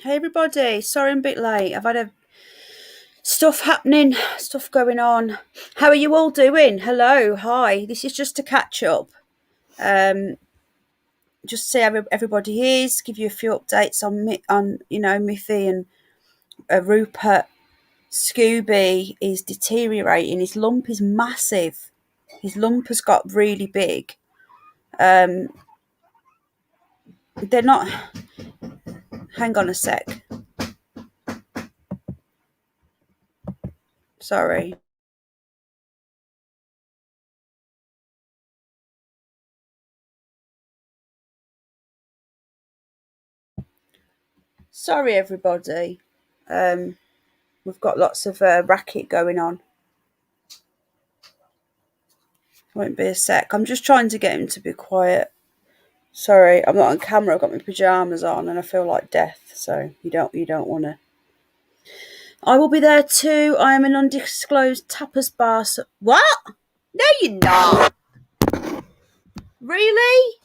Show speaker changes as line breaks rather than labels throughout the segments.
Hey everybody, sorry I'm a bit late. I've had stuff happening, stuff going on. How are you all doing? Hello, hi. This is just to catch up. Just see how everybody is. Give you a few updates on Miffy and Rupert. Scooby is deteriorating. His lump is massive. His lump has got really big. They're not. Hang on a sec. Sorry. Sorry, everybody. We've got lots of racket going on. Won't be a sec. I'm just trying to get him to be quiet. Sorry, I'm not on camera. I've got my pajamas on and I feel like death. So you don't want to. I will be there too. I am an undisclosed tapas bar. What? No, you're not. Really?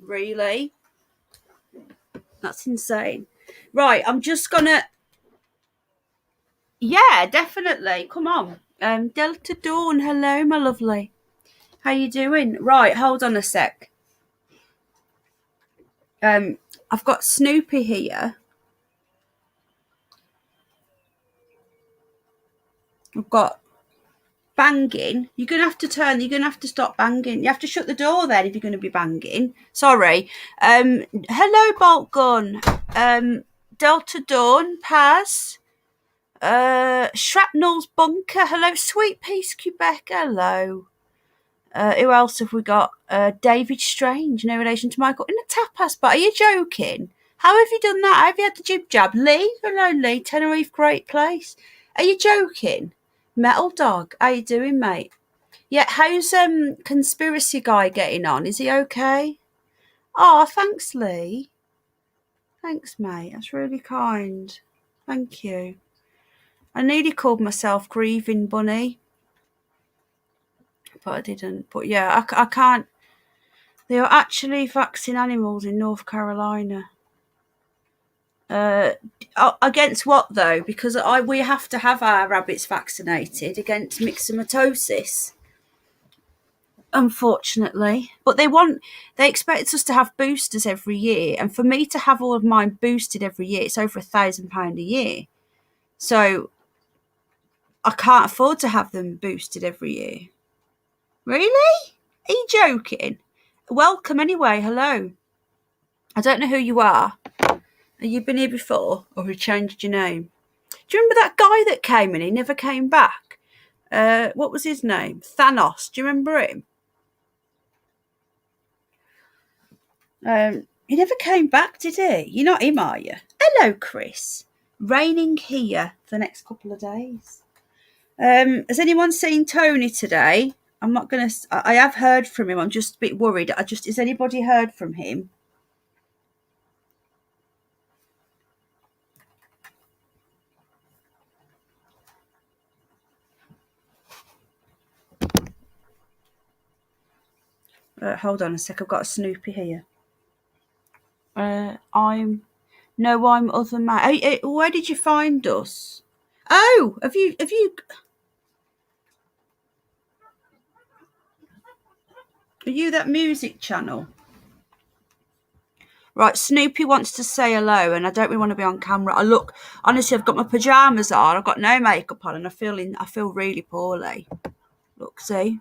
Really? That's insane. Right, I'm just gonna. Yeah, definitely. Come on. Delta Dawn. Hello, my lovely. How you doing? Right, hold on a sec. I've got Snoopy here. I've got banging. You're going to have to stop banging. You have to shut the door then if you're going to be banging. Sorry. Hello, Bolt Gun. Delta Dawn, Paz. Shrapnel's Bunker. Hello, Sweet Peace, Quebec. Hello. Who else have we got? David Strange, no relation to Michael. In a tapas bar. Are you joking? How have you done that? How have you had the jib jab? Lee? Hello, Lee. Tenerife, great place. Are you joking? Metal Dog, how you doing, mate? Yeah, how's conspiracy guy getting on? Is he okay? Oh, thanks, Lee. Thanks, mate. That's really kind. Thank you. I nearly called myself Grieving Bunny, but I didn't. But yeah, I can't. They are actually vaccinating animals in North Carolina. Against what though? Because we have to have our rabbits vaccinated against myxomatosis. Unfortunately, but they expect us to have boosters every year, and for me to have all of mine boosted every year, it's over £1,000 a year. So I can't afford to have them boosted every year. Really? Are you joking? Welcome anyway. Hello. I don't know who you are. Have you been here before, or have you changed your name? Do you remember that guy that came and he never came back? What was his name? Thanos. Do you remember him? He never came back, did he? You're not him, are you? Hello, Chris. Raining here for the next couple of days. Has anyone seen Tony today? I'm not going to... I have heard from him. I'm just a bit worried. Has anybody heard from him? Hold on a sec. I've got a Snoopy here. I'm other man. Where did you find us? Oh, have you? Are you that music channel? Right, Snoopy wants to say hello, and I don't really want to be on camera. Honestly, I've got my pajamas on. I've got no makeup on, and I feel really poorly. Look, see.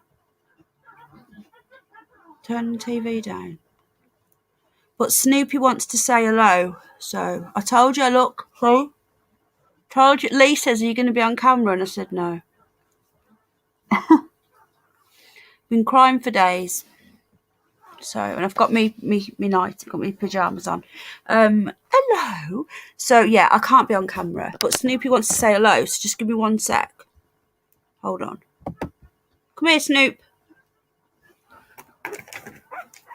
Turn the TV down. But Snoopy wants to say hello, so I told you. Look, see. Told you. Lee says, "Are you going to be on camera?" And I said no. Been crying for days. So, and I've got me night, I've got my pajamas on. Hello. So yeah, I can't be on camera, but Snoopy wants to say hello, so just give me 1 sec. Hold on. Come here, Snoop.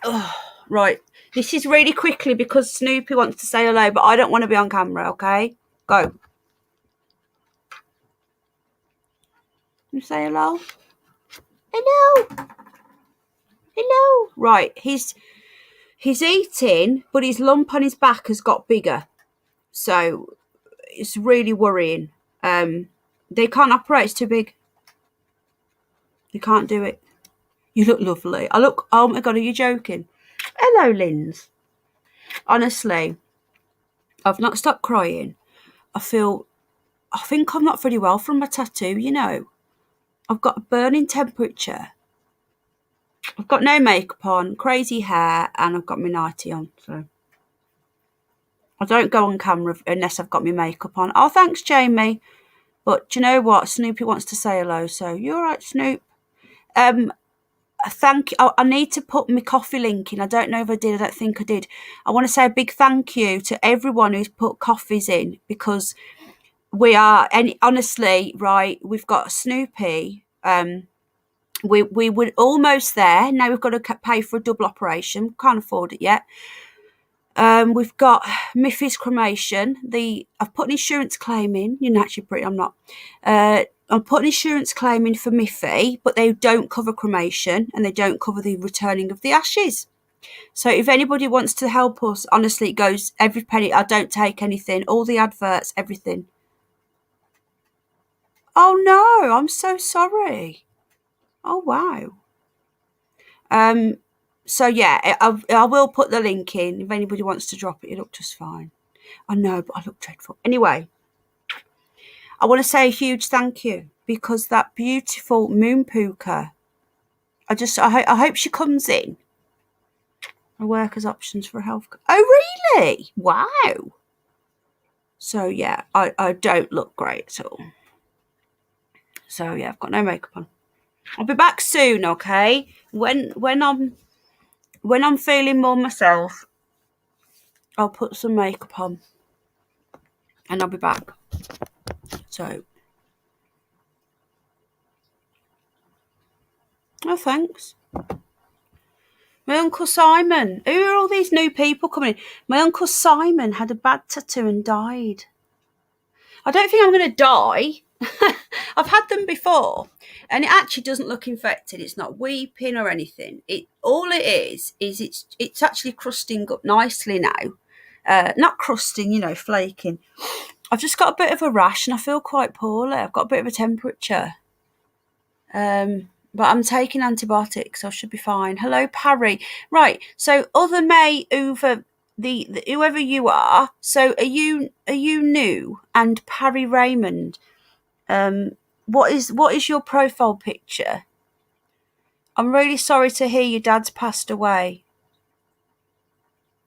Oh, right. This is really quickly because Snoopy wants to say hello, but I don't want to be on camera, okay? Go. You say hello? Hello. Hello. Right. He's He's eating, but his lump on his back has got bigger. So it's really worrying. They can't operate, it's too big. They can't do it. You look lovely. I look, oh my God, are you joking? Hello, Linz. Honestly, I've not stopped crying. I think I'm not very well from my tattoo, you know. I've got a burning temperature. I've got no makeup on, crazy hair, and I've got my nightie on, so. I don't go on camera unless I've got my makeup on. Oh, thanks, Jamie. But do you know what? Snoopy wants to say hello, so you're all right, Snoop. Thank you. I need to put my coffee link in. I don't know if I did. I don't think I did. I want to say a big thank you to everyone who's put coffees in, because we are, and honestly, right, we've got Snoopy. We were almost there. Now we've got to pay for a double operation. Can't afford it yet. We've got Miffy's cremation. I've put an insurance claim in. You're naturally pretty. I'm not. I'm putting insurance claim in for Miffy, but they don't cover cremation and they don't cover the returning of the ashes. So if anybody wants to help us, honestly, it goes every penny. I don't take anything. All the adverts, everything. Oh no, I'm so sorry. Oh wow. So yeah, I will put the link in if anybody wants to drop it. It looked just fine. I know, but I look dreadful. Anyway, I want to say a huge thank you, because that beautiful moon puka, I hope she comes in. I work as options for health. Oh, really? Wow. So yeah, I don't look great at all. So yeah, I've got no makeup on. I'll be back soon, okay? When I'm feeling more myself, I'll put some makeup on and I'll be back. So, oh, thanks. My Uncle Simon. Who are all these new people coming in? My Uncle Simon had a bad tattoo and died. I don't think I'm going to die. I've had them before, and it actually doesn't look infected. It's not weeping or anything. All it is it's actually crusting up nicely now. Not crusting, flaking. I've just got a bit of a rash and I feel quite poorly. I've got a bit of a temperature. But I'm taking antibiotics, so I should be fine. Hello, Parry. Right, so other May over the whoever you are. So are you new? And Parry Raymond. What is your profile picture? I'm really sorry to hear your dad's passed away.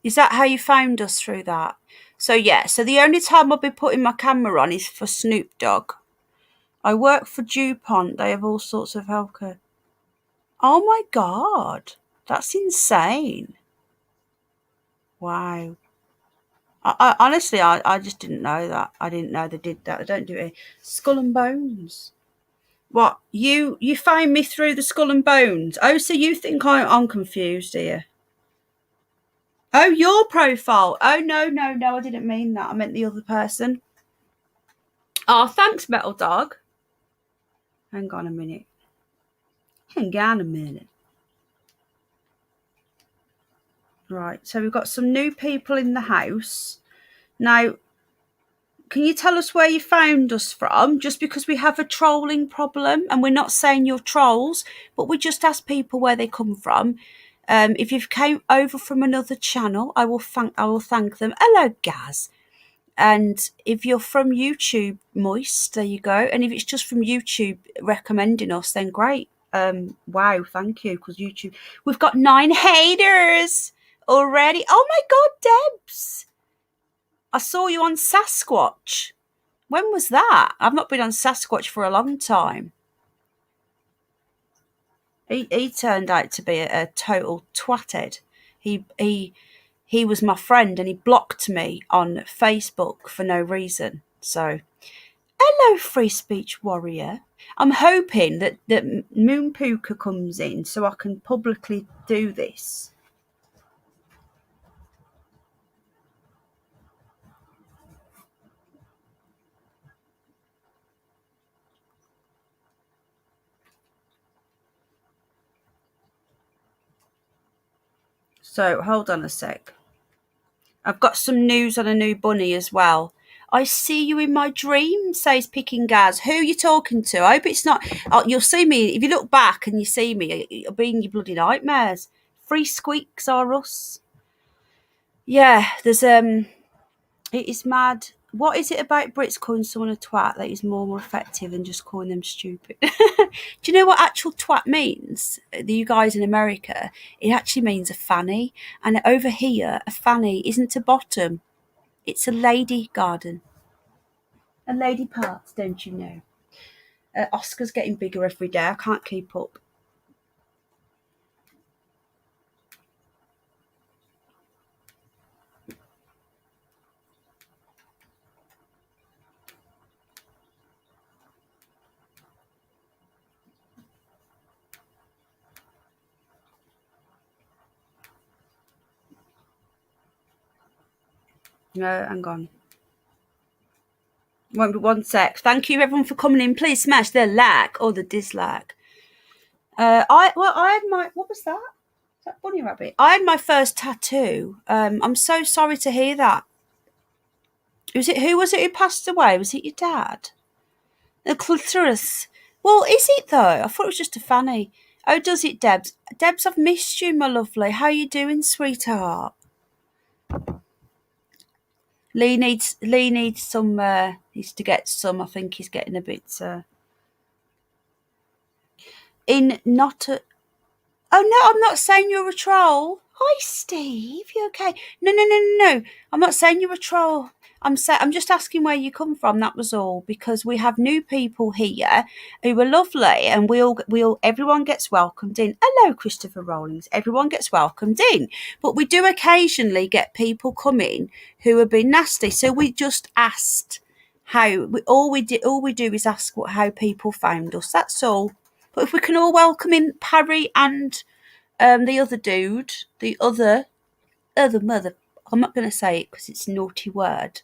Is that how you found us through that? So yeah, so the only time I'll be putting my camera on is for Snoop Dogg. I work for DuPont. They have all sorts of healthcare. Oh my God, that's insane. Wow. I honestly, I just didn't know that. I didn't know they did that. They don't do it. Skull and Bones. What? You found me through the Skull and Bones? Oh, so you think I'm confused here? Oh, your profile. Oh, no, I didn't mean that. I meant the other person. Oh, thanks, Metal Dog. Hang on a minute. Right, so we've got some new people in the house. Now, can you tell us where you found us from? Just because we have a trolling problem, and we're not saying you're trolls, but we just ask people where they come from. If you've came over from another channel, I will thank them. Hello, Gaz. And if you're from YouTube, Moist, there you go. And if it's just from YouTube recommending us, then great. Wow, thank you, because YouTube, we've got 9 haters already. Oh my God, Debs, I saw you on Sasquatch. When was that? I've not been on Sasquatch for a long time. He turned out to be a total twatted. He was my friend and he blocked me on Facebook for no reason. So, hello, free speech warrior. I'm hoping that Moon Puka comes in so I can publicly do this. So hold on a sec. I've got some news on a new bunny as well. I see you in my dreams, says Picking Gaz. Who are you talking to? I hope it's not. Oh, you'll see me. If you look back and you see me, it'll be in your bloody nightmares. Free squeaks are us. Yeah, it is mad. What is it about Brits calling someone a twat that is more effective than just calling them stupid? Do you know what actual twat means? You guys in America, it actually means a fanny. And over here, a fanny isn't a bottom. It's a lady garden. A lady parts, don't you know? Oscar's getting bigger every day. I can't keep up. No, hang on. Won't be one sec. Thank you everyone for coming in. Please smash the like or the dislike. I had my, what was that? Is that bunny rabbit? I had my first tattoo. I'm so sorry to hear that. Who was it who passed away? Was it your dad? The clitoris. Well, is it though? I thought it was just a fanny. Oh, does it, Debs? Debs, I've missed you, my lovely. How you doing, sweetheart? Lee needs some. Needs to get some. I think he's getting a bit. In not a. Oh no, I'm not saying you're a troll. Hi, Steve. You okay? No, no, no, no, no. I'm not saying you're a troll. I'm just asking where you come from. That was all, because we have new people here who are lovely, and everyone gets welcomed in. Hello, Christopher Rawlings. Everyone gets welcomed in, but we do occasionally get people come in who have been nasty. So we just asked all we do is ask how people found us. That's all. But if we can all welcome in Parry and the other dude, the other mother. I'm not going to say it because it's a naughty word.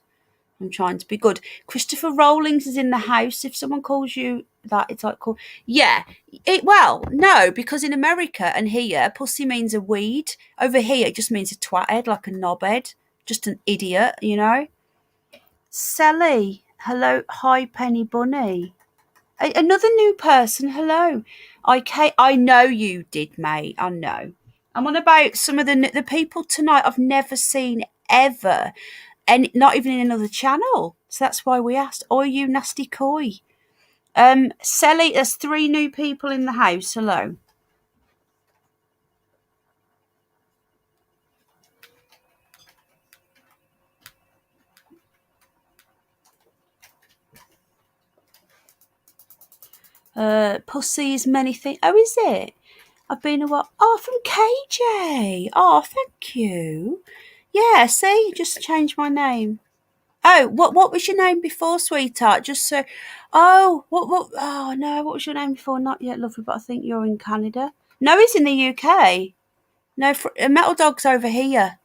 I'm trying to be good. Christopher Rawlings is in the house. If someone calls you that, it's like cool. Yeah. Well, no, because in America and here, pussy means a weed. Over here, it just means a twat head, like a knobhead. Just an idiot, you know. Sally, hello, hi, Penny Bunny. Another new person. Hello. I know you did, mate. I know. I'm on about some of the people tonight I've never seen ever, and not even in another channel. So that's why we asked. Oh, you nasty coy. Sally, there's 3 new people in the house. Hello. Pussy is many things. Oh, is it? I've been a while. Oh, from KJ. Oh, thank you. Yeah, see, just changed my name. Oh, what was your name before, sweetheart? Just so. Oh, what? Oh no, what was your name before? Not yet, lovely, but I think you're in Canada. No, he's in the UK. No, Metal Dog's over here.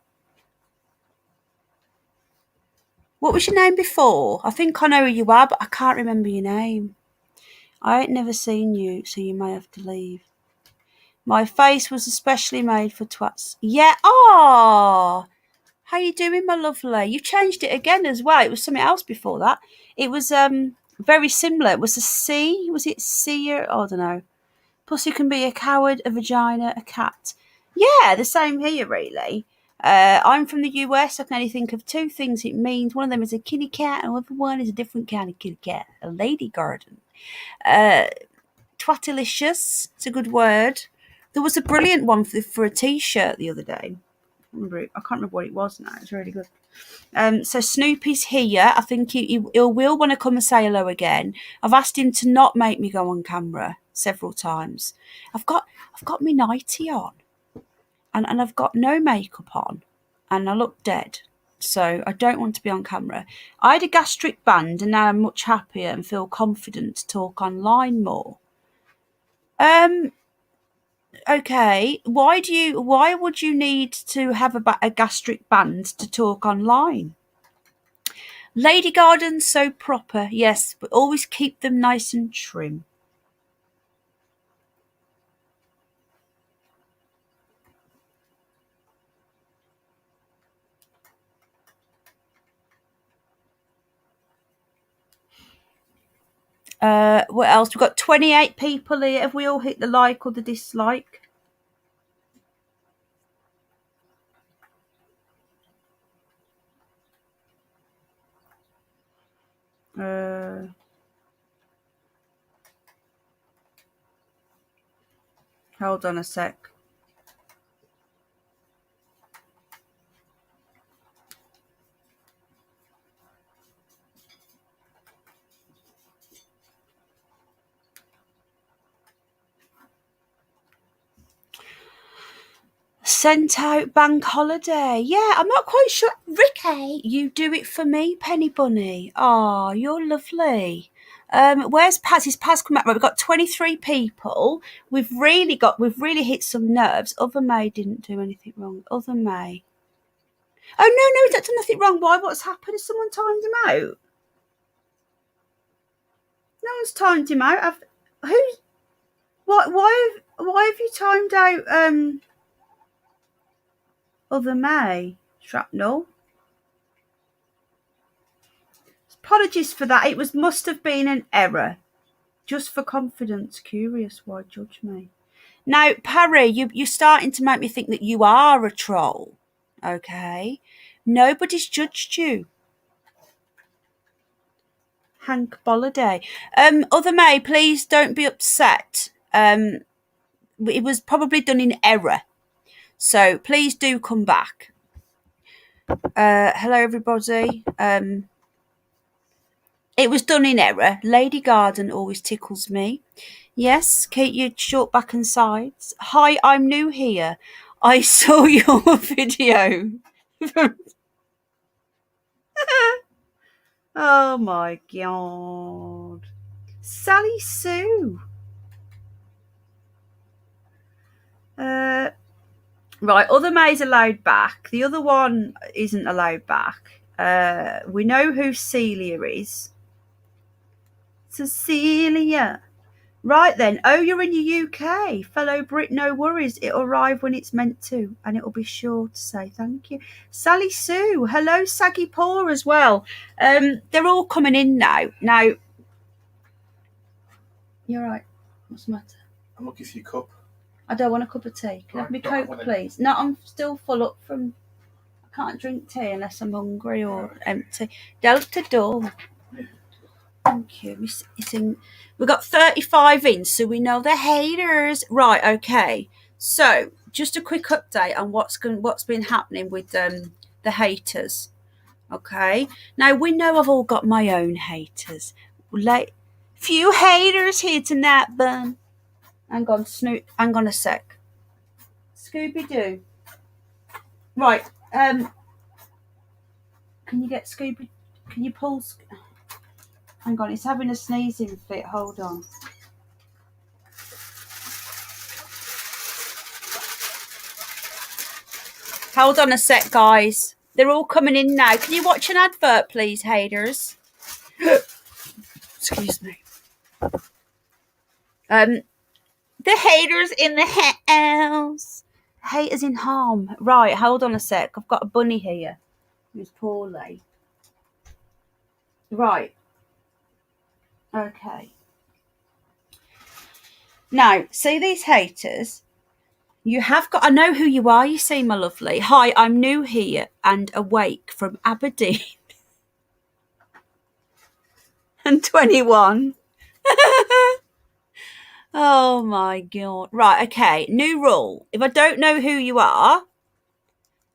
What was your name before? I think I know who you are, but I can't remember your name. I ain't never seen you, so you may have to leave. My face was especially made for twats. Yeah. Oh, how you doing, my lovely? You changed it again as well. It was something else before that. It was very similar. It was a C. Was it C or I don't know. Pussy can be a coward, a vagina, a cat. Yeah, the same here, really. I'm from the US. I can only think of 2 things it means. One of them is a kitty cat, and the other one is a different kind of kitty cat, a lady garden. Twatilicious. It's a good word. There was a brilliant one for a T-shirt the other day. I can't remember what it was now. It's really good. So Snoopy's here. I think he will want to come and say hello again. I've asked him to not make me go on camera several times. I've got my nightie on, and I've got no makeup on, and I look dead. So I don't want to be on camera. I had a gastric band, and now I'm much happier and feel confident to talk online more. Okay. Why would you need to have a gastric band to talk online? Lady gardens so proper, yes, but always keep them nice and trim. What else? We've got 28 people here. Have we all hit the like or the dislike? Hold on a sec. Sent out bank holiday. Yeah, I'm not quite sure. Ricky, you do it for me, Penny Bunny. Oh, you're lovely. Where's Paz? Is Paz come back? Right, we've got 23 people. We've really hit some nerves. Other May didn't do anything wrong. Other May. Oh no, he's not done nothing wrong. Why? What's happened? Has someone timed him out? No one's timed him out. Who's what? Why have you timed out? Other May shrapnel. Apologies for that. It must have been an error. Just for confidence, curious, why judge me? Now, Parry, you're starting to make me think that you are a troll. Okay, nobody's judged you. Hank Bolliday. Other May, please don't be upset. It was probably done in error, so please do come back. Hello, everybody. It was done in error. Lady Garden always tickles me. Yes, keep your short back and sides. Hi, I'm new here. I saw your video. Oh my god. Sally Sue. Right, other May's allowed back. The other one isn't allowed back. We know who Celia is. Cecilia. Right then. Oh, you're in the UK. Fellow Brit, no worries. It'll arrive when it's meant to, and it'll be sure to say thank you. Sally Sue. Hello, Saggy Paw as well. They're all coming in now. Now, you're right. What's the matter?
I'm looking for your cup.
I don't want a cup of tea. Can I have my Coke, please? No, I'm still full up from... I can't drink tea unless I'm hungry or empty. Delta door. Yeah. Thank you. We've got 35 in, so we know the haters. Right, okay. So, just a quick update on what's been happening with the haters. Okay. Now, we know I've all got my own haters. Few haters here tonight, bun. Hang on a sec. Scooby-Doo. Right. Can you get Scooby? Can you pull? Hang on, it's having a sneezing fit. Hold on. Hold on a sec, guys. They're all coming in now. Can you watch an advert, please, haters? Excuse me. The haters in the house. Haters in harm. Right, hold on a sec. I've got a bunny here who's poorly. Right. Okay. Now, see these haters? You have got... I know who you are, you see, my lovely. Hi, I'm new here and awake from Aberdeen. And 21. Oh, my God. Right, okay. New rule. If I don't know who you are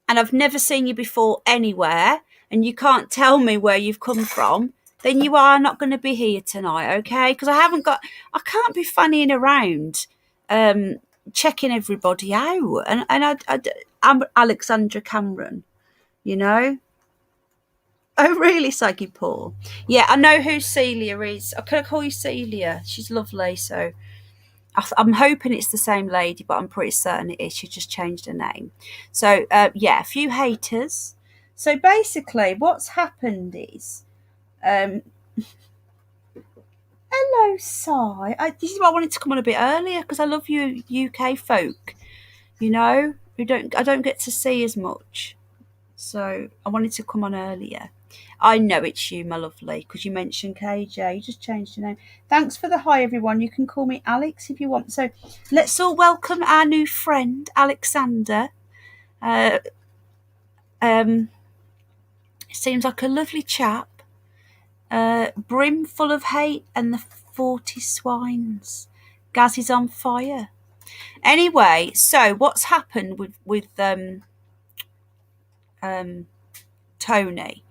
and I've never seen you before anywhere and you can't tell me where you've come from, then you are not going to be here tonight, okay? Because I can't be fannying around checking everybody out. And I'm Alexandra Cameron, you know? Oh, really, Saggy Paul? Yeah, I know who Celia is. Can I call you Celia? She's lovely, so... I'm hoping it's the same lady, but I'm pretty certain it is. She just changed her name. So, yeah, a few haters. So, basically, what's happened is... hello, Si. This is why I wanted to come on a bit earlier, because I love you UK folk, you know, I don't get to see as much. So, I wanted to come on earlier. I know it's you, my lovely, because you mentioned KJ. You just changed your name. Thanks for the hi, everyone. You can call me Alex if you want. So let's all welcome our new friend, Alexander. Seems like a lovely chap. Brim full of hate and the 40 swines. Gaz is on fire. Anyway, so what's happened with Tony?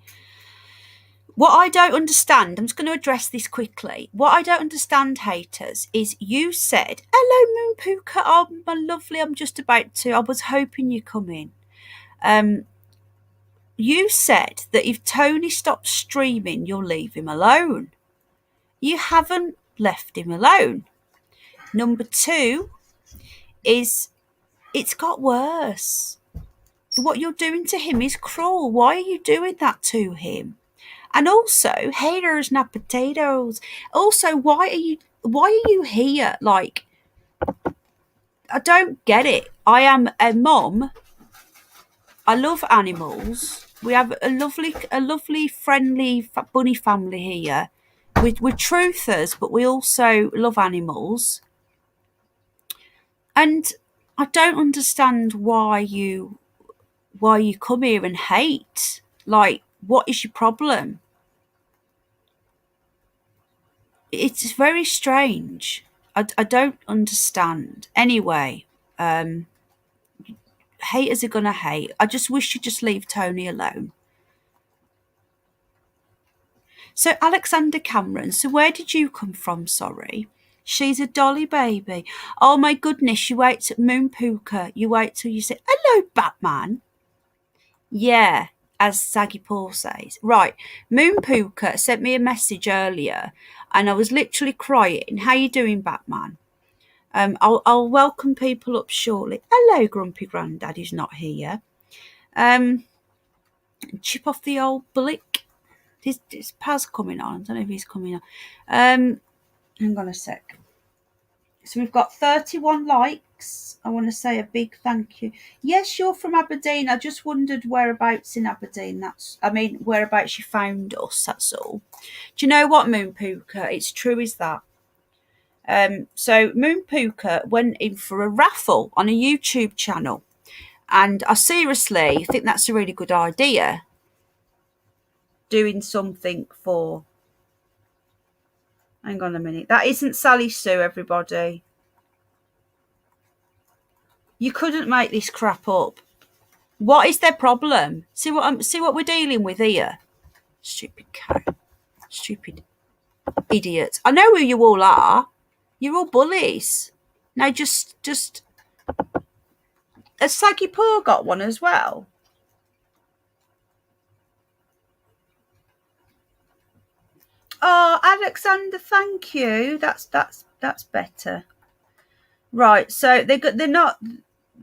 What I don't understand, I'm just going to address this quickly. What I don't understand, haters, is you said, hello, Moon Puka, oh, my lovely, I'm just about to, I was hoping you'd come in. You said that if Tony stops streaming, you'll leave him alone. You haven't left him alone. Number 2 is it's got worse. What you're doing to him is cruel. Why are you doing that to him? And also, haters, not potatoes. Also, why are you here? Like, I don't get it. I am a mum. I love animals. We have a lovely, friendly bunny family here. We're truthers, but we also love animals. And I don't understand why you come here and hate. Like, what is your problem? It's very strange. I don't understand. Anyway, haters are gonna hate. I just wish you'd just leave Tony alone. So Alexander Cameron, so where did you come from? Sorry. She's a dolly baby. Oh my goodness, you wait Moon Puka. You wait till you say, hello, Batman. Yeah, as Saggy Paul says. Right, Moon Puka sent me a message earlier and I was literally crying. How you doing, Batman? I'll welcome people up shortly. Hello, Grumpy Grandad, who's not here. Chip off the old blick. His Paz coming on. I don't know if he's coming on. Hang on a sec. So we've got 31 likes. I want to say a big thank you. Yes, you're from Aberdeen. I just wondered whereabouts in Aberdeen. Whereabouts you found us. That's all. Do you know what, Moon Puka? It's true as that. So Moon Puka went in for a raffle on a YouTube channel. And I seriously think that's a really good idea. Doing something for... Hang on a minute. That isn't Sally Sue, everybody. You couldn't make this crap up. What is their problem? See what we're dealing with here. Stupid cow. Stupid idiots. I know who you all are. You're all bullies. Now just has Saggy Paw got one as well? Oh, Alexander, thank you. That's better. Right, so they're not.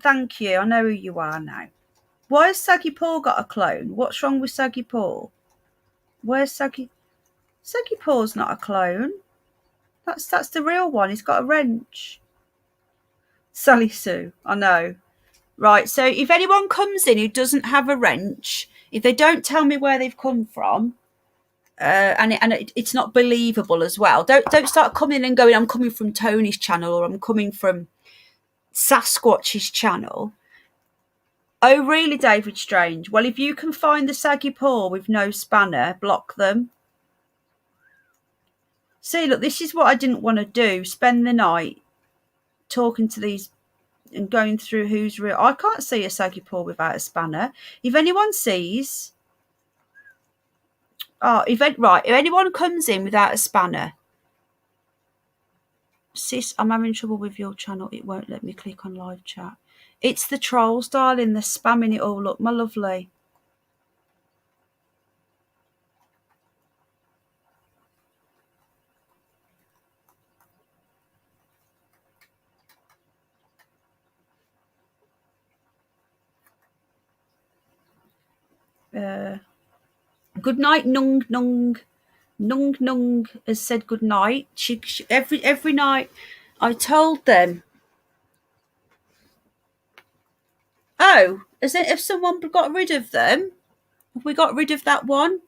Thank you. I know who you are now. Why has Saggy Paw got a clone? What's wrong with Saggy Paw? Where's Saggy? Saggy Paw's not a clone. That's the real one. He's got a wrench. Sally Sue, I know. Right, so if anyone comes in who doesn't have a wrench, if they don't tell me where they've come from, it's not believable as well. Don't start coming and going, I'm coming from Tony's channel or I'm coming from Sasquatch's channel. Oh, really, David Strange? Well, if you can find the Saggy Paw with no spanner, block them. See, look, this is what I didn't want to do. Spend the night talking to these and going through who's real. I can't see a Saggy Paw without a spanner. If anyone sees... if anyone comes in without a spanner... Sis, I'm having trouble with your channel. It won't let me click on live chat. It's the trolls, darling. They're spamming it all up, my lovely. Good night, Nung Nung. Nung Nung has said good night. She every night I told them. Oh, have someone got rid of them? Have we got rid of that one?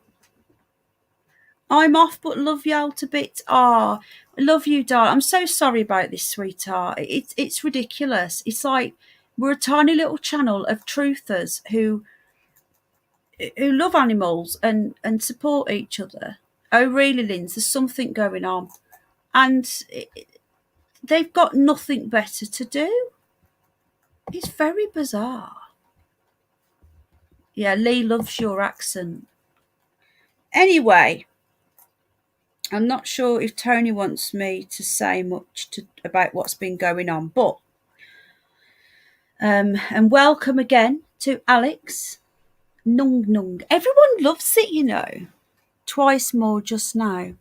I'm off, but love you all to bits. Ah, I love you, darling. I'm so sorry about this, sweetheart. It's ridiculous. It's like we're a tiny little channel of truthers who love animals and support each other. Oh, really, Linz? There's something going on, and they've got nothing better to do. It's very bizarre. Yeah, Lee loves your accent. Anyway, I'm not sure if Tony wants me to say much about what's been going on, but and welcome again to Alex. Nung nung. Everyone loves it, you know. Twice more just now.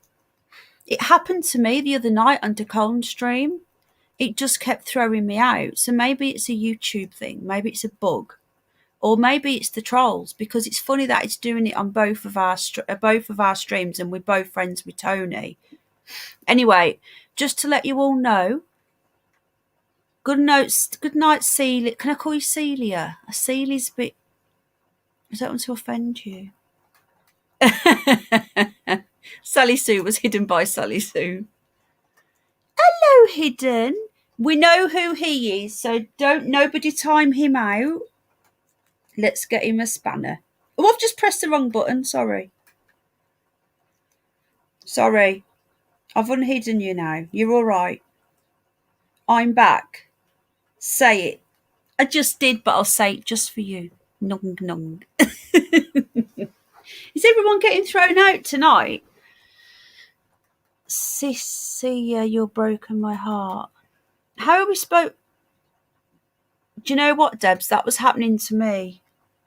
It happened to me the other night on Decoln stream. It just kept throwing me out. So maybe it's a YouTube thing. Maybe it's a bug. Or maybe it's the trolls, because it's funny that it's doing it on both of our streams, and we're both friends with Tony. Anyway, just to let you all know, good night, Celia. Can I call you Celia? Celia's a bit. I don't want to offend you. Sally Sue was hidden by Sally Sue. Hello, Hidden. We know who he is, so don't nobody time him out. Let's get him a spanner. Oh, I've just pressed the wrong button. Sorry. I've unhidden you now. You're all right. I'm back. Say it. I just did, but I'll say it just for you. Nung nung. Is everyone getting thrown out tonight? Sissy, you're broken my heart. How are we spoke? Do you know what, Debs? That was happening to me.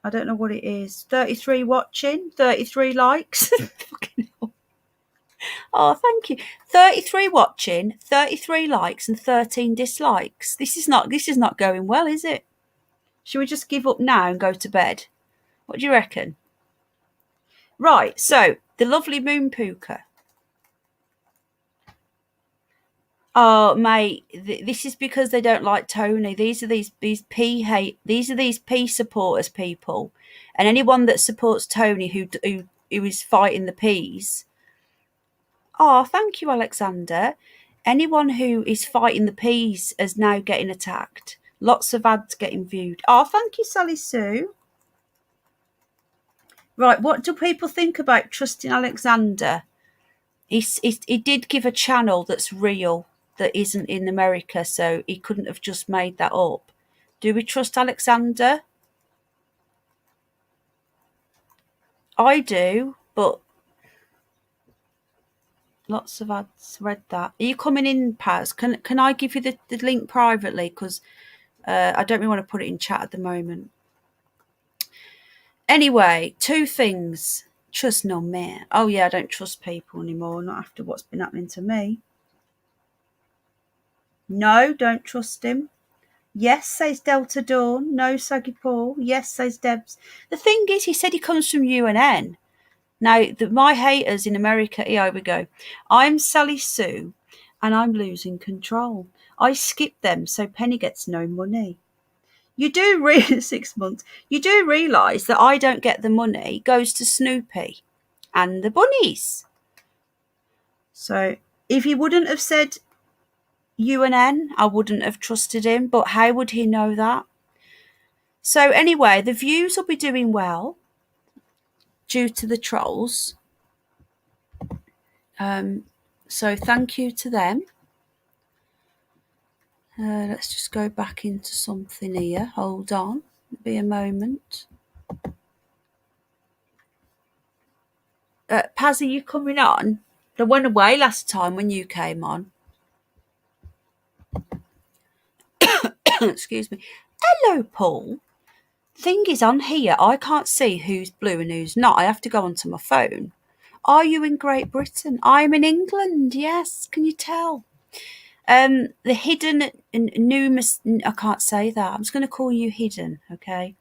I don't know what it is. 33 watching, 33 likes. Oh, thank you. 33 watching, 33 likes, and 13 dislikes. This is not going well, is it? Should we just give up now and go to bed? What do you reckon? Right, so the lovely Moon Puka. Oh, mate, this is because they don't like Tony. These are these P supporters people, and anyone that supports Tony who is fighting the P's. Oh, thank you, Alexander. Anyone who is fighting the P's is now getting attacked. Lots of ads getting viewed. Oh, thank you, Sally Sue. Right, what do people think about trusting Alexander? He did give a channel that's real, that isn't in America, so he couldn't have just made that up. Do we trust Alexander? I do, but lots of ads read that. Are you coming in, Paz? Can I give you the link privately? Because I don't really want to put it in chat at the moment. Anyway, two things. Trust no man. Oh yeah, I don't trust people anymore, not after what's been happening to me. No, don't trust him. Yes, says Delta Dawn. No, Saggy Paul. Yes, says Debs. The thing is, he said he comes from UNN. Now, my haters in America, here we go. I'm Sally Sue, and I'm losing control. I skip them so Penny gets no money. You do 6 months. You do realise that I don't get the money. It goes to Snoopy and the bunnies. So if he wouldn't have said UNN, I wouldn't have trusted him. But how would he know that? So anyway, the views will be doing well due to the trolls. So thank you to them. Let's just go back into something here. Hold on. Be a moment. Paz, are you coming on? I went away last time when you came on. Excuse me. Hello, Paul. Thing is, on here, I can't see who's blue and who's not. I have to go onto my phone. Are you in Great Britain? I'm in England, yes. Can you tell? The hidden numerous. I can't say that. I'm just going to call you hidden, okay?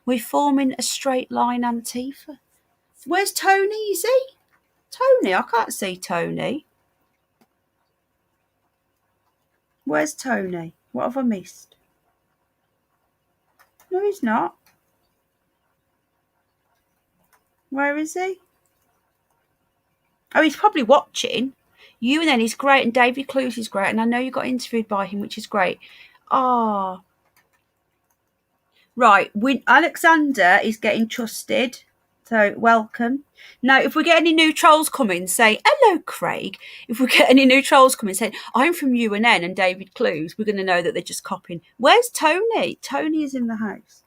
We're forming a straight line Antifa. Where's Tony? Is he? Tony? I can't see Tony. Where's Tony? What have I missed? No, he's not. Where is he? Oh, he's probably watching. You and then he's great, and David Clues is great, and I know you got interviewed by him, which is great. Ah, right. Alexander is getting trusted, so welcome. Now, if we get any new trolls coming, say hello, Craig. If we get any new trolls coming, saying I'm from UNN and David Clues, we're going to know that they're just copying. Where's Tony? Tony is in the house.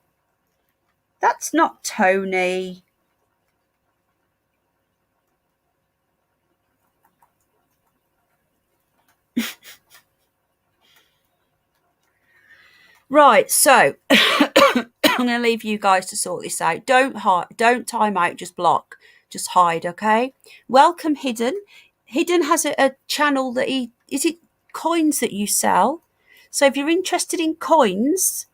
That's not Tony. Right, so I'm going to leave you guys to sort this out. Don't time out, just block, just hide, okay? Welcome, Hidden. Hidden has a channel that is it coins that you sell? So if you're interested in coins,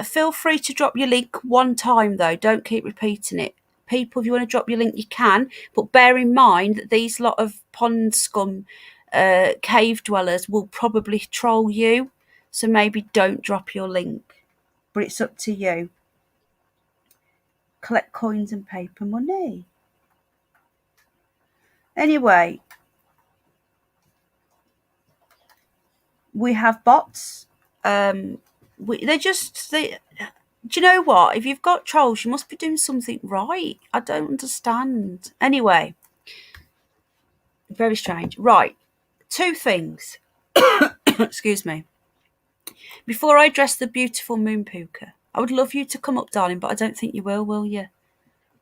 feel free to drop your link one time though. Don't keep repeating it. People, if you want to drop your link, you can, but bear in mind that these lot of pond scum cave dwellers will probably troll you. So maybe don't drop your link, but it's up to you. Collect coins and paper money. Anyway, we have bots. Do you know what? If you've got trolls, you must be doing something right. I don't understand. Anyway, very strange. Right, two things. Excuse me. Before I address the beautiful Moon Puka, I would love you to come up, darling, but I don't think you will you?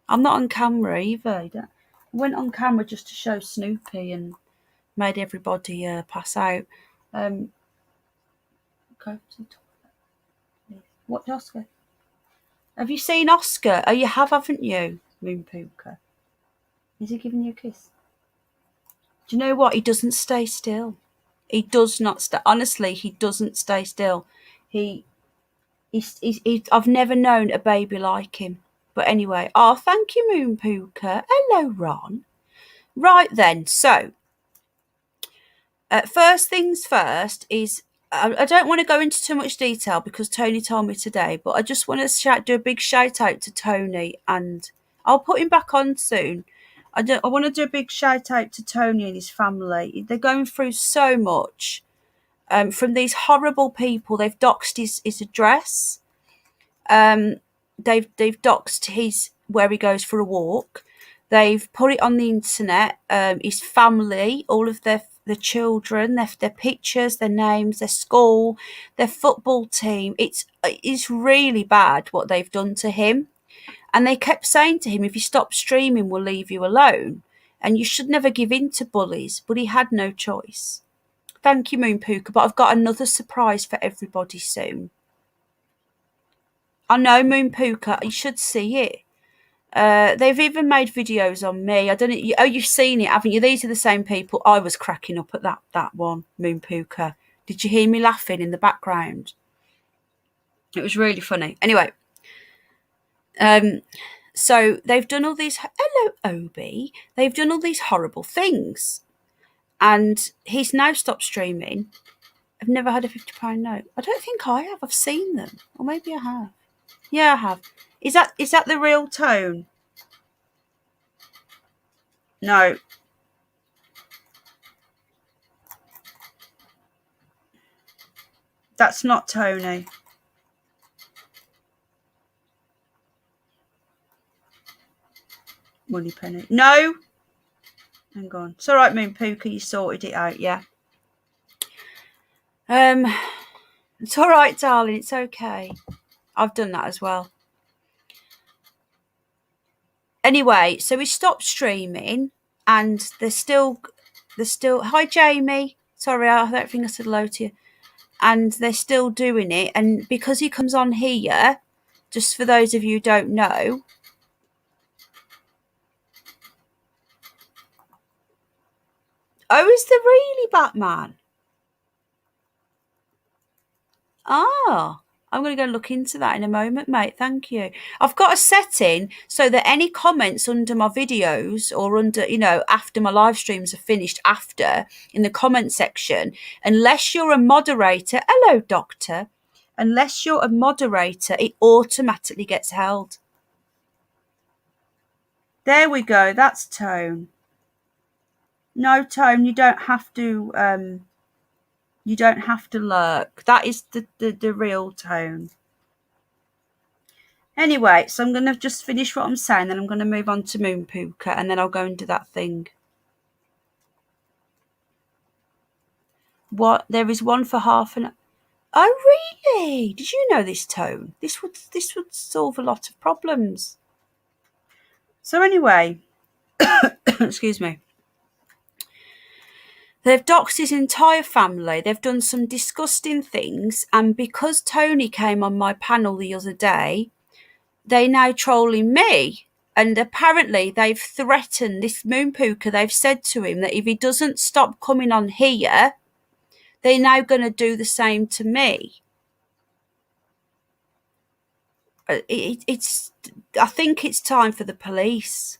I'm not on camera either. I went on camera just to show Snoopy and made everybody pass out. Go to the toilet. What, Oscar? Have you seen Oscar? Oh, you have, haven't you, Moon Puka? Is he giving you a kiss? Do you know what? He doesn't stay still. He does not stay. Honestly, he doesn't stay still. I've never known a baby like him. But anyway, thank you, Moon Puka. Hello, Ron. Right then, so first things first is I don't want to go into too much detail because Tony told me today, but I just want to do a big shout out to Tony, and I'll put him back on soon. I want to do a big shout out to Tony and his family. They're going through so much from these horrible people. They've doxed his address. They've doxed his where he goes for a walk. They've put it on the internet. His family, all of their children, their pictures, their names, their school, their football team. It's really bad what they've done to him. And they kept saying to him, if you stop streaming, we'll leave you alone. And you should never give in to bullies. But he had no choice. Thank you, Moon Puka. But I've got another surprise for everybody soon. I know, Moon Puka. You should see it. They've even made videos on me. I don't know. Oh, you've seen it, haven't you? These are the same people. I was cracking up at that one, Moon Puka. Did you hear me laughing in the background? It was really funny. Anyway, so they've done all these. Hello, Obi. They've done all these horrible things, and he's now stopped streaming. I've never had a £50 note. I don't think I have. I've seen them, or maybe I have. Yeah, I have. Is that the real tone? No. That's not Tony. Money penny. No. Hang on. It's all right, Moon Puka. You sorted it out, yeah. It's all right, darling. It's okay. I've done that as well. Anyway, so we stopped streaming, and they're still. Hi, Jamie. Sorry, I don't think I said hello to you. And they're still doing it, and because he comes on here, just for those of you who don't know. Oh, is there really Batman? I'm going to go look into that in a moment, mate. Thank you. I've got a setting so that any comments under my videos or under, after my live streams are finished in the comment section, unless you're a moderator, hello, doctor, unless you're a moderator, it automatically gets held. There we go. That's tone. No, Tone, you don't have to. You don't have to lurk. That is the real Tone. Anyway, so I'm going to just finish what I'm saying, then I'm going to move on to Moon Puka, and then I'll go and do that thing. What? There is one for half an. Oh, really? Did you know this, Tone? This would solve a lot of problems. So anyway, excuse me. They've doxed his entire family. They've done some disgusting things, and because Tony came on my panel the other day, they now trolling me. And apparently they've threatened this Moon Puka. They've said to him that if he doesn't stop coming on here, they're now going to do the same to me. It's. I think it's time for the police.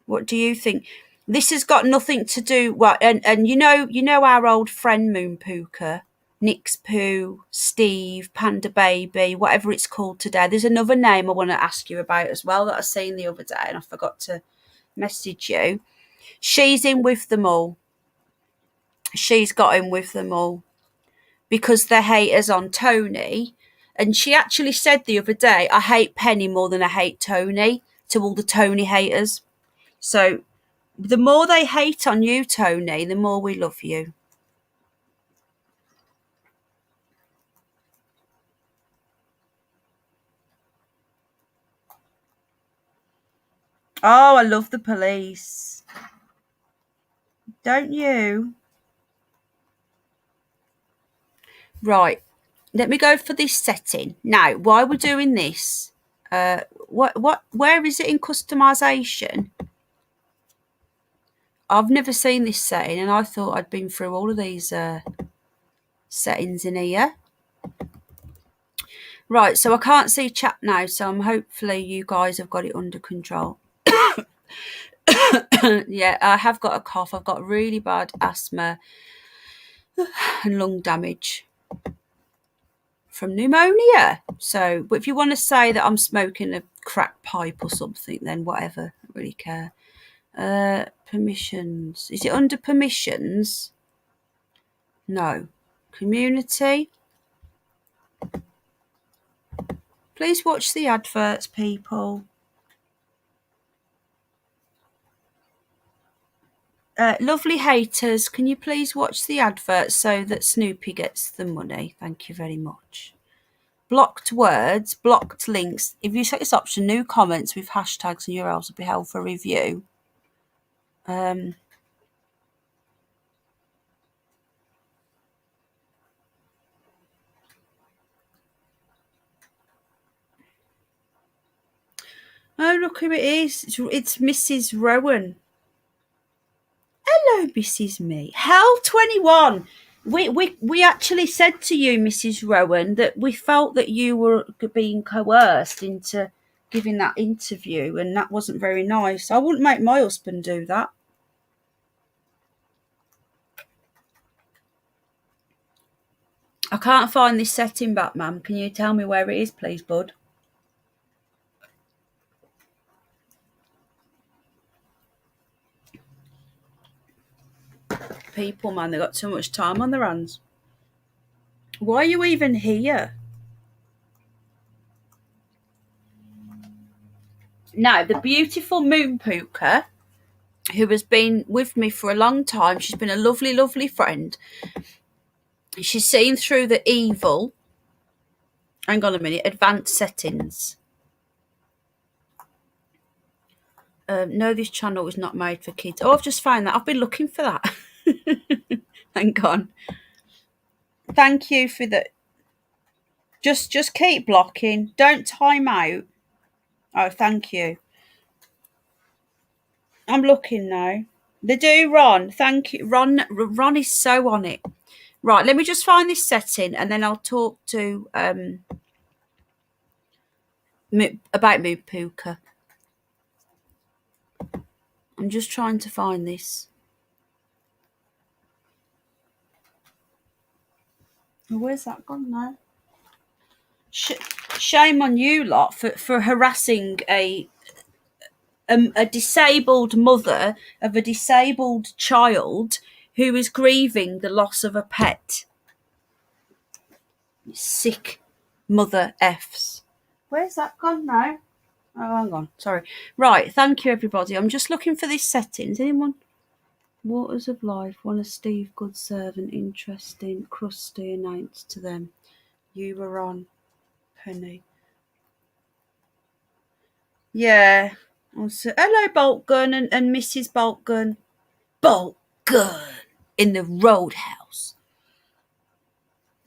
What do you think? This has got nothing to do. Well, and you know our old friend Moon Puka, Nix Poo, Steve, Panda Baby, whatever it's called today. There's another name I want to ask you about as well that I seen the other day, and I forgot to message you. She's in with them all. She's got in with them all because they're haters on Tony. And she actually said the other day, I hate Penny more than I hate Tony, to all the Tony haters. So the more they hate on you, Tony, the more we love you. Oh, I love the police. Don't you? Right. Let me go for this setting. Now, while we're doing this, where is it in customization? I've never seen this setting, and I thought I'd been through all of these settings in here. Right, so I can't see chat now, so hopefully you guys have got it under control. Yeah, I have got a cough. I've got really bad asthma and lung damage from pneumonia. So, but if you want to say that I'm smoking a crack pipe or something, then whatever. I don't really care. Permissions. Is it under permissions? No. Community. Please watch the adverts, people. Lovely haters, can you please watch the adverts so that Snoopy gets the money? Thank you very much. Blocked words, blocked links. If you set this option, new comments with hashtags and URLs will be held for review. Oh, look who it is. It's Mrs. Rowan. Hello, Mrs. Me. Hell 21. We actually said to you, Mrs. Rowan, that we felt that you were being coerced into giving that interview, and that wasn't very nice. I wouldn't make my husband do that. I can't find this setting back, ma'am. Can you tell me where it is, please, bud? People, man, they got too much time on their hands. Why are you even here? Now, the beautiful Moon Puka, who has been with me for a long time, she's been a lovely, lovely friend. She's seen through the evil. Hang on a minute. Advanced settings. No, this channel is not made for kids. Oh, I've just found that. I've been looking for that. Hang on. Thank you for the. Just keep blocking. Don't time out. Oh, thank you. I'm looking now. They do, Ron. Thank you. Ron is so on it. Right, let me just find this setting and then I'll talk to about Moon Puka. I'm just trying to find this. Oh, where's that gone now? Shame on you lot for harassing a a disabled mother of a disabled child who is grieving the loss of a pet. Sick mother F's. Where's that gone now? Oh, hang on. Sorry. Right. Thank you, everybody. I'm just looking for these settings. Anyone? Waters of Life. One of Steve, good servant, interesting, crusty, announced to them. You were on, Penny. Yeah. Also, hello, Boltgun and Mrs. Boltgun. Boltgun in the Roadhouse.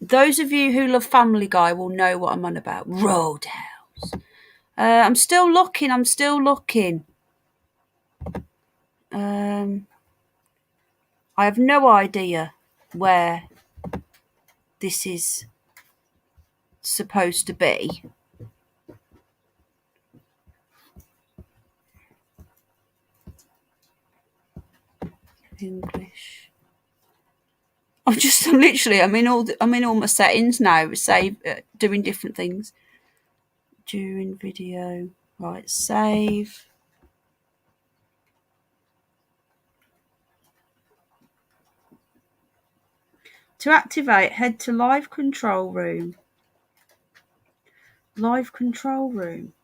Those of you who love Family Guy will know what I'm on about. Roadhouse. I'm still looking. I have no idea where this is supposed to be. English. I'm in all my settings now. Save, doing different things. During video, right? Save. To activate, head to live control room. Live control room.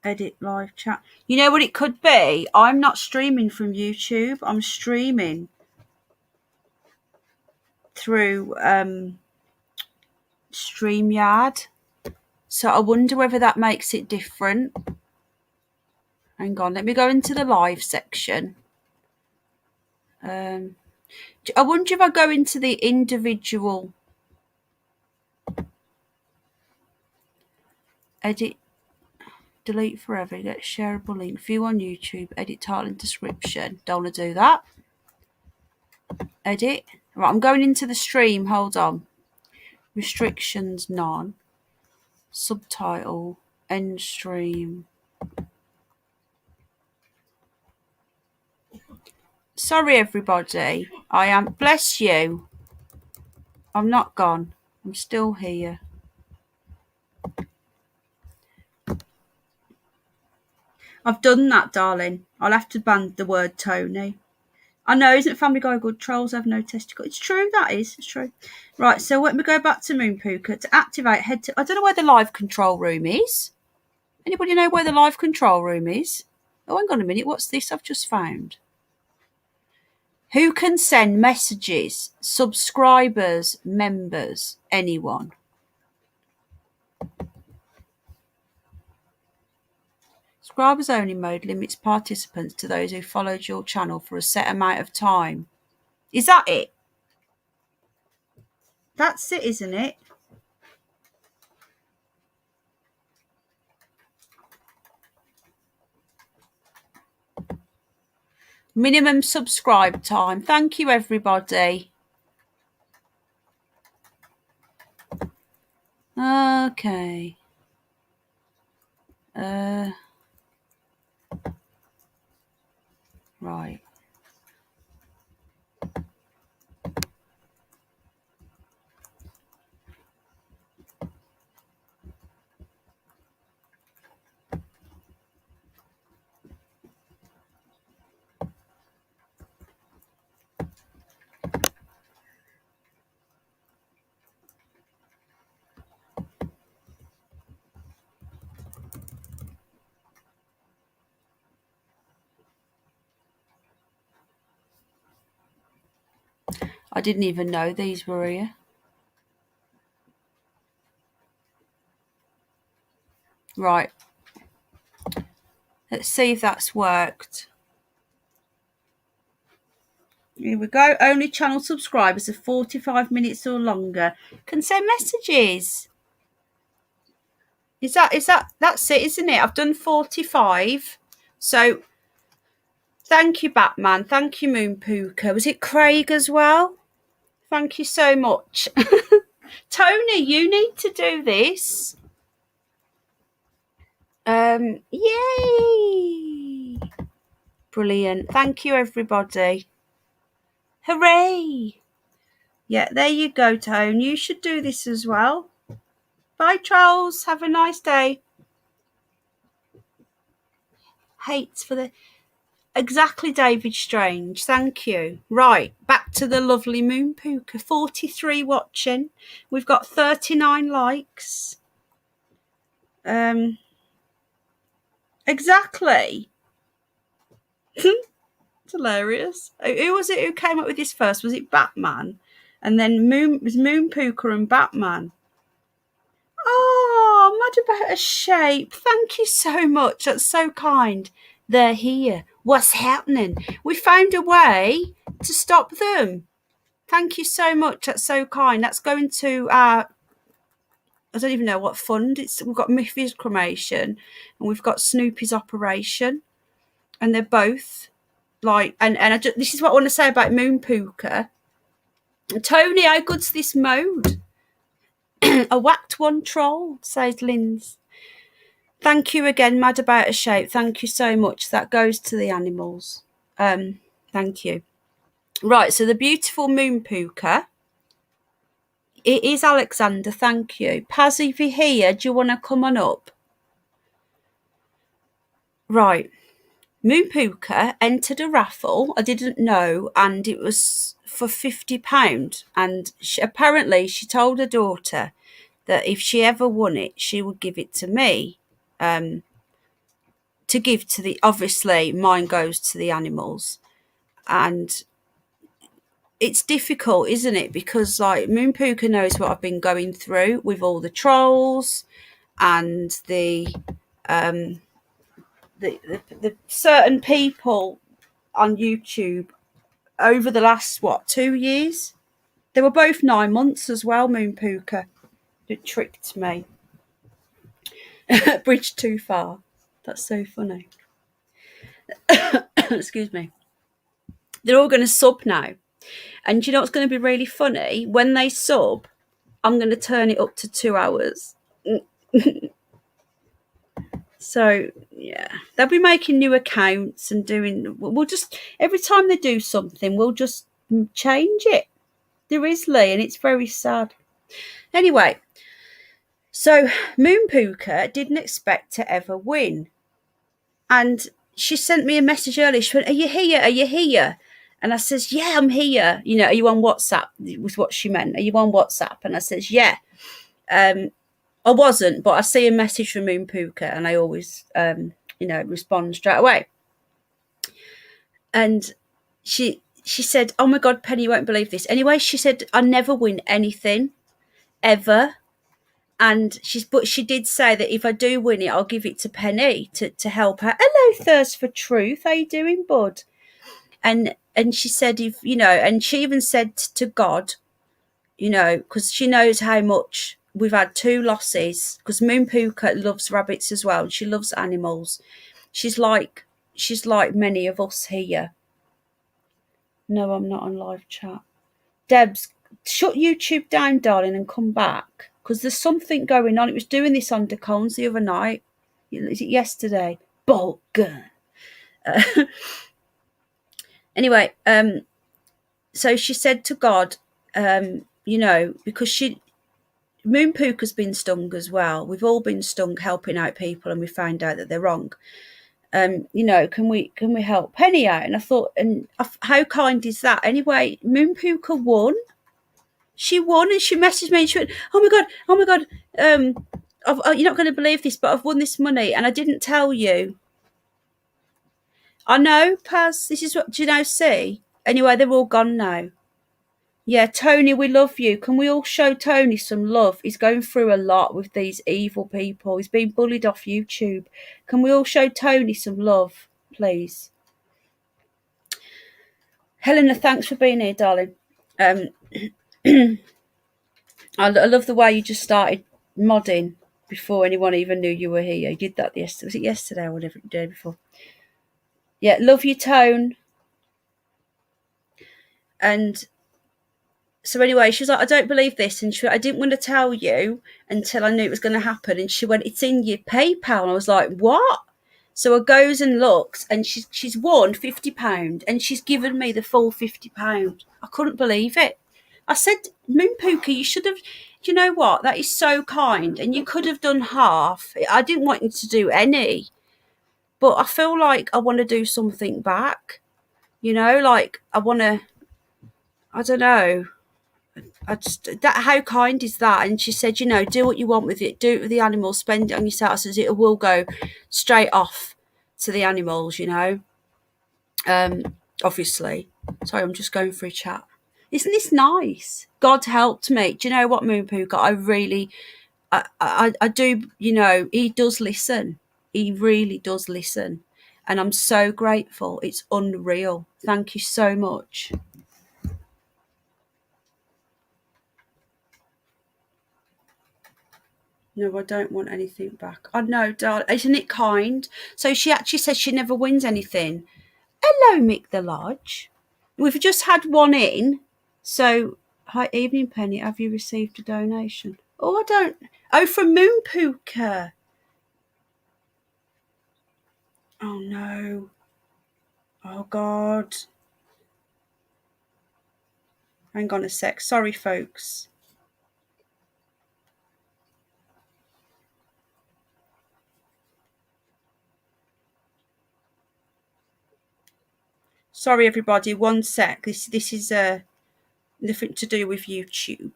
Edit live chat. You know what it could be? I'm not streaming from YouTube. I'm streaming through StreamYard. So I wonder whether that makes it different. Hang on, let me go into the live section. I wonder if I go into the individual edit, delete forever, get shareable link, view on YouTube, edit title and description. Don't want to do that. Edit. Right, I'm going into the stream. Hold on. Restrictions none. Subtitle. End stream. Sorry, everybody. I am. Bless you. I'm not gone. I'm still here. I've done that, darling. I'll have to ban the word Tony. I know, isn't Family Guy good? Trolls have no testicle. It's true, that is. It's true. Right, so let me go back to Moon Puka. To activate, head to... I don't know where the live control room is. Anybody know where the live control room is? Oh, hang on a minute. What's this I've just found? Who can send messages? Subscribers, members, anyone. Subscribers only mode limits participants to those who followed your channel for a set amount of time. Is that it? That's it, isn't it? Minimum subscribe time. Thank you, everybody. Okay. Right. I didn't even know these were here. Right. Let's see if that's worked. Here we go. Only channel subscribers of 45 minutes or longer can send messages. Is that that's it, isn't it? I've done 45. So thank you, Batman. Thank you, Moon Puka. Was it Craig as well? Thank you so much. Tony, you need to do this. Yay! Brilliant. Thank you, everybody. Hooray! Yeah, there you go, Tone. You should do this as well. Bye, trolls. Have a nice day. hates for the... Exactly, David Strange. Thank you. Right, back to the lovely Moon Puka. 43 watching. We've got 39 likes. Exactly. It's hilarious. Who was it who came up with this first? Was it Batman? And then Moon Puka and Batman. Oh, mad about a shape. Thank you so much. That's so kind. They're here. What's happening? We found a way to stop them. Thank you so much. That's so kind. That's going to our... I don't even know what fund. We've got Miffy's cremation and we've got Snoopy's operation. And they're both like... And this is what I want to say about Moon Puka. Tony, how good's this mode? A whacked one troll, says Linz. Thank you again, Mad About a Shape. Thank you so much. That goes to the animals. Thank you. Right, so the beautiful Moon Puka. It is Alexander, thank you. Paz, if you're here, do you want to come on up? Right. Moon Puka entered a raffle. I didn't know, and it was for £50. And apparently she told her daughter that if she ever won it, she would give it to me. To give to the... Obviously, mine goes to the animals. And it's difficult, isn't it? Because like Moon Puka knows what I've been going through with all the trolls and the certain people on YouTube over the last 2 years. They were both 9 months as well. Moon Puka, it tricked me. Bridge too far. That's so funny. Excuse me. They're all going to sub now. And do you know what's going to be really funny? When they sub, I'm going to turn it up to 2 hours. So, yeah. They'll be making new accounts and doing... We'll just... Every time they do something, we'll just change it. There is, Lee, and it's very sad. Anyway, so Moon Puka didn't expect to ever win. And she sent me a message earlier. She went, are you here? Are you here? And I says, yeah, I'm here. You know, are you on WhatsApp? Was what she meant. Are you on WhatsApp? And I says, yeah. I wasn't, but I see a message from Moon Puka and I always, respond straight away. And she said, oh my God, Penny, you won't believe this. Anyway, she said, I never win anything, ever. And she did say that if I do win it, I'll give it to Penny to help her. Hello, Thirst for Truth. How you doing, bud? And she said, if you know, and she even said to God, you know, because she knows how much we've had 2 losses. Because Moon Puka loves rabbits as well, and she loves animals. She's like many of us here. No, I'm not on live chat. Debs, shut YouTube down, darling, and come back. Because there's something going on. It was doing this on Decones the other night. Is it yesterday? Bolt gun. Anyway, so she said to God, you know, because Moon Puka's been stung as well. We've all been stung helping out people, and we find out that they're wrong. You know, can we help Penny out? And I thought, and how kind is that? Anyway, Moon Puka won. She won, and she messaged me and she went, oh my God, you're not going to believe this, but I've won this money and I didn't tell you. I know, Paz, this is what, do you know, see? Anyway, they're all gone now. Yeah, Tony, we love you. Can we all show Tony some love? He's going through a lot with these evil people. He's being bullied off YouTube. Can we all show Tony some love, please? Helena, thanks for being here, darling. I love the way you just started modding before anyone even knew you were here. You did that yesterday. Was it yesterday or whatever, the day before? Yeah, love your tone. And so anyway, she was like, I don't believe this. And she went, I didn't want to tell you until I knew it was going to happen. And she went, it's in your PayPal. And I was like, what? So I goes and looks, and she's won £50, and she's given me the full £50. I couldn't believe it. I said, Moon Puka, you should have, you know what? That is so kind. And you could have done half. I didn't want you to do any. but I feel like I want to do something back. Like I want to. I don't know. I just that how kind is that? And she said, do what you want with it. Do it with the animals. Spend it on yourself. I says it will go straight off to the animals. Um, Obviously. Sorry, I'm just going for a chat. Isn't this nice? God helped me. Do you know what, Moon Pooka? I really, I do. He does listen. He really does listen, and I'm so grateful. It's unreal. Thank you so much. No, I don't want anything back. I know, darling. Isn't it kind? So she actually says she never wins anything. Hello, Mick the Lodge. We've just had one in. So, hi, evening, Penny. Have you received a donation? Oh, I don't. Oh, from Moon Pooka. Oh, no. Oh, God. Hang on a sec. Sorry, folks. Sorry, everybody. One sec. This is nothing to do with YouTube.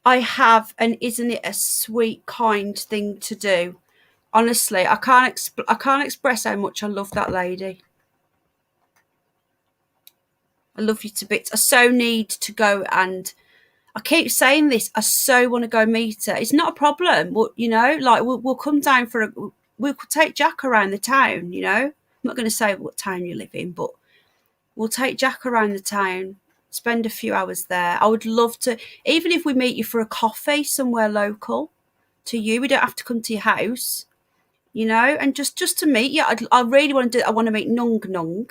I have, and isn't it a sweet, kind thing to do? Honestly, I can't express how much I love that lady. I love you to bits. I so need to go, and I keep saying this. I so want to go meet her. It's not a problem. We'll come down we'll take Jack around the town. I'm not going to say what town you live in, but we'll take Jack around the town. Spend a few hours there. I would love to, even if we meet you for a coffee somewhere local to you. We don't have to come to your house. And just to meet you. I really want to do. I want to meet Nung Nung,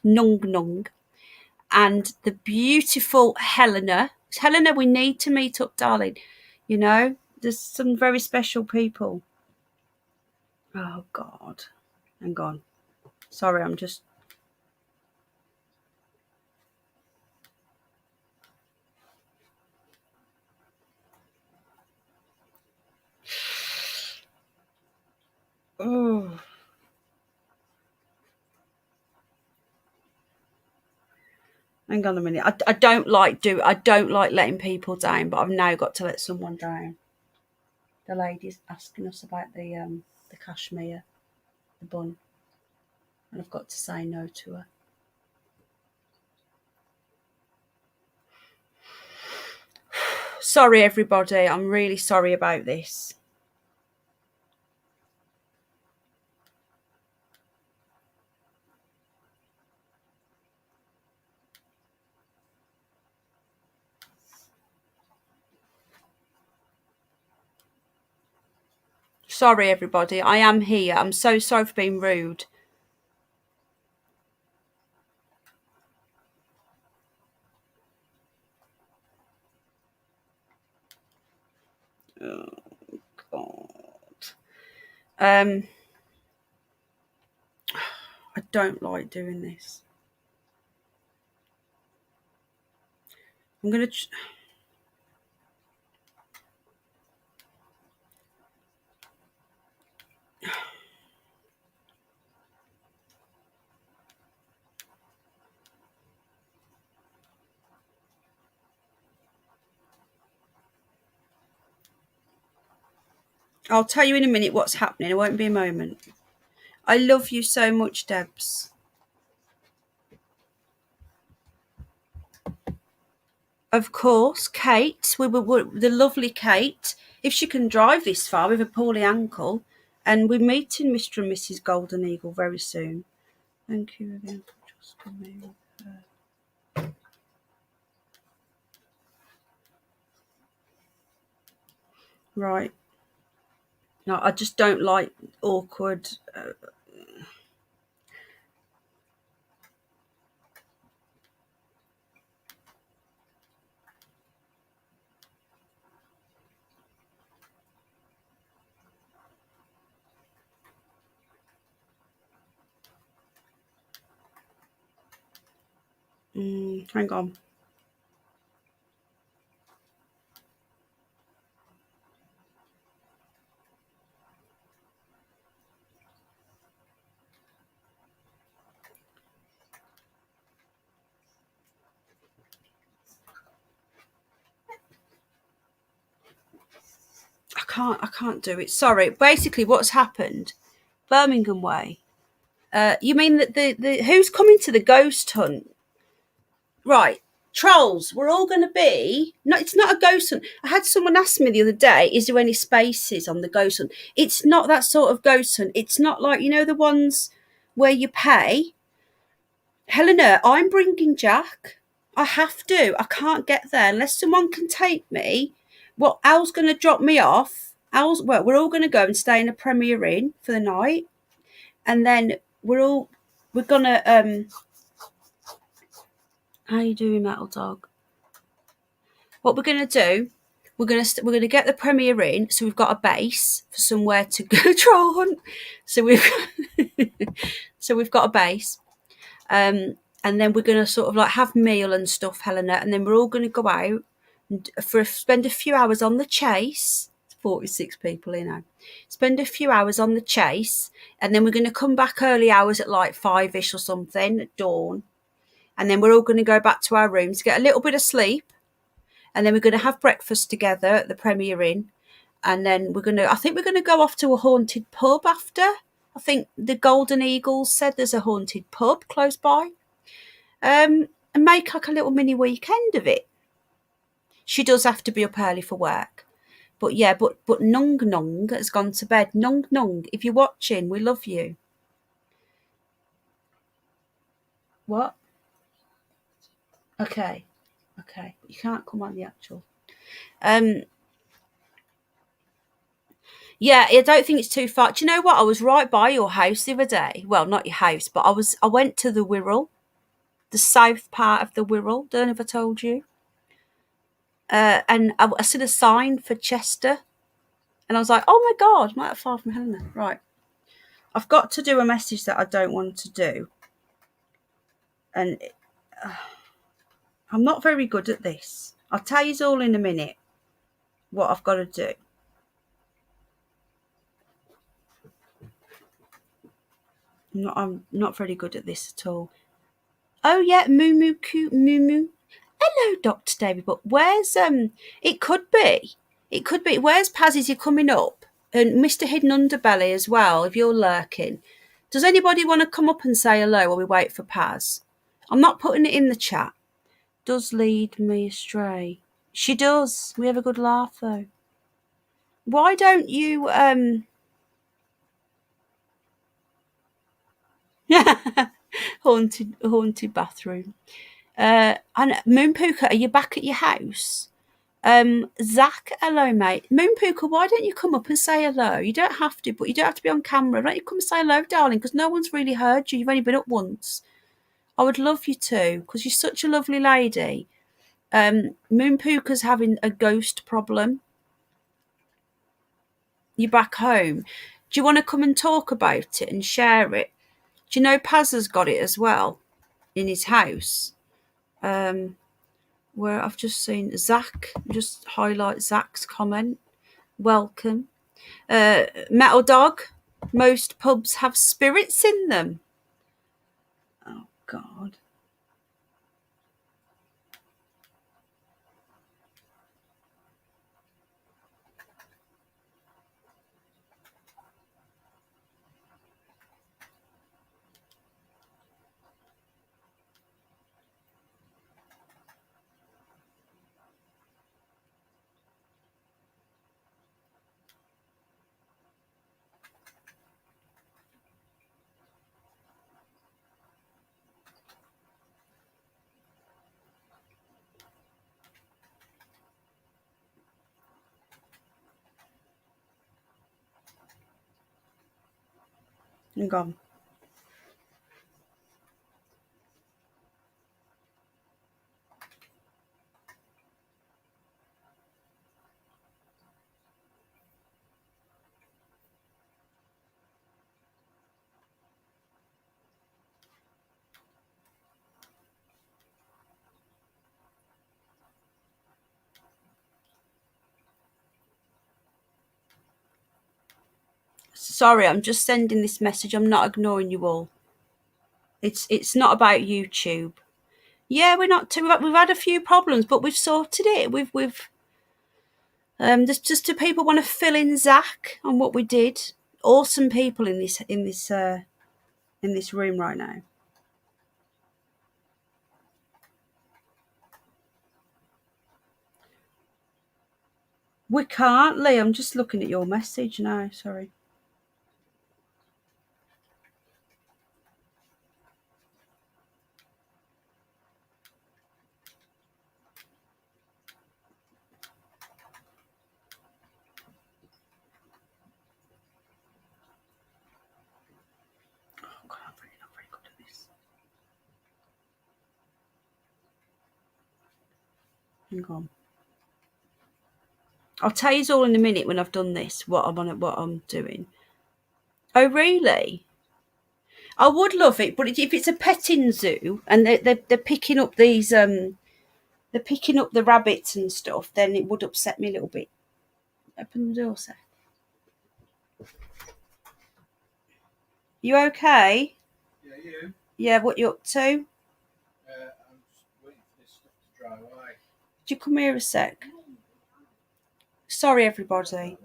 Nung Nung, and the beautiful Helena. Helena, we need to meet up, darling. There's some very special people. Oh God, hang on. Sorry, I'm just. Oh. Hang on a minute. I don't like letting people down, but I've now got to let someone down. The lady's asking us about the cashmere, the bun, and I've got to say no to her. Sorry, everybody. I'm really sorry about this. Sorry, everybody. I am here. I'm so sorry for being rude. Oh, God. I don't like doing this. I'm going to... I'll tell you in a minute what's happening. It won't be a moment. I love you so much, Debs. Of course, Kate. We were the lovely Kate. If she can drive this far with a poorly ankle. And we're meeting Mr. and Mrs. Golden Eagle very soon. Thank you again for trusting me. Right. No, I just don't like awkward... hang on. can't do it. Sorry. Basically, what's happened? Birmingham Way. You mean that the who's coming to the ghost hunt? Right. Trolls, we're all going to be. No, it's not a ghost hunt. I had someone ask me the other day, is there any spaces on the ghost hunt? It's not that sort of ghost hunt. It's not like, the ones where you pay. Helena, I'm bringing Jack. I have to. I can't get there unless someone can take me. Well, Al's going to drop me off. We're all going to go and stay in a Premier Inn for the night. And then we're going to, how you doing, Metal Dog? What we're going to do, we're going to get the Premier Inn, so we've got a base for somewhere to go troll hunt. So we've got a base, and then we're going to sort of like have meal and stuff, Helena, and then we're all going to go out and spend a few hours on the chase. 46 people, spend a few hours on the chase, and then we're going to come back early hours at like 5ish or something at dawn, and then we're all going to go back to our rooms, get a little bit of sleep. And then we're going to have breakfast together at the Premier Inn. And then I think we're going to go off to a haunted pub after. I think the Golden Eagles said there's a haunted pub close by. And make like a little mini weekend of it. She does have to be up early for work. But yeah, but Nung Nung has gone to bed. Nung Nung, if you're watching, we love you. What? Okay. You can't come on the actual. Yeah, I don't think it's too far. Do you know what? I was right by your house the other day. Well, not your house, but I went to the Wirral, the south part of the Wirral. Don't know if I told you. And I seen a sign for Chester, and I was like, oh my God, I'm not that far from Helena. Right. I've got to do a message that I don't want to do. And I'm not very good at this. I'll tell you all in a minute what I've got to do. I'm not very good at this at all. Oh yeah, moo cute moo. Hello, Dr. David, but where's it could be. Where's Paz? Is he coming up? And Mr. Hidden Underbelly as well, if you're lurking. Does anybody want to come up and say hello while we wait for Paz? I'm not putting it in the chat. Does lead me astray. She does. We have a good laugh though. Why don't you haunted bathroom. And Moonpooka, are you back at your house? Zach, hello, mate. Moonpooka, why don't you come up and say hello? You don't have to, but you don't have to be on camera. Why don't you come and say hello, darling? Because no one's really heard you. You've only been up once. I would love you to, because you're such a lovely lady. Moonpooka's having a ghost problem. You're back home. Do you want to come and talk about it and share it? Do you know Paz has got it as well in his house? Where I've just seen Zach, just highlight Zach's comment. Welcome. Metal Dog, most pubs have spirits in them. Oh, God. Hang on. Sorry, I'm just sending this message. I'm not ignoring you all. It's not about YouTube. Yeah, we're not too. We've had a few problems, but we've sorted it. We've Just do people want to fill in Zach on what we did? Awesome people in this room right now. We can't, Lee. I'm just looking at your message now. Sorry. Oh, God, I'm really not very good at this. Hang on. I'll tell you all in a minute when I've done this. What I'm doing. Oh, really? I would love it, but if it's a petting zoo and they're picking up these they're picking up the rabbits and stuff, then it would upset me a little bit. Open the door, sir. You okay?
Yeah, you?
Yeah, what you up to?
I'm just waiting for this stuff to dry away.
Could you come here a sec? Sorry, everybody.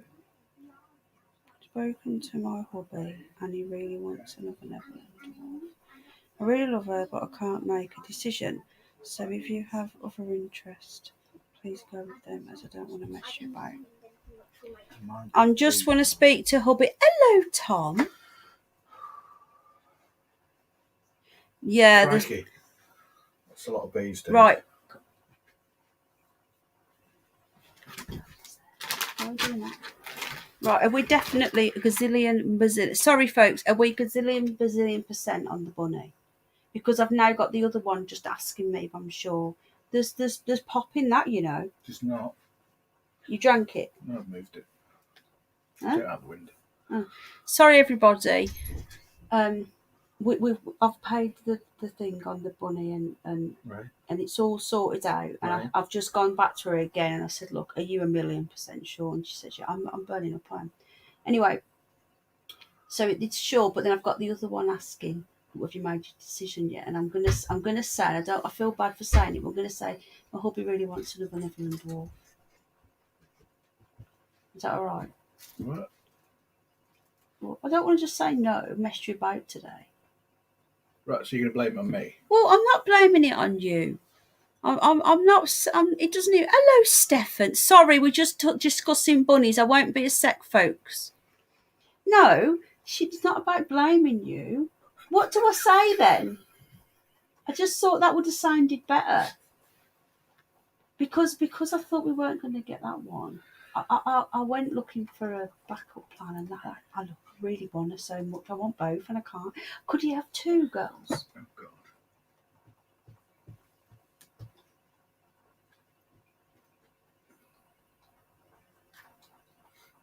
Spoken to my hubby, and he really wants another Neverland dwarf. I really love her, but I can't make a decision. So if you have other interest, please go with them, as I don't want to mess you about. I just want to speak to hubby. Hello, Tom. Yeah,
Crikey. That's a lot of bees, dude.
right. Why are you doing that? Right, are we definitely a gazillion? Sorry, folks, are we bazillion percent on the bunny? Because I've now got the other one just asking me if I'm sure. There's pop in that, you know.
Just not.
You drank it?
No, I've moved it.
Huh?
Get it out the window.
Oh. Sorry, everybody. I've paid the thing on the bunny and
Right.
and it's all sorted out. And
Right.
I've just gone back to her again and I said, "Look, are you 1,000,000% sure?" And she said, "Yeah, I'm burning up on." Anyway, so it's sure, but then I've got the other one asking, "Have you made your decision yet?" And I'm gonna say, I feel bad for saying it, but I'm gonna say my hubby really wants another Neverland dwarf. Is that all right?
What?
Well, I don't want to just say no. I've messed you about today.
Right, so you're going to blame it on me?
Well, I'm not blaming it on you. I'm not. It doesn't even. Hello, Stefan. Sorry, we're just discussing bunnies. I won't be a sec, folks. No, it's not about blaming you. What do I say then? I just thought that would have sounded better. Because I thought we weren't going to get that one. I went looking for a backup plan, and that I really want her so much. I want both, and I can't. Could you have two girls?
Oh, God.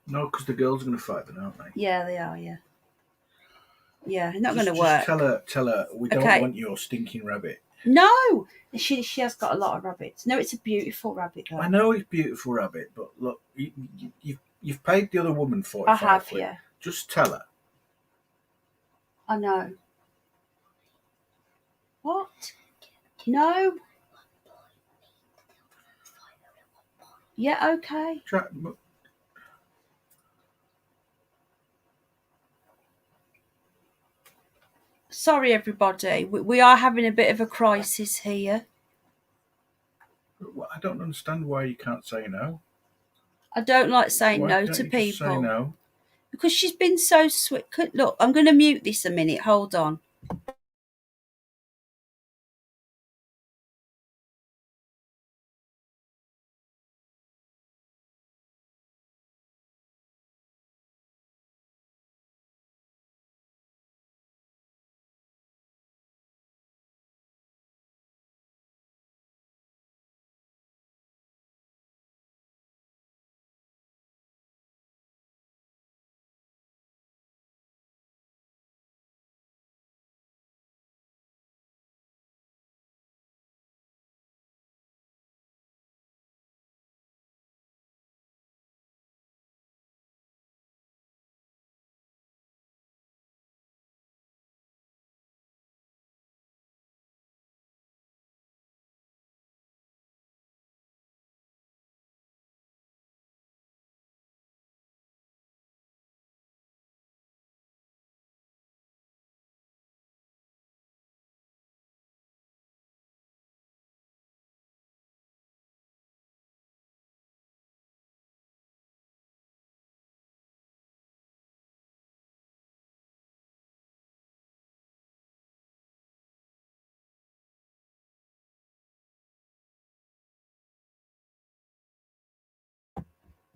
No, because the girls are going to fight them, aren't they?
Yeah, they are. Yeah. Yeah, not going to work.
Just tell her we don't want your stinking rabbit.
No, she has got a lot of rabbits. No, it's a beautiful rabbit though.
I know it's a beautiful rabbit, but look, you've paid the other woman 45
I have,
quid.
yeah.
Just tell her.
I know. What? No. Yeah, okay. Sorry, everybody. We are having a bit of a crisis here.
I don't understand why you can't say no.
I don't like saying no to people.
Just say no?
Because she's been so sweet. Look, I'm going to mute this a minute. Hold on.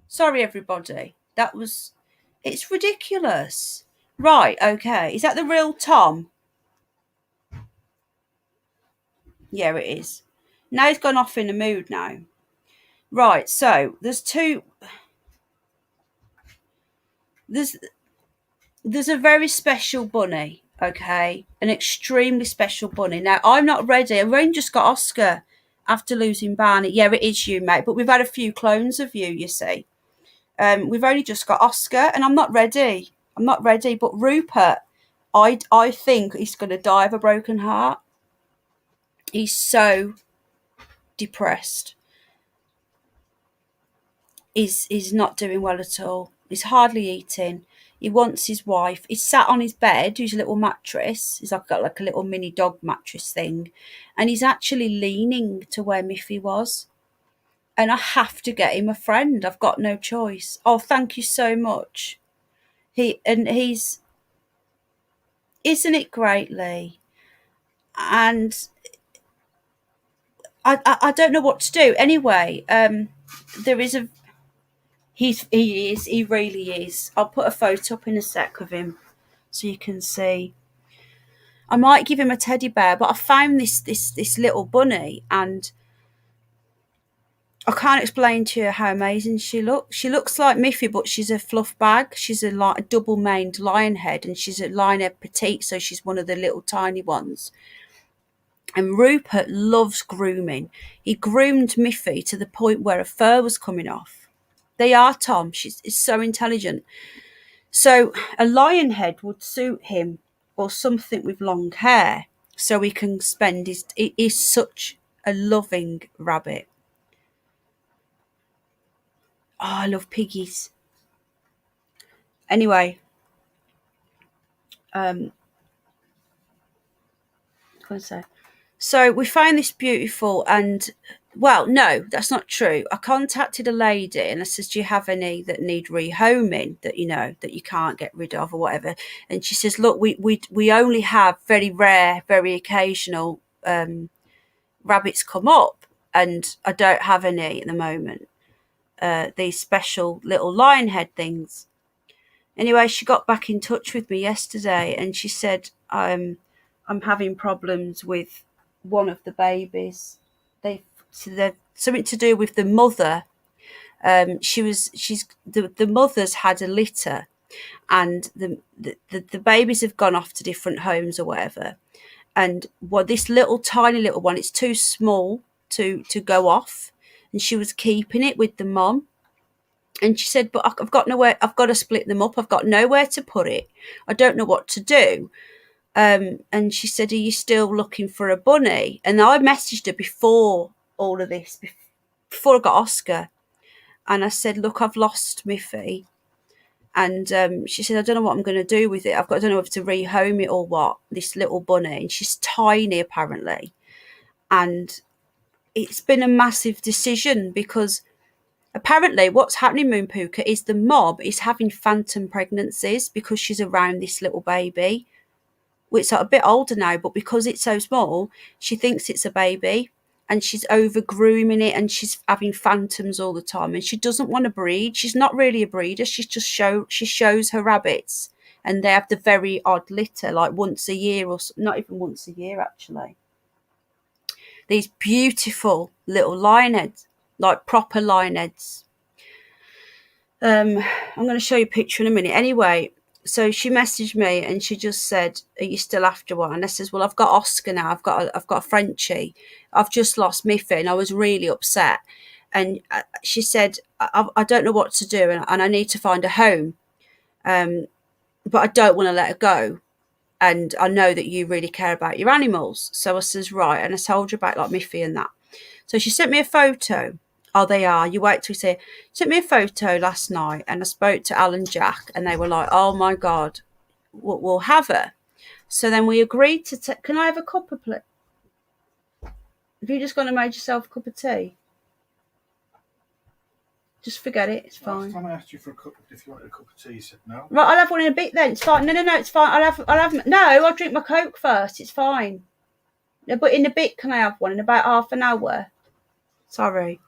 Sorry, everybody. It's ridiculous. Right, okay. Is that the real Tom? Yeah, it is. Now he's gone off in a mood now. Right, so there's there's a very special bunny, okay? An extremely special bunny. Now, I'm not ready. I've only just got Oscar after losing Barney. Yeah, it is you, mate, but we've had a few clones of you, you see. We've only just got Oscar, and I'm not ready. I'm not ready, but Rupert, I think he's going to die of a broken heart. He's so depressed. He's not doing well at all. He's hardly eating. He wants his wife. He's sat on his bed, who's a little mattress. He's got like a little mini dog mattress thing, and he's actually leaning to where Miffy was. And I have to get him a friend. I've got no choice. Oh, thank you so much. He's isn't it great, Lee? And I don't know what to do. Anyway, there is a he really is. I'll put a photo up in a sec of him so you can see. I might give him a teddy bear, but I found this little bunny, and I can't explain to you how amazing she looks. She looks like Miffy, but she's a fluff bag. She's a double maned lion head, and she's a lion head petite, so she's one of the little tiny ones. And Rupert loves grooming. He groomed Miffy to the point where her fur was coming off. They are Tom. She's so intelligent. So a lion head would suit him, or something with long hair, so he can spend his. It is such a loving rabbit. Oh, I love piggies. Anyway, what can I say? So we found this beautiful, and well, no, that's not true. I contacted a lady and I said, "Do you have any that need rehoming that that you can't get rid of or whatever?" And she says, "Look, we only have very rare, very occasional rabbits come up, and I don't have any at the moment. These special little lion head things." Anyway, she got back in touch with me yesterday, and she said, I'm having problems with one of the babies. They're something to do with the mother. The mother's had a litter, and the babies have gone off to different homes or whatever. And this little tiny little one, it's too small to go off, and she was keeping it with the mom. And she said, "But I've got nowhere. I've got to split them up. I've got nowhere to put it. I don't know what to do." And she said, "Are you still looking for a bunny?" And I messaged her before all of this, before I got Oscar. And I said, "Look, I've lost Miffy." And she said, "I don't know what I'm going to do with it. I don't know if to rehome it or what, this little bunny." And she's tiny, apparently. And it's been a massive decision, because apparently what's happening, Moon Puka, is the mob is having phantom pregnancies because she's around this little baby. It's a bit older now, but because it's so small, she thinks it's a baby, and she's over grooming it, and she's having phantoms all the time, and she doesn't want to breed. She's not really a breeder. She shows her rabbits, and they have the very odd litter, like once a year, or not even once a year actually. These beautiful little lionheads, like proper lionheads. I'm going to show you a picture in a minute. Anyway, so she messaged me and she just said, "Are you still after one?" And I says, "Well, I've got Oscar now. I've got a Frenchie. I've just lost Miffy," and I was really upset. And she said, I don't know what to do, and I need to find a home, but I don't want to let her go. And I know that you really care about your animals." So I says, "Right," and I told her about like Miffy and that. So she sent me a photo. Oh, they are. You wait till you see it. Sent me a photo last night, and I spoke to Al and Jack, and they were like, "Oh my God, we'll have her." So then we agreed to take. Can I have a cup of plate? Have you just gone and made yourself a cup of tea? Just forget it. It's fine.
Last time I asked you for a cup, if you wanted a cup of tea, you said no.
Right, I'll have one in a bit then. It's fine. No, it's fine. I'll have. No, I'll drink my Coke first. It's fine. No, but in a bit, can I have one in about half an hour? Sorry.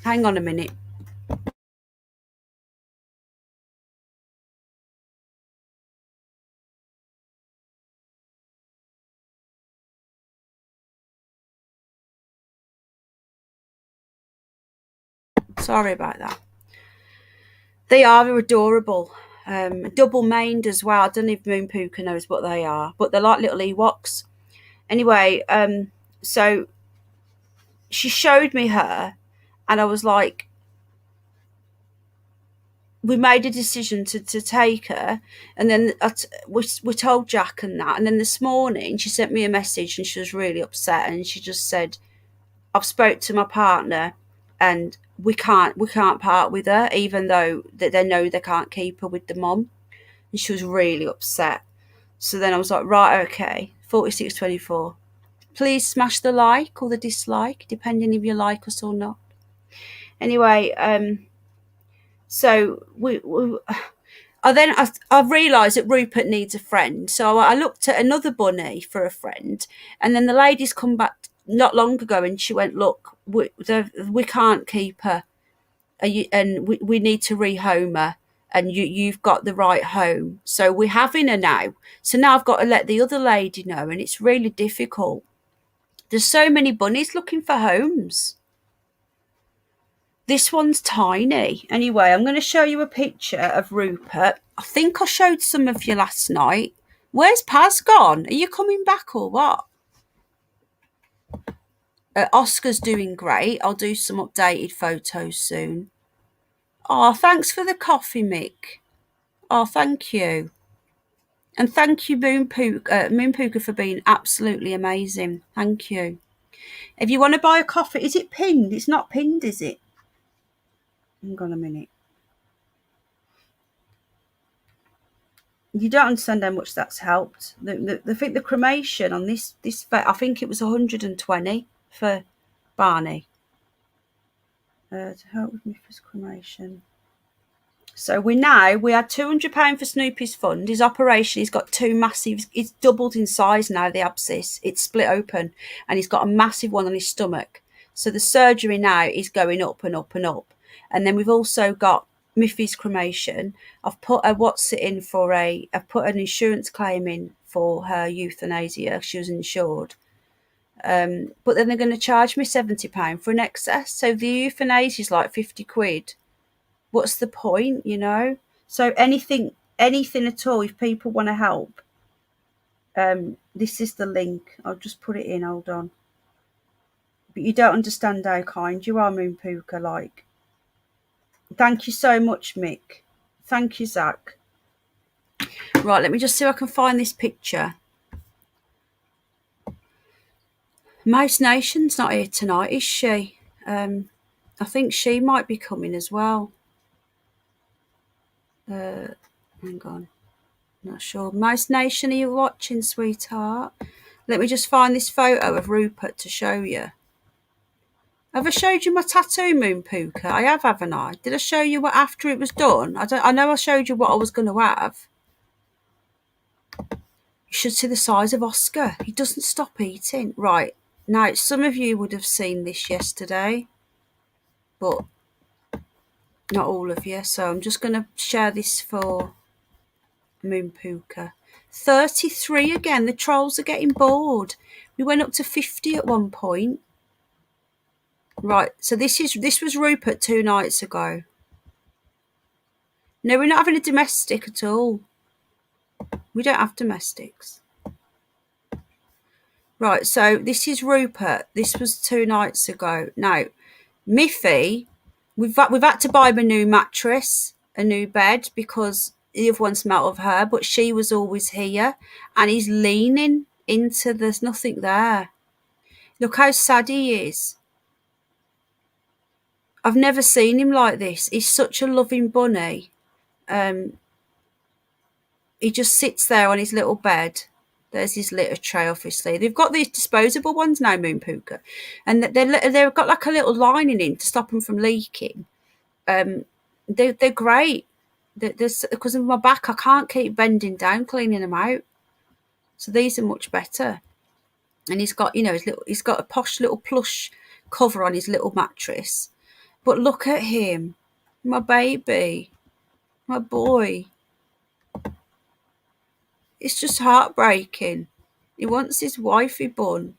Hang on a minute. Sorry about that. They are adorable. Double maned as well. I don't know if Moon Puka knows what they are, but they're like little Ewoks. Anyway, so she showed me her, and I was like, we made a decision to take her, and then we told Jack and that, and then this morning she sent me a message and she was really upset, and she just said, I've spoke to my partner and we can't part with her, even though that they know they can't keep her with the mum. And she was really upset. So then I was like, right, okay, 4624. Please smash the like or the dislike, depending if you like us or not. Anyway, so I realised that Rupert needs a friend. So I looked at another bunny for a friend, and then the lady's come back not long ago, and she went, look, we can't keep her, and we need to rehome her, and you've got the right home. So we're having her now. So now I've got to let the other lady know, and it's really difficult. There's so many bunnies looking for homes. This one's tiny. Anyway, I'm going to show you a picture of Rupert. I think I showed some of you last night. Where's Paz gone? Are you coming back or what? Oscar's doing great. I'll do some updated photos soon. Oh, thanks for the coffee, Mick. Oh, thank you. And thank you, Moon Puka, for being absolutely amazing. Thank you. If you want to buy a coffee, is it pinned? It's not pinned, is it? Hang on a minute. You don't understand how much that's helped. I think the cremation on this I think it was 120 for Barney. To help with Miffy's cremation. So we had £200 for Snoopy's fund. His operation, he's got two massive, it's doubled in size now, the abscess. It's split open, and he's got a massive one on his stomach. So the surgery now is going up and up and up. And then we've also got Miffy's cremation. I've put I've put an insurance claim in for her euthanasia. She was insured. But then they're going to charge me £70 for an excess. So the euthanasia is like 50 quid. What's the point, you know? So anything at all, if people want to help, this is the link. I'll just put it in, hold on. But you don't understand how kind you are, Moon Puka, like. Thank you so much, Mick. Thank you, Zach. Right, let me just see if I can find this picture. Mouse Nation's not here tonight, is she? I think she might be coming as well. Hang on. Not sure. Mouse Nation, are you watching, sweetheart? Let me just find this photo of Rupert to show you. Have I showed you my tattoo, Moon Puka? I have, haven't I? Did I show you what after it was done? I know I showed you what I was going to have. You should see the size of Oscar. He doesn't stop eating. Right. Now, some of you would have seen this yesterday, but not all of you. So I'm just going to share this for Moon Puka. 33 again. The trolls are getting bored. We went up to 50 at one point. Right, so this was Rupert 2 nights ago. No, we're not having a domestic at all. We don't have domestics. Right, so this is Rupert. This was 2 nights ago. Now, Miffy, we've had to buy him a new mattress, a new bed, because the other one smelt of her, but she was always here, and he's leaning into, there's nothing there. Look how sad he is. I've never seen him like this. He's such a loving bunny. He just sits there on his little bed. There's his litter tray, obviously. They've got these disposable ones now, Moon Puka, and they've got like a little lining in to stop them from leaking. They're great. Because of my back, I can't keep bending down cleaning them out. So these are much better. And he's got, he's got a posh little plush cover on his little mattress. But look at him, my baby, my boy. It's just heartbreaking. He wants his wifey bun.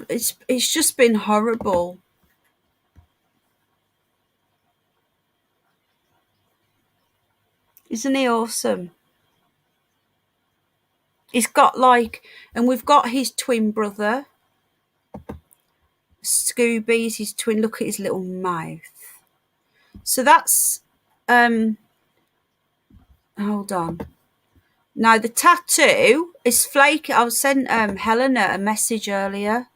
It's just been horrible. Isn't he awesome? He's got like, and we've got his twin brother. Scooby's his twin. Look at his little mouth. So that's hold on. Now the tattoo is flaky. I was sent Helena a message earlier.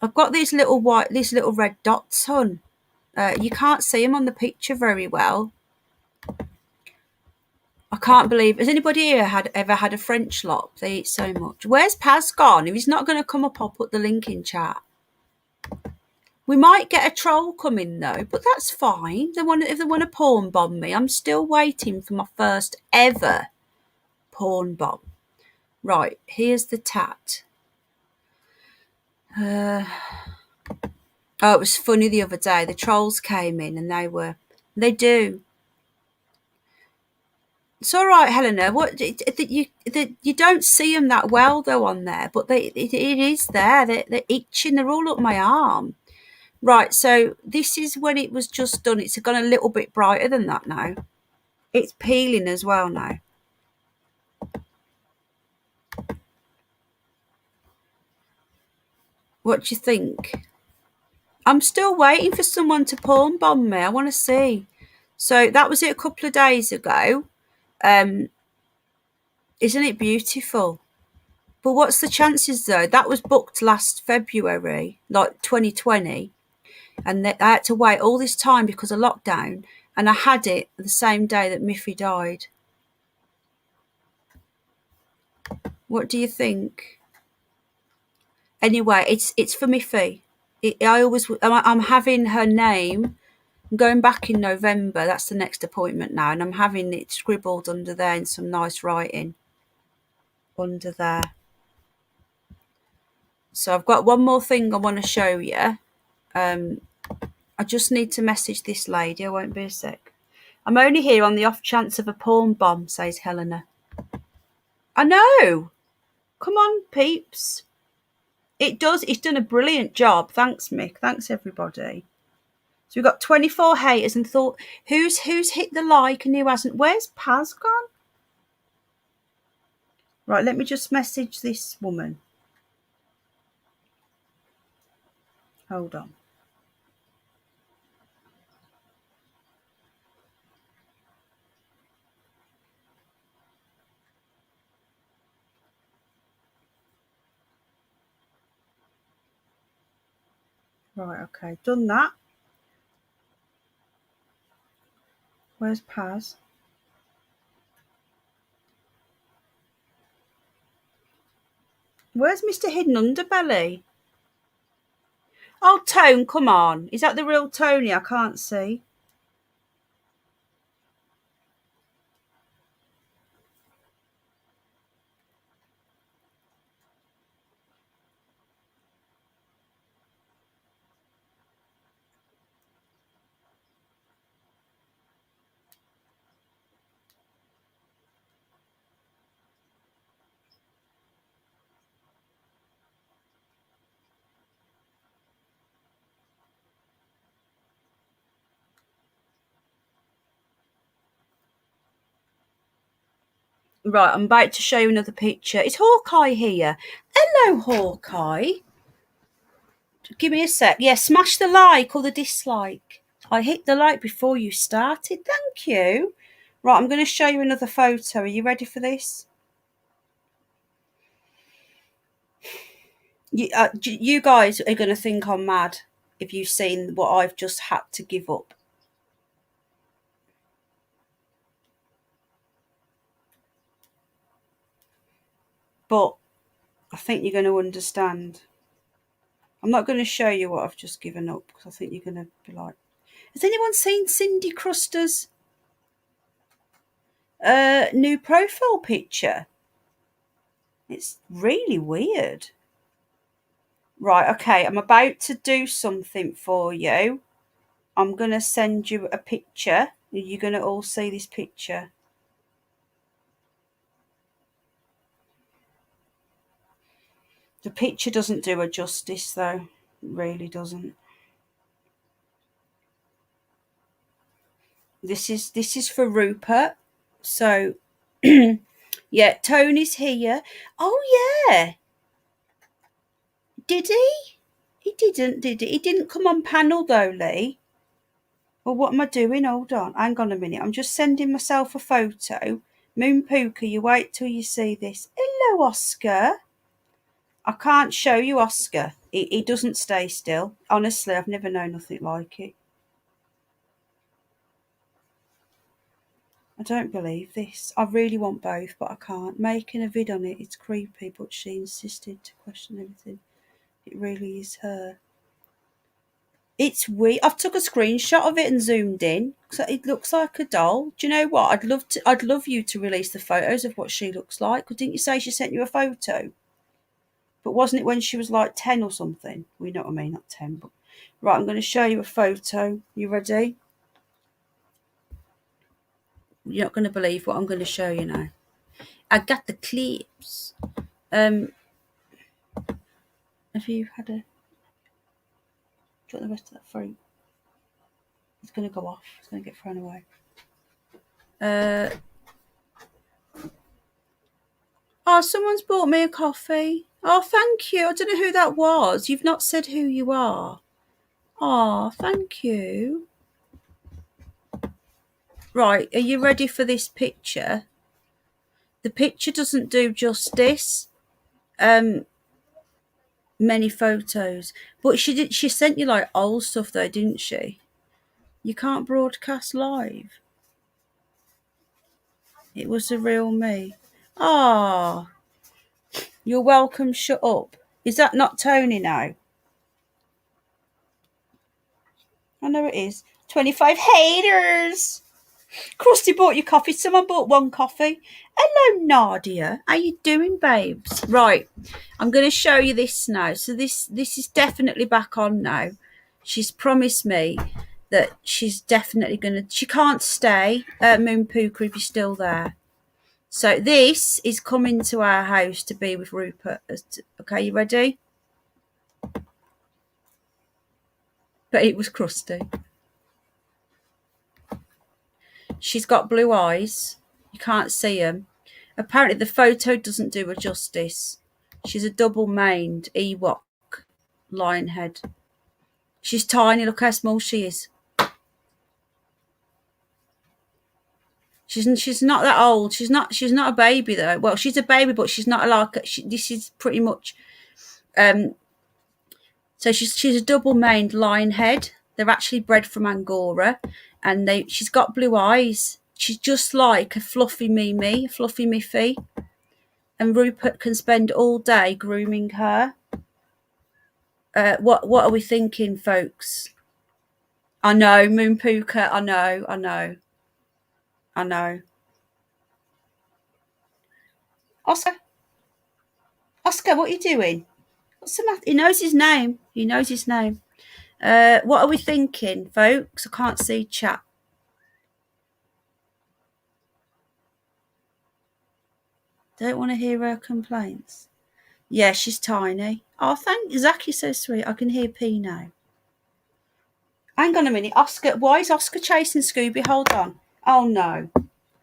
I've got these little red dots on. You can't see them on the picture very well. I can't believe. Has anybody here ever had a French lop? They eat so much. Where's Paz gone? If he's not going to come up, I'll put the link in chat. We might get a troll coming though, but that's fine. If they want to porn bomb me, I'm still waiting for my first ever porn bomb. Right, here's the tat. Oh, it was funny the other day. The trolls came in and they do. It's all right, Helena. You don't see them that well though on there, but it is there. They're itching. They're all up my arm. Right, so this is when it was just done. It's gone a little bit brighter than that now. It's peeling as well now. What do you think? I'm still waiting for someone to porn bomb me. I want to see. So that was it a couple of days ago. Isn't it beautiful? But what's the chances though? That was booked last February, like 2020. And I had to wait all this time because of lockdown. And I had it the same day that Miffy died. What do you think? Anyway, it's for Miffy. I'm having her name. I'm going back in November. That's the next appointment now, and I'm having it scribbled under there in some nice writing under there. So I've got one more thing I want to show you. I just need to message this lady. I won't be a sec. I'm only here on the off chance of a porn bomb, says Helena. I know. Come on, peeps. It does. It's done a brilliant job. Thanks, Mick. Thanks, everybody. So we've got 24 haters and thought, who's hit the like and who hasn't? Where's Paz gone? Right, let me just message this woman. Hold on. Right, okay, done that. Where's Paz? Where's Mr. Hidden Underbelly? Oh, Tone, come on. Is that the real Tony? I can't see. Right, I'm about to show you another picture. Is Hawkeye here? Hello, Hawkeye. Give me a sec. Yeah, smash the like or the dislike. I hit the like before you started. Thank you. Right, I'm going to show you another photo. Are you ready for this? You guys are going to think I'm mad if you've seen what I've just had to give up. But I think you're going to understand. I'm not going to show you what I've just given up because I think you're going to be like, has anyone seen Cindy Cruster's new profile picture? It's really weird. Right, okay, I'm about to do something for you. I'm going to send you a picture. You're going to all see this picture. The picture doesn't do her justice, though. It really doesn't. This is for Rupert. So, yeah, Tony's here. Oh, yeah. Did he? He didn't, did he? He didn't come on panel, though, Lee. Well, what am I doing? Hold on. Hang on a minute. I'm just sending myself a photo. Moon Pooka, you wait till you see this. Hello, Oscar. I can't show you Oscar. He doesn't stay still. Honestly, I've never known nothing like it. I don't believe this. I really want both, but I can't. Making a vid on it, it's creepy, but she insisted to question everything. It really is her. It's weird. I've took a screenshot of it and zoomed in. So it looks like a doll. Do you know what? I'd love you to release the photos of what she looks like. Because didn't you say she sent you a photo? But wasn't it when she was like 10 or something? We know what I mean, not 10. But right, I'm going to show you a photo. You ready? You're not going to believe what I'm going to show you now. I got the clips. Have you had a... Do you want the rest of that fruit? It's going to go off. It's going to get thrown away. Oh, someone's bought me a coffee. Oh, thank you. I don't know who that was. You've not said who you are. Oh, thank you. Right, are you ready for this picture? The picture doesn't do justice. Many photos. But she sent you like old stuff though, didn't she? You can't broadcast live. It was the real me. Ah, you're welcome. Shut up. Is that not Tony now? I know it is. 25 haters. Krusty bought you coffee. Someone bought one coffee. Hello, Nadia. How you doing, babes? Right, I'm going to show you this now. So this is definitely back on now. She's promised me that she's definitely going to... She can't stay at Moon Pooka if you're still there. So this is coming to our house to be with Rupert. Okay, you ready? But it was Krusty. She's got blue eyes. You can't see them. Apparently the photo doesn't do her justice. She's a double-maned Ewok lion head. She's tiny. Look how small she is. She's not that old. She's not a baby though. Well, she's a baby, but she's not like... This is pretty much... So she's a double-maned lion head. They're actually bred from Angora, and she's got blue eyes. She's just like a fluffy Mimi, a fluffy Miffy. And Rupert can spend all day grooming her. What are we thinking, folks? I know, Moon Pooka. I know. Oscar, what are you doing? What's the matter? He knows his name. What are we thinking, folks? I can't see chat. Don't want to hear her complaints. Yeah, she's tiny. Oh, thank Zach, you're so sweet. I can hear P now. Hang on a minute, Oscar. Why is Oscar chasing Scooby? Hold on. Oh no.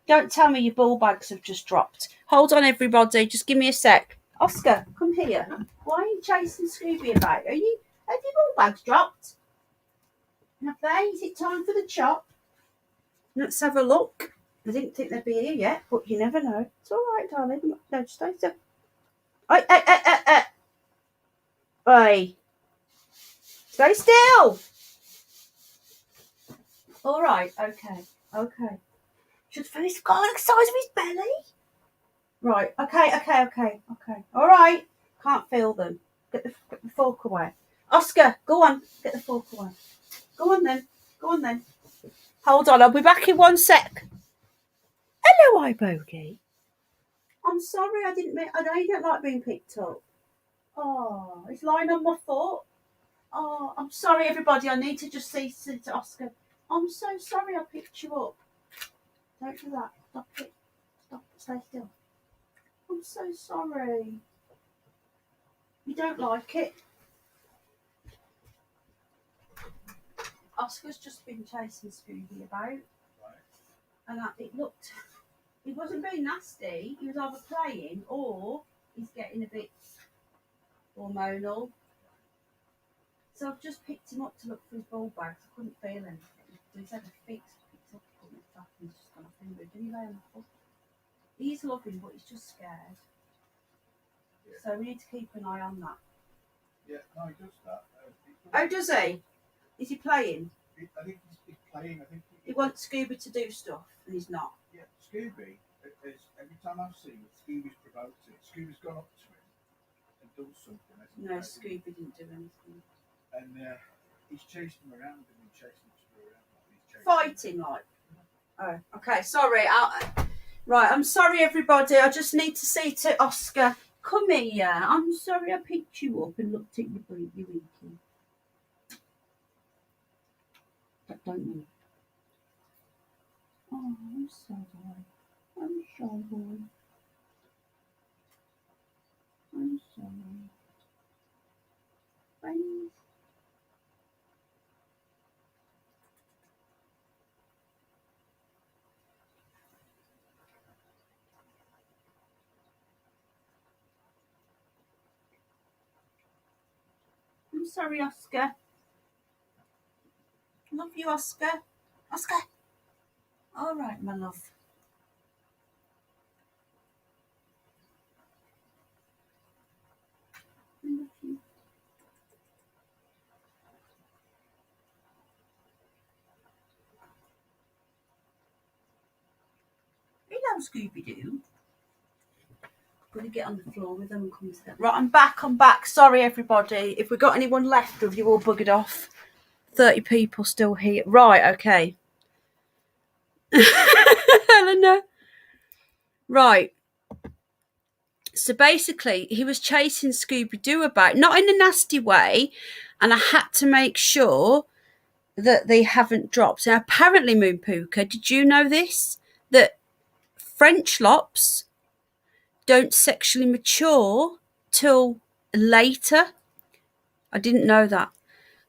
Don't tell me your ball bags have just dropped. Hold on, everybody. Just give me a sec. Oscar, come here. Why are you chasing Scooby about? Have your ball bags dropped? Have they? Is it time for the chop? Let's have a look. I didn't think they'd be here yet, but you never know. It's all right, darling. No, just stay still. Oi. Stay still. All right. Okay. Should first go on the size of his belly. Right. Okay. All right. Can't feel them. Get the fork away. Oscar, go on. Get the fork away. Go on then. Hold on. I'll be back in 1 sec. Hello, iBogey. I'm sorry. I know you don't like being picked up. Oh, it's lying on my foot. Oh, I'm sorry, everybody. I need to just say to Oscar. I'm so sorry I picked you up. Don't do that. Stop it. Stop. Stay still. I'm so sorry. You don't like it. Oscar's just been chasing Scooby about, and he wasn't being nasty. He was either playing or he's getting a bit hormonal. So I've just picked him up to look for his ball bags. I couldn't feel anything. So he's had a fix, picked up, put it back, and he's just gone off inward. Didn't he lay on the floor? He's loving, but he's just scared. Yeah. So we need to keep an eye on that.
Yeah, no, he does that.
Oh, does he? Is he playing?
I think he's playing. I think
he wants Scooby to do stuff, and he's not.
Yeah, Scooby. Every time I've seen it, Scooby's provoked it. Scooby's gone up to him and done something.
No, Scooby didn't do anything.
And he's chased him around and he's chasing him around.
Fighting like. Oh, okay. Sorry. Right, I'm sorry, everybody. I just need to say to Oscar, come here. I'm sorry I picked you up and looked at you eating. That don't move. Oh, I'm sorry. I'm sorry. I'm sorry. Friends. I'm sorry, Oscar. Love you, Oscar. Oscar. All right, my love. I love you. Hello, Scooby-Doo. Gonna get on the floor with them and come to them. Right, I'm back. Sorry, everybody. If we got anyone left, or if you all buggered off. 30 people still here. Right, okay. Helena. Right. So basically, he was chasing Scooby-Doo about, not in a nasty way, and I had to make sure that they haven't dropped. And apparently, Moon Puka, did you know this? That French lops don't sexually mature till later. I didn't know that.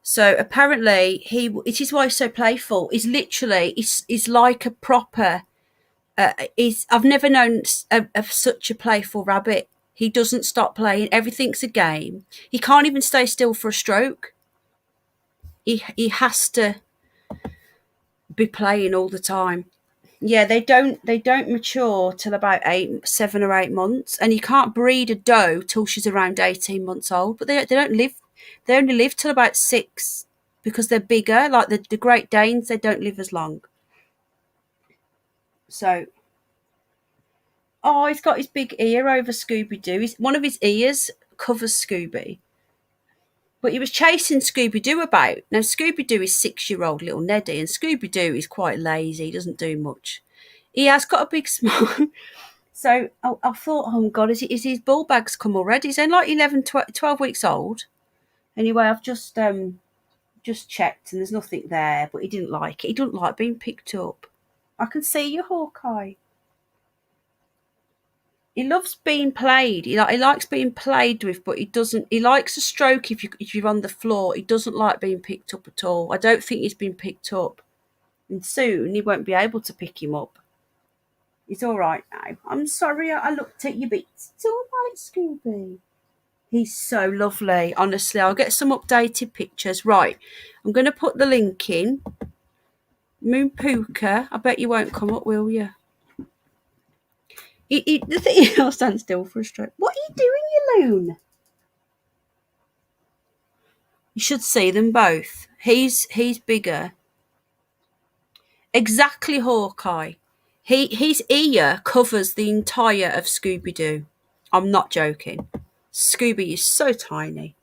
So apparently, it is why he's so playful. He's literally, he's like a proper. I've never known of such a playful rabbit. He doesn't stop playing. Everything's a game. He can't even stay still for a stroke. He has to be playing all the time. Yeah, they don't mature till about 7 or 8 months, and you can't breed a doe till she's around 18 months old. But they don't live. They only live till about 6 because they're bigger. Like the Great Danes, they don't live as long. So, oh, he's got his big ear over Scooby-Doo. One of his ears covers Scooby. But he was chasing Scooby-Doo about. Now, Scooby-Doo is 6-year-old little Neddy, and Scooby-Doo is quite lazy. He doesn't do much. He has got a big smile. So I thought, oh, my God, is his ball bags come already? He's only like 11, 12 weeks old. Anyway, I've just checked, and there's nothing there, but he didn't like it. He doesn't like being picked up. I can see you, Hawkeye. He loves being played. He likes being played with, but he doesn't. He likes a stroke if you're on the floor. He doesn't like being picked up at all. I don't think he's been picked up, and soon he won't be able to pick him up. He's all right now. I'm sorry I looked at you, but it's all right, Scooby. He's so lovely. Honestly, I'll get some updated pictures. Right, I'm going to put the link in. Moon Puka. I bet you won't come up, will you? The thing I'll stand still for a stroke. What are you doing, you loon? You should see them both. He's bigger. Exactly, Hawkeye. His ear covers the entire of Scooby-Doo. I'm not joking. Scooby is so tiny.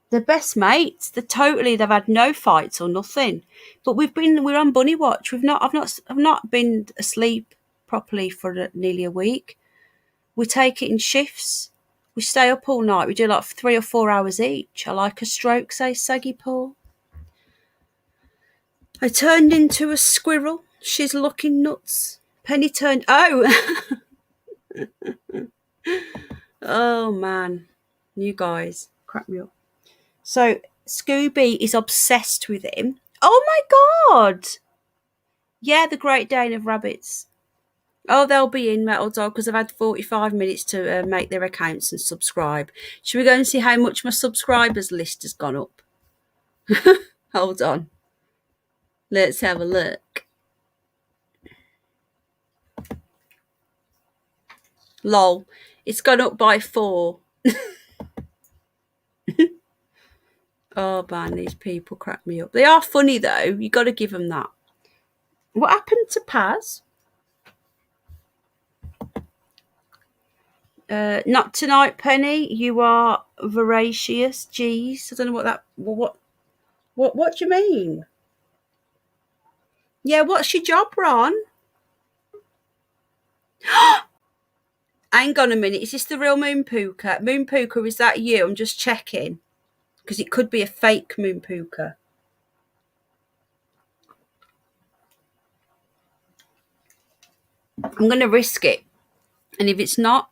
They're best mates. They've had no fights or nothing. But we're on bunny watch. I've not been asleep properly for nearly a week. We take it in shifts. We stay up all night. We do like 3 or 4 hours each. I like a stroke, says Saggy Paul. I turned into a squirrel. She's looking nuts. Penny turned. Oh! Oh man, you guys crack me up. So Scooby is obsessed with him. Oh my god! Yeah, the Great Dane of Rabbits. Oh, they'll be in Metal Dog because I've had 45 minutes to make their accounts and subscribe. Should we go and see how much my subscribers list has gone up? Hold on. Let's have a look. Lol. It's gone up by 4. Oh man, these people crack me up. They are funny though. You got to give them that. What happened to Paz? Not tonight, Penny. You are voracious. Jeez, I don't know what that. What do you mean? Yeah, what's your job, Ron? Hang on a minute. Is this the real Moon Pooka? Moon Pooka, is that you? I'm just checking because it could be a fake Moon Pooka. I'm going to risk it, and if it's not,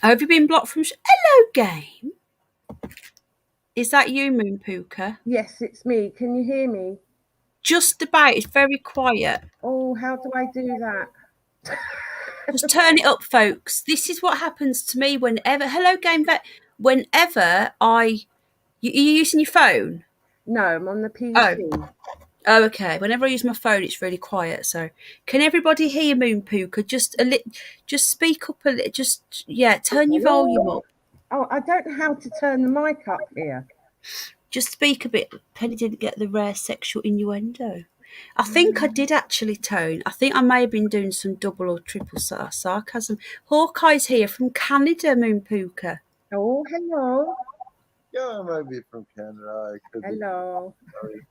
have you been blocked from? Hello, game. Is that you, Moon Pooka?
Yes, it's me. Can you hear me?
Just about. It's very quiet.
Oh, how do I do that?
Just turn it up, folks. This is what happens to me whenever. Hello, game vet. Whenever are you using your phone?
No, I'm on the PC.
Oh, okay. Whenever I use my phone, it's really quiet. So, can everybody hear Moon Pooka? Just speak up a little. Turn your volume up.
Oh, I don't know how to turn the mic up here.
Just speak a bit. Penny didn't get the rare sexual innuendo. I think I did actually, Tone. I think I may have been doing some double or triple sarcasm. Hawkeye's here from Canada, Moon Pooka.
Oh, hello.
Yeah, I might be from Canada. I could
Hello.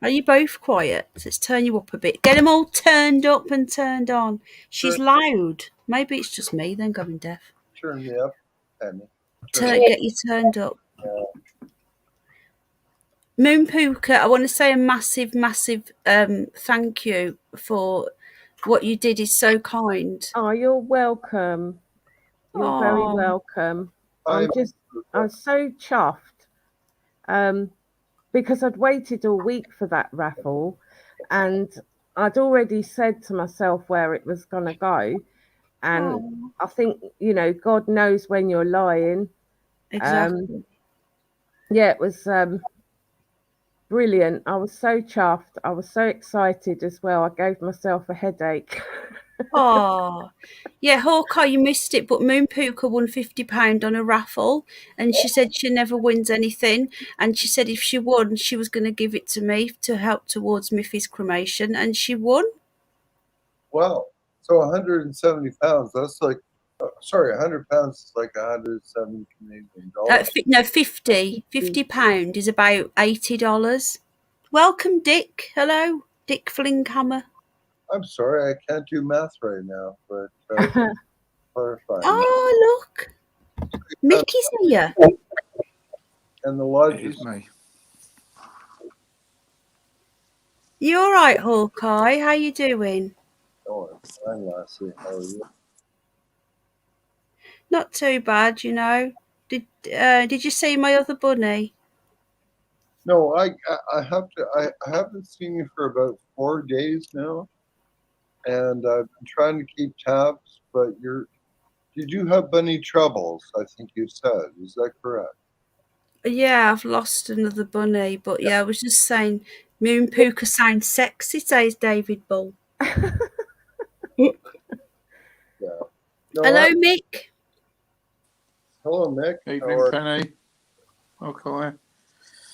Are you both quiet? Let's turn you up a bit. Get them all turned up and turned on. She's loud. Maybe it's just me then going deaf.
Turn me up, Penny.
Get you turned up. Moon Pooka, I want to say a massive thank you for what you did. Is so kind.
Oh, you're welcome. You're very welcome. I'm so chuffed. Because I'd waited all week for that raffle and I'd already said to myself where it was going to go. And I think, God knows when you're lying.
Exactly.
Yeah, it was brilliant. I was so chuffed. I was so excited as well. I gave myself a headache.
Oh, yeah, Hawkeye, you missed it, but Moon Pooka won £50 on a raffle, and she said she never wins anything, and she said if she won, she was going to give it to me to help towards Miffy's cremation, and she won.
Wow, so 170 pounds, that's like, 100 pounds is like 170 Canadian dollars.
No, £50 is about $80. Welcome, Dick. Hello, Dick Flinghammer.
I'm sorry, I can't do math right now, but clarifying.
Oh, look, Mickey's here.
And the lodge is
me.
You all right, Hawkeye? How you doing?
Oh, I'm fine, Lassie. How are you?
Not too bad, Did you see my other bunny?
No, I haven't seen you for about 4 days now, and I've been trying to keep tabs, but you do have bunny troubles, I think you said. Is that correct?
Yeah, I've lost another bunny, but yeah, I was just saying, Moon Pooka sounds sexy, says David Bull.
Yeah. No,
Hello, Mick.
Hello, Mick.
Evening, Penny. Okay.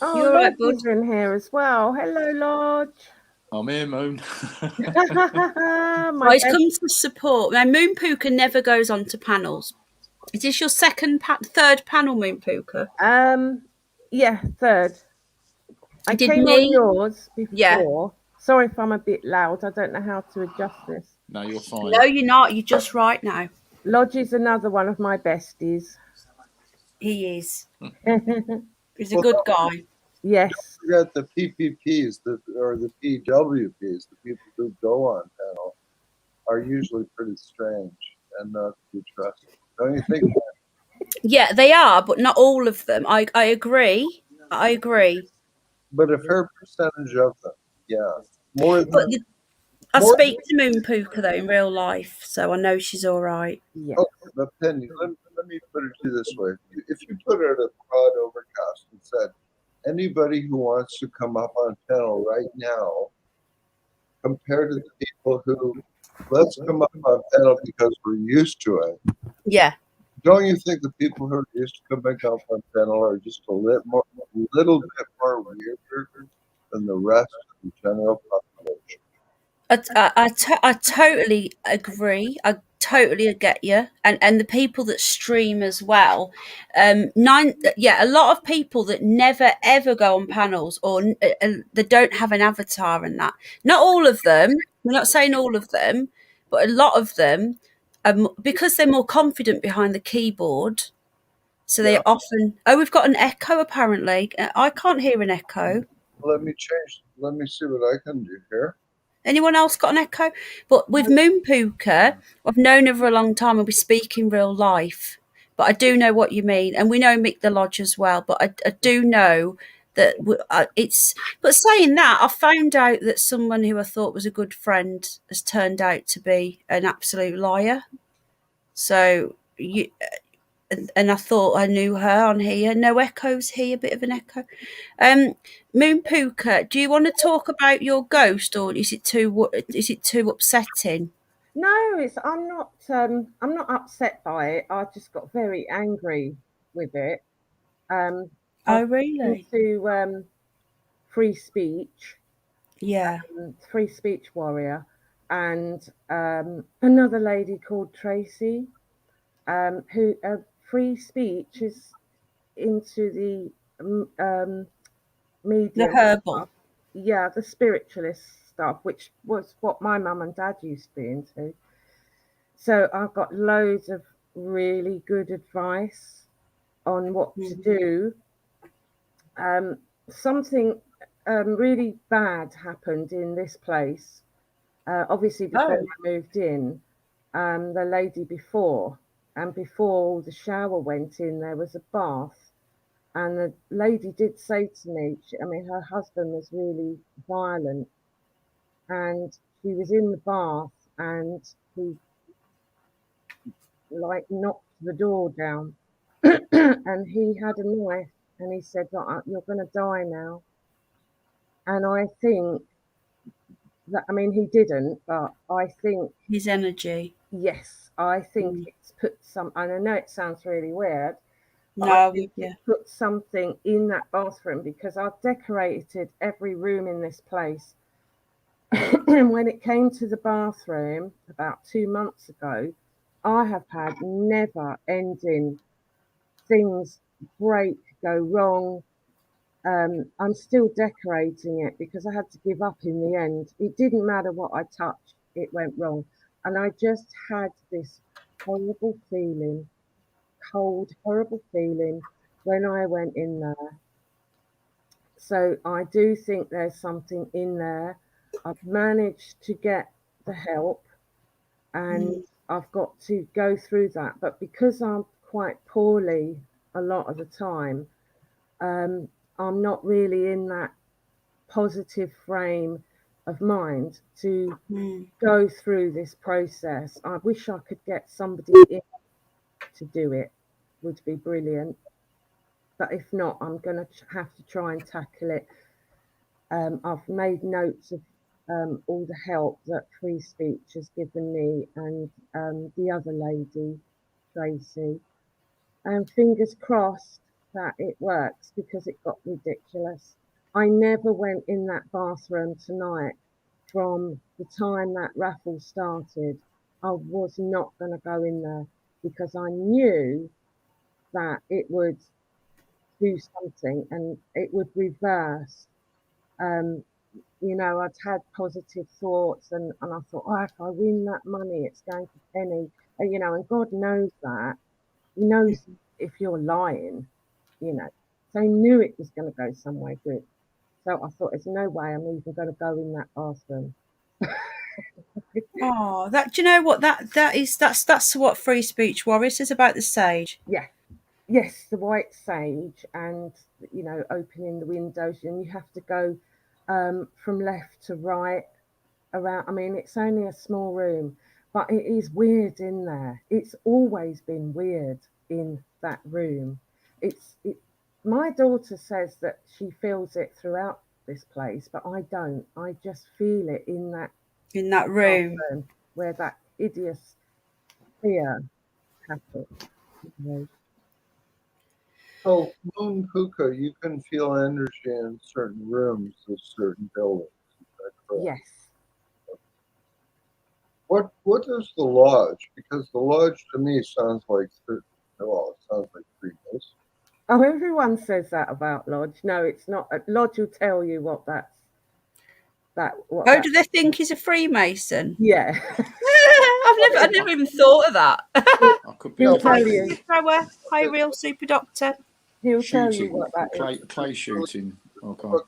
Oh,
You're
Lodge
right, bud.
is in here as well. Hello, Lodge.
I'm here, Moon.
He's come to support. Now, Moon Pooka never goes on to panels. Is this your third panel, Moon Pooka?
Yeah, third. I
Did
came on yours before.
Yeah.
Sorry if I'm a bit loud. I don't know how to adjust this.
No, you're fine.
No, you're not. You're just right now.
Lodge is another one of my besties.
He is. He's a good guy.
Yes.
We got the PPPs, or the PWPs, the people who go on panel, are usually pretty strange. and not to be trusted. Don't you think?
Yeah, they are, but not all of them. I agree. I agree.
But a fair percentage of them, yeah, more
But
than
I
more.
speak to Moon Puka though in real life, so I know she's all right.
Yeah.
Okay, but Penny, let me put it to you this way: if you put out a broad overcast and said anybody who wants to come up on panel right now, compared to the people who let's come up on panel because we're used to it.
Yeah.
Don't you think the people who are used to coming up on panel are just little bit more weirder than the rest of the general population?
I totally agree. I totally get you, and the people that stream as well. Yeah, a lot of people that never ever go on panels or they don't have an avatar and that. Not all of them. We're not saying all of them, but a lot of them, because they're more confident behind the keyboard. So they
Yeah.
often. Oh, we've got an echo apparently. I can't hear an echo.
Let me change. Let me see what I can do here.
Anyone else got an echo? But with Moon Puka, I've known her for a long time and we speak in real life. But I do know what you mean. And we know Mick the Lodge as well. But I do know that it's. But saying that, I found out that someone who I thought was a good friend has turned out to be an absolute liar. So and I thought I knew her on here. No echoes here, a bit of an echo. Moon Puka, do you want to talk about your ghost, or is it too upsetting?
No, it's I'm not upset by it. I just got very angry with it.
Oh,
I've been
really?
to free speech,
Yeah.
free speech warrior, and another lady called Tracy, who free speech is into the
The
medium
herbal.
stuff. Yeah, the spiritualist stuff, which was what my mum and dad used to be into. So I got loads of really good advice on what to
Mm.
do. Something really bad happened in this place. Obviously, before
Oh,
I moved in, the lady before, and before all the shower went in, there was a bath. And the lady did say to me, I mean, her husband was really violent, and she was in the bath, and he like knocked the door down, and he had a knife, and he said, "Right, you're going to die now." And I think that, I mean, he didn't, but I think,
his energy.
yes, I think
Mm.
it's put some, and I know it sounds really weird, but I
No,
think
yeah.
it put something in that bathroom because I've decorated every room in this place. And when it came to the bathroom about 2 months ago, I have had never ending things break, go wrong. I'm still decorating it because I had to give up in the end. It didn't matter what I touched, it went wrong. And I just had this horrible feeling, cold, horrible feeling when I went in there. So I do think there's something in there. I've managed to get the help and
Mm.
I've got to go through that. But because I'm quite poorly a lot of the time, um, I'm not really in that positive frame of mind to
Mm.
go through this process. I wish I could get somebody in to do it, would be brilliant. But if not, I'm going to have to try and tackle it. I've made notes of all the help that free speech has given me and the other lady, Tracy. And fingers crossed that it works because it got ridiculous. I never went in that bathroom tonight from the time that raffle started. I was not going to go in there because I knew that it would do something and it would reverse. Um, I'd had positive thoughts and I thought, oh, if I win that money, it's going to Penny. And God knows that. He knows if you're lying, you know. So I knew it was going to go somewhere good. So I thought, there's no way I'm even going to go in that bathroom.
Oh, that do you know what that's what Free Speech Warrior says about the sage.
Yeah, yes, the white sage, and opening the windows, and you have to go from left to right around. I mean, it's only a small room, but it is weird in there. It's always been weird in that room. It. My daughter says that she feels it throughout this place, but I don't. I just feel it in that
In that room.
bathroom where that hideous fear happened.
So, Moon Puka, you can feel energy in certain rooms of certain buildings. Is that correct?
Yes.
What is the lodge? Because the lodge to me sounds like well, it sounds like Freemasons.
Oh, everyone says that about Lodge. No, it's not. Lodge will tell you what that's what
Oh,
that.
do they think he's a Freemason?
Yeah,
I've never even thought of that.
I could be
he'll
a
Hi,
tell
fucking
you.
Super Thrower. Hi, Real Super Doctor.
He'll tell you
shooting,
what that is.
clay shooting. Okay.
But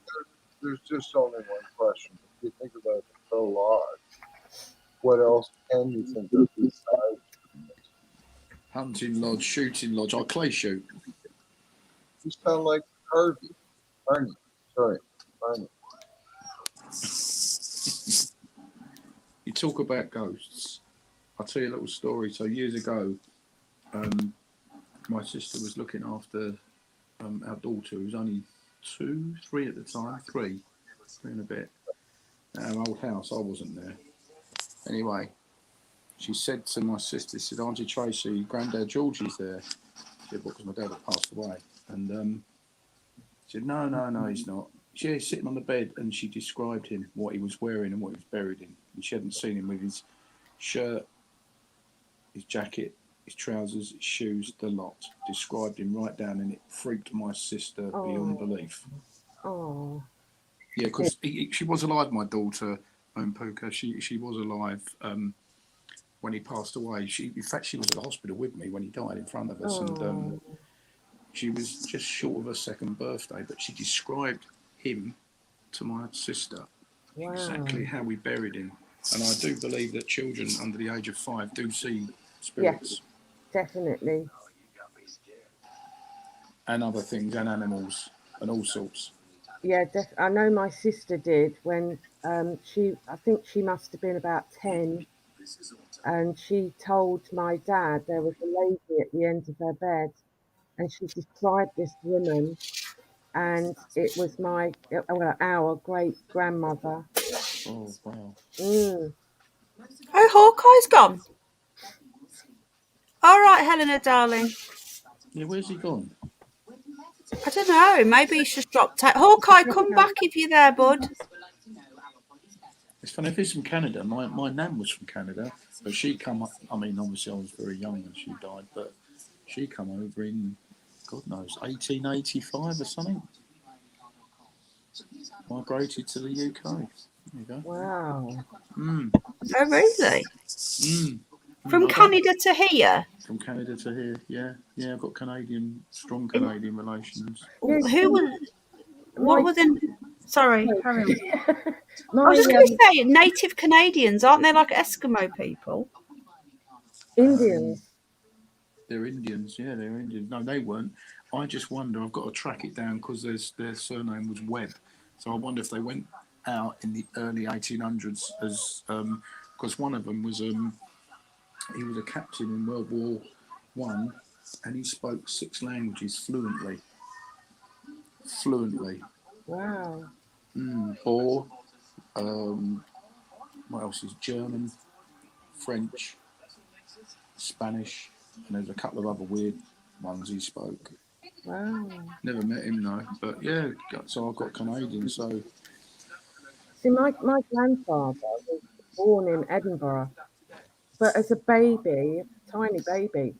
there's just only one question. If you think about the lodge, what else can you think of besides Freemasons?
Hunting lodge, shooting lodge. I clay shoot.
You sound like Harvey. Arnie. Sorry, Arnie.
You talk about ghosts. I'll tell you a little story. So years ago, my sister was looking after our daughter, who was only 2, 3 at the time, three and a bit. At our old house, I wasn't there. Anyway, she said to my sister, she said, Auntie Tracy, Grandad Georgie's there. She said, well, because my dad had passed away. And she said, no, he's not. She was sitting on the bed and she described him, what he was wearing and what he was buried in. And she hadn't seen him with his shirt, his jacket, his trousers, his shoes, the lot. Described him right down, and it freaked my sister beyond belief.
Oh.
Yeah, because she was alive, my daughter, Puka. She was alive when he passed away. In fact, she was at the hospital with me when he died in front of us, and she was just short of her second birthday. But she described him to my sister exactly how we buried him. And I do believe that children under the age of 5 do see spirits.
Yeah, definitely.
And other things, and animals, and all sorts.
Yeah, I know my sister did when I think she must have been about 10, and she told my dad there was a lady at the end of her bed, and she described this woman, and it was our great grandmother.
Oh, wow.
Oh, Hawkeye's gone. All right, Helena, darling.
Yeah, where's he gone?
I don't know. Maybe he's just dropped out. Hawkeye, come back if you're there, bud.
It's funny, if he's from Canada, my nan was from Canada, but she come up, I mean, obviously I was very young when she died, but she come over in, God knows, 1885 or something. Migrated to the UK. There you go.
Wow.
Oh, really? From
I don't-
Canada to here?
From Canada to here, yeah. Yeah, I've got strong Canadian relations.
Who was? What were the? Sorry, carry on. I was just going to say, native Canadians, aren't they like Eskimo people?
Indians.
They're Indians, yeah, they're Indians. No, they weren't. I just wonder, I've got to track it down because their surname was Webb. So I wonder if they went out in the early 1800s as, because one of them was, he was a captain in World War One, and he spoke 6 languages fluently.
Wow.
Or, what else is German, French, Spanish, and there's a couple of other weird ones he spoke.
Wow.
Never met him though, but yeah, so I've got Canadian, so.
See, my grandfather was born in Edinburgh, but as a baby, a tiny baby,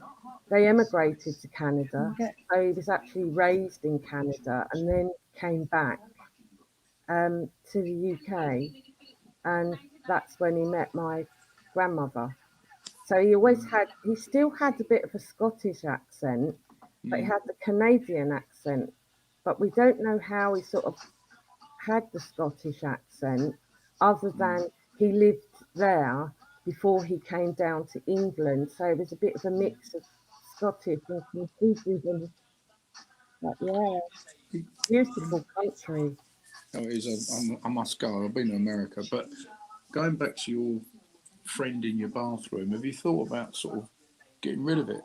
they emigrated to Canada. So he was actually raised in Canada and then came back to the UK, and that's when he met my grandmother. So he still had a bit of a Scottish accent, but he had the Canadian accent. But we don't know how he sort of had the Scottish accent, other than he lived there before he came down to England. So it was a bit of a mix of Scottish and some Fijian. And but yeah, beautiful country.
Oh, it is. I must go. I've been to America, but going back to your friend in your bathroom, have you thought about sort of getting rid of it?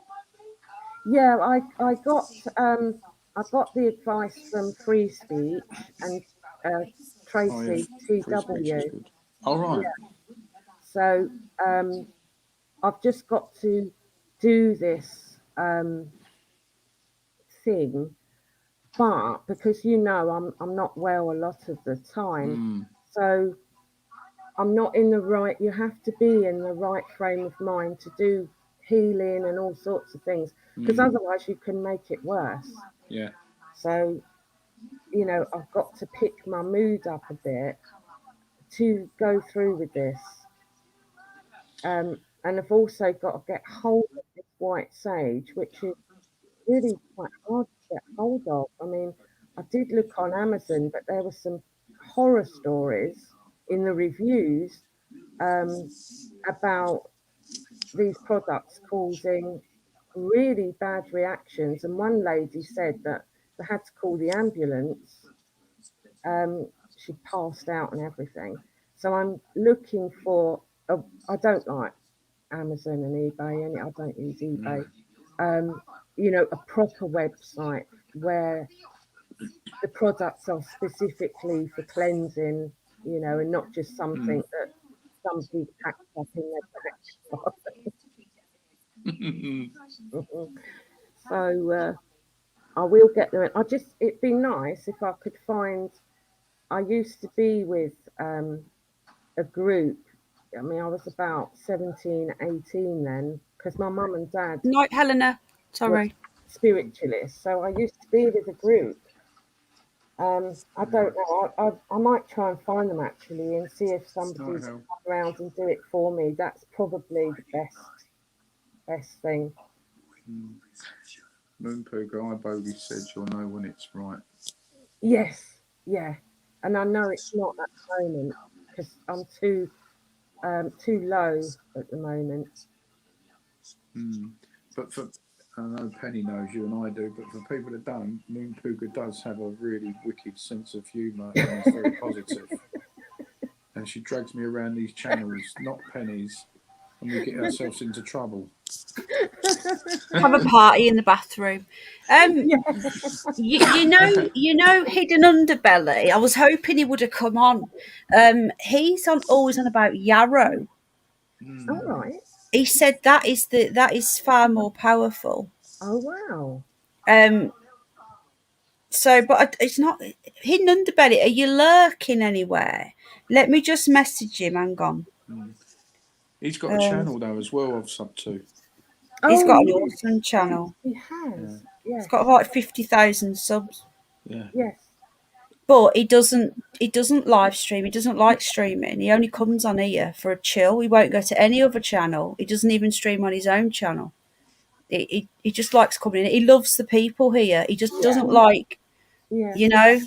Yeah, I got the advice from Free Speech and uh,
Oh yeah,
Tracy
free speech is
TW.
good. All right.
So I've just got to do this thing, but because I'm not well a lot of the time,
Mm,
so I'm not in the right. You have to be in the right frame of mind to do healing and all sorts of things, because
mm,
otherwise you can make it worse.
yeah.
So I've got to pick my mood up a bit to go through with this. And I've also got to get hold of this white sage, which is really quite hard to get hold of. I mean, I did look on Amazon, but there were some horror stories in the reviews um, about these products causing really bad reactions. And one lady said that they had to call the ambulance. She passed out and everything. So I'm looking for a. I don't like Amazon and eBay, and I don't use eBay. Um, a proper website where the products are specifically for cleansing, and not just something that somebody packed up in their
Mm.
back. So I will get there. It'd be nice if I could find. I used to be with a group. I mean, I was about 17, 18 then, because my mum and dad
Night, Helena.
were
Sorry.
spiritualists. So I used to be with a group. I don't know. I might try and find them actually and see if
Night
somebody's
Hell.
come around and do it for me. That's probably the best thing.
Moonpoo Guy Bogey said you'll know when it's right.
Yes, yeah. And I know it's not at the moment because I'm too low at the moment.
Mm. But for I know Penny knows you and I do, but for people that don't, Moon Puga does have a really wicked sense of humour and is very positive. And she drags me around these channels, not Penny's, and we get ourselves into trouble.
Have a party in the bathroom. Um,
Yeah.
Hidden underbelly. I was hoping he would have come on. He's always on about yarrow.
All
Mm.
right.
He said that is far more powerful.
Oh wow.
Um, but it's not hidden underbelly. Are you lurking anywhere? Let me just message him. Hang on.
Mm. He's got a
Um,
channel though as well I've sub to.
he's
Oh
got an
yes,
awesome channel.
he
Yeah.
has.
He's
Yes.
got like 50,000 subs.
Yeah.
Yes.
But he doesn't live stream. He doesn't like streaming. He only comes on here for a chill. He won't go to any other channel. He doesn't even stream on his own channel. He just likes coming in. He loves the people here. He just
Yeah.
doesn't like,
Yeah.
you know,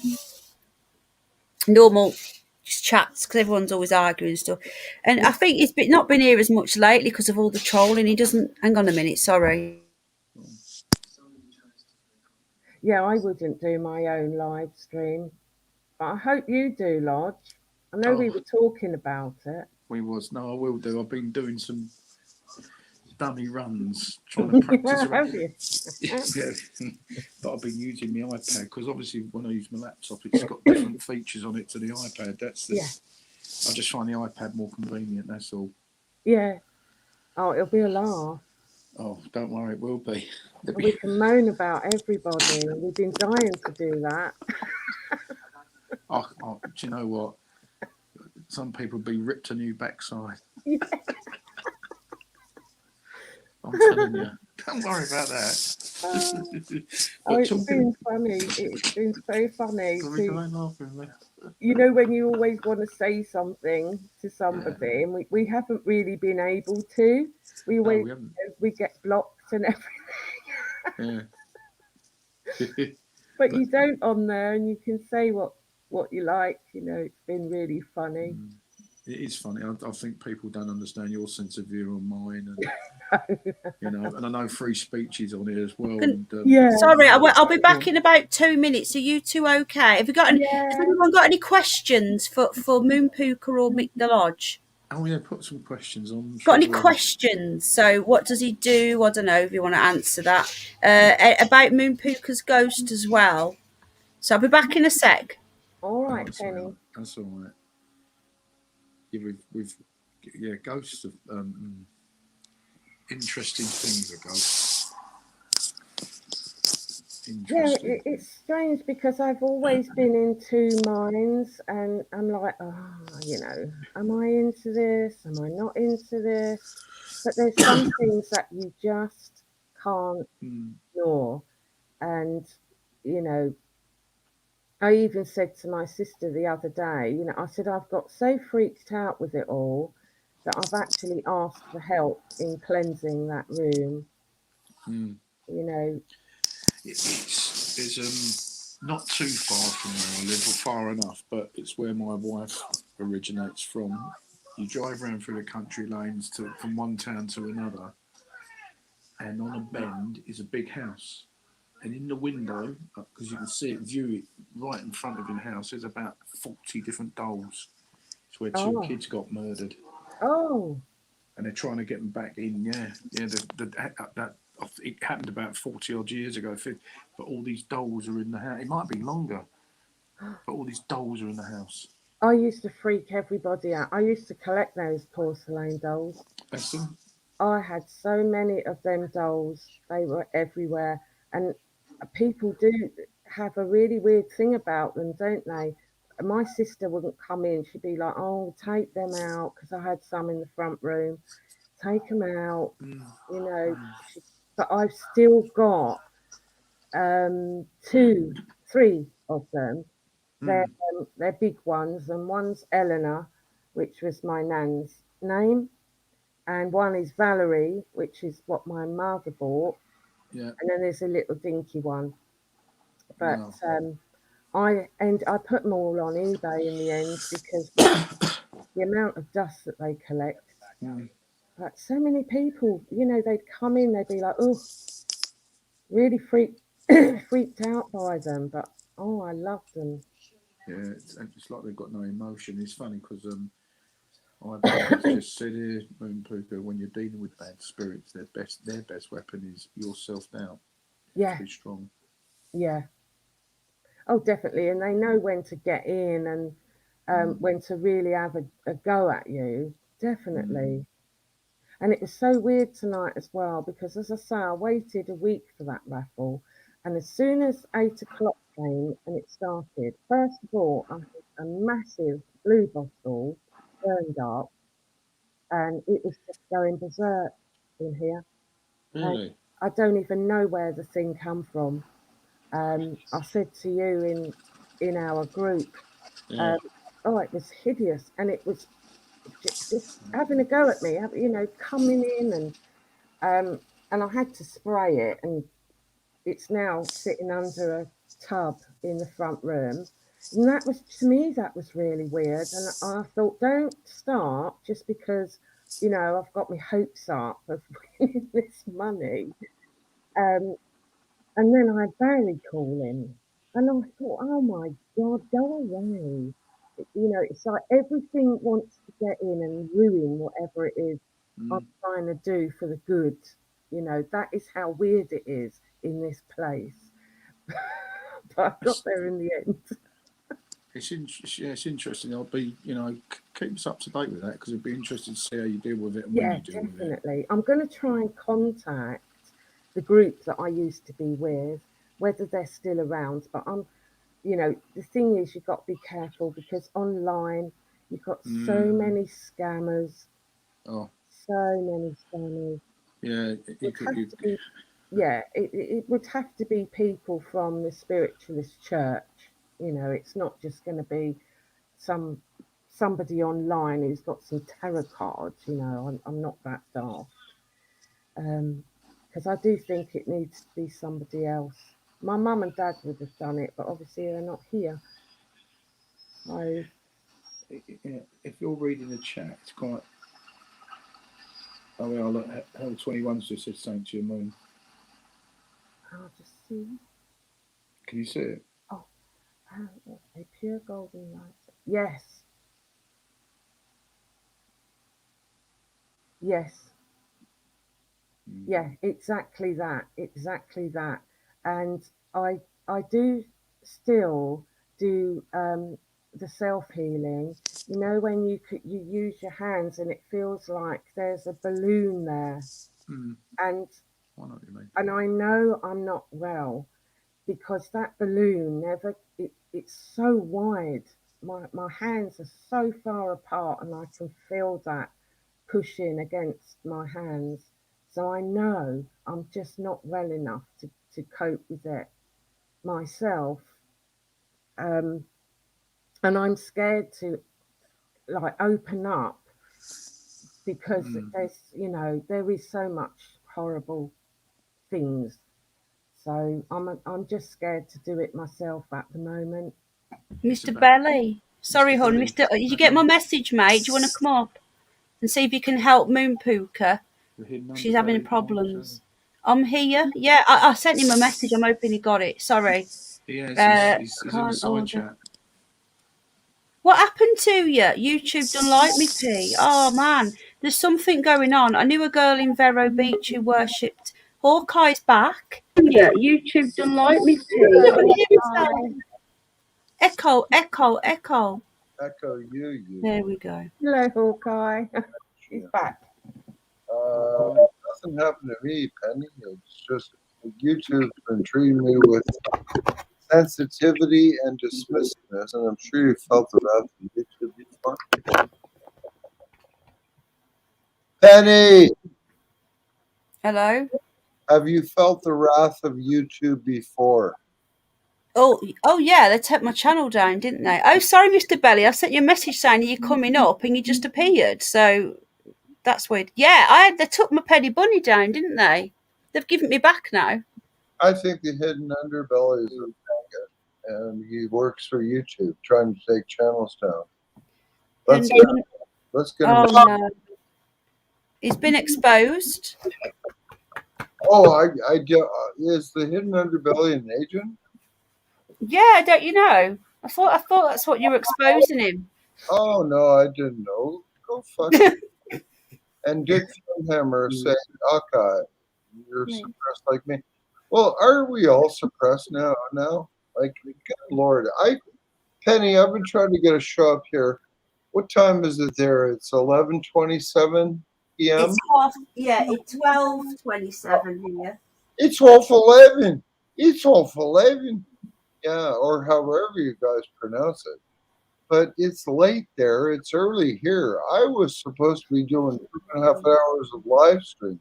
normal just chats because everyone's always arguing and stuff. And I think not been here as much lately because of all the trolling. He doesn't. Hang on a minute. Sorry.
Yeah. I wouldn't do my own live stream, but I hope you do, Lodge. I know we
Oh,
were talking about it.
we was. No, I will do. I've been doing some dummy runs, trying to practice around.
Have you?
Yeah. But I've been using my iPad because obviously when I use my laptop, it's got different features on it to the iPad.
Yeah.
I just find the iPad more convenient. That's all.
Yeah. Oh, it'll be a laugh.
Oh, don't worry, it will be.
We can moan about everybody. We've been dying to do that.
Do you know what? Some people be ripped a new backside. I'm telling you. Don't worry about that.
Oh,
But
it's
talking,
been funny. It's been so funny
are we
to,
going laughing? Mate?
when you always want to say something to
Yeah.
somebody, and we haven't really been able to. We
No,
always
we haven't.
we get blocked and everything.
Yeah.
But
But
you don't on there, and you can say what you like. It's been really funny.
it is funny. I think people don't understand your sense of view on mine, and and I know free speech is on here as well. And
Yeah.
Sorry, I'll be back in about 2 minutes. Are you two okay? Have you got? Has
Yeah.
anyone got any questions for Moon Pooker or Mick the Lodge?
oh yeah, put some questions on.
Got any
straight away.
questions? So, what does he do? I don't know if you want to answer that. About Moon Pooker's ghost as well. So, I'll be back in a sec.
All
Oh,
right,
that's all
Penny.
right. That's all right. Yeah, we've ghosts of interesting things are ghosts.
Yeah,
Interesting.
it's strange because I've always been in two minds, and I'm like, am I into this? Am I not into this? But there's some things that you just can't
Mm,
ignore. And, you know, I even said to my sister the other day, I said, I've got so freaked out with it all that I've actually asked for help in cleansing that room,
mm.
you know.
It's not too far from where I live, or far enough, but it's where my wife originates from. You drive around through the country lanes from one town to another, and on a bend is a big house. And in the window, because you can see it, view it right in front of your house, there's about 40 different dolls. It's where two
Oh,
kids got murdered,
oh,
and they're trying to get them back in. Yeah. That it happened about 40 odd years ago, but all these dolls are in the house. It might be longer, but all these dolls are in the house.
I used to freak everybody out. I used to collect those porcelain dolls.
That's them.
I had so many of them dolls. They were everywhere. And people do have a really weird thing about them, don't they? My sister wouldn't come in. She'd be like, oh, take them out, because I had some in the front room. Take them out,
Mm,
you know. But I've still got two, three of them. They're,
mm,
they're big ones, and one's Eleanor, which was my nan's name, and one is Valerie, which is what my mother bought,
yeah.
and then there's a little dinky one. But
Wow.
I put them all on eBay in the end because the amount of dust that they collect.
Mm,
But so many people, they'd come in, they'd be like, oh, really freaked out by them, but oh, I love them.
yeah. It's like they've got no emotion. It's funny because I've always just said here, Moon Pooper, when you're dealing with bad spirits, their best weapon is your self doubt.
Yeah,
Too strong.
yeah. Oh, definitely. And they know when to get in and when to really have a go at you.
Mm,
Definitely. And it was so weird tonight as well because, as I say, I waited a week for that raffle. And as soon as 8 o'clock came and it started, first of all, I had a massive blue bottle burned up and it was just going berserk in here. And
really?
I don't even know where the thing come from. I said to you in our group,
Yeah.
um, oh, it was hideous, and it was just having a go at me, coming in and I had to spray it, and it's now sitting under a tub in the front room. And that was, to me, that was really weird. And I thought, don't start just because, I've got my hopes up of winning this money. Um, And then I had Barry call in, and I thought, oh my God, go away. It's like everything wants to get in and ruin whatever it is I'm
Mm.
trying to do for the good. That is how weird it is in this place. But I got
It's,
there in the end.
it's interesting. I'll be, keep us up to date with that because it'd be interesting to see how you deal with it and when
Yeah,
you deal with it.
definitely. I'm going to try and contact the group that I used to be with, whether they're still around. But the thing is, you've got to be careful because online you've got so
Mm.
many scammers,
Oh,
so many scammers.
yeah.
Would have to be, yeah, it would have to be people from the spiritualist church. It's not just going to be some somebody online who's got some tarot cards. I'm not that daft. Because I do think it needs to be somebody else. My mum and dad would have done it, but obviously they're not here. So
if you're reading the chat, it's quite. Oh, yeah, look, Hell 21's just said something to your moon.
I'll just see.
Can you see it?
Oh, a pure golden light. Yes. Yes. Yeah, exactly that. Exactly that. And I do still do the self healing. You know, when you use your hands and it feels like there's a balloon there, and
I know what you mean.
and I know I'm not well because that balloon never. It's so wide. My hands are so far apart, and I can feel that pushing against my hands. So I know I'm just not well enough to cope with it myself. And I'm scared to like open up because there is so much horrible things. So I'm just scared to do it myself at the moment.
Mr. Belly. Sorry,
Mr.
hon.
Belly.
Did you get my message, mate? Do you want to come up and see if you can help Moon Pooka?
The hidden
She's having
underbelly.
problems. I'm here. Yeah, I sent him a message. I'm hoping he got it. Sorry.
Yes, he's in the
Can't
side
order.
chat.
What happened to you? YouTube don't like me, P. Oh, man. There's something going on. I knew a girl in Vero Beach who worshipped. Hawkeye's back. Yeah, YouTube don't like me, P. I can hear myself. Echo, echo, echo.
Echo you.
There we go.
Hello, Hawkeye. He's back.
Nothing happened to me, Penny. It's just YouTube's been treating me with sensitivity and dismissiveness, and I'm sure you felt the wrath of YouTube before. Penny,
Hello?
have you felt the wrath of YouTube before?
Oh yeah, they took my channel down, didn't they? Oh, sorry, Mr. Belly. I sent you a message saying you're coming up and you just appeared. So that's weird. Yeah, they took my Penny Bunny down, didn't they? They've given me back now.
I think the hidden underbelly is a faggot, and he works for YouTube trying to take channels down. Let's get him.
Oh no. He's been exposed.
Oh, is the hidden underbelly an agent?
Yeah, don't you know? I thought that's what you were exposing him.
Oh no, I didn't know. Go fuck it. And Dick Funhammer saying, "Okay, you're suppressed like me." Well, are we all suppressed now? Like, good Lord, Penny, I've been trying to get a show up here. What time is it there? It's 11:27 p.m.
It's 12:27 here.
It's 12:11. It's 12:11. Yeah, or however you guys pronounce it. But it's late there. It's early here. I was supposed to be doing 2.5 hours of live streaming,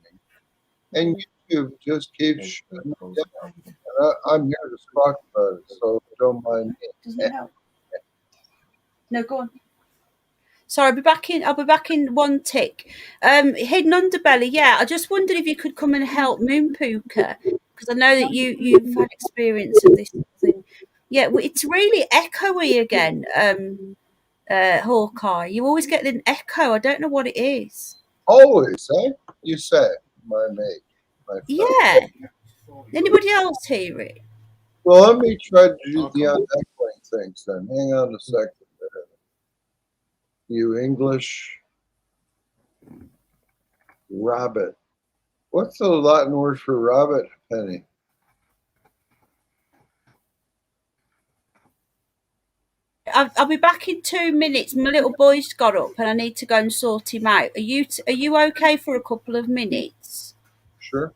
and YouTube just keeps shutting me down. And I'm here to talk about it, so don't mind me.
Doesn't it help? No, go on. Sorry, I'll be back in one tick. Hidden underbelly, yeah. I just wondered if you could come and help Moon Pooka, because I know that you've had experience of this thing. Yeah, it's really echoey again. Hawkeye, you always get an echo. I don't know what it is.
Always, eh? You say, my mate, my friend.
Yeah. Anybody else hear it?
Well, let me try to do the unechoing things then. Hang on a second. You English rabbit. What's the Latin word for rabbit, Penny?
I'll be back in 2 minutes. My little boy's got up and I need to go and sort him out. Are you okay for a couple of minutes?
Sure.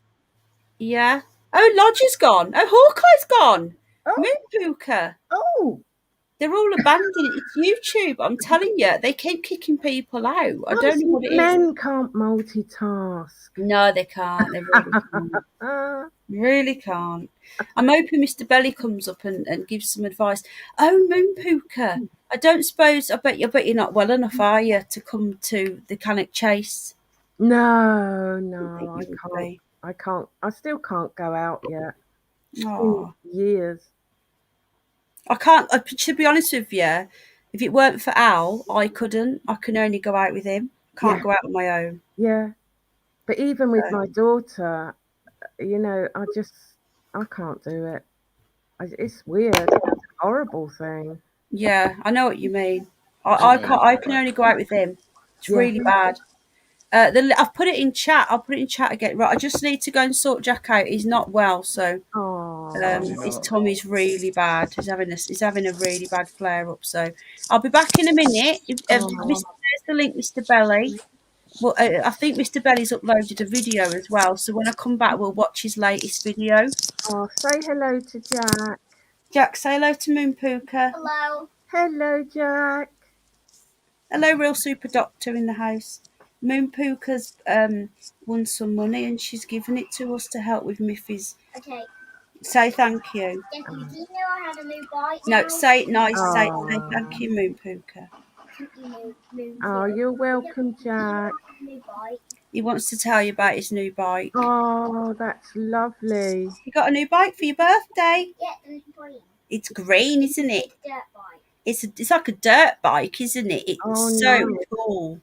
Yeah. Oh, Lodger's gone. Oh, Hawkeye's gone.
Oh.
Moon Pooka.
Oh.
They're all abandoning it. It's YouTube. I'm telling you, they keep kicking people out. I don't know what it is.
Men can't multitask.
No, they can't. They really can't. Really can't. I'm hoping Mr. Belly comes up and gives some advice. Oh, Moon Pooka. I bet you're not well enough, are you, to come to the Cannock Chase?
No, I can't. I can't. I still can't go out yet.
Oh.
Years.
I can't. To be honest with you, If it weren't for Al, I couldn't. I can only go out with him. Can't
Yeah.
go out on my own.
Yeah. But even with my daughter, I can't do it. It's weird. It's a horrible thing.
Yeah, I know what you mean. I can't. I can only go out with him. It's
Yeah.
really bad. I've put it in chat. I'll put it in chat again. Right, I just need to go and sort Jack out. He's not well, so
Oh.
his tummy's really bad. He's having a really bad flare up. So I'll be back in a minute. There's the link, Mr. Belly. Well, I think Mr. Belly's uploaded a video as well. So when I come back, we'll watch his latest video.
Oh, say hello to Jack.
Jack, say hello to Moon Puka.
Hello.
Hello, Jack.
Hello, Real Super Doctor in the house. Moon Puka's won some money and she's given it to us to help with Miffy's.
Okay.
Say thank you.
Jackie, do you know I had a new bike?
No, say it nice. Say
Oh.
thank you, Moon Puka.
Oh, you're welcome, Jack.
New bike.
He wants to tell you about his new bike.
Oh, that's lovely.
You got a new bike for your birthday?
Yeah, it's green.
It's green, isn't it?
It's a dirt bike.
It's like a dirt bike, isn't it? It's
Oh,
so
nice.
cool.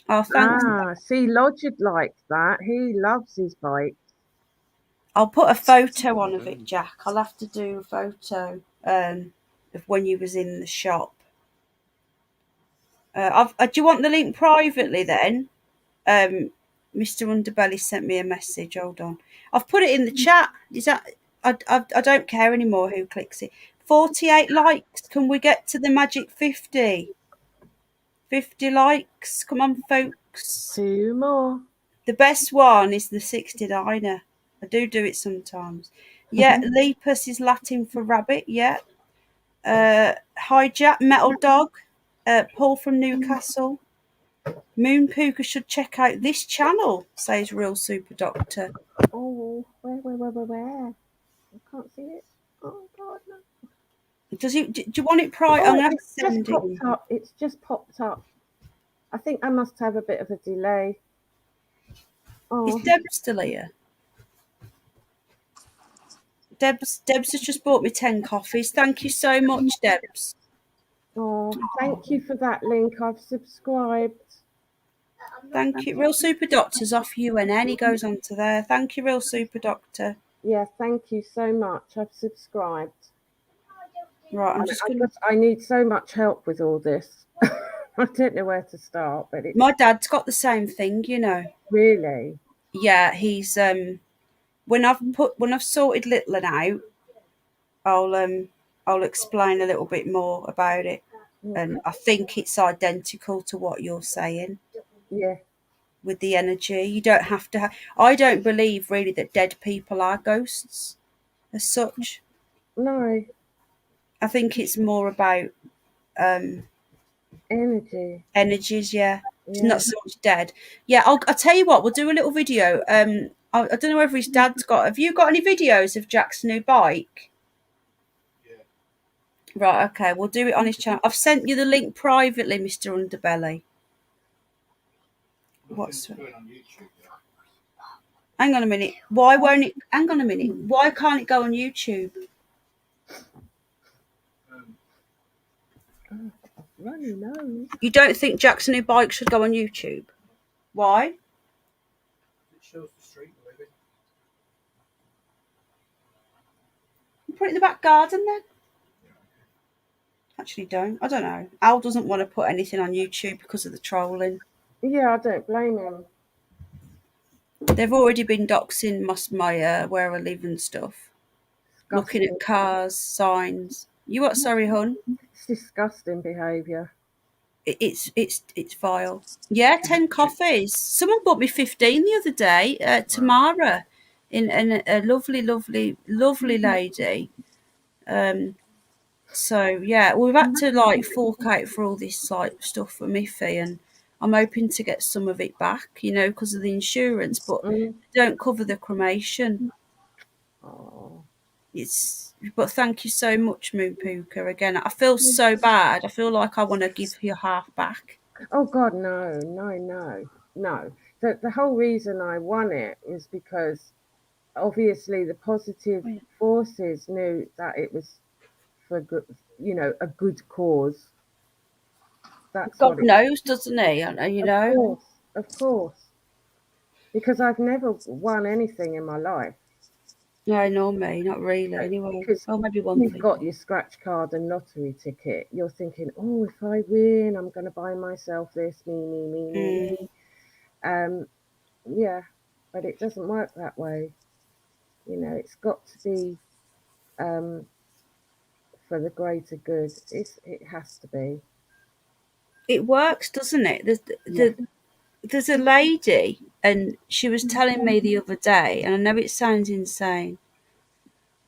Oh, thanks.
See, Lodged likes that. He loves his bike.
I'll put a photo on of it, Jack. I'll have to do a photo of when you was in the shop. Do you want the link privately then? Mr. Underbelly sent me a message. Hold on. I've put it in the chat. Is that? I don't care anymore who clicks it. 48 likes. Can we get to the magic 50? 50 likes. Come on, folks.
2 more.
The best one is the 69er. I do it sometimes. Yeah, Lepus is Latin for rabbit. Yeah. Hi, Jack. Metal Dog. Paul from Newcastle. Moon Puka should check out this channel, says Real Super Doctor.
Oh, where? I can't see it. Oh, God, no.
Do you want it private? I'm going to have to send it.
It's just popped up. I think I must have a bit of a delay. Oh,
Is Deb still here? Debs has just bought me 10 coffees. Thank you so much, Debs.
Thank you for that link. I've subscribed.
Thank you. Real Super Doctor's off UNN. He goes on to there. Thank you, Real Super Doctor.
Yeah, thank you so much. I've subscribed.
Right, I'm just going to...
I need so much help with all this. I don't know where to start, but
My dad's got the same thing, you know.
Really?
Yeah, he's when I've sorted little and out, I'll explain a little bit more about it. And I think it's identical to what you're saying.
Yeah.
With the energy, you don't have to. I don't believe really that dead people are ghosts, as such.
No.
I think it's more about energies. Yeah, it's not so much dead. Yeah, I'll tell you what. We'll do a little video. I don't know whether his dad's got. Have you got any videos of Jack's new bike?
Yeah.
Right. Okay. We'll do it on his channel. I've sent you the link privately, Mr. Underbelly. What's
going on YouTube?
Hang on a minute. Why won't it? Hang on a minute. Why can't it go on YouTube?
Runny nose.
You don't think Jack's new bike should go on YouTube? Why?
It shows the street we're living.
Put it in the back garden then. Actually, don't. I don't know. Al doesn't want to put anything on YouTube because of the trolling.
Yeah, I don't blame him.
They've already been doxing my where I live and stuff. Looking at cars, signs. You what? Sorry, hon.
It's disgusting behaviour.
It's vile. Yeah, 10 coffees. Someone bought me 15 the other day. Tamara, in a lovely lady. So yeah, we've had to fork out for all this stuff for Miffy, and I'm hoping to get some of it back, because of the insurance, but they don't cover the cremation.
Oh.
But thank you so much, Moon Puka. Again, I feel so bad. I feel like I want to give your half back.
Oh God, no. The whole reason I won it was because obviously the positive forces knew that it was for good, a good cause. That's
God
what it.
knows, doesn't he? You
Of
know.
course, of course, because I've never won anything in my life.
No, nor me, not really. Anyway,
Because
well, maybe one
you've
thing.
got your scratch card and lottery ticket, you're thinking, oh, if I win, I'm going to buy myself this, me.
Mm.
Um, yeah, but it doesn't work that way. It's got to be um, for the greater good. It has to be.
It works, doesn't it?
Yeah.
There's a lady, and she was telling me the other day, and I know it sounds insane.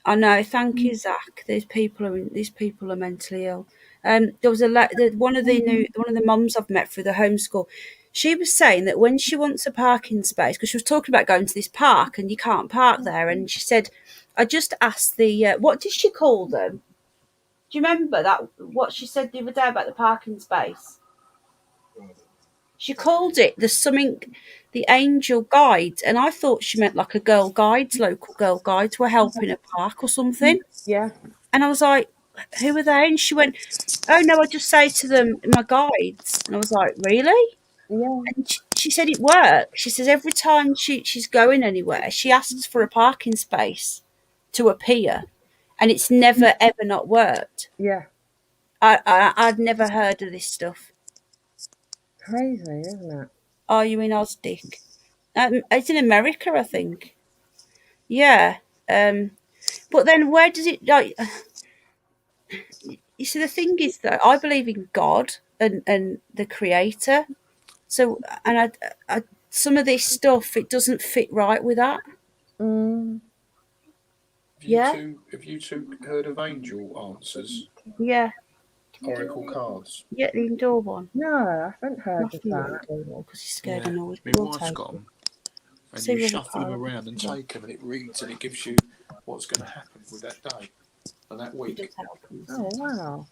I know. Thank you, Zach. These people are mentally ill. There was one of the mums I've met through the homeschool. She was saying that when she wants a parking space, because she was talking about going to this park and you can't park there, and she said, "I just asked the what did she call them? Do you remember that what she said the other day about the parking space? She called it the angel guides, and I thought she meant like a girl guides, local girl guides were helping her park or something.
Yeah.
And I was like, who are they? And she went, oh no, I just say to them, my guides. And I was like, really?
Yeah.
And she said it works. She says every time she's going anywhere, she asks for a parking space to appear, and it's never ever not worked.
Yeah.
I'd never heard of this stuff.
Crazy, isn't it?
Are you in Osdick? It's in America, I think. Yeah. But then where does it like? You see, the thing is though, I believe in God and the Creator. So, and some of this stuff it doesn't fit right with that.
Mm.
Yeah.
Have you two heard of angel answers,
Yeah.
oracle cards?
Yeah. The indoor one.
No, I haven't heard of
Nothing the
that.
indoor one because he's scared
Yeah,
of noise.
my
We'll
wife's
take
got
it.
them, and
See
you
where the
shuffle them
card
around and
is.
take them, and it reads and it gives you what's going to happen with that day and that
It
week.
does help.
Oh, wow.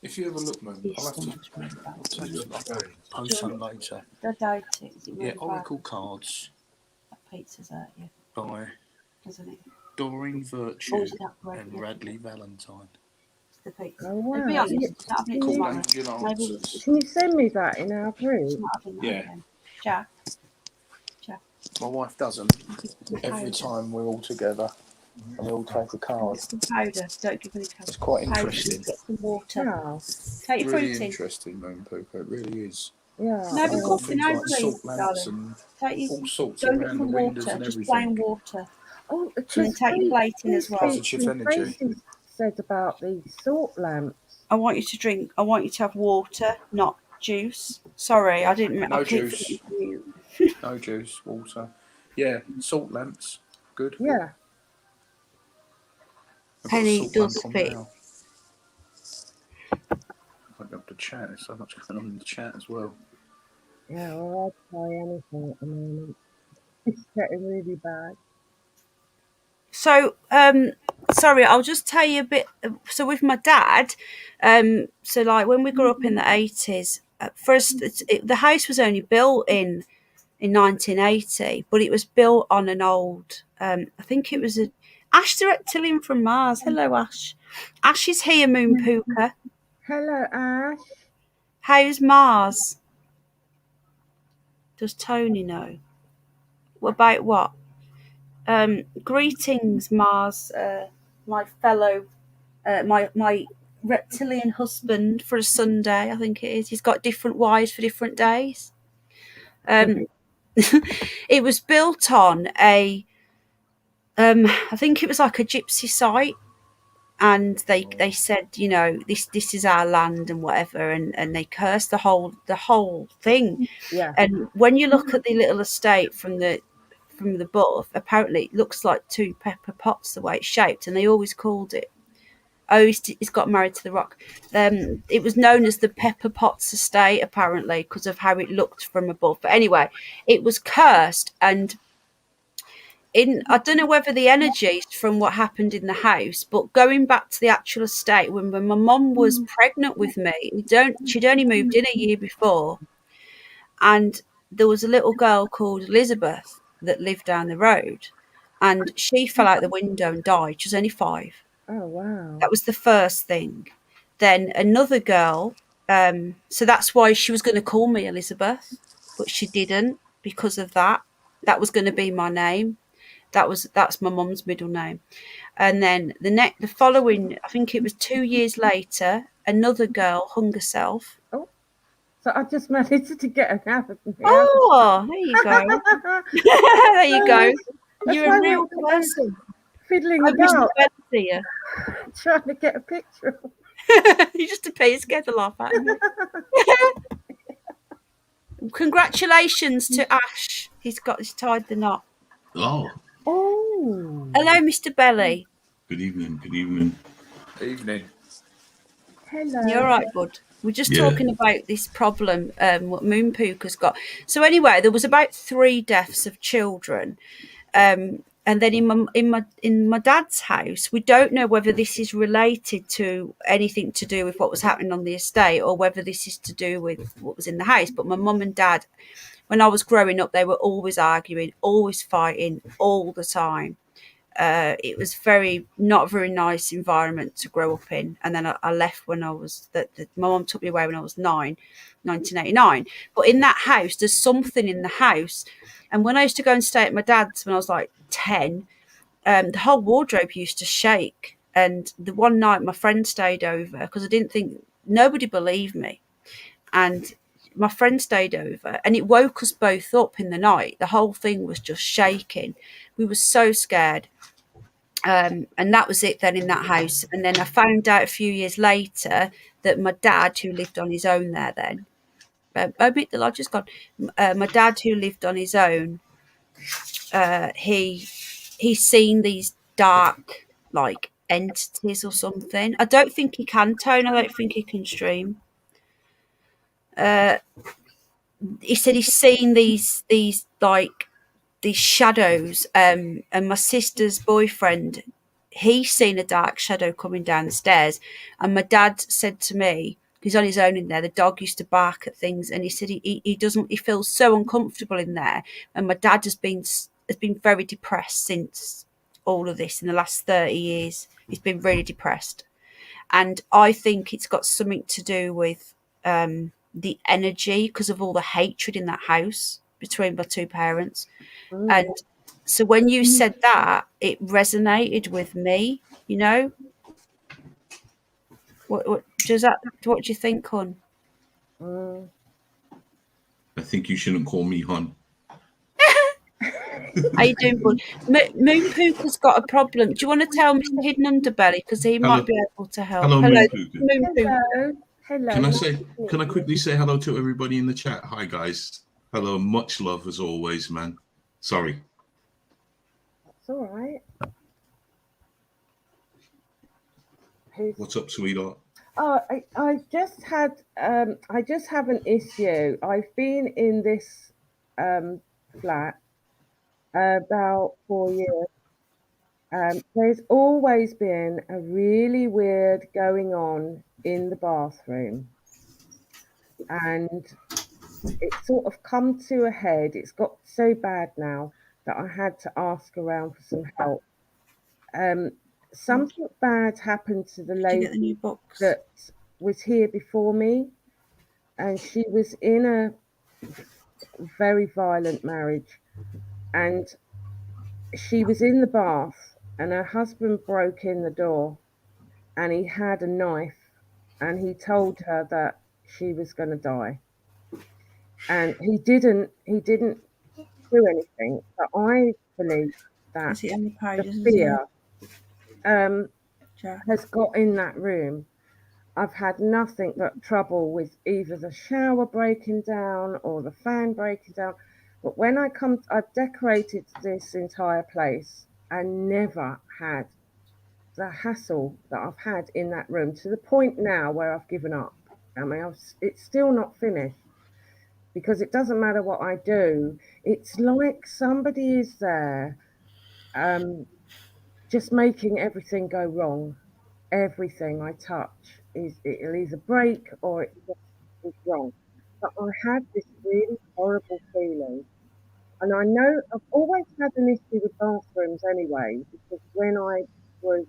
If you ever look, Moon,
His
I'll have to.
stomach's really bad.
I'll take some. I'll post some later.
I doubt it. Is it
Yeah,
really bad?
oracle cards
That pizza's hurt you,
by
doesn't it?
Doreen
Or
Virtue
is it that bread?
and
Yeah,
Radley Valentine.
it's the pizza.
Oh,
To be
wow.
honest, it's not happening
Can you,
tomorrow.
Angel
Maybe
answers.
can you send me that in our
it's
group?
not having that
Yeah.
again. Jack,
My wife does them
some
every
powder.
time we're all together, and we all take a card.
Get some powder. Don't give any powder.
It's quite
Powder.
interesting.
Get some water.
Wow.
Take your
Really
fruit in.
interesting, Moon Pooper. It really is.
Yeah.
No,
And
but
they've got
coffee,
things
no,
like
please,
salt lamps
darling.
and
Take you.
all sorts
Don't get
around the
some
windows
water.
and
Just
everything.
plain water.
Oh,
And
because
then take your plate in as well.
Positive energy.
Tracy said about the salt lamps.
I want you to drink. I want you to have water, not juice. Sorry, I didn't. I
No
keep
juice.
forgetting you.
No juice, water. Yeah, salt lamps. Good.
Yeah.
I've got a
Penny
salt
does
lamp on
fit.
now. I've got to chat. There's so much going on in the chat as well.
Yeah, well, I'd try anything at the moment. It's getting really bad.
So, sorry, I'll just tell you a bit. So, with my dad, so like when we grew up in the 80s, at first the house was only built in 1980, but it was built on an old. I think it was a Ash directly in from Mars. Hello, Ash. Ash is here, Moon Pooker.
Hello, Ash.
How's Mars? Does Tony know? What about what? Greetings, Mars, my fellow, my reptilian husband for a Sunday. I think it is. He's got different wives for different days. It was built on a, I think it was like a gypsy site, and they said, you know, this is our land and whatever, and they cursed the whole thing.
Yeah.
And when you look at the little estate from the above, apparently it looks like two pepper pots the way it's shaped, and they always called it. Oh, he's got married to the rock. It was known as the Pepper Potts Estate, apparently, because of how it looked from above. But anyway, it was cursed, and I don't know whether the energies from what happened in the house, but going back to the actual estate, when my mum was pregnant with me, she'd only moved in a year before, and there was a little girl called Elizabeth that lived down the road, and she fell out the window and died. She was only 5.
Oh, wow.
That was the first thing. then another girl. So that's why she was going to call me Elizabeth, but she didn't because of that. That was going to be my name. That's my mum's middle name. And then the following, I think it was 2 years later, another girl hung herself.
Oh, so I just managed to get an apple.
Oh, there you go. There you go.
That's
You're
why
a
I
real
was
person.
fiddling
I wish the
about,
best to you.
trying to get a picture.
You just appear scared to laugh at me. Congratulations to Ash. He's tied the knot.
Oh,
Oh,
Hello, Mr. Belly.
good evening. Good evening.
Evening.
You all
hello.
right, bud? We're just
Yeah.
talking about this problem what Moon Puka's got. So anyway, there was about 3 deaths of children. And then in my dad's house, we don't know whether this is related to anything to do with what was happening on the estate or whether this is to do with what was in the house. But my mum and dad, when I was growing up, they were always arguing, always fighting, all the time. It was not a very nice environment to grow up in. And then I left when I was my mum took me away when I was 9, 1989. But in that house, there's something in the house. And when I used to go and stay at my dad's when I was like 10, the whole wardrobe used to shake. And the one night my friend stayed over because I didn't think nobody believed me. And my friend stayed over and it woke us both up in the night. The whole thing was just shaking. We were so scared. And that was it then in that house. And then I found out a few years later that my dad, who lived on his own there then, the lodge is gone. My dad, who lived on his own, he's seen these dark like entities or something. I don't think he can tone. I don't think he can stream. He said he's seen these like these shadows. And my sister's boyfriend, he's seen a dark shadow coming down the stairs. And my dad said to me, he's on his own in there, the dog used to bark at things, and he said he feels so uncomfortable in there. And my dad has been very depressed since all of this in the last 30 years. He's been really depressed. And I think it's got something to do with the energy because of all the hatred in that house between my 2 parents. And so when you said that, it resonated with me, you know. What does that? What do you think, hon?
Mm.
I think you shouldn't call me hon.
How you doing, bud? Moon Puka's got a problem. Do you want to tell Mr. Hidden Underbelly because he might
Hello.
be able to help?
Hello,
Hello,
Moon Puka.
Moon Puka.
Hello. Hello.
Can I
nice
say?
to meet
Can I
you.
quickly say hello to everybody in the chat? Hi guys. Hello. Much love as always, man. Sorry.
It's all right. Who's...
What's up, sweetheart?
Oh, I just had I just have an issue. I've been in this flat about 4 years. There's always been a really weird going on in the bathroom, and it's sort of come to a head. It's got so bad now that I had to ask around for some help. Something bad happened to the
Did you get the
lady
new box?
that was here before me, and she was in a very violent marriage, and she was in the bath, and her husband broke in the door, and he had a knife, and he told her that she was going to die, and he didn't do anything, but I believe that
Is it on the
the
pages as well,
fear
Jack?
has got in that room. I've had nothing but trouble with either the shower breaking down or the fan breaking down. But when I've decorated this entire place and never had the hassle that I've had in that room, to the point now where I've given up. I mean, it's still not finished because it doesn't matter what I do. It's like somebody is there just making everything go wrong. Everything I touch it'll either break or it just is wrong. But I had this really horrible feeling, and I know I've always had an issue with bathrooms anyway, because when I was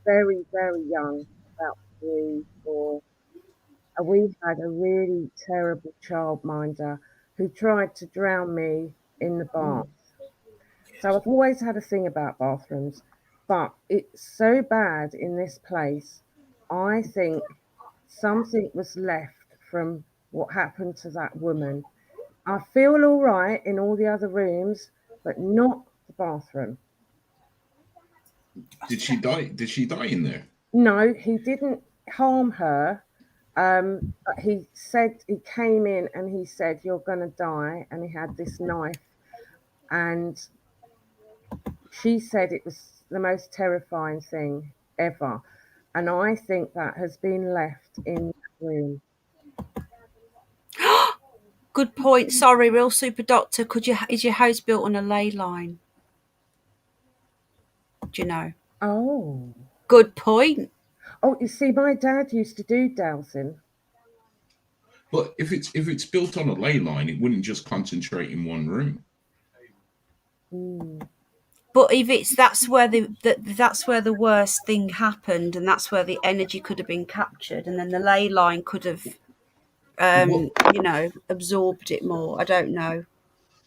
very, very young, about 3, 4. And we had a really terrible childminder who tried to drown me in the bath. So I've always had a thing about bathrooms, but it's so bad in this place. I think something was left from what happened to that woman. I feel all right in all the other rooms, but not the bathroom.
Did she die? Did she die in there?
No, he didn't harm her. But he said, he came in and he said, "You're going to die." And he had this knife. And she said it was the most terrifying thing ever. And I think that has been left in that room.
Good point. Sorry, real super doctor. Is your house built on a ley line? Do you know?
Oh.
Good point.
Oh, you see, my dad used to do dowsing.
But if it's built on a ley line, it wouldn't just concentrate in one room.
Mm.
But if that's where the worst thing happened, and that's where the energy could have been captured, and then the ley line could have, absorbed it more. I don't know.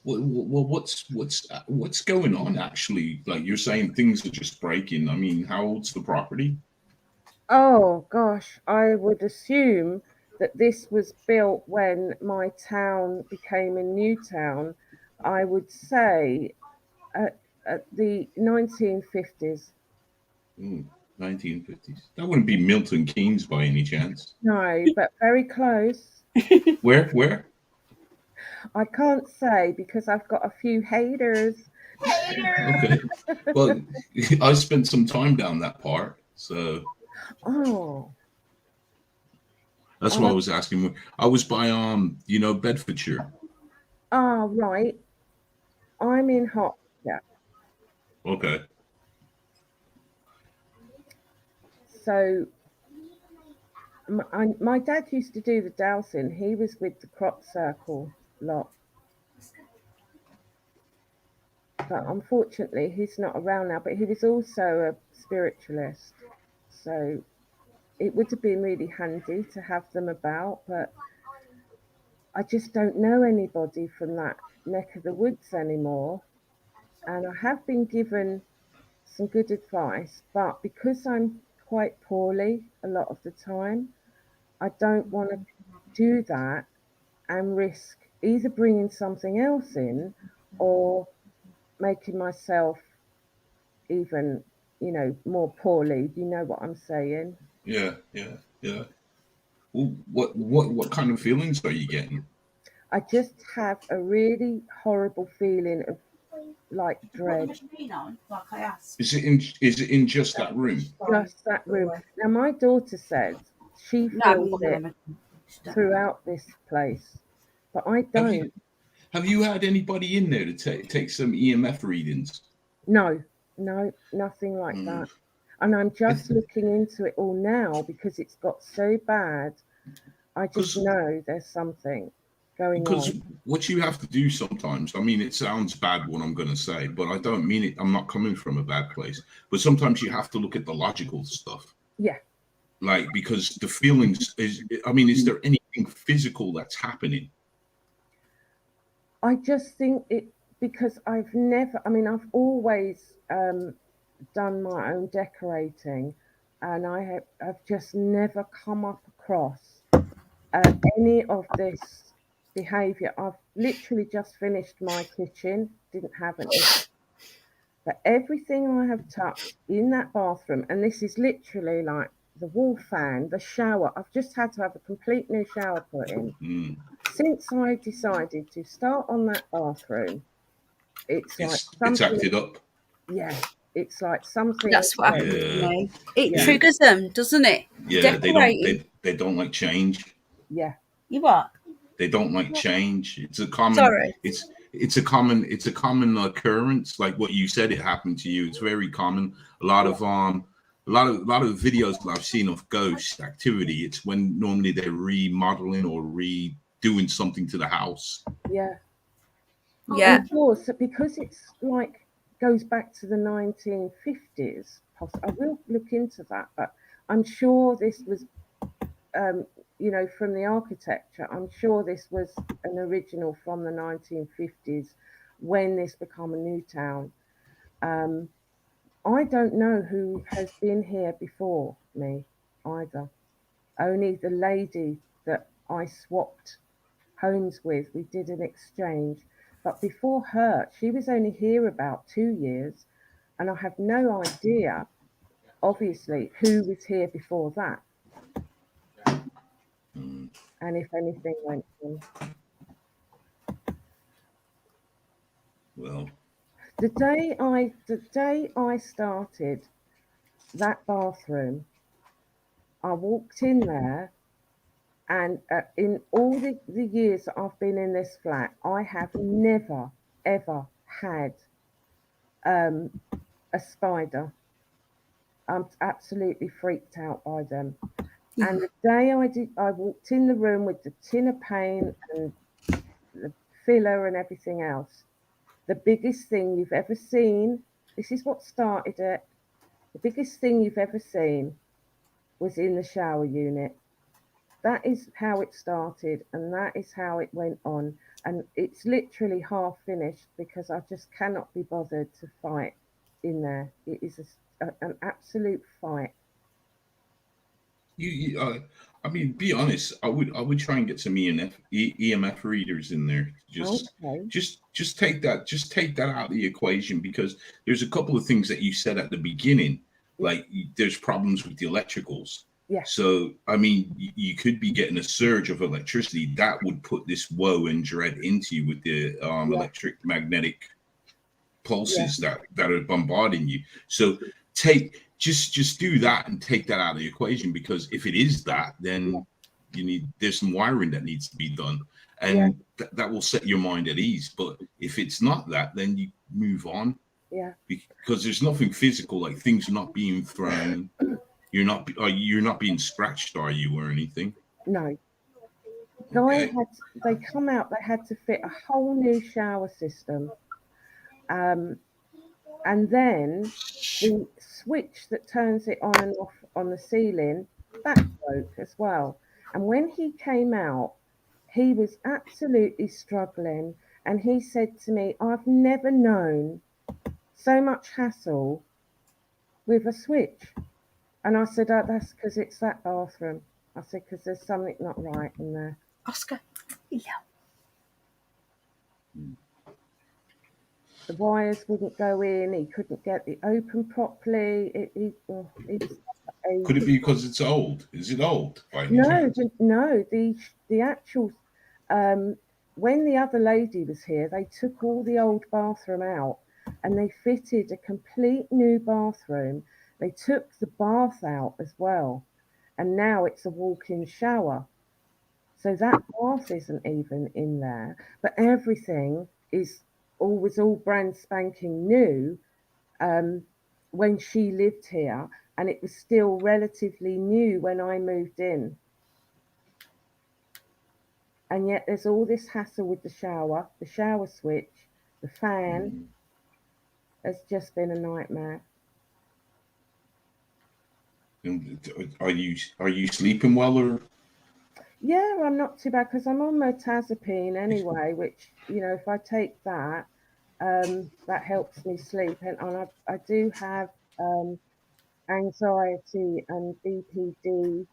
Well, what's going on actually? Like you're saying, things are just breaking. I mean, how old's the property?
Oh, gosh, I would assume that this was built when my town became a new town. I would say at the 1950s.
1950s. That wouldn't be Milton Keynes by any chance.
No, but very close.
Where?
I can't say because I've got a few haters.
Okay. Well, I spent some time down that part, so
Oh,
that's why I was asking. I was by Bedfordshire.
right. I'm in Hertfordshire.
Okay.
So my dad used to do the dowsing. He was with the crop circle lot. But unfortunately, he's not around now. But he was also a spiritualist. So it would have been really handy to have them about. But I just don't know anybody from that neck of the woods anymore. And I have been given some good advice. But because I'm quite poorly a lot of the time, I don't want to do that and risk either bringing something else in or making myself even, more poorly. You know what I'm saying?
Yeah. Well, what kind of feelings are you getting?
I just have a really horrible feeling of like dread.
Like I asked.
Is it in just that room?
Just that room. Now, my daughter said she feels it throughout this place, but I don't.
Have you had anybody in there to take some EMF readings?
No, nothing like that. And I'm just looking into it all now because it's got so bad. I just know there's something going
Because
on.
what you have to do sometimes, I mean, it sounds bad what I'm going to say, but I don't mean it. I'm not coming from a bad place. But sometimes you have to look at the logical stuff.
Yeah.
Like, because the feelings is there anything physical that's happening?
I just think it because I've always done my own decorating, and I've just never come up across any of this behaviour. I've literally just finished my kitchen, didn't have an issue. But everything I have touched in that bathroom, and this is literally like the wall fan, the shower, I've just had to have a complete new shower put in. Since I decided to start on that bathroom, it's
acted up.
Yeah, it's like something.
That's what happens to me. It
Yeah.
triggers them, doesn't it?
Yeah,
Decorating.
they don't like change.
Yeah.
You what?
They don't like change. It's a common.
Sorry.
It's a common occurrence. Like what you said, it happened to you. It's very common. A lot of videos that I've seen of ghost activity. It's when normally they're remodeling or redoing something to the house.
Yeah.
Yeah.
Of course, because it's like goes back to the 1950s. I will look into that, but I'm sure this was, you know, from the architecture, I'm sure this was an original from the 1950s when this became a new town. I don't know who has been here before me either. Only the lady that I swapped homes with, we did an exchange. But before her, she was only here about 2 years, and I have no idea, obviously, who was here before that, and if anything went on.
Well,
The day I started that bathroom, I walked in there, and in all the years that I've been in this flat, I have never ever had a spider. I'm absolutely freaked out by them. And the day I walked in the room with the tin of paint and the filler and everything else. The biggest thing you've ever seen, this is what started it. The biggest thing you've ever seen was in the shower unit. That is how it started, and that is how it went on. And it's literally half finished because I just cannot be bothered to fight in there. It is an absolute fight.
I mean, be honest. I would try and get some EMF readers in there.
Okay.
Just take that out of the equation, because there's a couple of things that you said at the beginning, like there's problems with the electricals.
Yeah.
So I mean, you could be getting a surge of electricity that would put this woe and dread into you with the electric magnetic pulses that are bombarding you. So just do that and take that out of the equation, because if it is that, then there's some wiring that needs to be done, and that will set your mind at ease. But if it's not that, then you move on.
Yeah.
Because there's nothing physical, like things not being thrown. You're not being scratched, are you, or anything?
No.
Okay.
They come out. They had to fit a whole new shower system. And then the switch that turns it on and off on the ceiling, that broke as well. And when he came out, he was absolutely struggling. And he said to me, I've never known so much hassle with a switch. And I said, oh, that's because it's that bathroom. I said, because there's something not right in there.
Oscar. Yeah.
The wires wouldn't go in. He couldn't get it open properly.
Could it be because it's old? Is it old?
No. The actual when the other lady was here, they took all the old bathroom out and they fitted a complete new bathroom. They took the bath out as well, and now it's a walk-in shower. So that bath isn't even in there, but everything was all brand spanking new when she lived here, and it was still relatively new when I moved in. And yet there's all this hassle with the shower switch, the fan. It's just been a nightmare.
Are you sleeping well, or?
Yeah, I'm not too bad because I'm on mirtazapine anyway, which, you know, if I take that, that helps me sleep. And I do have anxiety and BPD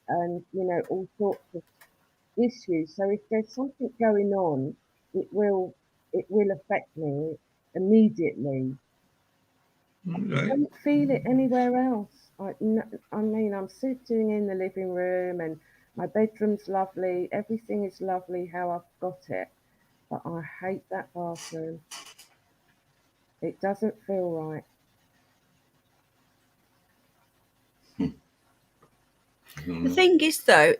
and, you know, all sorts of issues. So if there's something going on, it will affect me immediately. I don't feel it anywhere else. I mean, I'm sitting in the living room and my bedroom's lovely. Everything is lovely how I've got it. But I hate that bathroom. It doesn't feel right.
The thing is, though,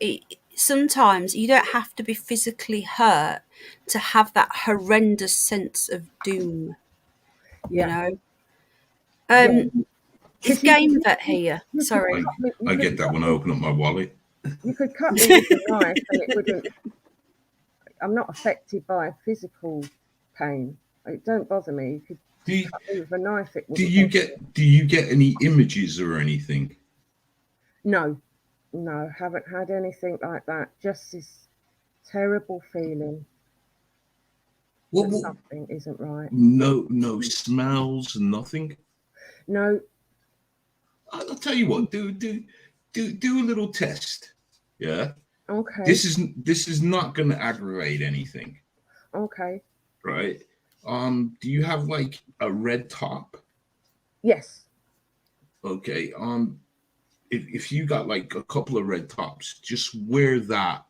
sometimes you don't have to be physically hurt to have that horrendous sense of doom.
Yeah.
You know, is Game Vet here? Sorry,
I get that when I open up my wallet.
You could cut me with a knife and it wouldn't. I'm not affected by physical pain. It don't bother me. You could cut me with a knife. It
do you get any images or anything?
No, no, haven't had anything like that. Just this terrible feeling
Well,
that something isn't right.
no smells, nothing.
No,
I'll tell you what. Do a little test. Yeah.
okay,
This is not going to aggravate anything,
okay.
right? Do you have like a red top?
Yes,
Okay. If you got like a couple of red tops, just wear that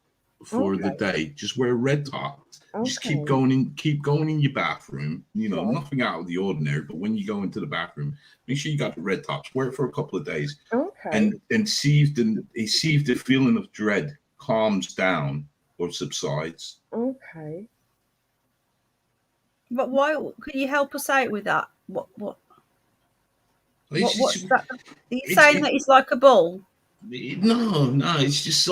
for the
okay,
day. Just wear a red top. Just keep
okay.
going in your bathroom.
Right,
Nothing out of the ordinary. But when you go into the bathroom, make sure you got the red tops. Wear it for a couple of days,
okay.
and see if the feeling of dread calms down or subsides.
Okay.
But why? Can you help us out with that?
It's,
What's that? Are you
it's,
saying that it's like a ball?
no, it's just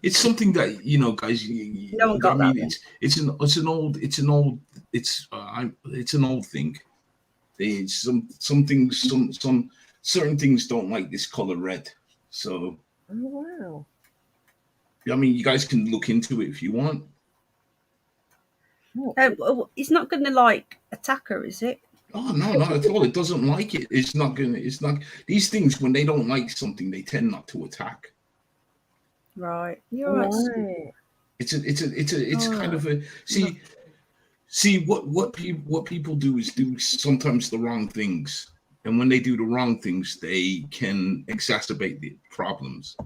it's something that guys.
No one
I
got that
mean,
one.
it's an old thing. Some things, some certain things don't like this color red. So
Oh, wow.
I mean, you guys can look into it if you want.
It's not going to like attack her, is it?
Oh no, not at all. It doesn't like it. It's not gonna. It's not. These things, when they don't like something, they tend not to attack.
Right. You're right.
Right.
It's
All
kind
right.
of a see what people do is do sometimes the wrong things, and when they do the wrong things, they can exacerbate the problems.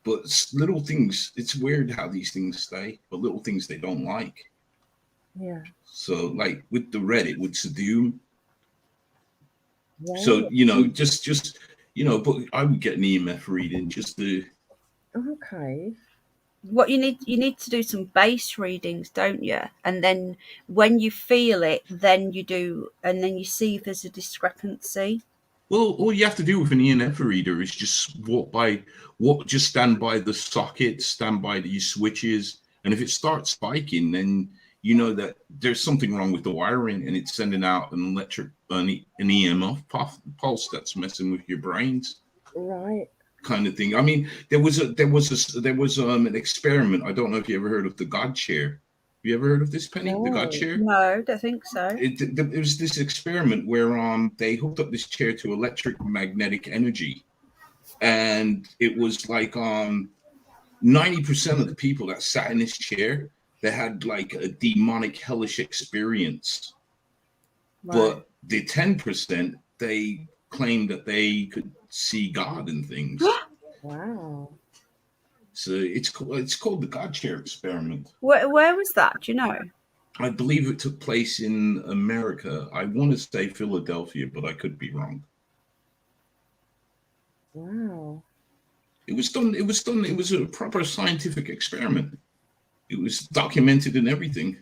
But little things, it's weird how these things stay, but little things they don't like.
Yeah.
So like with the red, it would subdue 'em. So
Right.
just but I would get an EMF reading just to.
Okay.
What you need to do some base readings, don't you? And then when you feel it, then you do, and then you see if there's a discrepancy.
Well, all you have to do with an EMF reader is just just stand by the sockets, stand by these switches, and if it starts spiking, then you know that there's something wrong with the wiring, and it's sending out an EMF pulse that's messing with your brains,
Right.
kind of thing. I mean, there was an experiment. I don't know if you ever heard of the God chair. Have you ever heard of this, Penny? The God
No.
chair?
No, don't think so.
It was this experiment where they hooked up this chair to electromagnetic energy, and it was like 90% of the people that sat in this chair, they had like a demonic hellish experience,
Right.
but the 10%, they claimed that they could see God and things.
Wow.
So it's called the God chair experiment.
Where was that? Do you know?
I believe it took place in America. I want to say Philadelphia, but I could be wrong.
Wow.
It was done. It was a proper scientific experiment. It was documented and everything.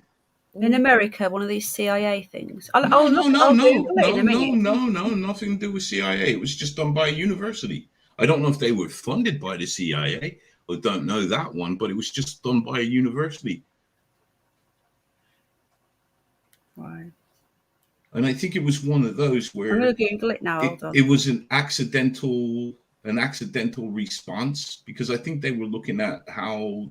In America, one of these CIA things.
No,
I'll Google it in a minute.
no, nothing to do with CIA. It was just done by a university. I don't know if they were funded by the CIA. I don't know that one, but it was just done by a university.
Right.
And I think it was one of those
I'm
where
going to Google it now. Hold on.
it was an accidental response, because I think they were looking at how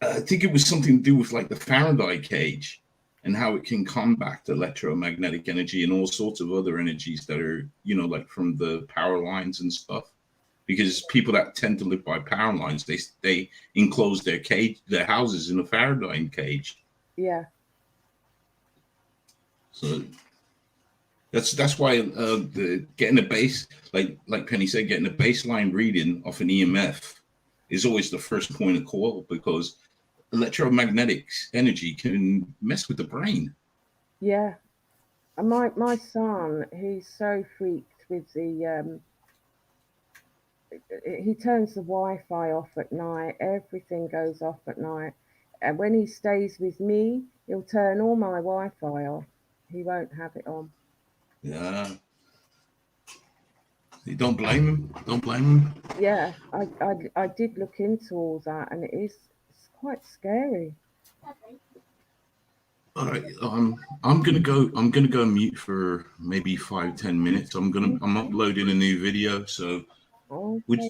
I think it was something to do with like the Faraday cage and how it can combat electromagnetic energy and all sorts of other energies that are, like from the power lines and stuff. Because people that tend to live by power lines, they enclose their houses in a Faraday cage.
Yeah.
So that's why getting a base, like Penny said, getting a baseline reading off an EMF is always the first point of call, because electromagnetic energy can mess with the brain.
Yeah. And my son, he's so freaked with the he turns the Wi-Fi off at night. Everything goes off at night. And when he stays with me, he'll turn all my Wi-Fi off. He won't have it on.
Yeah. You don't blame him. Don't blame him.
Yeah, I did look into all that, and it's quite scary.
All right. I'm gonna go mute for maybe 5-10 minutes. I'm uploading a new video, so
Oh,
Would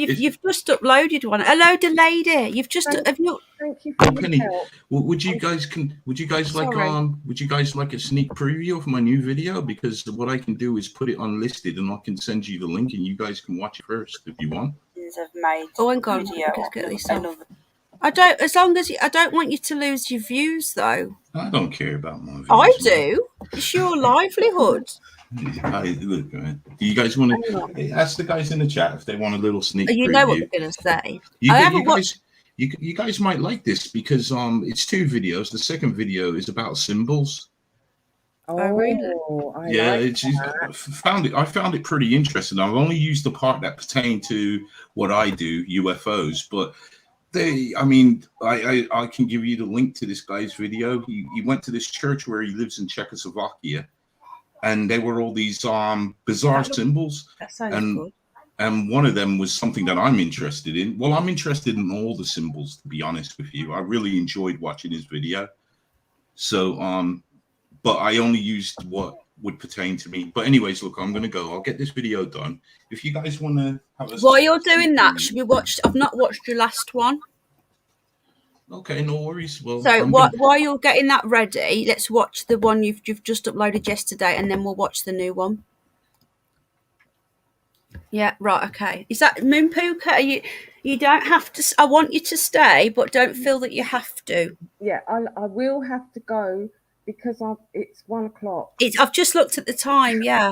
is
You've just uploaded one. Hello, the lady. You've just
thank,
have you?
thank you for
oh
your
Penny?
help.
Would you guys would you guys like
Sorry.
would you guys like a sneak preview of my new video? Because what I can do is put it unlisted, and I can send you the link, and you guys can watch it first if you want.
Have made. Oh, hang on. Let's get this off. I don't. As long as I don't want you to lose your views, though.
I don't care about my views.
I do. It's your livelihood.
Look, man. Do you guys want to ask the guys in the chat if they want a little sneak
You
preview?
know what they're going to say.
You guys might like this because it's 2 videos. The second video is about symbols.
Oh,
really?
I
I found it pretty interesting. I've only used the part that pertained to what I do, UFOs, but I can give you the link to this guy's video. He went to this church where he lives in Czechoslovakia, and there were all these bizarre symbols.
That sounds good.
And one of them was something that I'm interested in. Well, I'm interested in all the symbols, to be honest with you. I really enjoyed watching his video. So, but I only used what would pertain to me. But anyways, look, I'm going to go. I'll get this video done. If you guys want to have a...
While you're doing that, should we watch... I've not watched your last one.
Okay, no worries. Well,
so while you're getting that ready, let's watch the one you've just uploaded yesterday, and then we'll watch the new one. Yeah, right, okay. Is that Moon Puka? You don't have to... I want you to stay, but don't feel that you have to.
Yeah, I will have to go because it's 1 o'clock.
I've just looked at the time, yeah.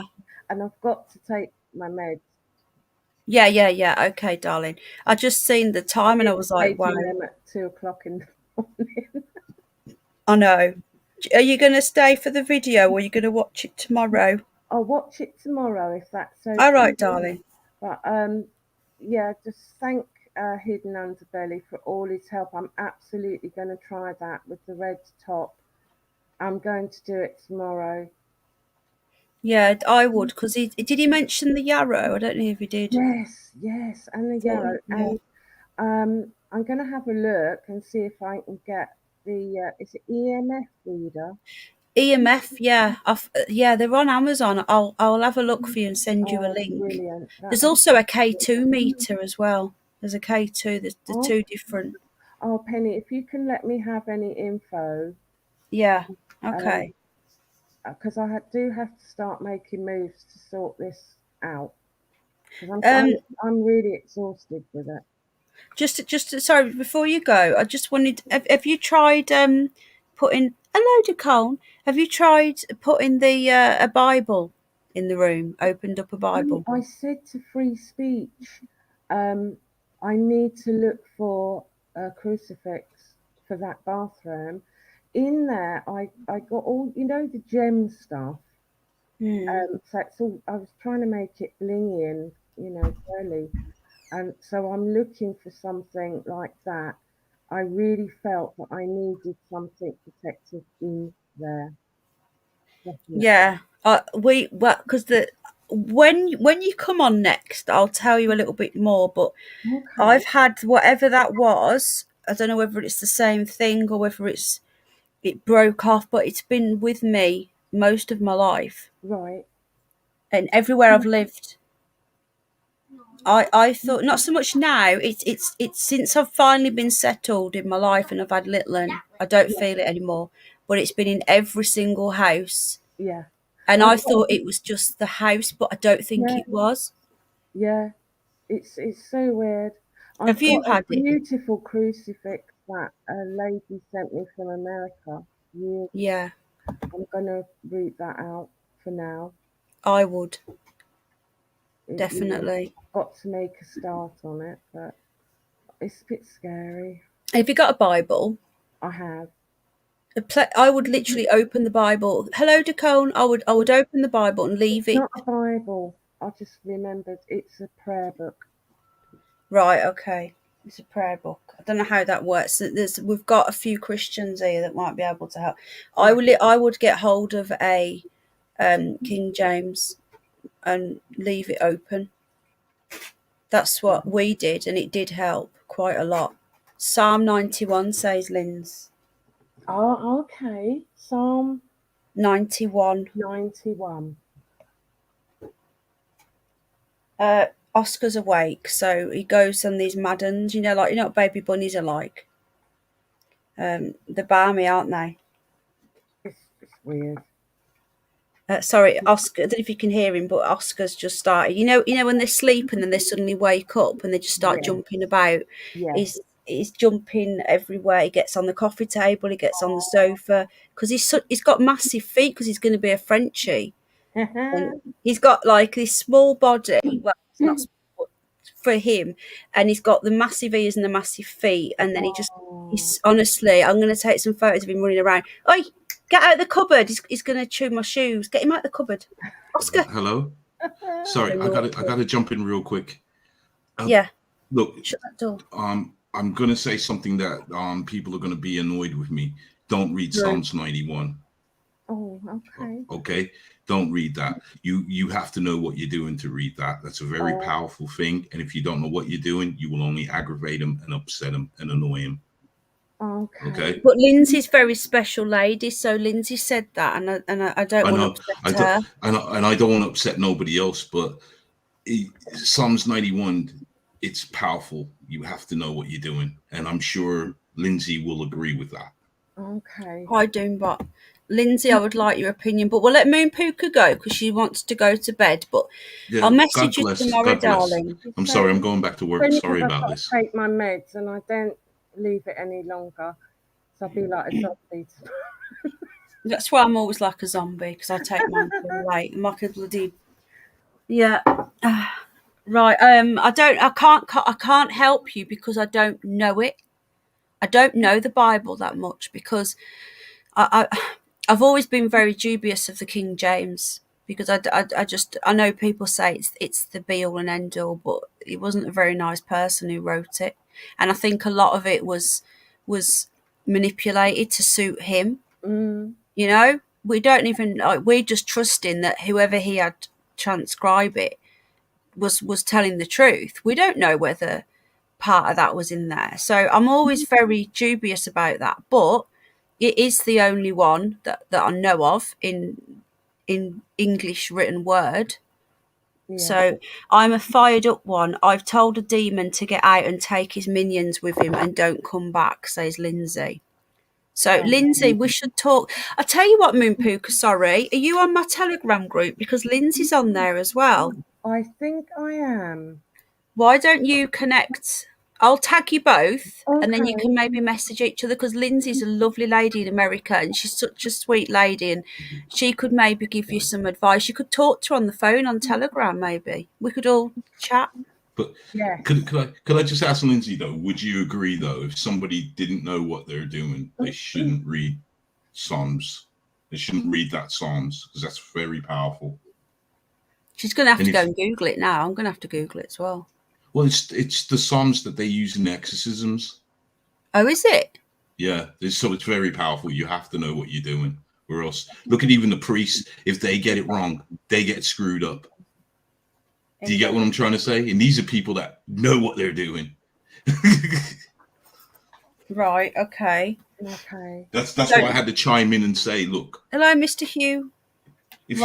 And I've got to take my meds.
Yeah. Okay, darling. I just seen the time and I was like, wow.
Them at 2 o'clock in the morning.
I know. Are you going to stay for the video or are you going to watch it tomorrow?
I'll watch it tomorrow if that's okay.
All right, darling.
But yeah, just thank Hidden Underbelly for all his help. I'm absolutely going to try that with the red top. I'm going to do it tomorrow.
Yeah, I would, because did he mention the yarrow? I don't know if he did.
Yes, and the yarrow. Yeah. And I'm going to have a look and see if I can get the is it EMF reader?
EMF, yeah, they're on Amazon. I'll have a look for you and send you a link.
Brilliant.
There's also a K2 meter as well. There's a K2. There's the 2 different.
Oh, Penny, if you can let me have any info.
Yeah. Okay.
Because I do have to start making moves to sort this out. Because I'm really exhausted with it.
Just sorry, before you go, I just wanted. Have you tried putting? Hello, Nicole. Have you tried putting the a Bible in the room? Opened up a Bible.
I said to Free Speech, I need to look for a crucifix for that bathroom. In there, I got all the gem stuff. So it's all. I was trying to make it blingy and girly, and so I'm looking for something like that. I really felt that I needed something protective in there. Definitely.
Yeah, because when you come on next, I'll tell you a little bit more. But
okay.
I've had whatever that was. I don't know whether it's the same thing or whether it broke off, but it's been with me most of my life.
Right.
And everywhere I've lived. I thought not so much now. It's since I've finally been settled in my life and I've had little and I don't feel it anymore. But it's been in every single house.
Yeah.
And I thought it was just the house, but I don't think it was.
Yeah. It's so weird.
Have you had
a beautiful crucifix that a lady sent me from America.
Yeah.
I'm gonna root that out for now.
I would. Definitely.
I've got to make a start on it, but it's a bit scary.
Have you got a Bible?
I have.
I would literally open the Bible. Hello, Dacone. I would open the Bible and leave it.
Not a Bible. I just remembered it's a prayer book.
Right. Okay. It's a prayer book. I don't know how that works. We've got a few Christians here that might be able to help. I would get hold of a King James and leave it open. That's what we did, and it did help quite a lot. Psalm 91 says Lynn's.
Oh, okay. Psalm
91. Oscar's awake, so he goes on these maddens, you know what baby bunnies are like. They're balmy, aren't they?
It's weird.
Sorry, Oscar. I don't know if you can hear him, but Oscar's just started. You know when they sleep and then they suddenly wake up and they just start jumping about.
Yeah.
He's jumping everywhere. He gets on the coffee table. He gets on the sofa because he's got massive feet because he's going to be a Frenchie. And he's got like this small body. Well, it's not small for him, and he's got the massive ears and the massive feet. And then he's honestly, I'm going to take some photos of him running around. Oi, get out of the cupboard! He's going to chew my shoes. Get him out of the cupboard, Oscar.
Hello. Sorry, I gotta jump in real quick.
Yeah.
Look,
shut that door.
I'm gonna say something that people are gonna be annoyed with me. Don't read Psalms 91.
Oh, okay.
Okay, don't read that. You have to know what you're doing to read that. That's a very powerful thing, and if you don't know what you're doing, you will only aggravate them and upset them and annoy them. Okay.
But Lindsay's very special lady, so Lindsay said that, and I don't want to upset her.
And I don't want to upset nobody else, but Psalms 91, it's powerful. You have to know what you're doing, and I'm sure Lindsay will agree with that.
Okay.
Hi, Doombot. Lindsay, I would like your opinion, but we'll let Moon Puka go because she wants to go to bed. But I'll message you tomorrow, darling.
I'm sorry, I'm going back to work. Sorry about this.
I take my meds and I don't leave it any longer, so I'll be like a zombie.
That's why I'm always like a zombie, because I take mine too late. I'm like a bloody right. I can't help you because I don't know it. I don't know the Bible that much because I've always been very dubious of the King James because I know people say it's the be all and end all, but he wasn't a very nice person who wrote it, and I think a lot of it was manipulated to suit him. You know, we don't even we're just trusting that whoever he had transcribe it was telling the truth. We don't know whether part of that was in there, so I'm always very dubious about that, but it is the only one that I know of in English written word. Yeah. So I'm a fired up one. I've told a demon to get out and take his minions with him and don't come back, says Lindsay. So Lindsay, we should talk. I tell you what, Moon Puka, sorry, are you on my Telegram group? Because Lindsay's on there as well.
I think I am.
Why don't you connect? I'll tag you both, and then you can maybe message each other, because Lindsay's a lovely lady in America and she's such a sweet lady, and she could maybe give you some advice. You could talk to her on the phone on Telegram, maybe. We could all chat.
But could I just ask Lindsay though, would you agree though, if somebody didn't know what they're doing, they shouldn't read Psalms? They shouldn't read that Psalms, because that's very powerful.
She's going to have to go and Google it now. I'm going to have to Google it as well.
Well, it's the Psalms that they use in exorcisms.
Oh, is it?
Yeah, so it's very powerful. You have to know what you're doing, or else look at even the priests. If they get it wrong, they get screwed up. Do you get what I'm trying to say? And these are people that know what they're doing.
Right. Okay.
That's why I had to chime in and say, look.
Hello, Mr. Hugh.
If you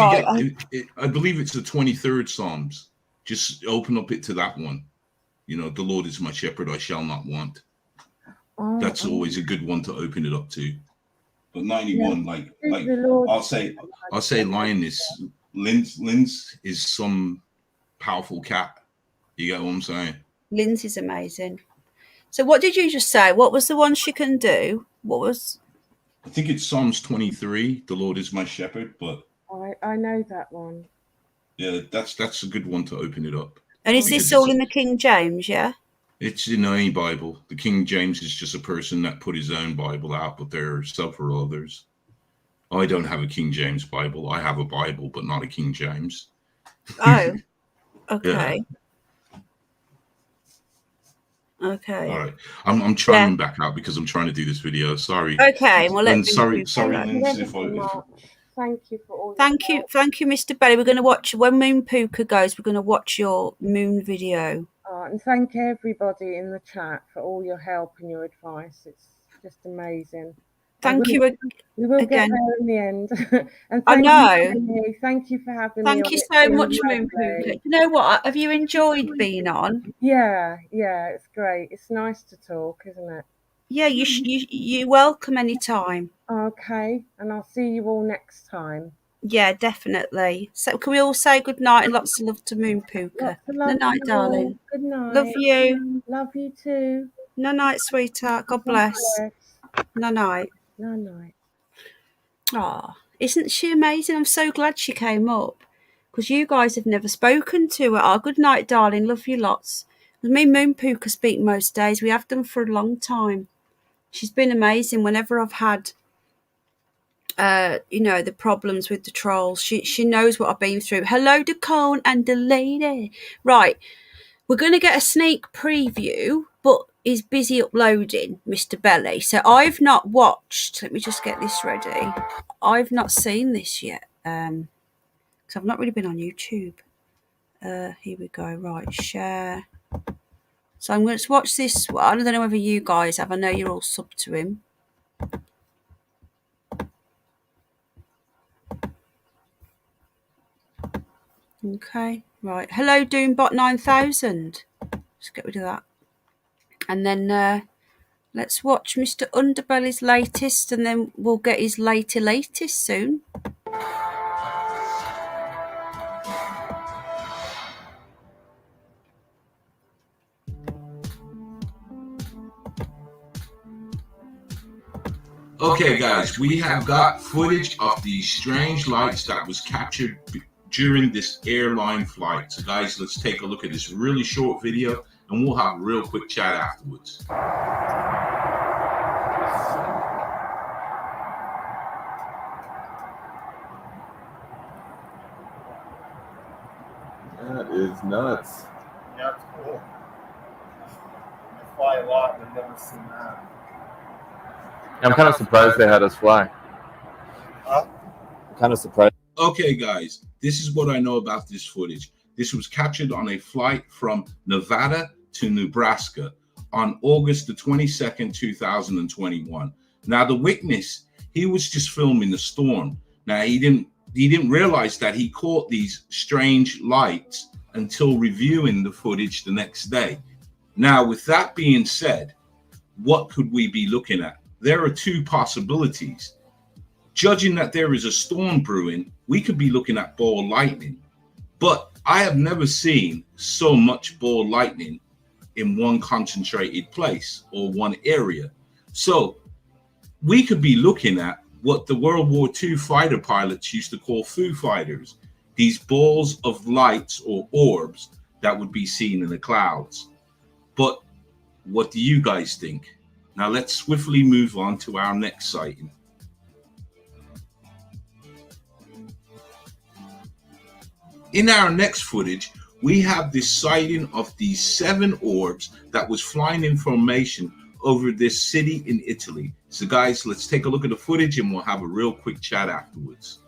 get, I believe it's the 23rd Psalms. Just open up it to that one. You know, the Lord is my shepherd; I shall not want. That's always a good one to open it up to. But 91, like I'll say, Lioness, Linz is some powerful cat. You get what I'm saying? Linz
is amazing. So what did you just say? What was the one she can do? What was?
I think it's Psalms 23. The Lord is my shepherd, but
I know that one.
Yeah, that's a good one to open it up.
And is this all in the King James? Yeah.
It's in any Bible. The King James is just a person that put his own Bible out, but there are several others. I don't have a King James Bible. I have a Bible, but not a King James.
Oh, okay. Yeah. Okay.
All right. I'm trying back out because I'm trying to do this video. Sorry.
Okay. Well,
sorry,
Thank you for all.
Thank you, Mr. Belly. We're going to watch when Moon Puka goes. We're going to watch your moon video.
And thank everybody in the chat for all your help and your advice. It's just amazing.
Thank you
We will get
again.
there in the end. And
I
thank you
know.
for having me. Thank you for having me
Thank
on.
you
It's
so
been
much, Moon
lovely.
Puka. You know what? Have you enjoyed being on?
Yeah, it's great. It's nice to talk, isn't it?
Yeah, you welcome anytime.
Okay, and I'll see you all next time.
Yeah, definitely. So can we all say good night and lots of love to Moon Puka?
Lots of love
Good night,
to you all.
darling.
Good night.
Love you.
Love you too.
No night, sweetheart. God bless. No night.
No night.
Ah, isn't she amazing? I'm so glad she came up because you guys have never spoken to her. Oh, good night, darling. Love you lots. Me and Moon Puka speak most days. We have done for a long time. She's been amazing whenever I've had the problems with the trolls. She knows what I've been through. Hello, the cone and the lady. Right, we're going to get a sneak preview, but he's busy uploading, Mr. Belly. So I've not watched. Let me just get this ready. I've not seen this yet because I've not really been on YouTube. Here we go. Right, share. So I'm going to watch this one. I don't know whether you guys have. I know you're all sub to him. Okay, right. Hello, Doombot 9000. Let's get rid of that. And then let's watch Mr. Underbelly's latest, and then we'll get his latest soon.
Okay, guys, we have got footage of the strange lights that was captured during this airline flight. So, guys, let's take a look at this really short video, and we'll have a real quick chat afterwards.
That is nuts.
Yeah, it's cool. I fly a lot and I've never seen that.
I'm kind of surprised they had us fly.
Huh?
I'm kind of surprised.
Okay, guys, this is what I know about this footage. This was captured on a flight from Nevada to Nebraska on August the 22nd, 2021. Now, the witness, he was just filming the storm. Now, he didn't realize that he caught these strange lights until reviewing the footage the next day. Now, with that being said, what could we be looking at? There are two possibilities. Judging that there is a storm brewing, we could be looking at ball lightning. But I have never seen so much ball lightning in one concentrated place or one area. So we could be looking at what the World War II fighter pilots used to call Foo Fighters, these balls of lights or orbs that would be seen in the clouds. But what do you guys think? Now let's swiftly move on to our next sighting. In our next footage, we have this sighting of these 7 orbs that was flying in formation over this city in Italy. So guys, let's take a look at the footage and we'll have a real quick chat afterwards.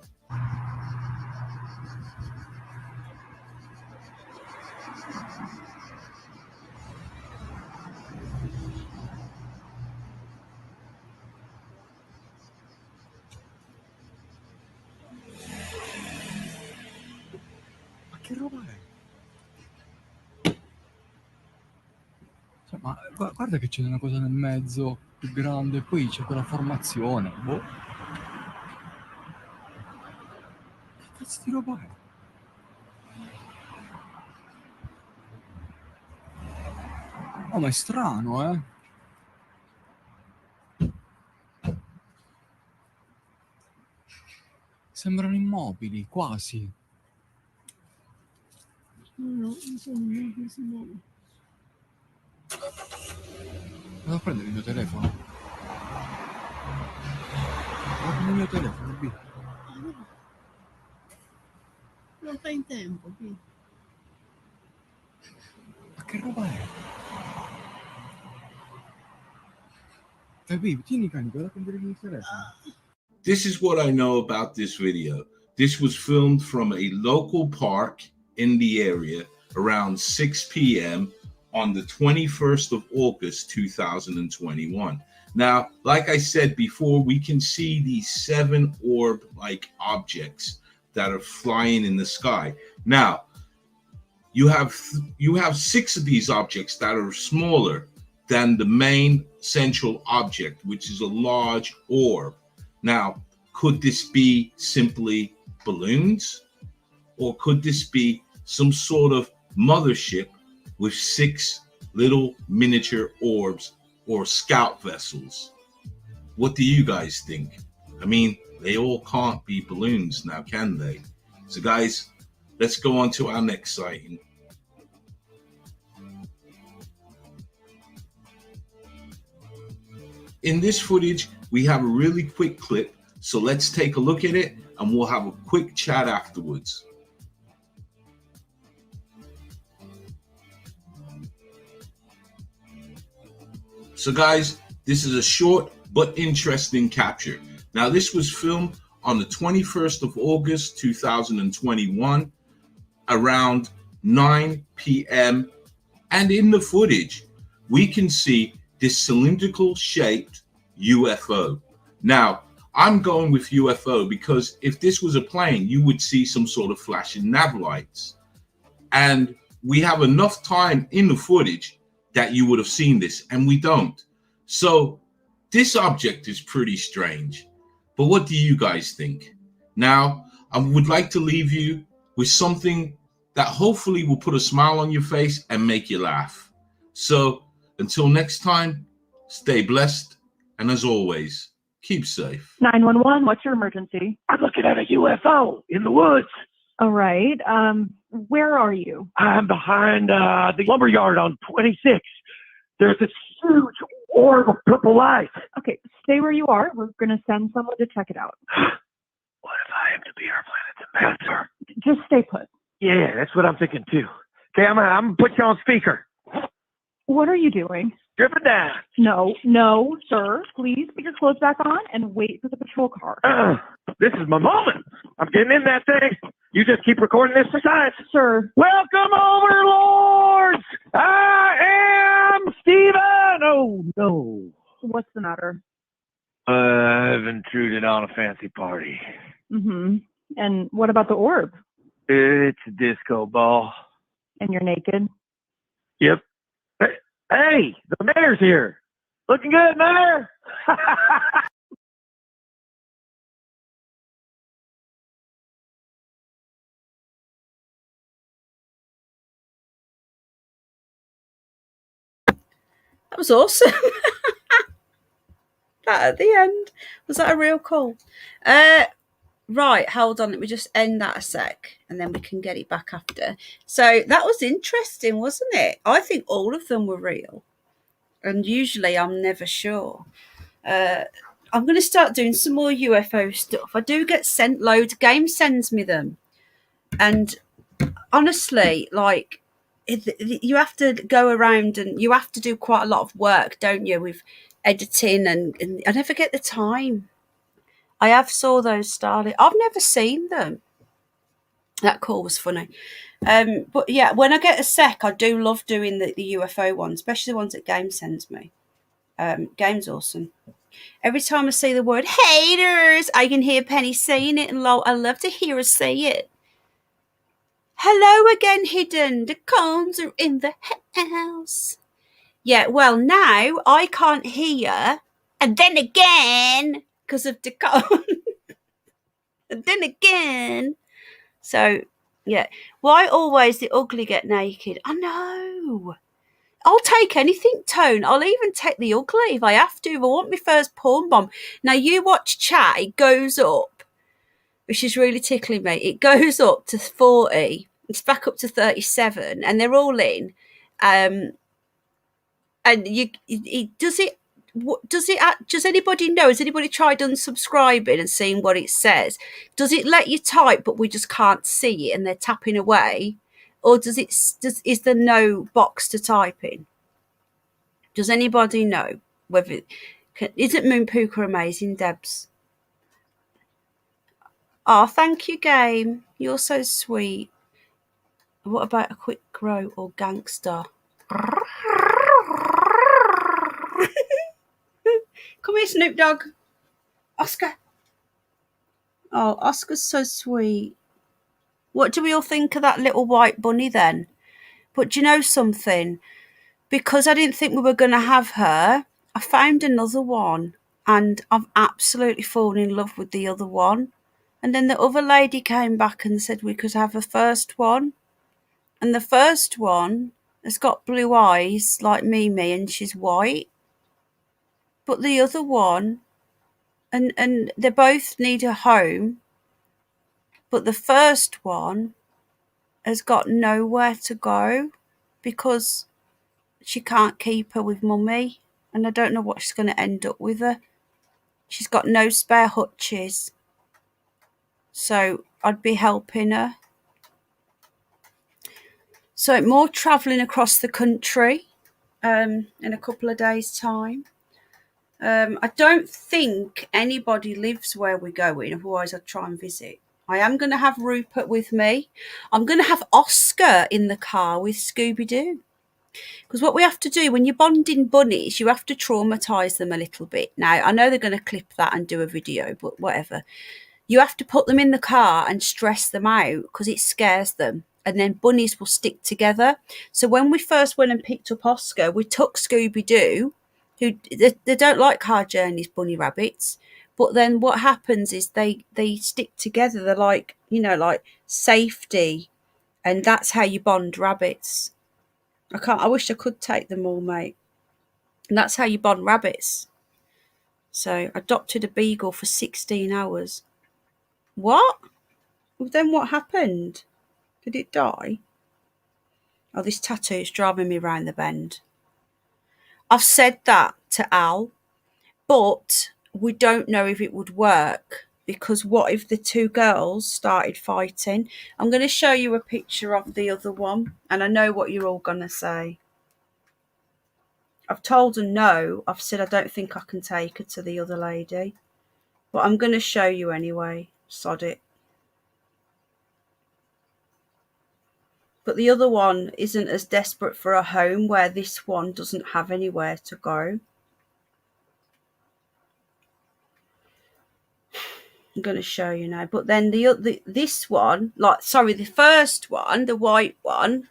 Ma che roba è? Cioè, ma guarda che c'è una cosa nel mezzo più grande, poi c'è quella formazione. Boh. Che cazzo di roba è? Oh, ma è strano, eh? Sembrano immobili, quasi. Non sono immobili, si muovono. Vado a prendere il mio telefono. Vado a prendere il mio telefono, B.
Non fai in tempo, B.
Ma che roba è? B, tieni carico, vado a prendere il mio telefono.
This is what I know about this video. This was filmed from a local park in the area around 6 p.m. on the 21st of August 2021. Now, like I said before, we can see these 7 orb-like objects that are flying in the sky. Now, you have 6 of these objects that are smaller than the main central object, which is a large orb. Now, could this be simply balloons? Or could this be some sort of mothership with 6 little miniature orbs or scout vessels? What do you guys think? I mean, they all can't be balloons now, can they? So guys, let's go on to our next sighting. In this footage, we have a really quick clip, so let's take a look at it and we'll have a quick chat afterwards. So guys, this is a short but interesting capture. Now this was filmed on the 21st of August 2021 around 9 p.m. and in the footage we can see this cylindrical shaped UFO. Now I'm going with UFO because if this was a plane you would see some sort of flashing nav lights, and we have enough time in the footage that you would have seen this, and we don't. So this object is pretty strange. But what do you guys think? Now, I would like to leave you with something that hopefully will put a smile on your face and make you laugh. So until next time, stay blessed, and as always, keep safe.
911, what's your emergency?
I'm looking at a UFO in the woods.
All right. Where are you?
I'm behind the lumber yard on 26. There's this huge orb of purple light.
Okay, stay where you are. We're going to send someone to check it out.
What if I am to be our planet's ambassador?
Just stay put.
Yeah, that's what I'm thinking too. Okay, I'm going to put you on speaker.
What are you doing?
Dripping down.
No, sir. Please put your clothes back on and wait for the patrol car.
This is my moment. I'm getting in that thing. You just keep recording this aside.
Sir.
Welcome, overlords! I am Steven! Oh, no.
What's the matter?
I've intruded on a fancy party.
Mm-hmm. And what about the orb?
It's a disco ball.
And you're naked?
Yep. Hey, the mayor's here. Looking good, mayor.
That was awesome. That at the end. Was that a real call? Right, hold on. Let me just end that a sec and then we can get it back after. So that was interesting, wasn't it? I think all of them were real. And usually I'm never sure. I'm going to start doing some more UFO stuff. I do get sent loads. Game sends me them. And honestly, like, you have to go around and you have to do quite a lot of work, don't you, with editing, and I never get the time. I have saw those started. I've never seen them. That call was funny. But yeah, when I get a sec, I do love doing the UFO ones, especially the ones that Game sends me. Game's awesome. Every time I see the word haters, I can hear Penny saying it, and I love to hear her say it. Hello again, Hidden. The cones are in the house. Yeah, well, now I can't hear. And then again, because of the cone. And then again. So, yeah. Why always the ugly get naked? I know. I'll take anything, Tone. I'll even take the ugly if I have to. If I want my first porn bomb. Now, you watch chat, it goes up, which is really tickling me. It goes up to 40. It's back up to 37, and they're all in. And does anybody know? Has anybody tried unsubscribing and seeing what it says? Does it let you type, but we just can't see it, and they're tapping away, or is there no box to type in? Does anybody know whether isn't Moon Puka amazing, Debs? Oh, thank you, Game. You're so sweet. What about a quick grow or gangster? Come here, Snoop Dogg. Oscar. Oh, Oscar's so sweet. What do we all think of that little white bunny then? But do you know something? Because I didn't think we were going to have her, I found another one and I've absolutely fallen in love with the other one. And then the other lady came back and said we could have a first one. And the first one has got blue eyes like Mimi and she's white. But the other one, and they both need a home. But the first one has got nowhere to go because she can't keep her with Mummy. And I don't know what she's going to end up with her. She's got no spare hutches. So I'd be helping her. So more travelling across the country in a couple of days' time. I don't think anybody lives where we're going, otherwise I'd try and visit. I am going to have Rupert with me. I'm going to have Oscar in the car with Scooby-Doo. Because what we have to do when you're bonding bunnies, you have to traumatise them a little bit. Now, I know they're going to clip that and do a video, but whatever. You have to put them in the car and stress them out because it scares them. And then bunnies will stick together. So when we first went and picked up Oscar, we took Scooby-Doo, who they don't like hard journeys, bunny rabbits. But then what happens is they stick together. They're like, like safety. And that's how you bond rabbits. I wish I could take them all, mate. And that's how you bond rabbits. So I adopted a beagle for 16 hours. What? Well, then what happened? Did it die? Oh, this tattoo's driving me round the bend. I've said that to Al, but we don't know if it would work because what if the two girls started fighting? I'm going to show you a picture of the other one and I know what you're all going to say. I've told her no. I've said I don't think I can take her to the other lady. But I'm going to show you anyway. Sod it. But the other one isn't as desperate for a home where this one doesn't have anywhere to go. I'm going to show you now. But then this one, the first one, the white one,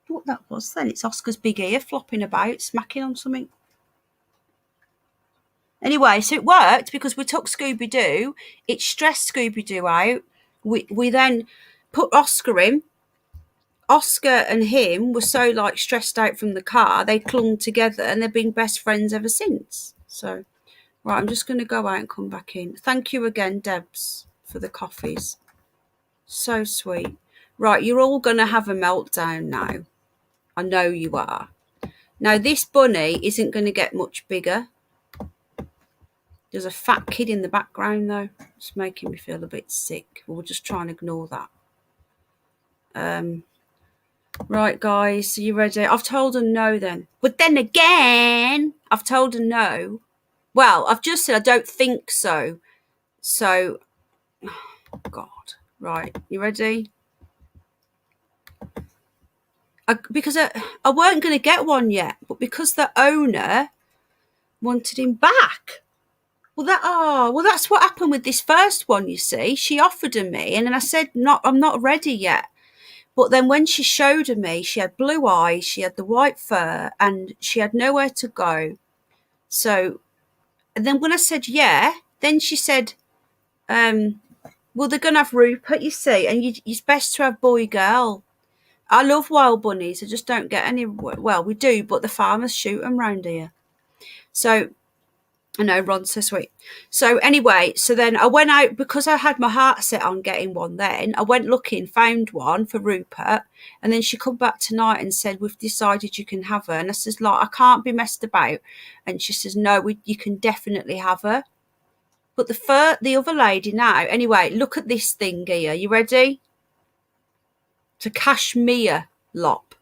what that was then? It's Oscar's big ear flopping about, smacking on something. Anyway, so it worked because we took Scooby-Doo. It stressed Scooby-Doo out. We then put Oscar in. Oscar and him were so stressed out from the car, they clung together and they've been best friends ever since. So, right, I'm just going to go out and come back in. Thank you again, Debs, for the coffees. So sweet. Right, you're all going to have a meltdown now. I know you are. Now, this bunny isn't going to get much bigger. There's a fat kid in the background, though. It's making me feel a bit sick. We'll just try and ignore that. Right, guys, are you ready? I've told her no then. But then again, I've told her no. Well, I've just said I don't think so. So, oh God. Right, you ready? Because I weren't going to get one yet, but because the owner wanted him back. Well, that's what happened with this first one, you see. She offered him me, and then I said, I'm not ready yet. But then when she showed her me, she had blue eyes, she had the white fur, and she had nowhere to go. So, and then when I said yeah, then she said, well, they're going to have Rupert, you see, and it's best to have boy-girl. I love wild bunnies. I just don't get any. Well, we do, but the farmers shoot them round here. So, I know, Ron's so sweet. So anyway, so then I went out because I had my heart set on getting one then. I went looking, found one for Rupert, and then she come back tonight and said, we've decided you can have her. And I says, I can't be messed about. And she says, no, you can definitely have her. But the other lady now, anyway, look at this thing here. You ready? It's a cashmere lop.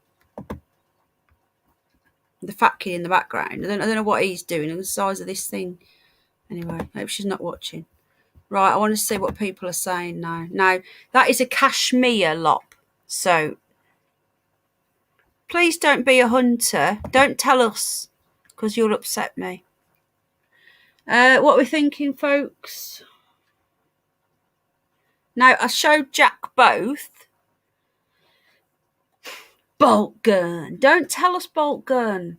The fat kid in the background. I don't know what he's doing. The size of this thing. Anyway, I hope she's not watching. Right, I want to see what people are saying now. Now, that is a cashmere lop. So, please don't be a hunter. Don't tell us, because you'll upset me. What we're thinking, folks? Now, I showed Jack both. Bolt gun. Don't tell us bolt gun.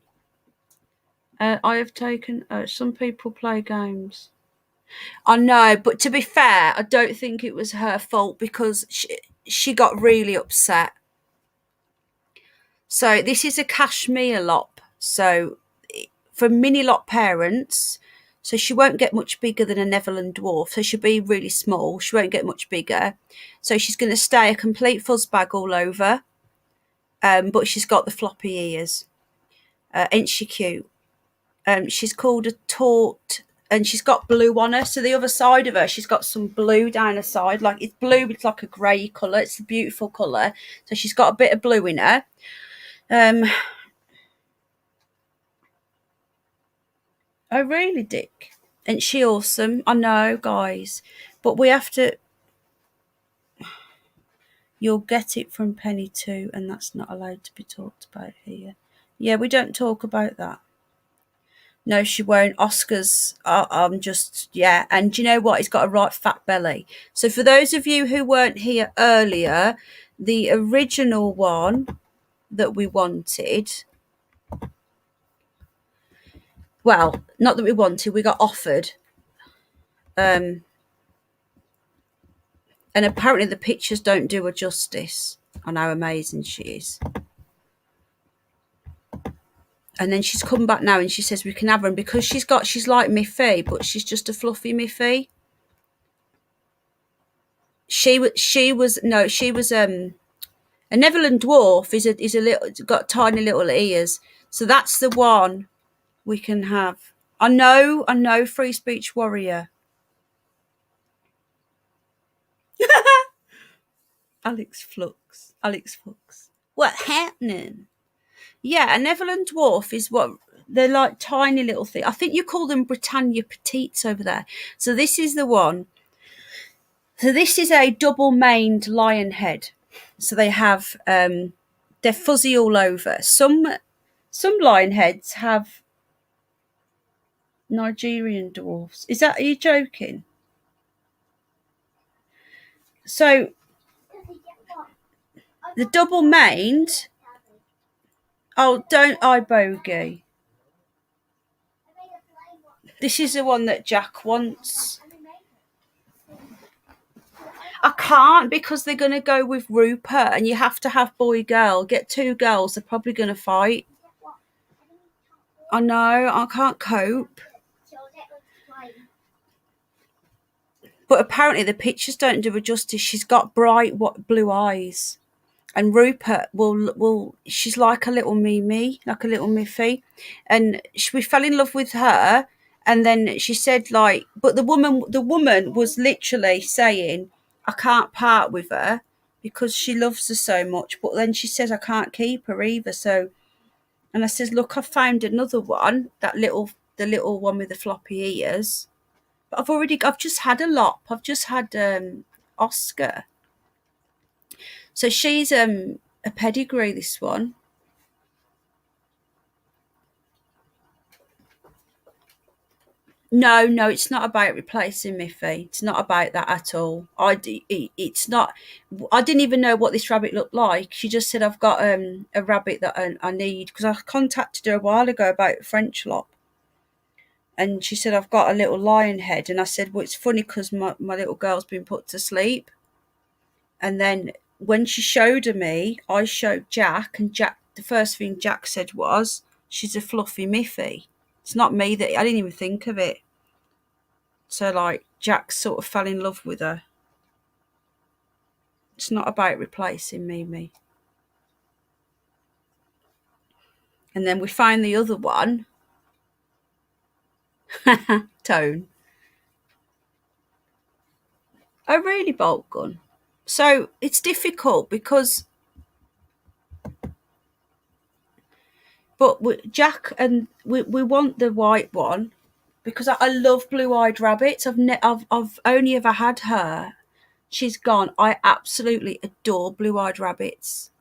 I have taken... some people play games. I know, but to be fair, I don't think it was her fault because she got really upset. So this is a cashmere lop. So for mini lot parents, so she won't get much bigger than a Netherland dwarf. So she'll be really small. She won't get much bigger. So she's going to stay a complete fuzz bag all over. But she's got the floppy ears. Ain't she cute? She's called a taut, and she's got blue on her. So the other side of her, she's got some blue down her side. Like it's blue, it's like a grey colour. It's a beautiful colour. So she's got a bit of blue in her. Oh, really, Dick? Ain't she awesome? I know, guys. But we have to... You'll get it from Penny too, and that's not allowed to be talked about here. Yeah, we don't talk about that. No, she won't. Oscar's, I'm just, yeah. And do you know what? He's got a right fat belly. So for those of you who weren't here earlier, the original one that we wanted... Well, not that we wanted, we got offered. And apparently the pictures don't do her justice on how amazing she is. And then she's come back now and she says we can have her. And because she's like Miffy, but she's just a fluffy Miffy. She was a Netherland dwarf is a little, got tiny little ears. So that's the one we can have. I know, free speech warrior. Alex Flux. What happening? Yeah, a Netherland dwarf is what they're like, tiny little thing. I think you call them Britannia Petites over there. So this is the one. So this is a double-maned lion head. So they have they're fuzzy all over. Some lion heads have Nigerian dwarfs. Are you joking? So the double-maned. Oh, don't eye bogey. This is the one that Jack wants. I can't because they're going to go with Rupert and you have to have boy girl. Get two girls, they're probably going to fight. I know, I can't cope. But apparently the pictures don't do her justice. She's got bright blue eyes. And Rupert she's like a little Mimi, like a little Miffy. And we fell in love with her. And then she said but the woman was literally saying, I can't part with her because she loves her so much. But then she says, I can't keep her either. So, and I says, look, I found another one, the little one with the floppy ears. But I've just had a lop. I've just had Oscar. So she's a pedigree, this one. No, it's not about replacing Miffy. It's not about that at all. It's not. I didn't even know what this rabbit looked like. She just said, I've got a rabbit that I need. Because I contacted her a while ago about a French lop. And she said, I've got a little lion head. And I said, well, it's funny because my little girl's been put to sleep. And then when she showed her me, I showed Jack. And the first thing Jack said was, she's a fluffy Miffy. It's not me I didn't even think of it. So Jack sort of fell in love with her. It's not about replacing Mimi. And then we find the other one. Tone. Oh, really, bolt gun? So it's difficult because... But Jack and we want the white one. because I love blue-eyed rabbits. I've only ever had her. She's gone. I absolutely adore blue-eyed rabbits.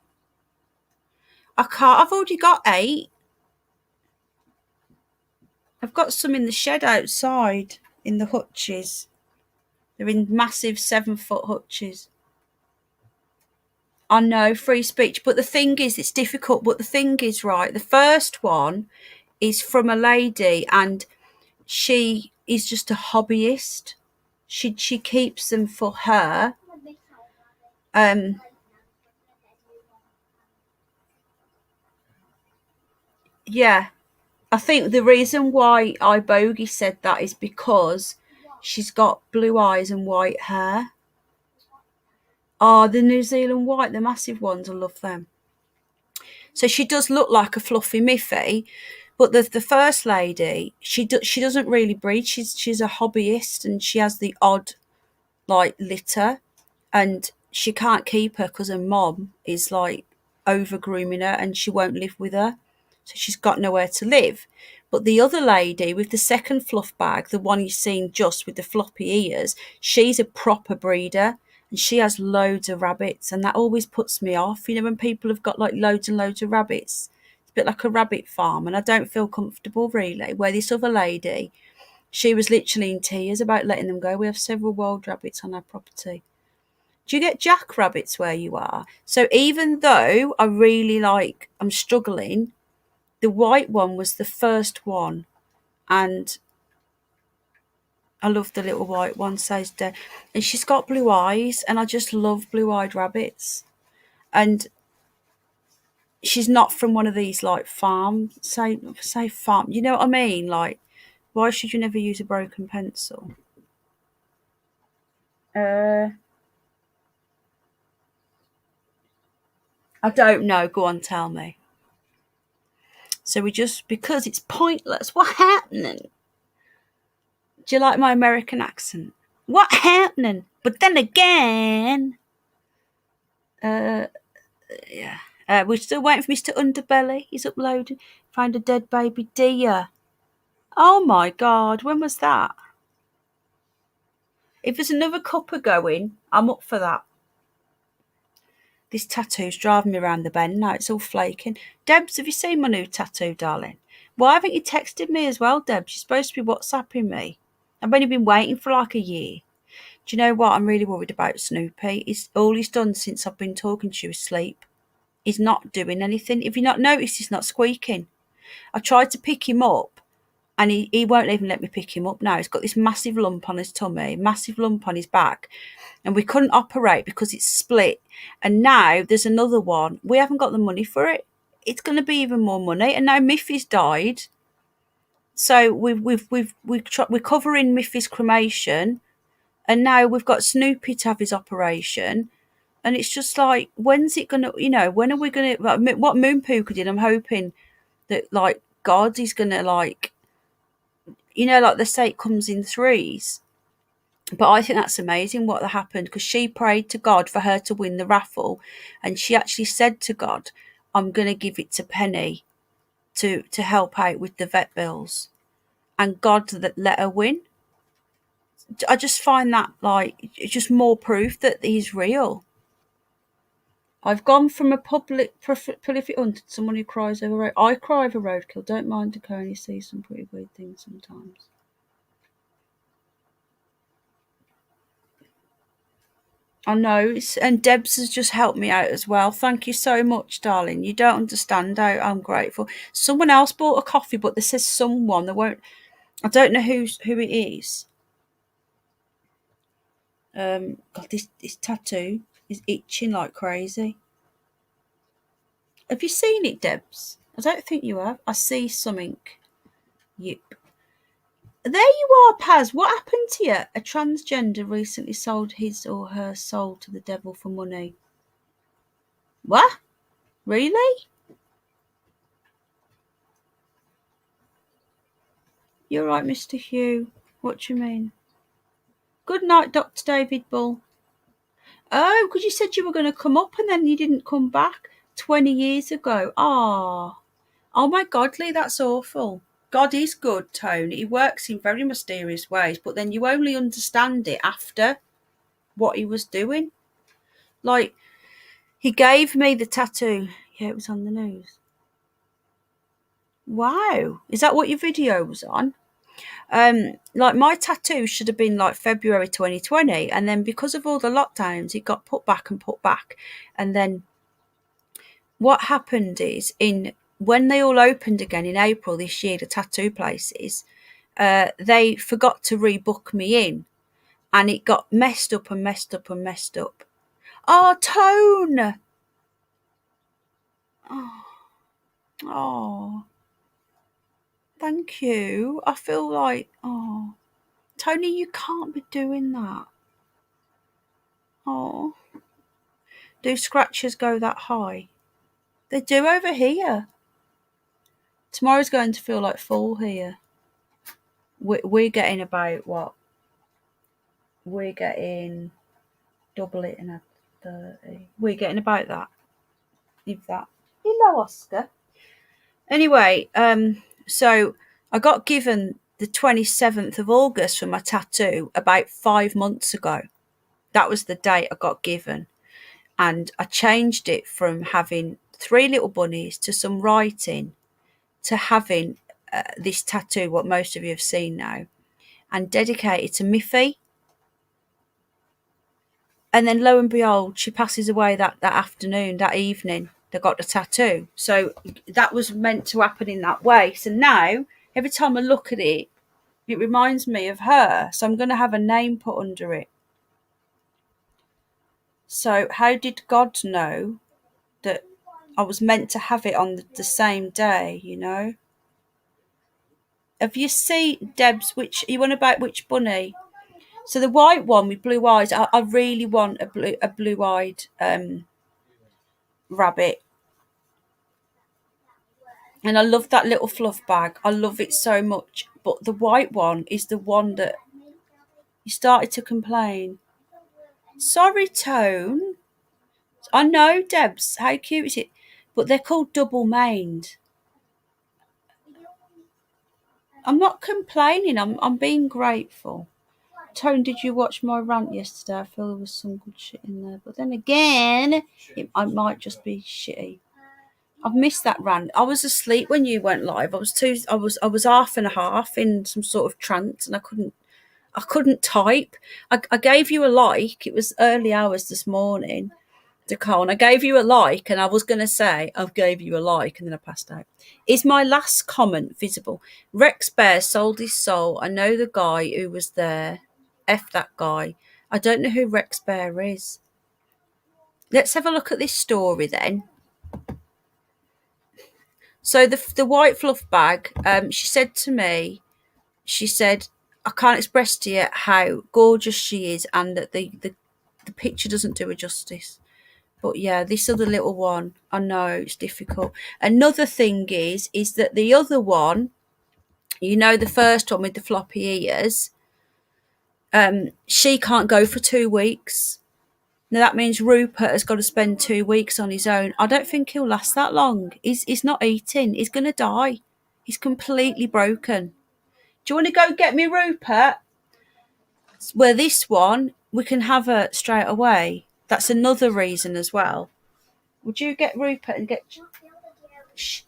I've already got 8. I've got some in the shed outside in the hutches. They're in massive 7-foot hutches. I know, free speech, but the thing is, it's difficult. But the thing is, right, the first one is from a lady, and she is just a hobbyist. She keeps them for her. Yeah, I think the reason why iBogey said that is because she's got blue eyes and white hair. Oh, the New Zealand white, the massive ones, I love them. So she does look like a fluffy Miffy, but the first lady, she doesn't really breed. She's a hobbyist, and she has the odd like litter, and she can't keep her because her mom is like over grooming her, and she won't live with her, so she's got nowhere to live. But the other lady with the second fluff bag, the one you've seen just with the floppy ears, she's a proper breeder, and she has loads of rabbits, and that always puts me off. You know, when people have got like loads and loads of rabbits, it's a bit like a rabbit farm, and I don't feel comfortable really. Where this other lady, she was literally in tears about letting them go. We have several wild rabbits on our property. Do you get jackrabbits where you are? So even though I'm struggling, the white one was the first one, and I love the little white one, says Deb. And she's got blue eyes, and I just love blue-eyed rabbits. And she's not from one of these like farm, say farm. You know what I mean? Like, why should you never use a broken pencil? I don't know. Go on, tell me. So because it's pointless. What happening? Do you like my American accent? What happening? But then again, yeah. We're still waiting for Mr. Underbelly. He's uploading. Find a dead baby deer. Oh my God, when was that? If there's another cuppa going, I'm up for that. This tattoo's driving me around the bend now. It's all flaking. Debs, have you seen my new tattoo, darling? Why haven't you texted me as well, Debs? You're supposed to be WhatsApping me. I've only been waiting for like a year. Do you know what? I'm really worried about Snoopy. All he's done since I've been talking to you is sleep. He's not doing anything. If you not noticed, he's not squeaking. I tried to pick him up, and he won't even let me pick him up now. He's got this massive lump on his tummy, massive lump on his back, and we couldn't operate because it's split. And now there's another one. We haven't got the money for it. It's going to be even more money. And now Miffy's died, so we're covering Miffy's cremation, and now we've got Snoopy to have his operation. And it's just like, when's it going to, when are we going to, what Moon Pooka did, I'm hoping that, like, God is going to, like, like they say, it comes in threes. But I think that's amazing what happened, because she prayed to God for her to win the raffle. And she actually said to God, I'm going to give it to Penny to help out with the vet bills. And God let her win. I just find that, like, it's just more proof that he's real. I've gone from a prolific hunter to someone who cries over road. I cry over roadkill. Don't mind to only see some pretty weird things sometimes. I know, and Debs has just helped me out as well. Thank you so much, darling. You don't understand how I'm grateful. Someone else bought a coffee, but this says someone. I don't know who it is. God, this tattoo is itching like crazy. Have you seen it, Debs? I don't think you have. I see something. Yep. There you are, Paz. What happened to you? A transgender recently sold his or her soul to the devil for money. What? Really? You're right, Mr. Hugh. What do you mean? Good night, Dr. David Bull. Oh, because you said you were going to come up and then you didn't come back 20 years ago. Oh my God, Lee, that's awful. God is good, Tony. He works in very mysterious ways, but then you only understand it after what he was doing. Like, he gave me the tattoo. Yeah, it was on the news. Wow. Is that what your video was on? Like, my tattoo should have been like February 2020, and then because of all the lockdowns, it got put back. And then what happened is, when they all opened again in April this year, the tattoo places, they forgot to rebook me in, and it got messed up. Oh, Tone! Oh, thank you. I feel like, oh, Tony, you can't be doing that. Oh, do scratches go that high? They do over here. Tomorrow's going to feel like fall here. We're getting about what? We're getting double it in a 30. We're getting about that. If that. Hello, Oscar. Anyway, so I got given the 27th of August for my tattoo about 5 months ago. That was the date I got given. And I changed it from having 3 little bunnies to some writing to having this tattoo, what most of you have seen now, and dedicated to Miffy. And then lo and behold, she passes away that afternoon, that evening, they got the tattoo. So that was meant to happen in that way. So now, every time I look at it, it reminds me of her. So I'm going to have a name put under it. So how did God know that I was meant to have it on the same day, you know? Have you seen, Debs, you want about which bunny? So the white one with blue eyes, I really want a blue-eyed rabbit. And I love that little fluff bag. I love it so much. But the white one is the one that you started to complain. Sorry, Tone. I know, Debs. How cute is it? But they're called double-maned. I'm not complaining. I'm being grateful. Tone, did you watch my rant yesterday? I feel there was some good shit in there. But then again, I might just be shitty. I've missed that rant. I was asleep when you went live. I was half and a half in some sort of trance, and I couldn't type. I gave you a like. It was early hours this morning, Decon. I gave you a like, and I was going to say I gave you a like, and then I passed out. Is my last comment visible? Rex Bear sold his soul. I know the guy who was there. F that guy. I don't know who Rex Bear is. Let's have a look at this story then. So the white fluff bag, she said to me, I can't express to you how gorgeous she is, and that the picture doesn't do her justice. But yeah, this other little one, I know it's difficult. Another thing is that the other one, you know, the first one with the floppy ears, she can't go for 2 weeks. Now that means Rupert has got to spend 2 weeks on his own. I don't think he'll last that long. He's not eating. He's going to die. He's completely broken. Do you want to go get me Rupert? Where this one, we can have her straight away. That's another reason as well. Would you get Rupert and get... Shh.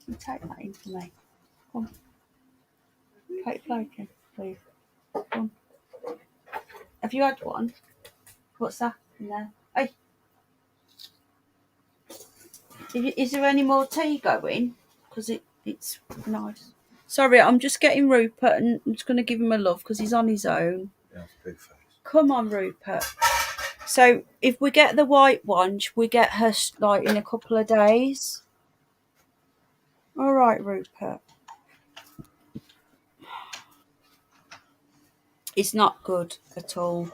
You take that in for me. Come on. Take Floken, please. Come on. Have you had one? What's that in there? Hey. Is there any more tea going? Because it's nice. Sorry, I'm just getting Rupert, and I'm just going to give him a love because he's on his own.
Yeah, big face.
Come on, Rupert. So if we get the white one, we get her like in a couple of days. All right, Rupert. It's not good at all.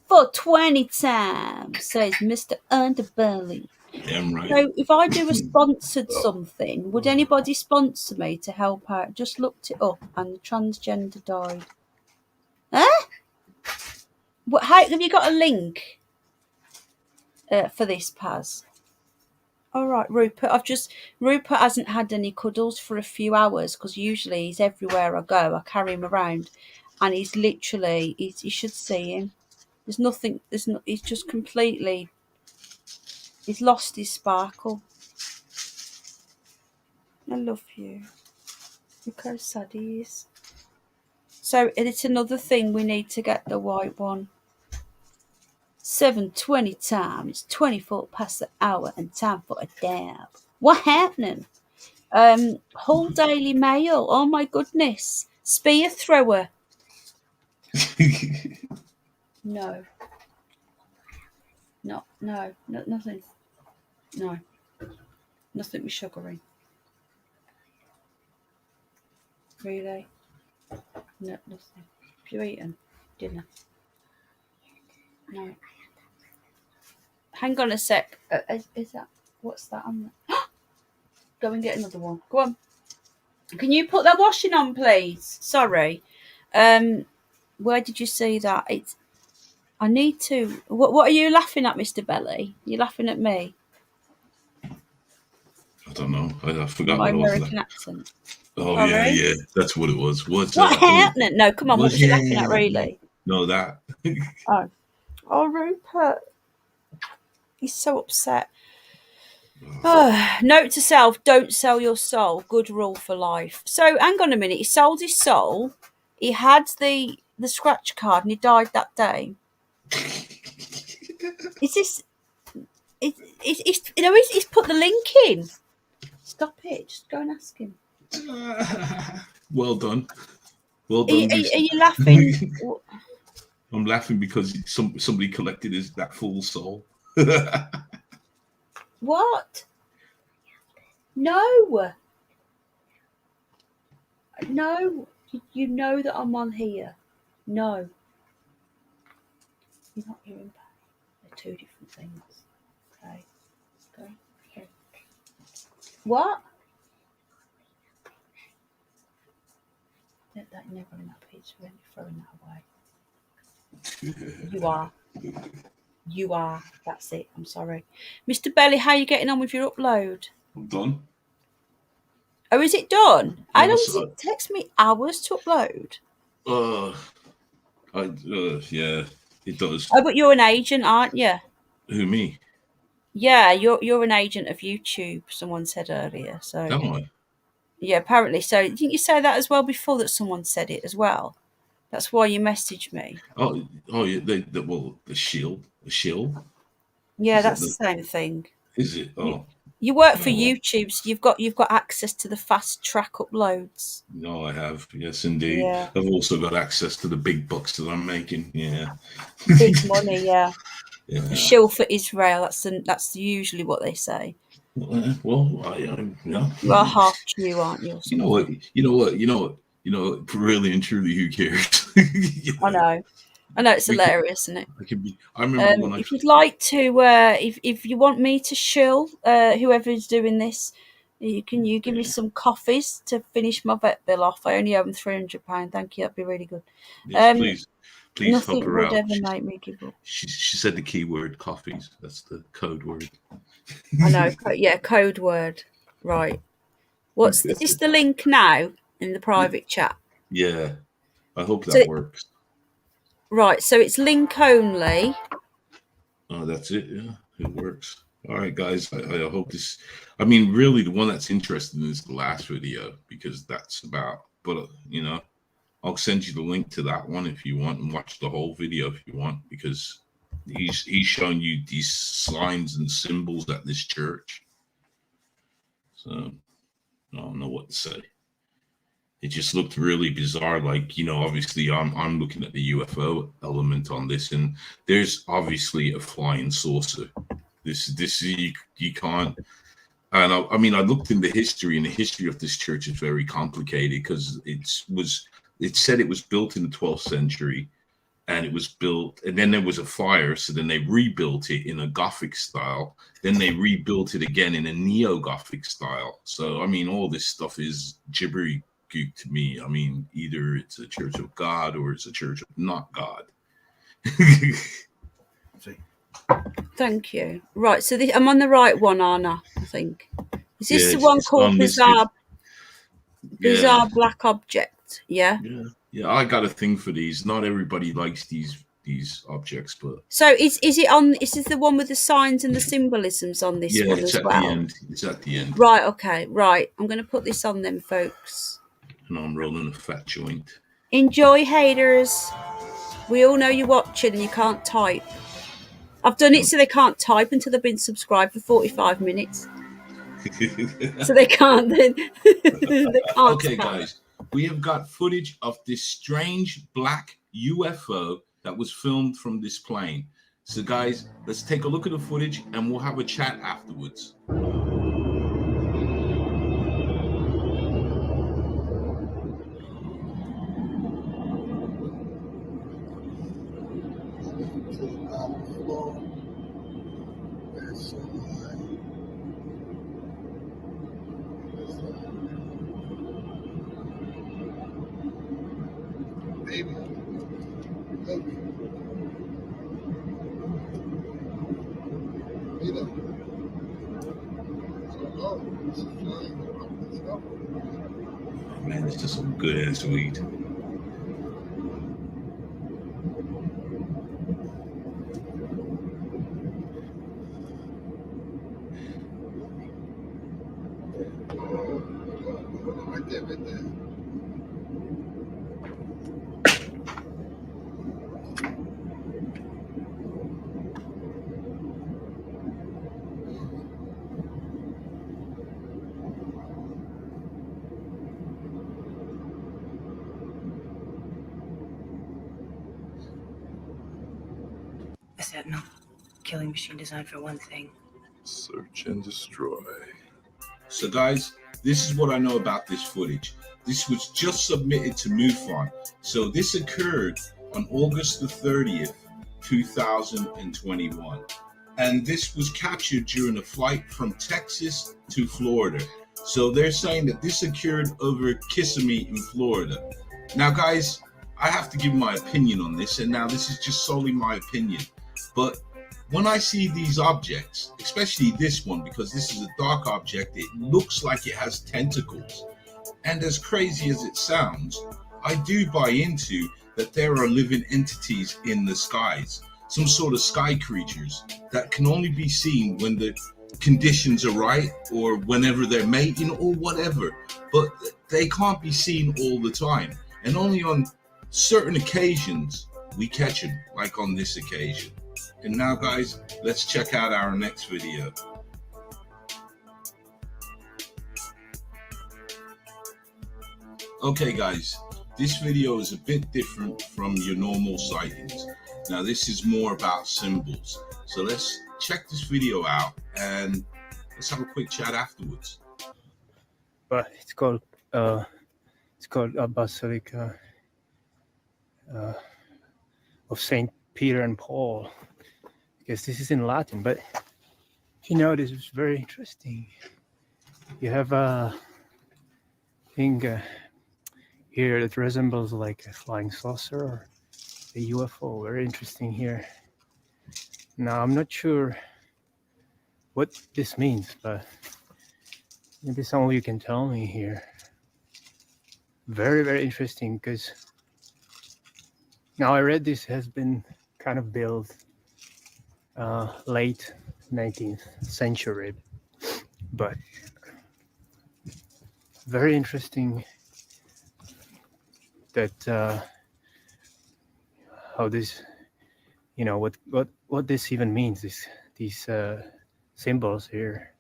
For 20 times, says Mr. Underbelly.
Damn right.
So if I do a sponsored something, would anybody sponsor me to help out? Just looked it up, and the transgender died. Huh? How have you got a link for this, Paz? All right, Rupert. Rupert hasn't had any cuddles for a few hours because usually he's everywhere I go. I carry him around, and he's literally. You should see him. There's nothing. He's just completely. He's lost his sparkle. I love you. Look how sad he is. So it's another thing we need to get the white one. 7:20 time. It's 24 past the hour and time for a dab. What happening? Hull Daily Mail. Oh my goodness. Spear thrower. No. No, nothing. No. Nothing with sugaring. Really? No, nothing. Have you eaten dinner? No. Hang on a sec. Is that, what's that on? Go and get another one. Go on. Can you put that washing on, please? Sorry. Where did you see that? I need to. What are you laughing at, Mr. Belly? You laughing at me?
I don't know. I forgot
My
what it was.
American accent.
Oh
Sorry?
yeah, that's what it was.
What happening? No, come on. What was you laughing at, really?
No, that.
Oh, Rupert. He's so upset. Note to self: don't sell your soul. Good rule for life. So, hang on a minute. He sold his soul. He had the scratch card, and he died that day. Is this? He's put the link in. Stop it! Just go and ask him.
Well done. Well done.
Are you laughing?
I'm laughing because somebody collected that full soul.
What? No. You know that I'm on here. No. You're not hearing back. They're two different things. Okay. What? That never in that picture when you're throwing that away. You are. That's it. I'm sorry. Mr. Belly, how are you getting on with your upload?
I'm done.
Oh, is it done? How long
Yes,
does it takes me hours to upload?
Yeah, it does.
Oh, but you're an agent, aren't you?
Who, me?
Yeah, you're an agent of YouTube. Someone said earlier. So.
Am I?
Yeah, apparently. So didn't you say that as well before? That someone said it as well. That's why you messaged me.
Oh, yeah. The shield.
Yeah,
Is
that's the same thing.
Is it? Oh.
You work for YouTube, so you've got access to the fast track uploads.
No, I have. Yes, indeed.
Yeah.
I've also got access to the big bucks that I'm making. Yeah.
Big money, yeah.
Yeah.
Shill for Israel. That's usually what they say.
Well, yeah.
You are half Jew, aren't you?
You know what? Really and truly, who cares?
I know it's hilarious, isn't it?
I remember when
if you'd like to, if you want me to shill whoever's doing this, you give me some coffees to finish my vet bill off. I only owe them £300. Thank you. That'd be really good.
Yes, please
nothing
help her
would
out.
ever make me give up.
She said the key word coffees. That's the code word.
I know. Yeah, code word. Right. Is this the link now in the private chat?
Yeah. I hope that works.
Right. So it's link only.
Oh, that's it. Yeah, it works. All right, guys. I hope this. I mean, really, the one that's interesting is the last video because that's about. But I'll send you the link to that one if you want, and watch the whole video if you want, because he's showing you these signs and symbols at this church. So I don't know what to say. It just looked really bizarre. Like, obviously I'm looking at the UFO element on this, and there's obviously a flying saucer. This you can't. And I mean, I looked in the history, and the history of this church is very complicated because it said it was built in the 12th century, and it was built, and then there was a fire, so then they rebuilt it in a Gothic style. Then they rebuilt it again in a neo-Gothic style. So I mean, all this stuff is gibbery gook to me. I mean, either it's a church of God or it's a church of not God.
Thank you. Right, so I'm on the right one, Anna, I think. Is this the one
it's
called
unlisted.
Bizarre Black Object? Yeah.
Yeah. I got a thing for these. Not everybody likes these objects, but
So is it on? Is this the one with the signs and the symbolisms on this one
it's
as
at the
well?
end. It's at the end.
Right. Okay. Right. I'm going to put this on then, folks.
And I'm rolling a fat joint.
Enjoy, haters. We all know you're watching and you can't type. I've done it so they can't type until they've been subscribed for 45 minutes. So they can't. They can't.
Okay, guys. We have got footage of this strange black UFO that was filmed from this plane. So, guys, let's take a look at the footage and we'll have a chat afterwards.
Baby.
Man, this is some good ass weed.
Right there.
A sentinel. Killing machine designed for one thing.
Search and destroy.
So, guys, this is what I know about this footage. This was just submitted to MUFON. So this occurred on August the 30th, 2021. And this was captured during a flight from Texas to Florida. So they're saying that this occurred over Kissimmee in Florida. Now, guys, I have to give my opinion on this. And now this is just solely my opinion. But when I see these objects, especially this one, because this is a dark object, it looks like it has tentacles. And as crazy as it sounds, I do buy into that there are living entities in the skies, some sort of sky creatures that can only be seen when the conditions are right or whenever they're mating or whatever. But they can't be seen all the time. And only on certain occasions we catch them, like on this occasion. And now, guys, let's check out our next video. Okay, guys, this video is a bit different from your normal sightings. Now, this is more about symbols. So let's check this video out and let's have a quick chat afterwards.
But it's called a basilica of Saint Peter and Paul. Because this is in Latin, but this is very interesting. You have a thing here that resembles like a flying saucer or a UFO. Very interesting here. Now, I'm not sure what this means, but maybe some of you can tell me here. Very, very interesting, because now I read this has been kind of built late 19th century, but very interesting that how this, what this even means. These symbols here.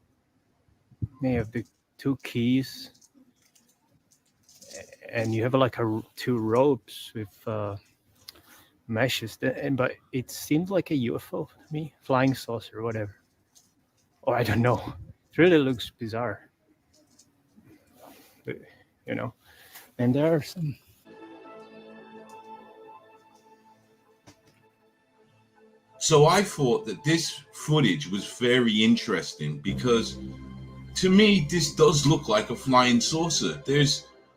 They have the two keys, and you have like two ropes with meshes, but it seems like a UFO to me, flying saucer, whatever. Or I don't know. It really looks bizarre, but, and there are some.
So I thought that this footage was very interesting because to me, this does look like a flying saucer.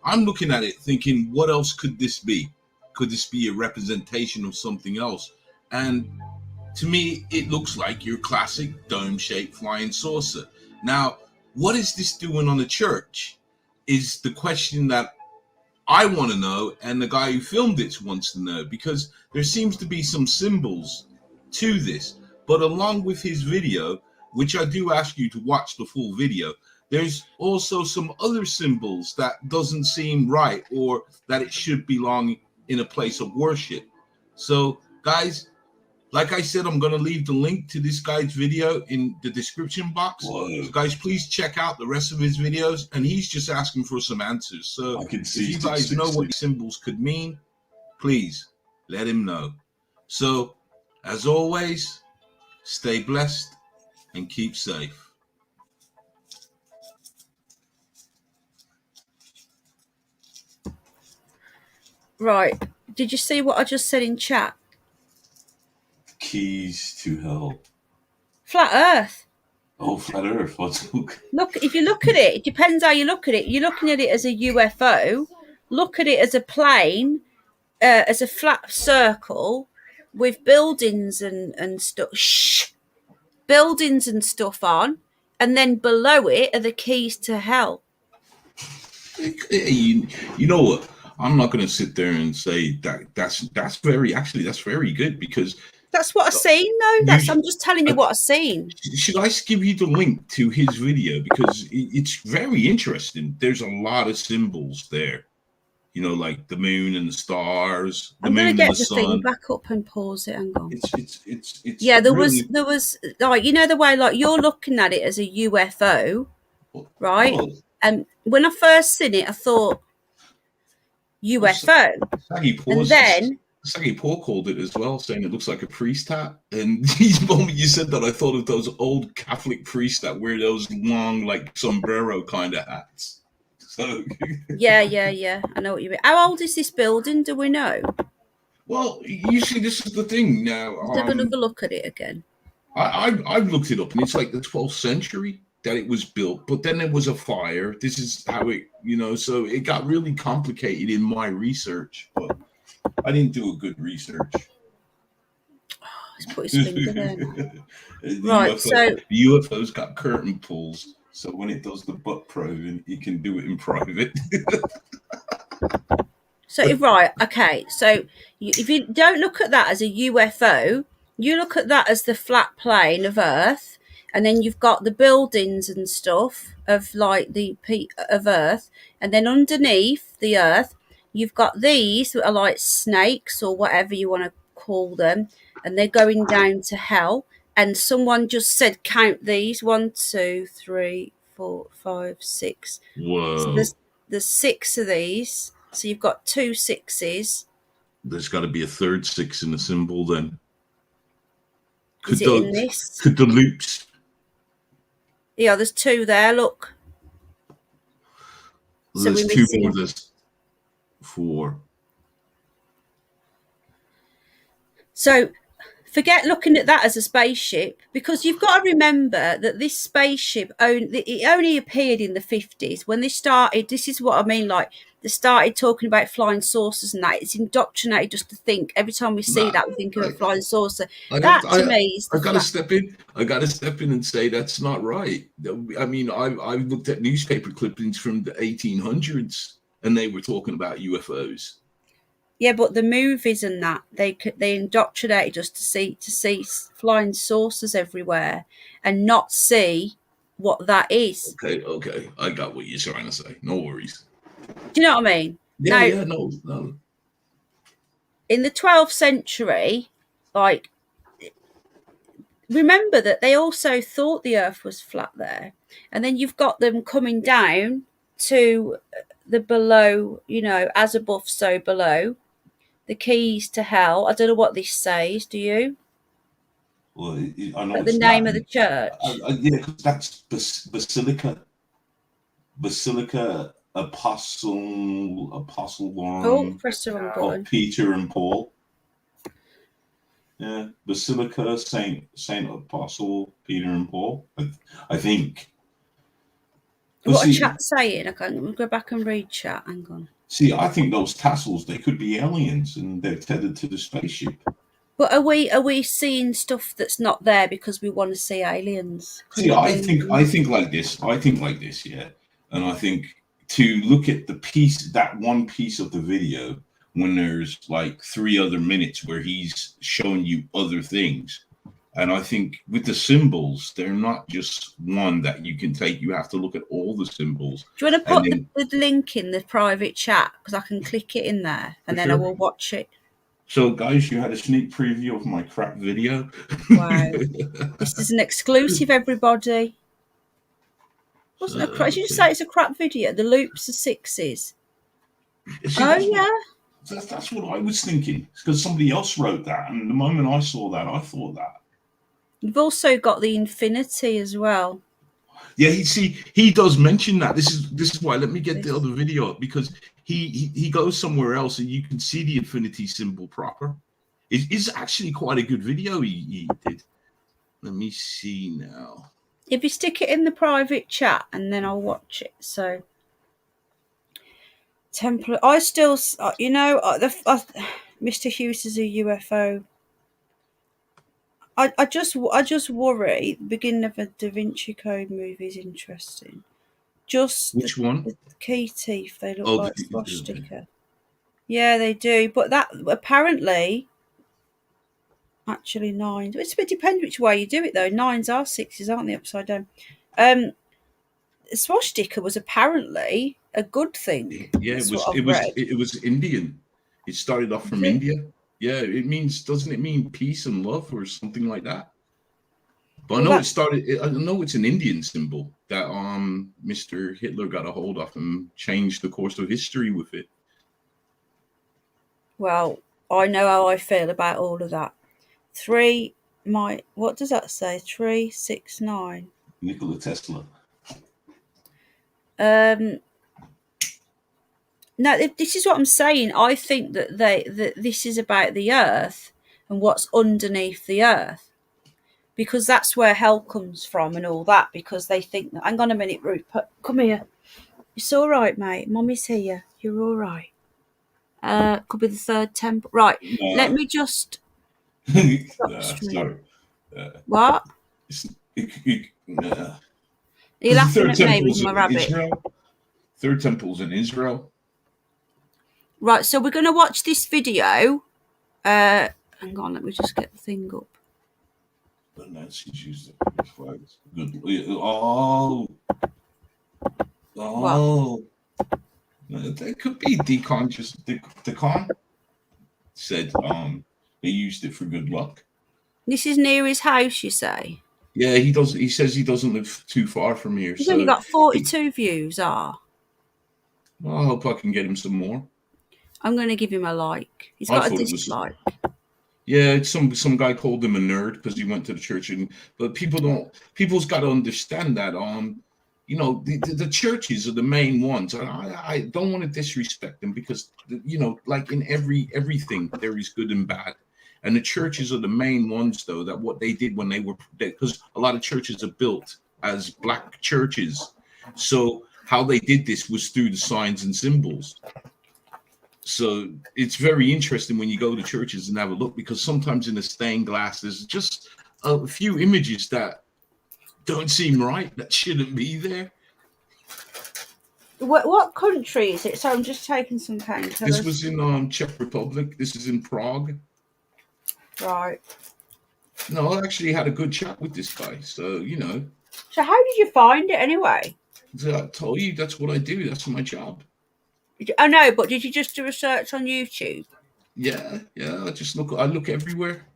I'm looking at it thinking, what else could this be? Could this be a representation of something else? And To me, it looks like your classic dome-shaped flying saucer. Now, what is this doing on a church? Is the question that I want to know, and the guy who filmed it wants to know, because there seems to be some symbols to this. But along with his video, which I do ask you to watch the full video, there's also some other symbols that doesn't seem right, or that it should belong in a place of worship. So, guys, like I said, I'm going to leave the link to this guy's video in the description box. So guys, please check out the rest of his videos. And he's just asking for some answers. So if you guys know what symbols could mean, please let him know. So, as always, stay blessed and keep safe.
Right. Did you see what I just said in chat?
Keys to hell.
Flat Earth.
Oh, flat Earth.
Look, if you look at it, it depends how you look at it. You're looking at it as a UFO. Look at it as a plane, as a flat circle with buildings and stuff. Buildings and stuff on, and then below it are the keys to hell.
You know what? I'm not going to sit there and say that's very good, because
that's what I've seen. No, I'm just telling you what I've seen.
Should I give you the link to his video, because it's very interesting? There's a lot of symbols there, you know, like the moon and the stars.
I'm going to get the thing back up and pause it. Hang on.
It's
yeah. There was like, you know, the way like you're looking at it as a UFO, right? And when I first seen it, I thought UFO, and then
Saggy Paul called it as well, saying it looks like a priest hat. And the moment you said that, I thought of those old Catholic priests that wear those long, like sombrero kind of hats. So
yeah, I know what you mean. How old is this building? Do we know?
Well, you see, this is the thing now.
Let's have another look at it again.
I've looked it up, and it's like the 12th century that it was built, but then there was a fire. This is how it, you know, so it got really complicated in my research, but I didn't do a good research.
Let's put his finger there. Right, so
the UFO's got curtain pulls, so when it does the butt probing, it can do it in private.
So right, okay. So if you don't look at that as a UFO, you look at that as the flat plane of Earth, and then you've got the buildings and stuff of like the peak of Earth, and then underneath the Earth, you've got these that are like snakes or whatever you want to call them, and they're going down to hell. And someone just said, count these: 1, 2, 3, 4, 5, 6.
Whoa!
So there's 6 of these. So you've got 2 6s.
There's got to be a third 6 in the symbol then.
Is it in this?
Could the loops?
Yeah, there's 2 there. Look.
There's 2 more. There's 4.
So forget looking at that as a spaceship, because you've got to remember that this spaceship only appeared in the 50s when they started. This is what I mean, like they started talking about flying saucers and that. It's indoctrinated just to think every time we see that we think of a flying saucer. I got to
step in. I got to step in and say that's not right. I mean, I've looked at newspaper clippings from the 1800s, and they were talking about UFOs.
Yeah, but the movies and that, they indoctrinated us to see flying saucers everywhere and not see what that is.
Okay, I got what you're trying to say. No worries.
Do you know what I mean?
Yeah, no.
In the 12th century, like, remember that they also thought the Earth was flat there, and then you've got them coming down to the below, you know, as above, so below. The keys to hell. I don't know what this says. Do you?
Well, I know
the name of the church.
Yeah, because that's Basilica Apostle of Peter and Paul. Yeah, Basilica Saint Apostle Peter and Paul. I think.
What a chat saying? I can't go back and read chat. Hang on.
See, I think those tassels, they could be aliens and they're tethered to the spaceship.
But are we seeing stuff that's not there because we want to see aliens?
See, I think like this. I think like this, yeah. And I think to look at that one piece of the video when there's like 3 other minutes where he's showing you other things. And I think with the symbols, they're not just one that you can take. You have to look at all the symbols.
Do you want to put the link in the private chat? Because I can click it in there and then I will watch it.
So, guys, you had a sneak preview of my crap video.
Wow. This is an exclusive, everybody. Wasn't a crap. Did you say it's a crap video? The loops are 6s.
See, that's what I was thinking. Because somebody else wrote that. And the moment I saw that, I thought that.
You've also got the infinity as well.
Yeah, he does mention that. This is why. Let me get the other video up because he goes somewhere else and you can see the infinity symbol proper. It's actually quite a good video he did. Let me see now.
If you stick it in the private chat and then I'll watch it. So, Templar. I still, Mr. Hughes is a UFO. I just worry. The beginning of a Da Vinci Code movie is interesting.
Which one?
The key teeth. They look like swastika. Yeah, they do. But that apparently, actually 9. It depends which way you do it though. 9s are 6s, aren't they? Upside down. Swastika was apparently a good thing.
Yeah, it was Indian. It started off from India. Yeah, doesn't it mean peace and love or something like that? But I know I know it's an Indian symbol that Mr. Hitler got a hold of and changed the course of history with it.
Well, I know how I feel about all of that. What does that say? 369.
Nikola Tesla.
No, this is what I'm saying. I think that this is about the Earth and what's underneath the Earth, because that's where hell comes from and all that. Because they think that. Hang on a minute, Rupert. Come here. It's all right, mate. Mommy's here. You're all right. Could be the third temple. Right. No. Let me just.
Sorry.
What?
Are
you laughing at me with my rabbit?
Third temple's in Israel.
Right, so we're going to watch this video. Hang on, let me just get the thing up.
But Nancy's used the flags. Oh. That could be Decon said he used it for good luck.
This is near his house, you say?
Yeah, he does. He says he doesn't live too far from here.
He's only got 42 views.
Well, I hope I can get him some more.
I'm going to give him a like. He's got a dislike.
Yeah, some guy called him a nerd because he went to the church, but people's got to understand that the churches are the main ones. I don't want to disrespect them because like in everything there is good and bad. And the churches are the main ones, though, that what they did when they were, because a lot of churches are built as black churches. So how they did this was through the signs and symbols. So it's very interesting when you go to churches and have a look, because sometimes in the stained glass, there's just a few images that don't seem right, that shouldn't be there.
What country is it? So I'm just taking some painkillers.
This was in Czech Republic. This is in Prague.
Right.
No, I actually had a good chat with this guy. So,
So how did you find it anyway?
I told you that's what I do. That's my job.
I know, but did you just do a search on YouTube?
Yeah. I look everywhere.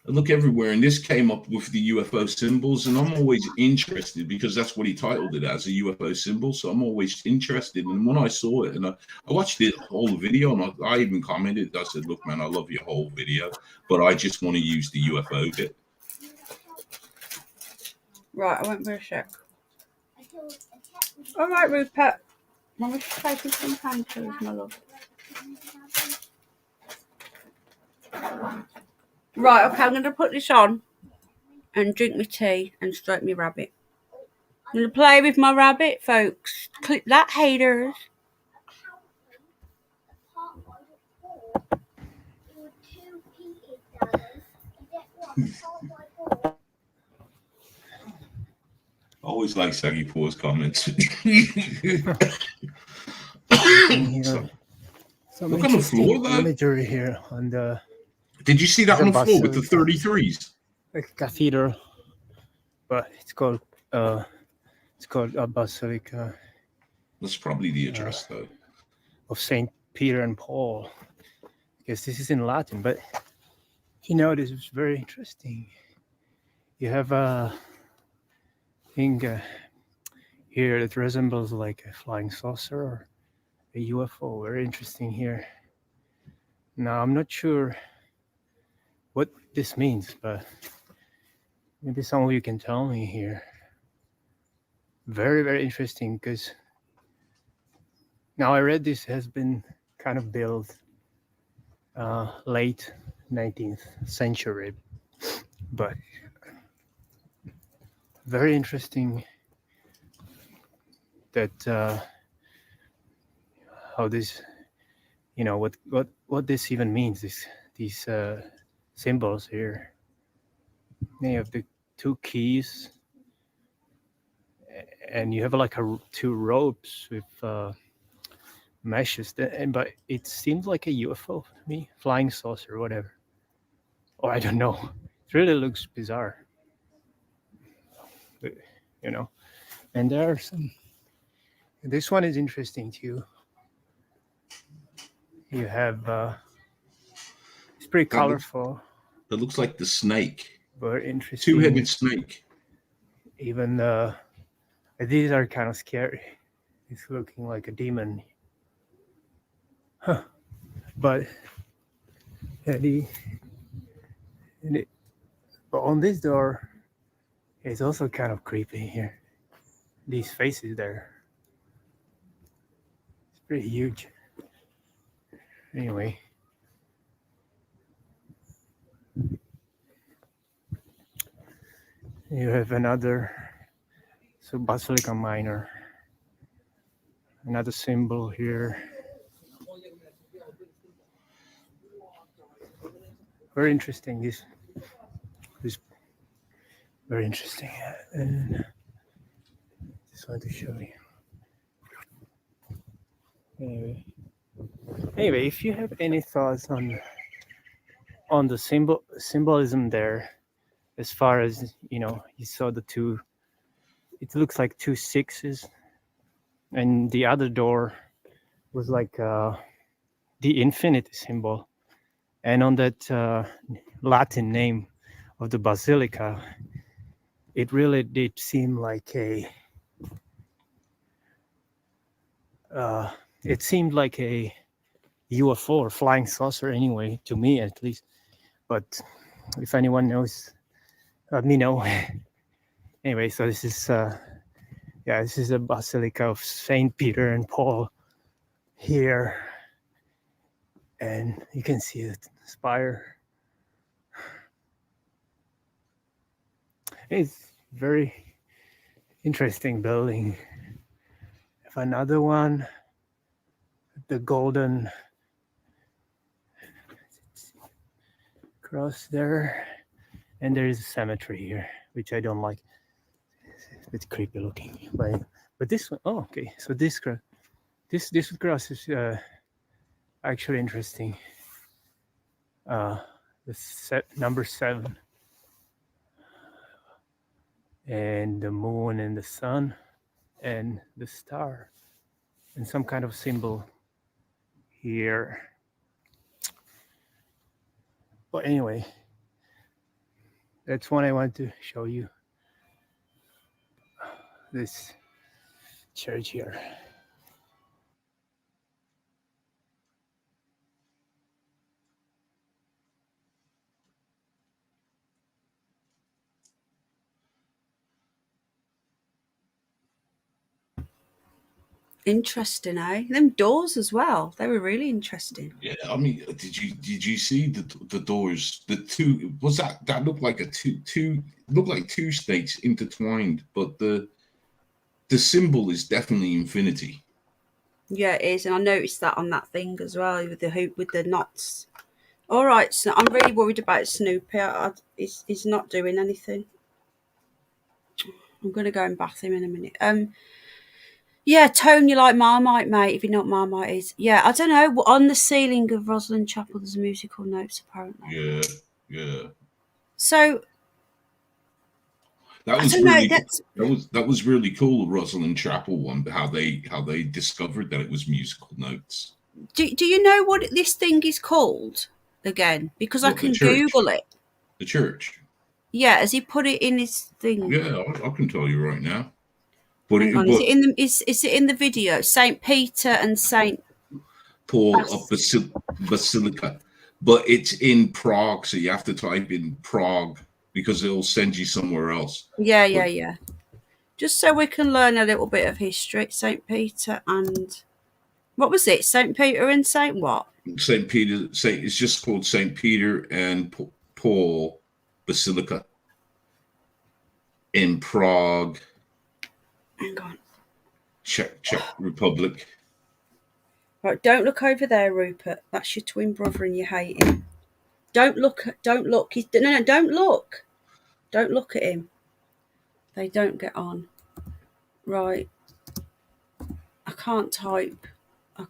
And this came up with the UFO symbols, and I'm always interested because that's what he titled it as, a UFO symbol. So I'm always interested. And when I saw it, and I watched the whole video, and I even commented, I said, "Look, man, I love your whole video, but I just want to use the UFO bit."
Right, I went for a sec. All right, Rupert. I'm just taking some painkillers, my love. Right, okay, I'm going to put this on and drink my tea and stroke my rabbit. I'm going to play with my rabbit, folks. Click that, haters.
Always like Saggy Paws comments.
Here. Some
Look on the floor,
interesting
though.
imagery here on the.
Did you see that on the floor with the
basilica.
33s?
Like a cathedral, but it's called a basilica.
That's probably the address, though.
Of Saint Peter and Paul. Because this is in Latin, but this is very interesting. You have a thing here that resembles like a flying saucer or a UFO. Very interesting here. Now, I'm not sure what this means, but maybe some of you can tell me here. Very, very interesting, because now I read this has been kind of built late 19th century, but very interesting that how this, what this even means, these symbols here. They have the two keys, and you have like two ropes with meshes, but it seems like a UFO to me, flying saucer, whatever. Or I don't know. It really looks bizarre. But, and there are some. This one is interesting too. You have. It's pretty colorful.
That looks like the snake.
Very interesting.
Two-headed snake.
Even these are kind of scary. It's looking like a demon. Huh. But but on this door, it's also kind of creepy here. These faces there. It's pretty huge. Anyway. You have another Basilica Minor. Another symbol here. Very interesting. This very interesting. And just want to show you. Anyway, if you have any thoughts on the symbolism there, as far as you saw the two. It looks like 2 6s, and the other door was like the infinity symbol, and on that Latin name of the basilica, it really did seem like a UFO or flying saucer anyway, to me at least. But if anyone knows, let me know. Anyway, so this is this is a basilica of Saint Peter and Paul here, and you can see the spire. It's very interesting building. Have another one, the golden cross there, and there is a cemetery here, which I don't like. It's a bit creepy looking, but this one, oh, okay. So this cross is actually interesting. Number 7, and the moon and the sun and the star, and some kind of symbol here. But anyway, that's one I want to show you. This church here.
Interesting, eh? Them doors as well. They were really interesting.
Yeah, I mean, did you see the doors? The two was that looked like looked like 2 snakes intertwined, but the symbol is definitely infinity.
Yeah, it is, and I noticed that on that thing as well with the hoop with the knots. All right, so I'm really worried about Snoopy. He's not doing anything. I'm going to go and bath him in a minute. Yeah, Tone, you like Marmite, mate, if you know what Marmite is. Yeah, I don't know. On the ceiling of Rosalind Chapel, there's musical notes, apparently.
Yeah.
So,
That
I
was
don't know.
really that was really cool, the Rosalind Chapel one, how they discovered that it was musical notes.
Do you know what this thing is called again? Because I can Google it.
The church.
Yeah, has he put it in his thing?
Yeah, I can tell you right now. But
Hang on, is it in the video? Saint Peter and Saint
Paul of Basilica, but it's in Prague, so you have to type in Prague because it'll send you somewhere else.
Yeah. Just so we can learn a little bit of history. Saint Peter and what was it? Saint Peter and Saint what?
Saint Peter. It's just called Saint Peter and Paul Basilica in Prague.
Hang on.
Czech Republic.
Right, don't look over there, Rupert. That's your twin brother and you hate him. Don't look. No, don't look. Don't look at him. They don't get on. Right. I can't type.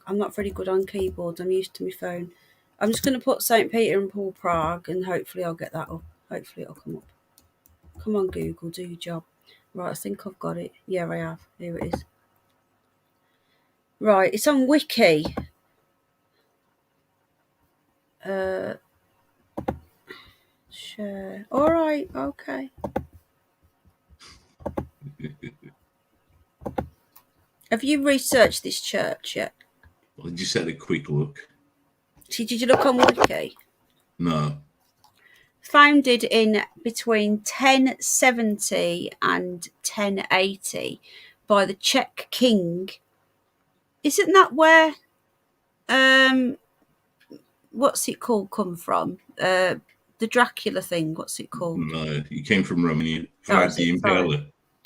I'm not very good on keyboards. I'm used to my phone. I'm just going to put St. Peter and Paul Prague and hopefully I'll get that up. Hopefully it'll come up. Come on, Google, do your job. Right, I think I've got it. Yeah, I have. Here it is. Right, it's on Wiki. Share. All right, okay. Have you researched this church yet?
I just had a quick look.
Did you look on Wiki?
No.
Founded in between 1070 and 1080 by the Czech king. Isn't that where what's it called come from? The Dracula thing, what's it called?
No, he came from Romania. Vlad the Impaler.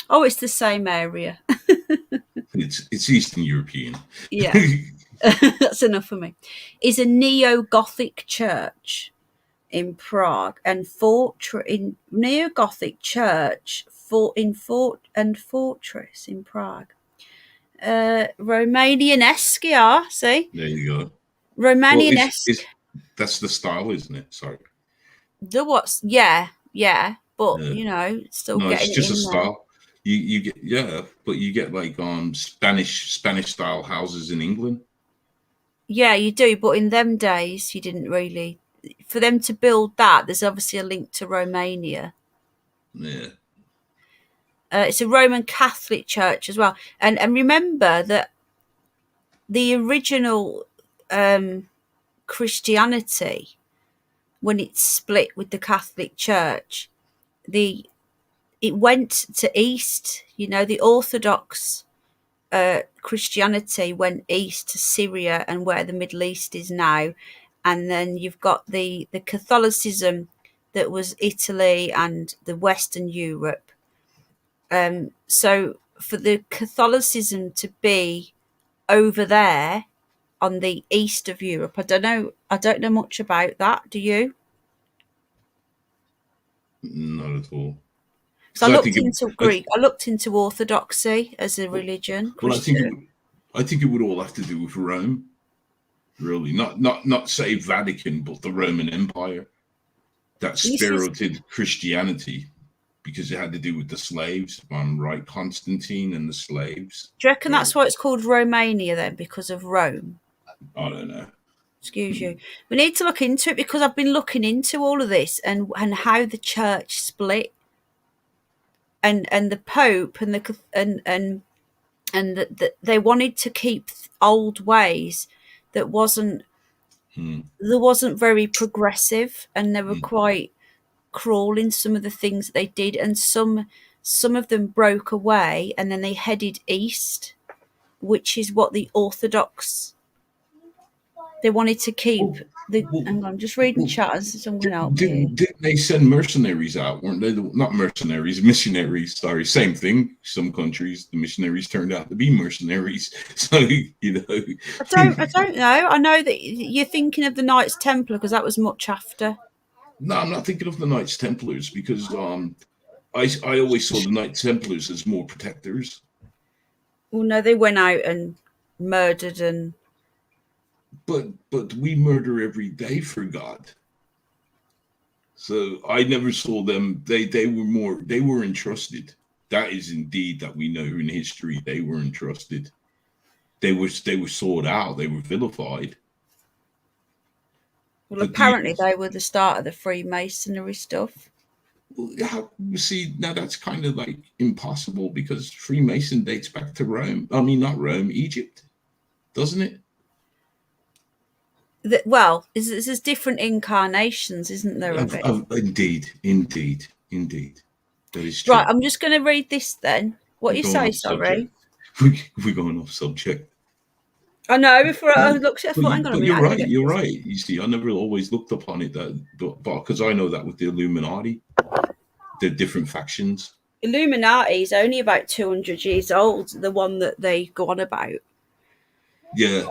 Oh, it's the same area.
It's Eastern European.
Yeah. That's enough for me. Is a neo-Gothic church in Prague and neo-Gothic church fortress in Prague. Romanian-esque, see?
There you go.
Romanian-esque.
That's the style, isn't it? Sorry.
The what's? Yeah, but you know, still getting
it's just
it in
a style. You get but you get like Spanish style houses in England.
Yeah, you do, but in them days, you didn't really. For them to build that, there's obviously a link to Romania.
Yeah.
It's a Roman Catholic church as well, and remember that the original Christianity, when it split with the Catholic Church, it went to east. You know, the Orthodox Christianity went east to Syria and where the Middle East is now, and then you've got the Catholicism that was Italy and the Western Europe. So for the Catholicism to be over there on the east of Europe, I don't know much about that. Do you?
Not at all.
So I looked into Greek. I looked into Orthodoxy as a religion.
Well, I think it would all have to do with Rome, really. Not say Vatican, but the Roman Empire that spearheaded Christianity because it had to do with the slaves. If I'm right, Constantine and the slaves.
Do you reckon that's why it's called Romania then, because of Rome?
I don't know.
Excuse you. We need to look into it because I've been looking into all of this and how the church split. And the Pope and they wanted to keep old ways that wasn't very progressive, and they were quite cruel in some of the things that they did, and some of them broke away and then they headed east, which is what the Orthodox they wanted to keep Hang on, just reading chat as someone help me.
Didn't they send mercenaries out? Weren't they? Not mercenaries, missionaries. Sorry, same thing. Some countries, the missionaries turned out to be mercenaries. So
I don't know. I know that you're thinking of the Knights Templar because that was much after.
No, I'm not thinking of the Knights Templars because I always saw the Knights Templars as more protectors.
Well, no, they went out and murdered and.
But we murder every day for God. So I never saw them. They were entrusted. That is indeed that we know in history. They were entrusted. They were sought out. They were vilified.
Well, apparently they were the start of the Freemasonry stuff.
Well, see, now that's kind of like impossible because Freemason dates back to Rome. I mean, not Rome, Egypt, doesn't it?
Well, there's different incarnations, isn't there? Of it?
Indeed. That is true.
Right, I'm just going to read this then. What you say, sorry?
We're going off subject.
I know. Before I looked at it,
but you're right. You're right. You see, I never always looked upon it but because I know that with the Illuminati, the different factions.
Illuminati is only about 200 years old. The one that they go on about.
Yeah,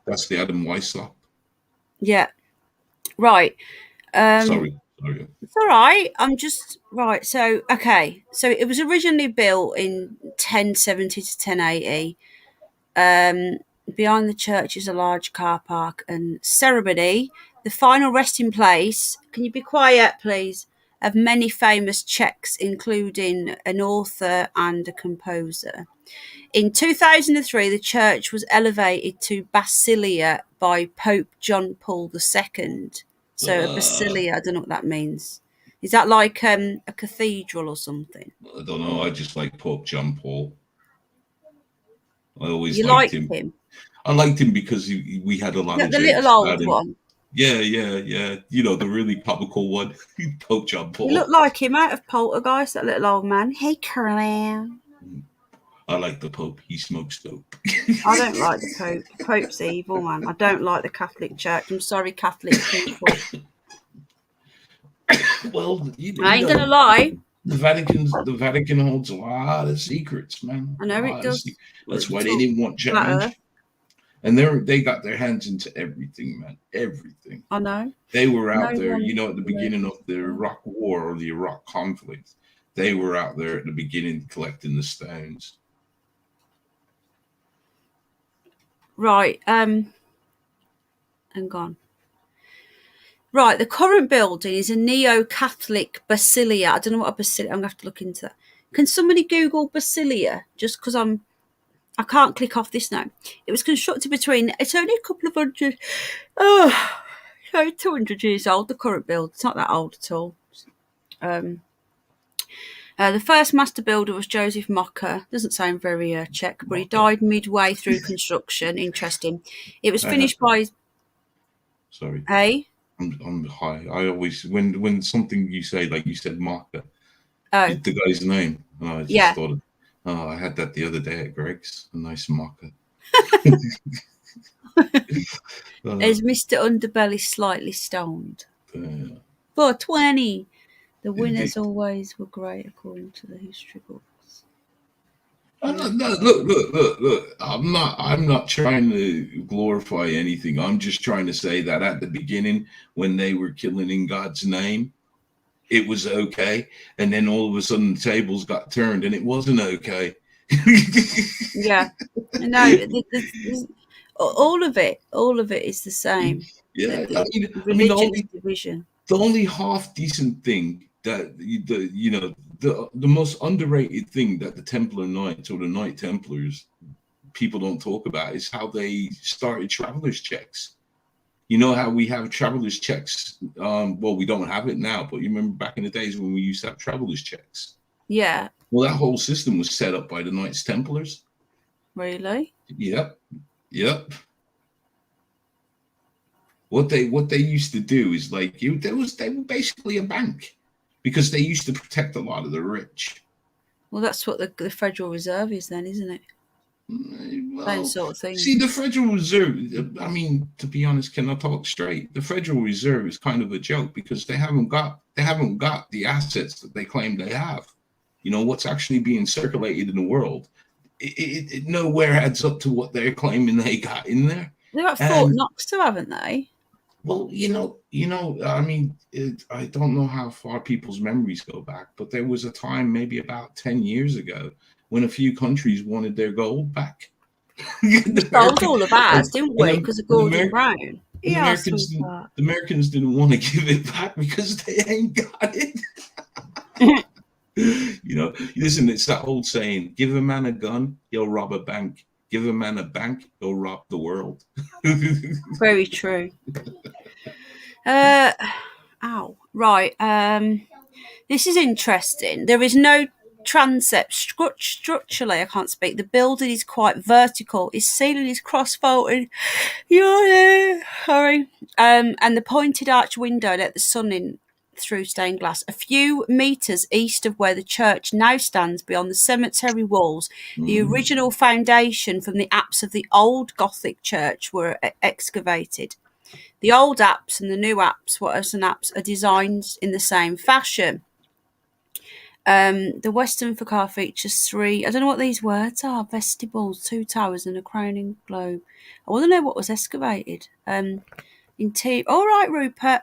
that's the Adam Weishaupt.
Yeah. Right.
Sorry.
It's all right. I'm just right. So okay. So it was originally built in 1070 to 1080. Behind the church is a large car park and ceremony. The final resting place. Can you be quiet, please? Of many famous Czechs, including an author and a composer. In 2003, the church was elevated to Basilia by Pope John Paul II. So a basilia, I don't know what that means. Is that like a cathedral or something?
I don't know. I just like Pope John Paul. I always
liked
him. I liked him because we had a lot of
the little old one.
Yeah. You know, the really comical one, Pope John Paul.
You look like him out of Poltergeist, that little old man. Hey, Curly.
I like the Pope. He smokes dope.
I don't like the Pope. The Pope's evil, man. I don't like the Catholic Church. I'm sorry, Catholic people.
Well,
I ain't gonna lie.
The Vatican holds a lot of secrets, man.
I know it does.
That's why they didn't want change. And they got their hands into everything, man. Everything.
I know.
They were out there, you know, at the beginning of the Iraq War or the Iraq conflict. They were out there at the beginning collecting the stones.
Right. Hang on. Right, the current building is a neo-Catholic basilia. I don't know what a basilia. I'm gonna have to look into that. Can somebody Google basilia? Just because I can't click off this now. It was constructed between. It's only a couple of hundred. 200 years old. The current build. It's not that old at all. The first master builder was Joseph Mocker. Doesn't sound very Czech, but he died midway through construction. Interesting. It was finished by.
Sorry.
Hey.
I'm high. I always when something you say, like you said, Mocker.
Oh.
The guy's name. And I just thought, I had that the other day at Greg's. A nice Mocker.
Is Mr. Underbelly slightly stoned? 420. The winners always were great, according to the history books.
No, look. I'm not trying to glorify anything. I'm just trying to say that at the beginning, when they were killing in God's name, it was okay, and then all of a sudden the tables got turned, and it wasn't okay.
Yeah, no, all of it is the same.
Yeah,
religious division.
The only half decent thing that the most underrated thing that the Templar Knights or the Knight Templars people don't talk about is how they started travelers checks. You know how we have travelers checks? Well, we don't have it now, but you remember back in the days when we used to have travelers checks?
Yeah.
Well, that whole system was set up by the Knights Templars.
Really?
Yep. What they used to do is like they were basically a bank because they used to protect a lot of the rich.
Well, that's what the Federal Reserve is then, isn't it? Same sort of thing.
See, the Federal Reserve, I mean, to be honest, can I talk straight? The Federal Reserve is kind of a joke because they haven't got the assets that they claim they have. You know, what's actually being circulated in the world, it nowhere adds up to what they're claiming they got in there.
They're at Fort Knox too, haven't they?
Well, I mean, I don't know how far people's memories go back, but there was a time maybe about 10 years ago when a few countries wanted their gold back.
We sold all of ours, didn't we? Because of Gordon Brown.
The Americans didn't want to give it back because they ain't got it. You know, listen, it's that old saying, give a man a gun, he'll rob a bank. Give a man a bank, he'll rob the world.
Very true. Ow. Right. This is interesting. There is no transept. Structurally, I can't speak. The building is quite vertical. Its ceiling is cross-vaulted. Sorry. And the pointed arch window let the sun in through stained glass. A few meters east of where the church now stands, beyond the cemetery walls, the original foundation from the apse of the old Gothic church were excavated. The old apse and the new apse, are designed in the same fashion. The western facade features 3, I don't know what these words are, vestibules, 2 towers and a crowning globe. I want to know what was excavated. All right, Rupert.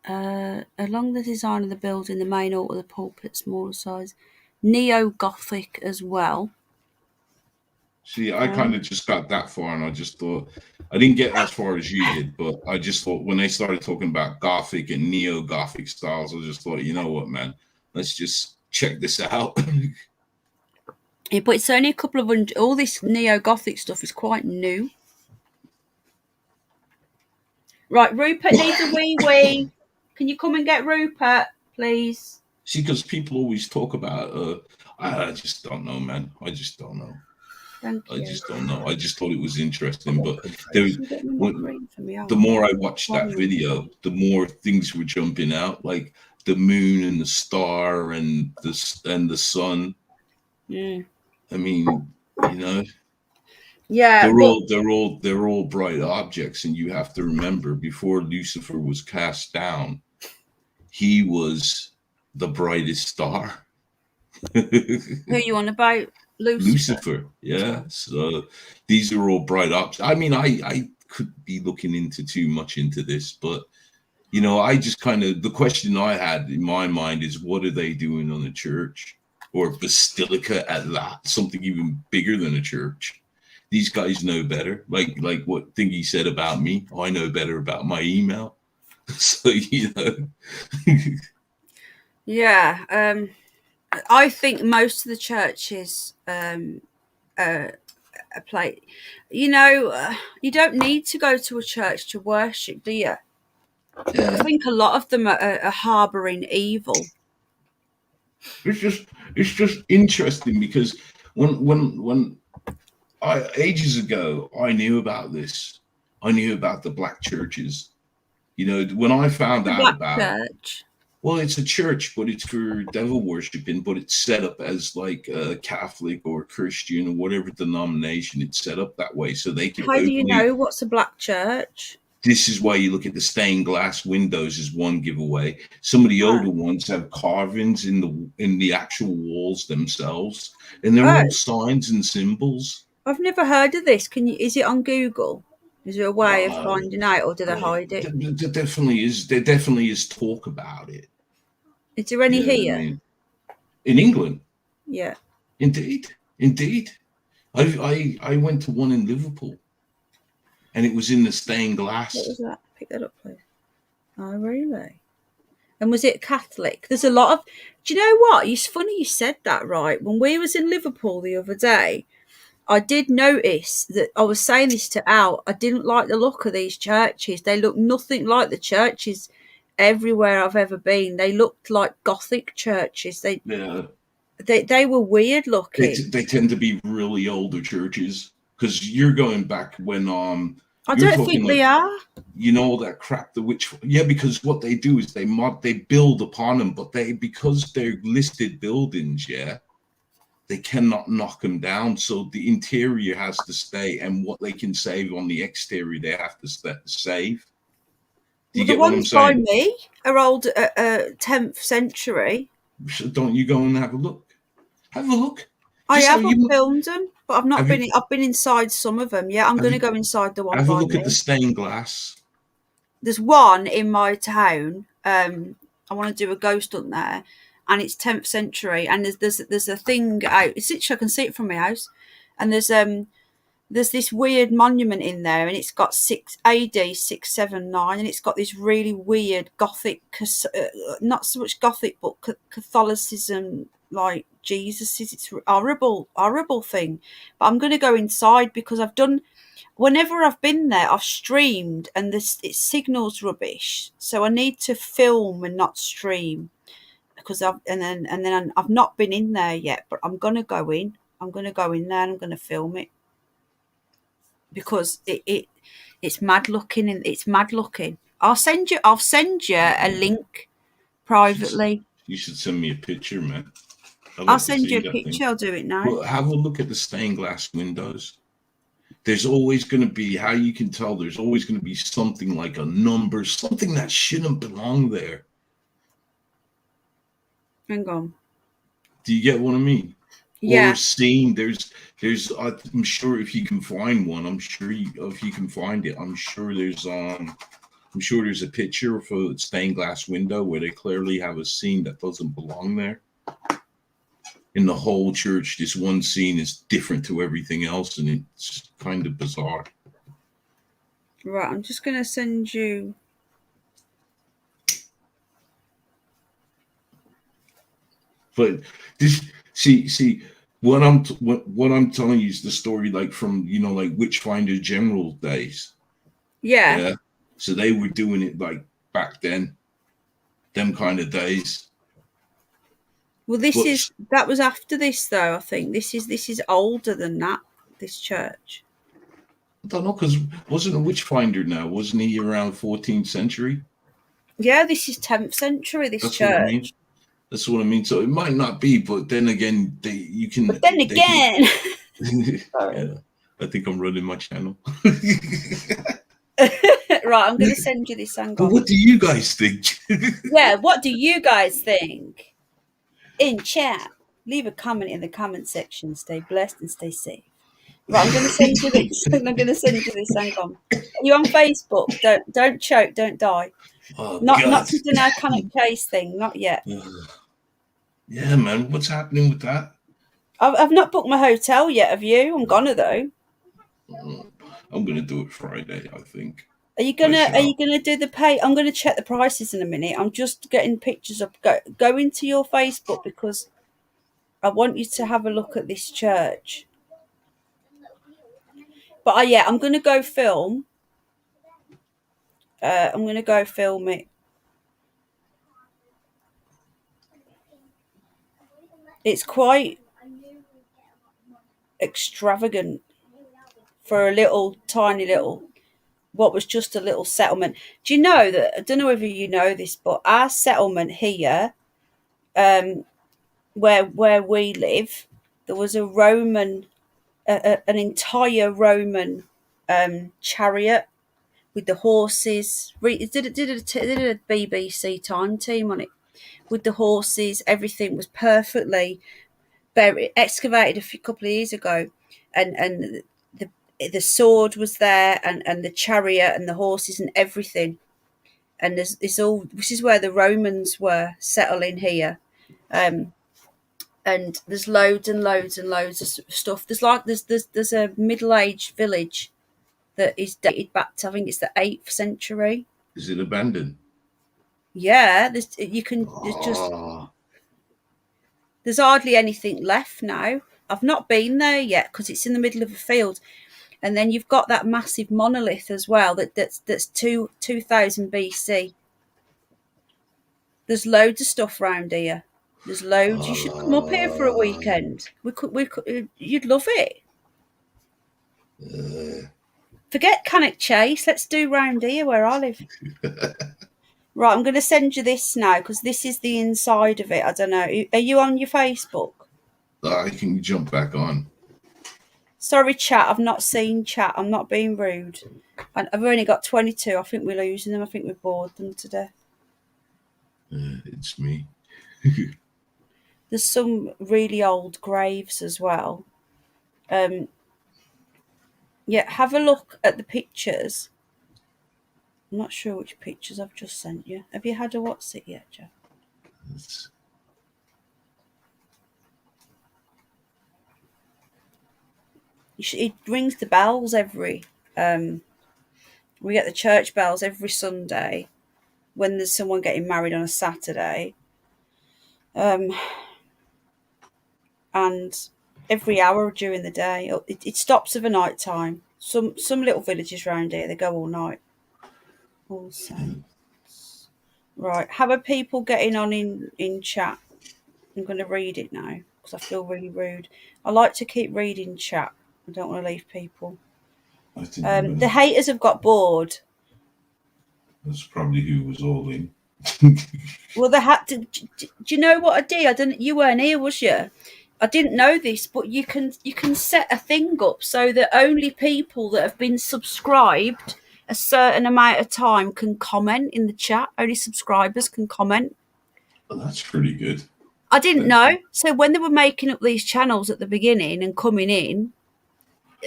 Along the design of the building, the main altar, the pulpit, smaller size, neo-Gothic as well.
See, I kind of just got that far, and I just thought I didn't get as far as you did, but I just thought when they started talking about Gothic and neo-Gothic styles, I just thought, you know what, man, let's just check this out.
Yeah, but it's only a couple of hundred. All this neo-Gothic stuff is quite new. Right, Rupert needs a wee. Can you come and get Rupert, please?
See, because people always talk about, I just don't know, man. I just don't know.
Thank you.
I just don't know. I just thought it was interesting, but the more I watched that video, the more things were jumping out, like the moon and the star and the sun.
Yeah.
I mean, you know.
Yeah,
they're all bright objects, and you have to remember, before Lucifer was cast down, he was the brightest star.
Who you on about?
Lucifer, yeah. So these are all bright objects. I mean, I could be looking into too much into this, but you know, I just kind of, the question I had in my mind is, what are they doing on a church or basilica at that? Something even bigger than a church. These guys know better. Like what Thingy said about me. I know better about my email. So, you know.
Yeah. I think most of the churches play. You know, you don't need to go to a church to worship, do you?
Yeah.
I think a lot of them are harbouring evil.
It's just interesting because when ages ago, I knew about this. I knew about the black churches. You know, when I found out about
church.
Well, it's a church, but it's for devil worshiping, but it's set up as like a Catholic or Christian or whatever denomination. It's set up that way so they can.
How do you know what's a black church?
This is why you look at the stained glass windows as one giveaway. Some of the older ones have carvings in the actual walls themselves, and they're all signs and symbols.
I've never heard of this. Is it on Google? Is there a way of finding out, or do they hide it?
There definitely is. There definitely is talk about it.
Is there any here?
I mean, in England?
Yeah.
Indeed. I went to one in Liverpool, and it was in the stained glass.
What was that? Pick that up, please. Oh, really? And was it Catholic? There's a lot of. Do you know what? It's funny you said that. Right, when we was in Liverpool the other day, I did notice that I was saying this to Al. I didn't like the look of these churches. They look nothing like the churches everywhere I've ever been. They looked like Gothic churches. They were weird looking.
They tend to be really older churches because you're going back when
I don't think they are.
You know all that crap. Because what they do is they build upon them, but because they're listed buildings, they cannot knock them down. So the interior has to stay, and what they can save on the exterior, they have to save. Do you
The
get what I'm
ones by
saying?
me are old 10th century.
So don't you go and have a look? Have a look.
I
Just
haven't filmed them, but I've not been.
you,
I've been inside some of them. Yeah, I'm going to go inside the one
have a
by
look
me.
at the stained glass.
There's one in my town. I want to do a ghost hunt there, and it's 10th century. And there's a thing out. It's literally, I can see it from my house, and there's this weird monument in there, and it's got AD 679, and it's got this really weird Gothic, not so much Gothic, but Catholicism, like Jesus. It's a horrible thing. But I'm going to go inside because whenever I've been there, I've streamed, and its signal's rubbish. So I need to film and not stream because I've not been in there yet. But I'm going to go in. I'm going to go in there and I'm going to film it. Because it's mad looking, and it's mad looking. I'll send you a link privately.
You should send me a picture, man.
I'll send you a picture. I'll do it now.
Well, have a look at the stained glass windows. There's always going to be, how you can tell, there's always going to be something like a number, something that shouldn't belong there.
Hang on.
Do you get what I mean?
Yeah.
Or scene. I'm sure if you can find one, if you can find it, I'm sure there's a picture of a stained glass window where they clearly have a scene that doesn't belong there. In the whole church, this one scene is different to everything else, and it's kind of bizarre.
Right, I'm just going to send you.
But this, see, what I'm telling you is the story, like from like Witchfinder General days.
Yeah.
So they were doing it like back then, them kind of days.
Well, that was after this though. I think this is older than that. This church.
I don't know, because wasn't a Witchfinder now? Wasn't he around 14th century?
Yeah, this is 10th century. This church.
What I mean. That's what I mean. So it might not be, but then again, you can.
But then again.
Yeah, I think I'm running my channel.
Right, I'm going to send you this. Hang on.
But what do you guys think?
Yeah, what do you guys think? In chat, leave a comment in the comment section. Stay blessed and stay safe. Right, I'm going to send you this. Hang on. Are you on Facebook? Don't choke. Don't die.
Oh,
not to do our kind of chase thing. Not yet.
Yeah, man. What's happening with that?
I've not booked my hotel yet. Have you? I'm gonna though.
I'm gonna do it Friday, I think.
Are you gonna do the pay? I'm gonna check the prices in a minute. I'm just getting pictures up. Go into your Facebook because I want you to have a look at this church. But I'm gonna go film. I'm gonna go film it. It's quite extravagant for a little tiny little. What was just a little settlement. Do you know that? I don't know whether you know this, but our settlement here, where we live, there was a Roman, an entire Roman chariot with the horses. Did a BBC time team on it with the horses. Everything was perfectly excavated a couple of years ago, and the sword was there, and the chariot and the horses and everything. And this is where the Romans were settling here. And there's loads and loads and loads of stuff. There's a middle-aged village that is dated back to, I think it's the 8th century.
Is it abandoned?
Yeah, there's hardly anything left now. I've not been there yet because it's in the middle of a field. And then you've got that massive monolith as well that's 2000 BC. There's loads of stuff around here. There's loads. You should come up here for a weekend. We could. You'd love it. Forget Cannock Chase. Let's do round here where I live. Right, I'm going to send you this now because this is the inside of it. I don't know. Are you on your Facebook?
I can jump back on.
Sorry, chat. I've not seen chat. I'm not being rude. I've only got 22. I think we're losing them. I think we've bored them to death.
It's me.
There's some really old graves as well. Yeah, have a look at the pictures. I'm not sure which pictures I've just sent you. Have you had a what's it yet, Jeff? It rings the bells every. We get the church bells every Sunday when there's someone getting married on a Saturday. And every hour during the day. It stops at the night time. Some little villages around here, they go all night. Also, right, how are people getting on in chat? I'm going to read it now because I feel really rude. I like to keep reading chat. I don't want to leave people. The haters have got bored.
That's probably who was all in.
Well, they had to. Do you know what I did? I didn't. You weren't here, was you? I didn't know this, but you can set a thing up so that only people that have been subscribed a certain amount of time can comment in the chat. Only subscribers can comment.
Well, that's pretty good.
I didn't know. So when they were making up these channels at the beginning and coming in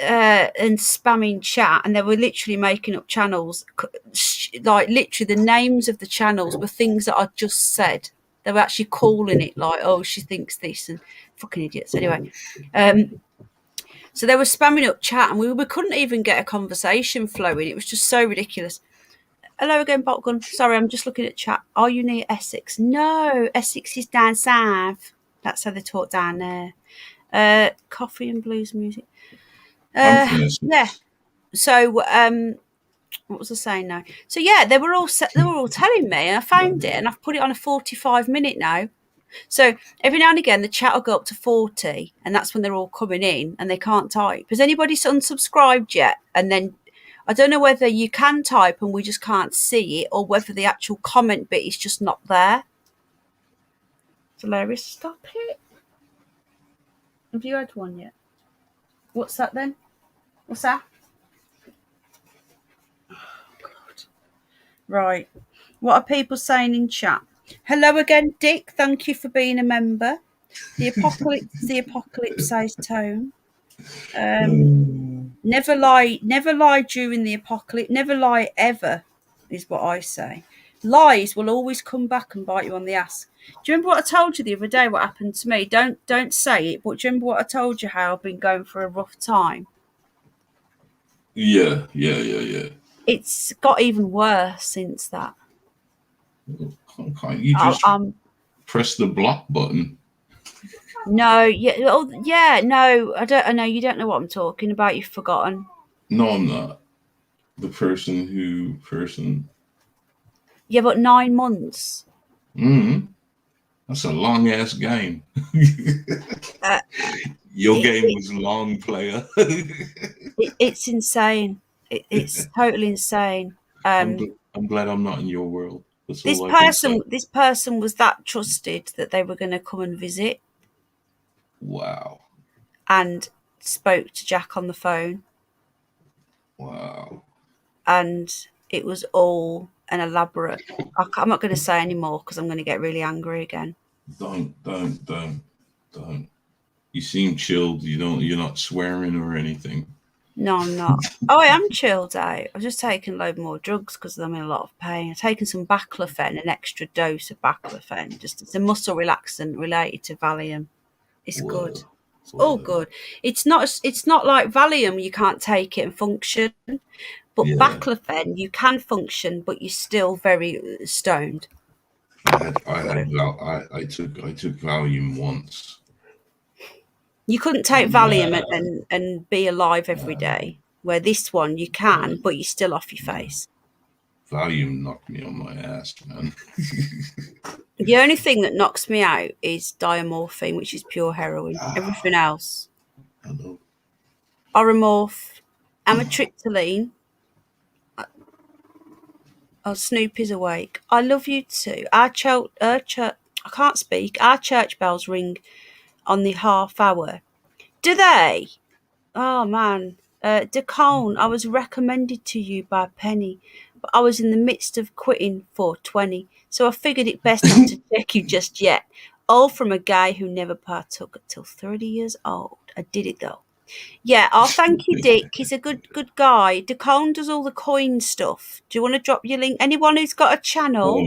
and spamming chat, and they were literally making up channels, like literally the names of the channels were things that I just said. They were actually calling it like, oh, she thinks this, and fucking idiots. Anyway, so they were spamming up chat, and we couldn't even get a conversation flowing. It was just so ridiculous. Hello again, Botgun. Sorry, I'm just looking at chat. Are you near Essex? No, Essex is down south. That's how they talk down there. Coffee and blues music. Yeah. So, what was I saying now? So yeah, they were all telling me, and I found it, and I've put it on a 45-minute now. So every now and again, the chat will go up to 40, and that's when they're all coming in and they can't type. Has anybody unsubscribed yet? And then I don't know whether you can type and we just can't see it, or whether the actual comment bit is just not there. It's hilarious. Stop it. Have you had one yet? What's that then? What's that? Oh, God. Right. What are people saying in chat? Hello again, Dick. Thank you for being a member. The apocalypse says Tone. Never lie during the apocalypse. Never lie ever, is what I say. Lies will always come back and bite you on the ass. Do you remember what I told you the other day? What happened to me? Don't say it. But do you remember what I told you? How I've been going for a rough time.
Yeah.
It's got even worse since that.
Can't you just press the block button?
No, no, I don't. I know you don't know what I'm talking about. You've forgotten.
No, I'm not. The person.
Yeah, but 9 months.
That's a long ass game. Your game was long, player.
It's insane. It's totally insane.
I'm glad I'm not in your world.
This person was that trusted that they were going to come and visit.
Wow.
And spoke to Jack on the phone.
Wow.
And it was all an elaborate. I'm not going to say any more because I'm going to get really angry again.
Don't. You seem chilled. You're not swearing or anything.
No, I'm not. Oh, I am chilled out. I've just taken a load more drugs because I'm in a lot of pain. I've taken some baclofen, an extra dose of baclofen. It's a muscle relaxant related to Valium. It's good. It's all good. It's not like Valium. You can't take it and function. But baclofen, you can function, but you're still very stoned.
I took Valium once.
You couldn't take Valium and be alive every day. Where this one you can, but you're still off your face.
Valium knocked me on my ass, man.
The only thing that knocks me out is diamorphine, which is pure heroin. Everything else.
Hello.
Oromorph, amitriptyline. Oh, Snoopy's awake. I love you too. I can't speak. Our church bells ring on the half hour. Do they? Oh man. Decone, I was recommended to you by Penny, but I was in the midst of quitting 420, so I figured it best not to check you just yet. All from a guy who never partook until 30 years old. I did it though. Yeah, oh thank you, Dick. He's a good guy. Decone does all the coin stuff. Do you want to drop your link? Anyone who's got a channel?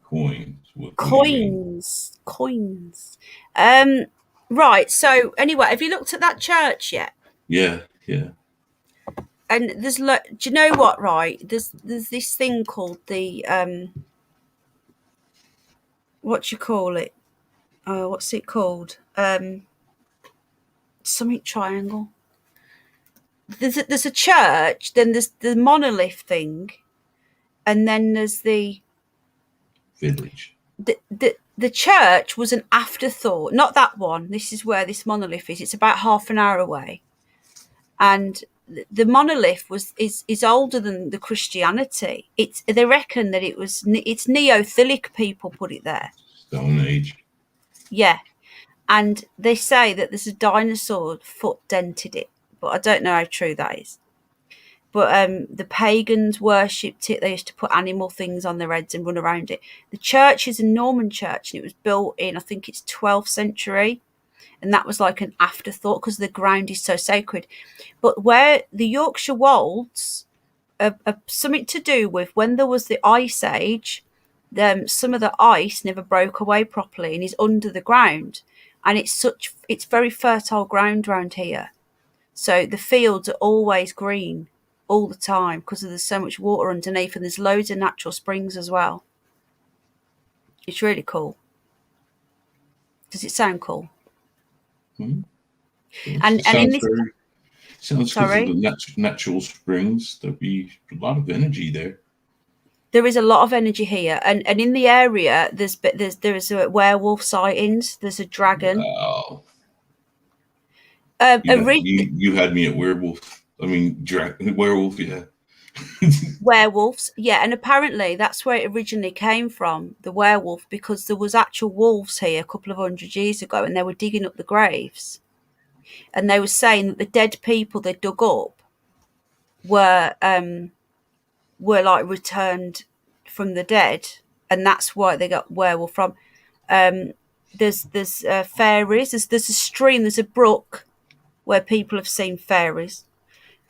Coins. What do you mean?
Coins. Right, so anyway, have you looked at that church yet?
Yeah.
And there's do you know what, right? There's this thing called the what you call it? Oh, what's it called? Something triangle. There's a church, then there's the monolith thing, and then there's the
village.
The church was an afterthought, not that one. This is where this monolith is. It's about half an hour away, and the monolith is older than the Christianity. They reckon that it's Neolithic people put it there.
Stone Age.
Yeah, and they say that there's a dinosaur foot dented it, but I don't know how true that is. But the pagans worshipped it. They used to put animal things on their heads and run around it. The church is a Norman church, and it was built in, I think it's 12th century. And that was like an afterthought because the ground is so sacred. But where the Yorkshire Wolds are something to do with when there was the Ice Age, some of the ice never broke away properly and is under the ground. And it's very fertile ground around here. So the fields are always green all the time because there's so much water underneath, and there's loads of natural springs as well. It's really cool. Does it sound cool?
Hmm.
And in this,
sounds good for the natural springs. There'll be a lot of energy there.
There is a lot of energy here, and in the area there's a werewolf sightings. There's a dragon.
Wow.
You
you had me at werewolf. I mean, werewolf. Yeah.
Werewolves, yeah, and apparently that's where it originally came from, the werewolf, because there was actual wolves here a couple of 100 years ago, and they were digging up the graves, and they were saying that the dead people they dug up were like returned from the dead, and that's why they got werewolf from. There's fairies. There's a stream. There's a brook where people have seen fairies.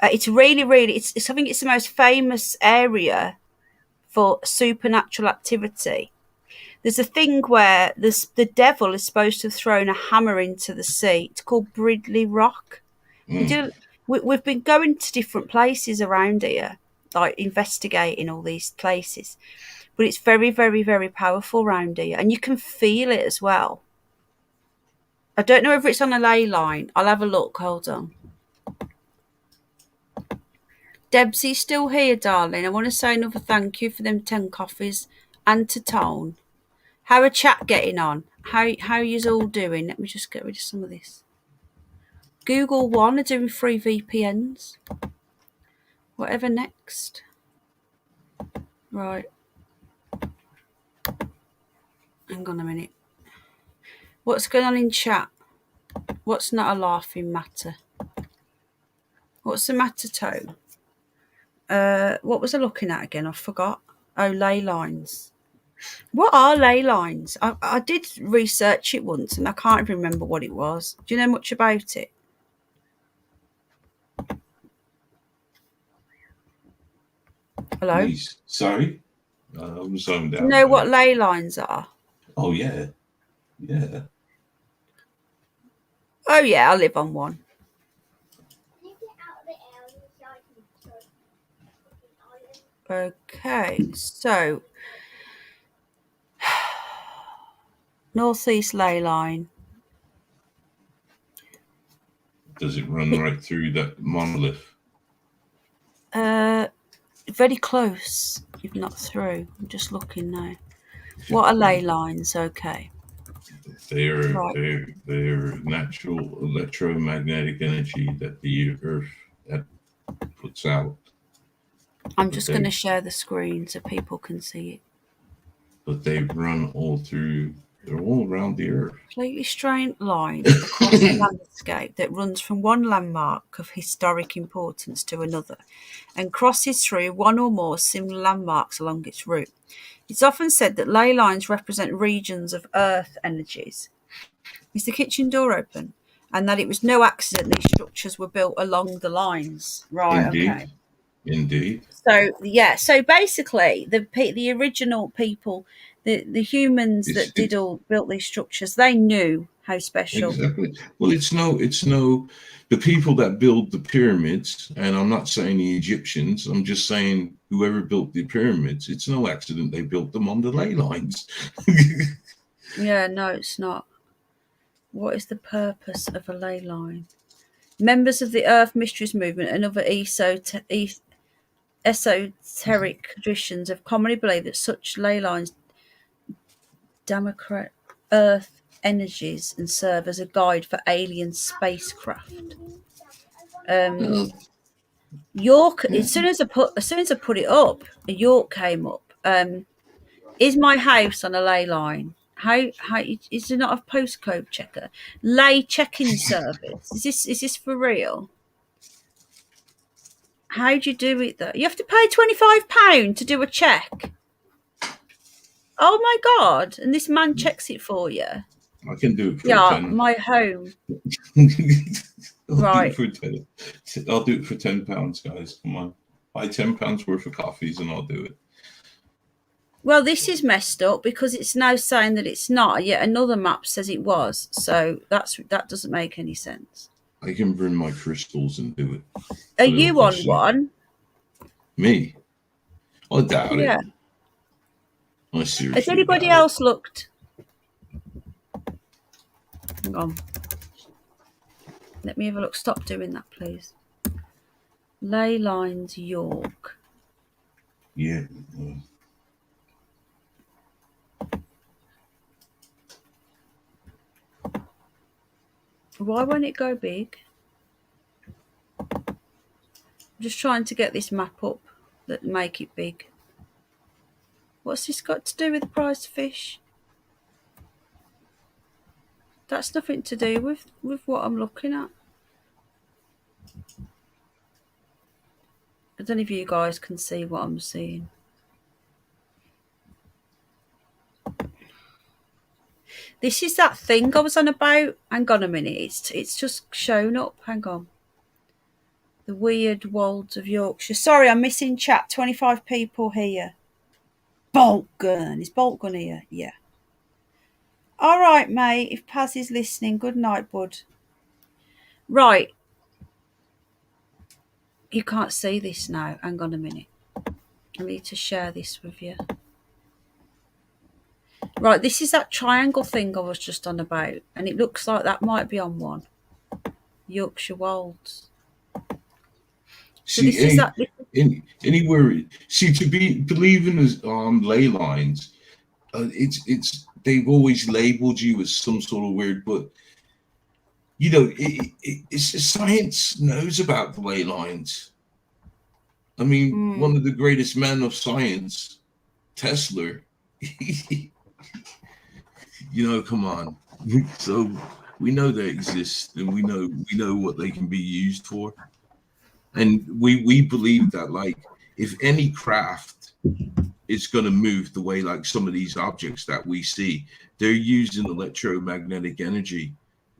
It's really, really. I think it's the most famous area for supernatural activity. There's a thing where the devil is supposed to have thrown a hammer into the sea. It's called Bridley Rock. We've been going to different places around here, like investigating all these places, but it's very, very, very powerful around here, and you can feel it as well. I don't know if it's on a ley line. I'll have a look. Hold on. Debsy's still here, darling. I want to say another thank you for them 10 coffees, and to Tone. How are chat getting on? How yous all doing? Let me just get rid of some of this. Google One are doing free VPNs. Whatever next. Right. Hang on a minute. What's going on in chat? What's not a laughing matter? What's the matter, Tone? What was I looking at again? I forgot. Oh, ley lines. What are ley lines? I did research it once and I can't even remember what it was. Do you know much about it? Hello?
Please. Sorry? I'm zoned out.
Do you know what ley lines are?
Oh, yeah. Yeah.
Oh, yeah, I live on one. Okay, so northeast ley line.
Does it run right through that monolith?
Very close, if not through. I'm just looking now. What are ley lines? Okay.
They're natural electromagnetic energy that the Earth puts out.
I'm just going to share the screen so people can see it.
But they run all through
They're all around the earth.
Completely straight line across the landscape that runs from one landmark of historic importance to another and crosses through one or more similar landmarks along its route. It's often said that ley lines represent regions of earth energies. Is the kitchen door open? And that it was no accident these structures were built along the lines. Right, okay.
Indeed.
So basically the original people, the humans that built these structures, they knew how special.
Exactly. Well, it's no the people that build the pyramids, and I'm not saying the Egyptians, I'm just saying whoever built the pyramids, it's no accident they built them on the ley lines.
Yeah, no, it's not. What is the purpose of a ley line? Members of the Earth Mysteries movement and other esoteric traditions have commonly believed that such ley lines democrate Earth energies and serve as a guide for alien spacecraft. York. As soon as I put it up, a York came up. Is my house on a ley line? How is there not a postcode checker? Ley checking service. Is this for real? How do you do it though? You have to pay £25 to do a check. Oh my god! And this man checks it for you.
I can do it for
£10. My home. Right.
I'll do it for £10, guys. Come on. Buy £10 worth of coffees and I'll do it.
Well, this is messed up because it's now saying that it's not, yet another map says it was. So that doesn't make any sense.
I can bring my crystals and do it.
Are you on one?
Me? I doubt it.
Yeah.
I seriously
Has anybody else looked? Hang on. Let me have a look. Stop doing that, please. Ley lines, York.
Yeah.
Why won't it go big? I'm just trying to get this map up that make it big. What's this got to do with the price of fish? That's nothing to do with what I'm looking at. I don't know if you guys can see what I'm seeing. This is that thing I was on about. Hang on a minute. It's just shown up. Hang on. The weird wolds of Yorkshire. Sorry, I'm missing chat. 25 people here. Bolt gun. Is Bolt gun here? Yeah. All right, mate. If Paz is listening, good night, bud. Right. You can't see this now. Hang on a minute. I need to share this with you. Right, this is that triangle thing I was just on about, and it looks like that might be on one. Yorkshire Wolds. So
See,
this is that.
Anywhere. See, to believe in ley lines, it's they've always labeled you as some sort of weird, but you know, it's science knows about the ley lines. I mean, one of the greatest men of science, Tesla. You know, come on. So we know they exist, and we know what they can be used for, and we believe that, like, if any craft is going to move the way like some of these objects that we see, they're using electromagnetic energy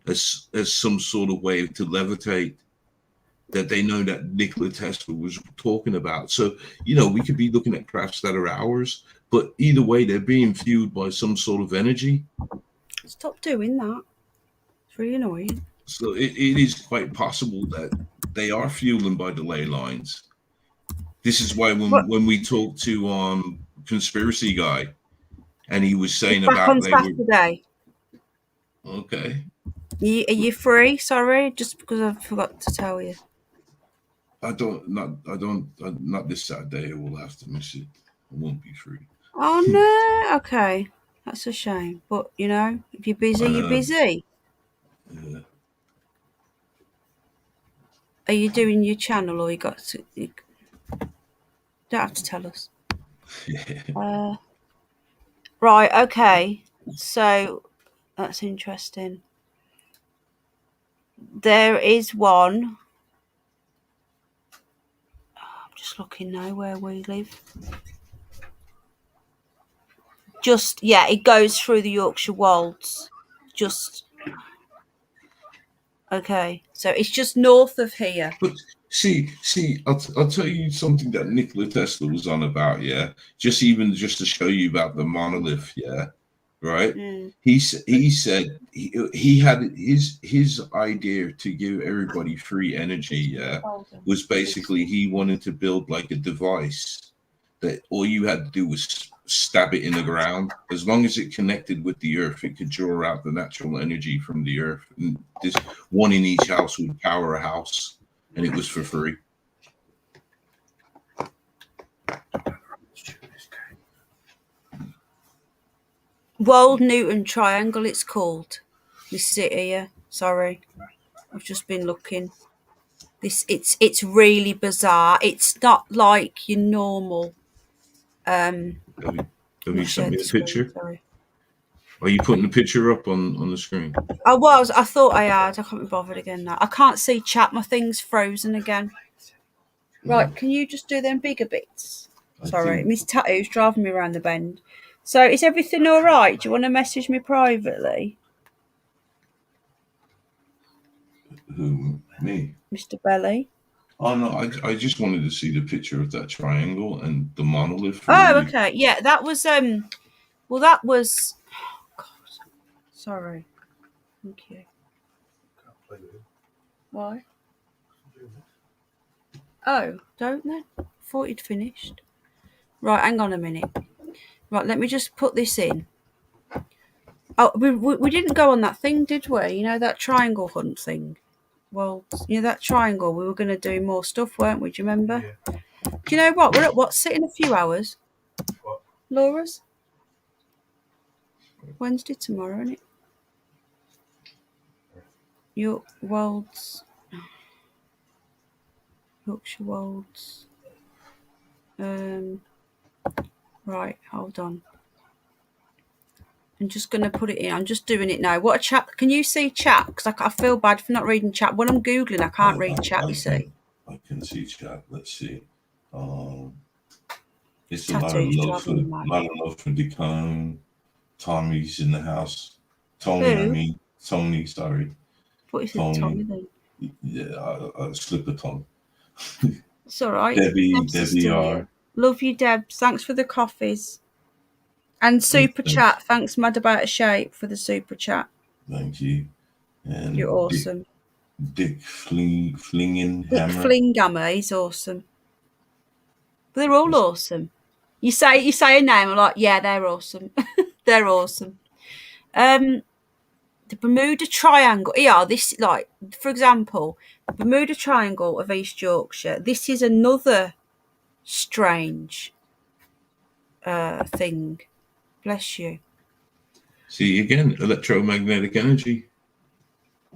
as some sort of way to levitate. That they know that Nikola Tesla was talking about. So, you know, we could be looking at crafts that are ours, but either way, they're being fueled by some sort of energy.
Stop doing that. It's really annoying.
So it is quite possible that they are fueling by the ley lines. This is why when we talked to conspiracy guy, and he was saying
back
about
on Saturday.
Okay.
Are you free? Sorry, just because I forgot to tell you.
Not this Saturday. I will have to miss it. I won't be free.
Oh no. Okay, that's a shame. But you know, if you're busy, you're busy.
Yeah.
Are you doing your channel, or you don't have to tell us?
Yeah.
Right. Okay. So that's interesting. There is one. I'm just looking now where we live. Just, yeah, it goes through the Yorkshire Wolds. Just, okay. So it's just north of here.
But see, I'll tell you something that Nikola Tesla was on about, yeah. Just to show you about the monolith, yeah. Right. He said he had his idea to give everybody free energy, yeah, was basically he wanted to build like a device that all you had to do was stab it in the ground. As long as it connected with the earth, it could draw out the natural energy from the earth. And this one in each house would power a house, and it was for free.
Wold Newton Triangle, it's called. This is it here. Sorry, I've just been looking. It's really bizarre. It's not like your normal.
Have you sent me a picture?
Sorry.
Are you putting the picture up on the screen?
I thought I had. I can't be bothered again now. I can't see chat. My thing's frozen again. Right, can you just do them bigger bits? Sorry, Miss Tattoo's driving me around the bend. So is everything all right? Do you want to message me privately?
Who? Me?
Mr. Belly?
Oh no, I just wanted to see the picture of that triangle and the monolith.
Oh, okay. Yeah, that was well, that was. Oh, God. Sorry. Thank you. Why? Oh, don't then. Thought you'd finished. Right, hang on a minute. Right, let me just put this in. Oh, we didn't go on that thing, did we? You know, that triangle hunt thing. Well, you know, that triangle, we were going to do more stuff, weren't we? Do you remember? Yeah. Do you know what? We're at what's it in a few hours? What? Laura's? Wednesday tomorrow, isn't it? Yorkshire Wolds. Right, hold on. I'm just going to put it in. I'm just doing it now. What a chat. Can you see chat? Because I feel bad for not reading chat. When I'm Googling, I can't read chat, you see.
I can see chat. Let's see. It's a lot of love for Decon. Tommy's in the house. Tony, sorry.
What is it, Tommy then?
Yeah, slip of tongue.
It's all right.
Debbie R.
Love you, Debs. Thanks for the coffees. And super chat. Thanks, Mad About a Shape, for the super chat.
Thank you. And
you're awesome.
Dick Flinging Hammer.
Flinghammer, he's awesome. They're all awesome. You say a name, I'm like, yeah, they're awesome. They're awesome. The Bermuda Triangle. Yeah, this, like, for example, the Bermuda Triangle of East Yorkshire. This is another strange thing. Bless you.
See, again, electromagnetic energy.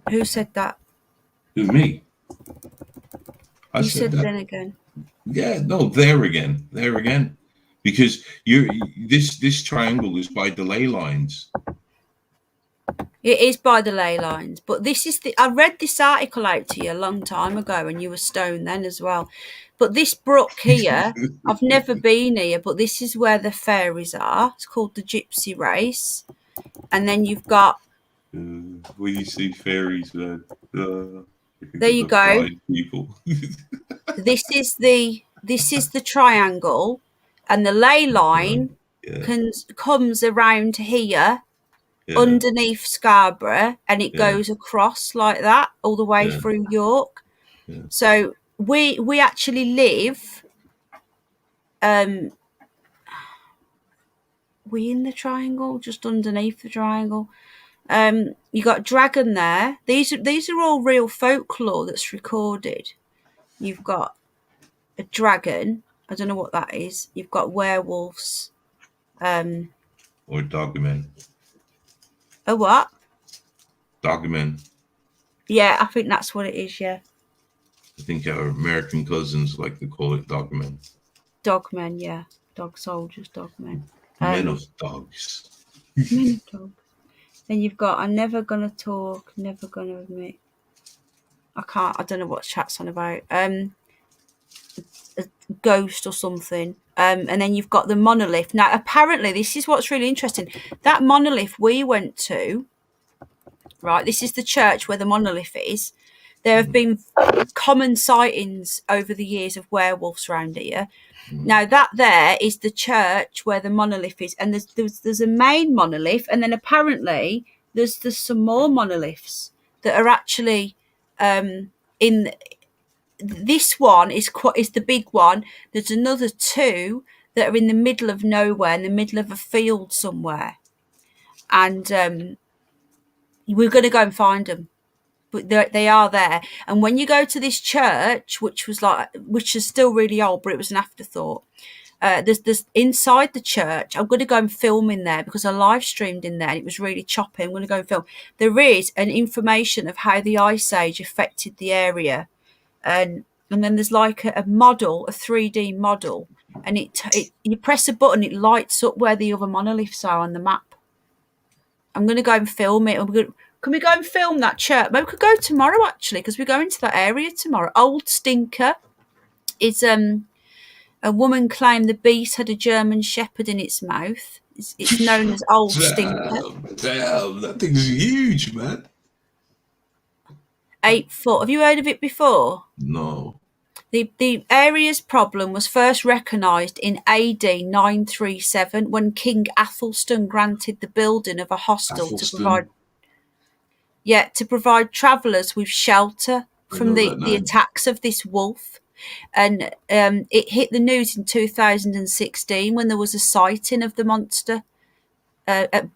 Who said that?
Who, me?
You said then again.
Yeah, no, there again. Because this triangle is by the ley lines.
It is by the ley lines, but this is I read this article out to you a long time ago, and you were stoned then as well. But this brook here, I've never been here, but this is where the fairies are. It's called the Gypsy Race, and then you've got.
When you see fairies, man,
there you go.
People.
This is the triangle, and the ley line comes around here. Yeah. Underneath Scarborough, and it goes across like that all the way through York. Yeah. So we actually live we in the triangle, just underneath the triangle. You got dragon there. These are all real folklore that's recorded. You've got a dragon. I don't know what that is. You've got werewolves.
Or dogmen.
A what?
Dogmen.
Yeah, I think that's what it is, yeah.
I think our American cousins like to call it dogmen.
Dogmen, yeah. Dog soldiers, dogmen.
Men of dogs.
Many dogs. Then you've got I'm never gonna talk, never gonna admit. I don't know what chat's on about. A ghost or something. And then you've got the monolith. Now, apparently, this is what's really interesting. That monolith we went to, right? This is the church where the monolith is. There have been common sightings over the years of werewolves around here. Now, that there is the church where the monolith is, and there's a main monolith, and then apparently there's some more monoliths that are actually in. This one is the big one. There's another two that are in the middle of nowhere, in the middle of a field somewhere, and we're going to go and find them. But they are there. And when you go to this church, which is still really old, but it was an afterthought. There's inside the church. I'm going to go and film in there because I live streamed in there. And it was really choppy. I'm going to go and film. There is an information of how the Ice Age affected the area. And then there's like a model, a 3D model, and you press a button, it lights up where the other monoliths are on the map. I'm going to go and film it. Can we go and film that church? Maybe we could go tomorrow actually, because we're going to that area tomorrow. Old Stinker is a woman claimed the beast had a German Shepherd in its mouth. It's known as Old Stinker.
Damn, that thing's huge, man.
8 foot. Have you heard of it before?
No.
The area's problem was first recognised in AD 937 when King Athelstan granted the building of a hostel to provide travellers with shelter from the attacks of this wolf. And it hit the news in 2016 when there was a sighting of the monster at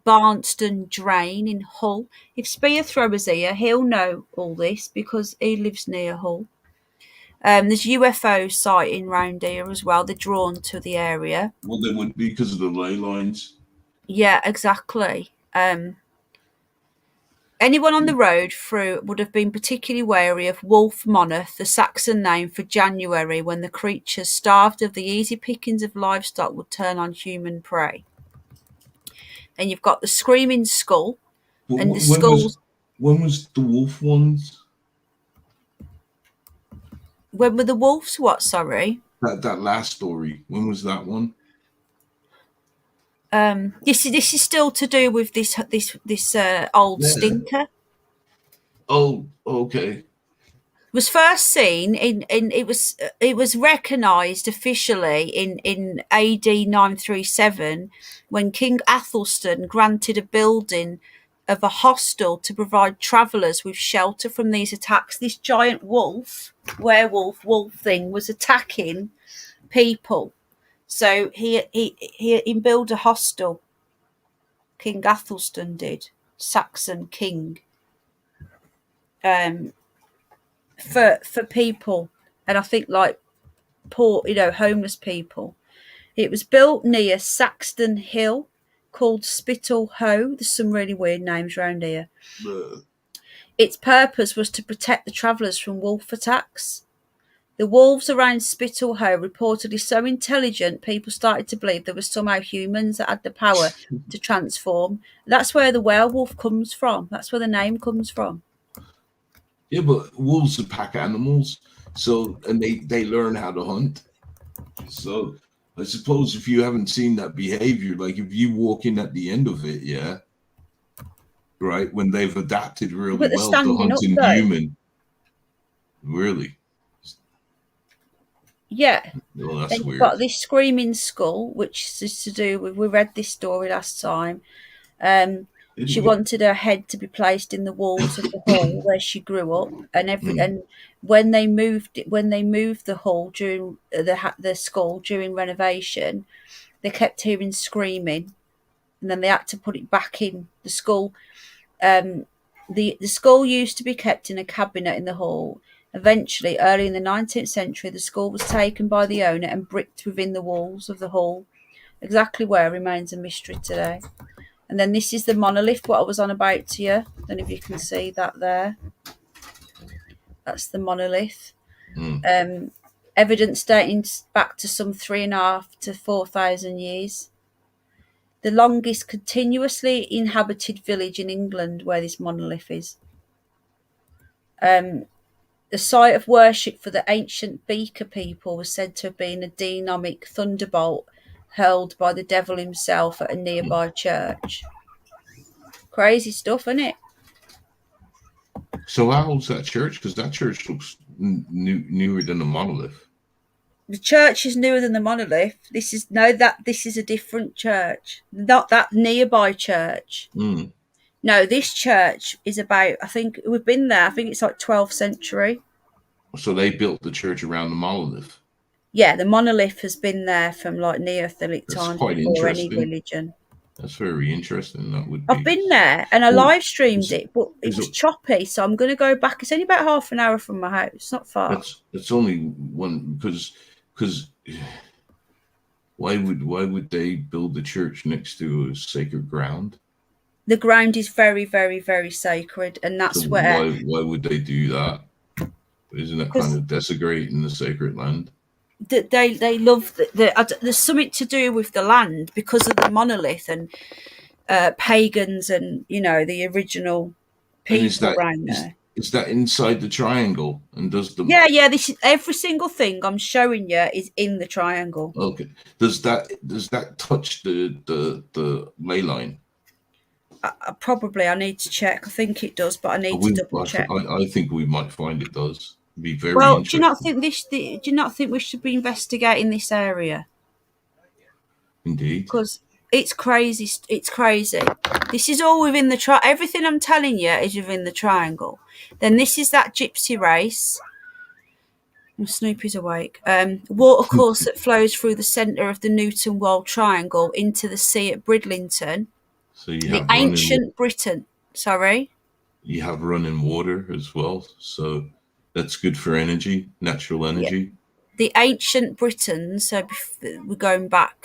Barnston Drain in Hull. If Spear Thrower's here, he'll know all this because he lives near Hull. There's UFO sighting round here as well. They're drawn to the area.
Well, they would be because of the ley lines.
Yeah, exactly. Anyone on the road through would have been particularly wary of Wolf Moneth, the Saxon name for January, when the creatures, starved of the easy pickings of livestock, would turn on human prey. And you've got the Screaming Skull, and the skulls.
When was the wolf ones?
When were the wolves? What? Sorry.
That last story. When was that one?
This is still to do with this old Stinker.
Oh, okay.
Was first seen it was recognised officially in AD 937 when King Athelstan granted a building of a hostel to provide travellers with shelter from these attacks. This giant wolf thing was attacking people, so he built a hostel. King Athelstan did, Saxon king. For people, and I think like poor, homeless people. It was built near Saxton Hill, called Spittal Hoe. There's some really weird names around here. Its purpose was to protect the travellers from wolf attacks. The wolves around Spittal Hoe reportedly so intelligent, people started to believe there were somehow humans that had the power to transform. That's where the werewolf comes from. That's where the name comes from.
Yeah, but wolves are pack animals, and they learn how to hunt. So I suppose if you haven't seen that behavior, like if you walk in at the end of it, yeah, right, when they've adapted really well to hunting human, really.
Yeah.
Well, that's
then
weird.
You've got this Screaming Skull, which is to do with, we read this story last time. She wanted her head to be placed in the walls of the hall where she grew up, and when they moved the hall during the skull during renovation, they kept hearing screaming, and then they had to put it back in the skull. The skull used to be kept in a cabinet in the hall. Eventually, early in the 19th century, the skull was taken by the owner and bricked within the walls of the hall. Exactly where remains a mystery today. And then this is the monolith, what I was on about to you. I don't know if you can see that there. That's the monolith. Evidence dating back to some 3,500 to 4,000 years. the longest continuously inhabited village in England where this monolith is. The site of worship for the ancient Beaker people was said to have been a dynamic thunderbolt hurled by the devil himself at a nearby church. Crazy stuff, isn't it?
So how old's that church? Because that church looks newer than the monolith.
The church is newer than the monolith. This is a different church, not that nearby church.
Mm.
No, this church is about, I think we've been there, I think it's like 12th century.
So they built the church around the monolith.
Yeah, the monolith has been there from like Neolithic
That's
times
quite
before any
interesting.
religion.
That's very interesting. That would be.
I've been there and I live streamed it, but it was choppy, so I'm going to go back. It's only about half an hour from my house. It's not far.
It's only one because why would they build the church next to a sacred ground?
The ground is very, very, very sacred, and that's
So
where.
Why would they do that? Isn't that kind of desecrating the sacred land?
They love there's something to do with the land because of the monolith and pagans and the original people around there.
Is that inside the triangle? And does the
yeah this is every single thing I'm showing you is in the triangle.
Okay. Does that touch the ley line?
Probably. I need to check. I think it does, but I need to double check.
I think we might find it does. It'd be very
well.
interesting.
Do you not think we should be investigating this area?
Indeed.
Because it's crazy. It's crazy. This is all within the everything I'm telling you is within the triangle. Then this is that gypsy race. Snoopy's awake. Water course that flows through the centre of the Newton World Triangle into the sea at Bridlington.
So you have
ancient Britain. Sorry.
You have running water as well, so that's good for energy, natural energy.
Yeah. The ancient Britons. So we're going back,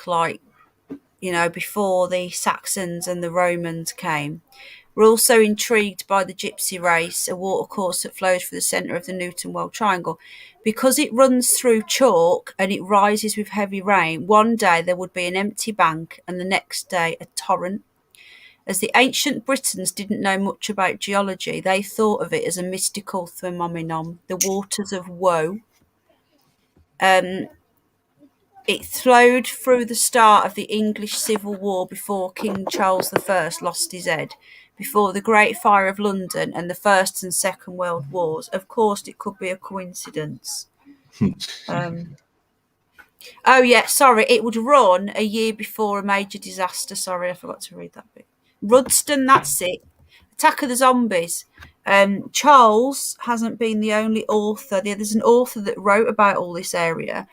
before the Saxons and the Romans came. We're also intrigued by the gypsy race, a water course that flows through the centre of the Newton World Triangle. Because it runs through chalk and it rises with heavy rain, one day there would be an empty bank and the next day a torrent. As the ancient Britons didn't know much about geology, they thought of it as a mystical phenomenon, the waters of woe. It flowed through the start of the English Civil War before King Charles I lost his head, before the Great Fire of London and the First and Second World Wars. Of course, it could be a coincidence. Oh, yeah, sorry. It would run a year before a major disaster. Sorry, I forgot to read that bit. Rudston, that's it. Attack of the Zombies. Charles hasn't been the only author. There's an author that wrote about all this area.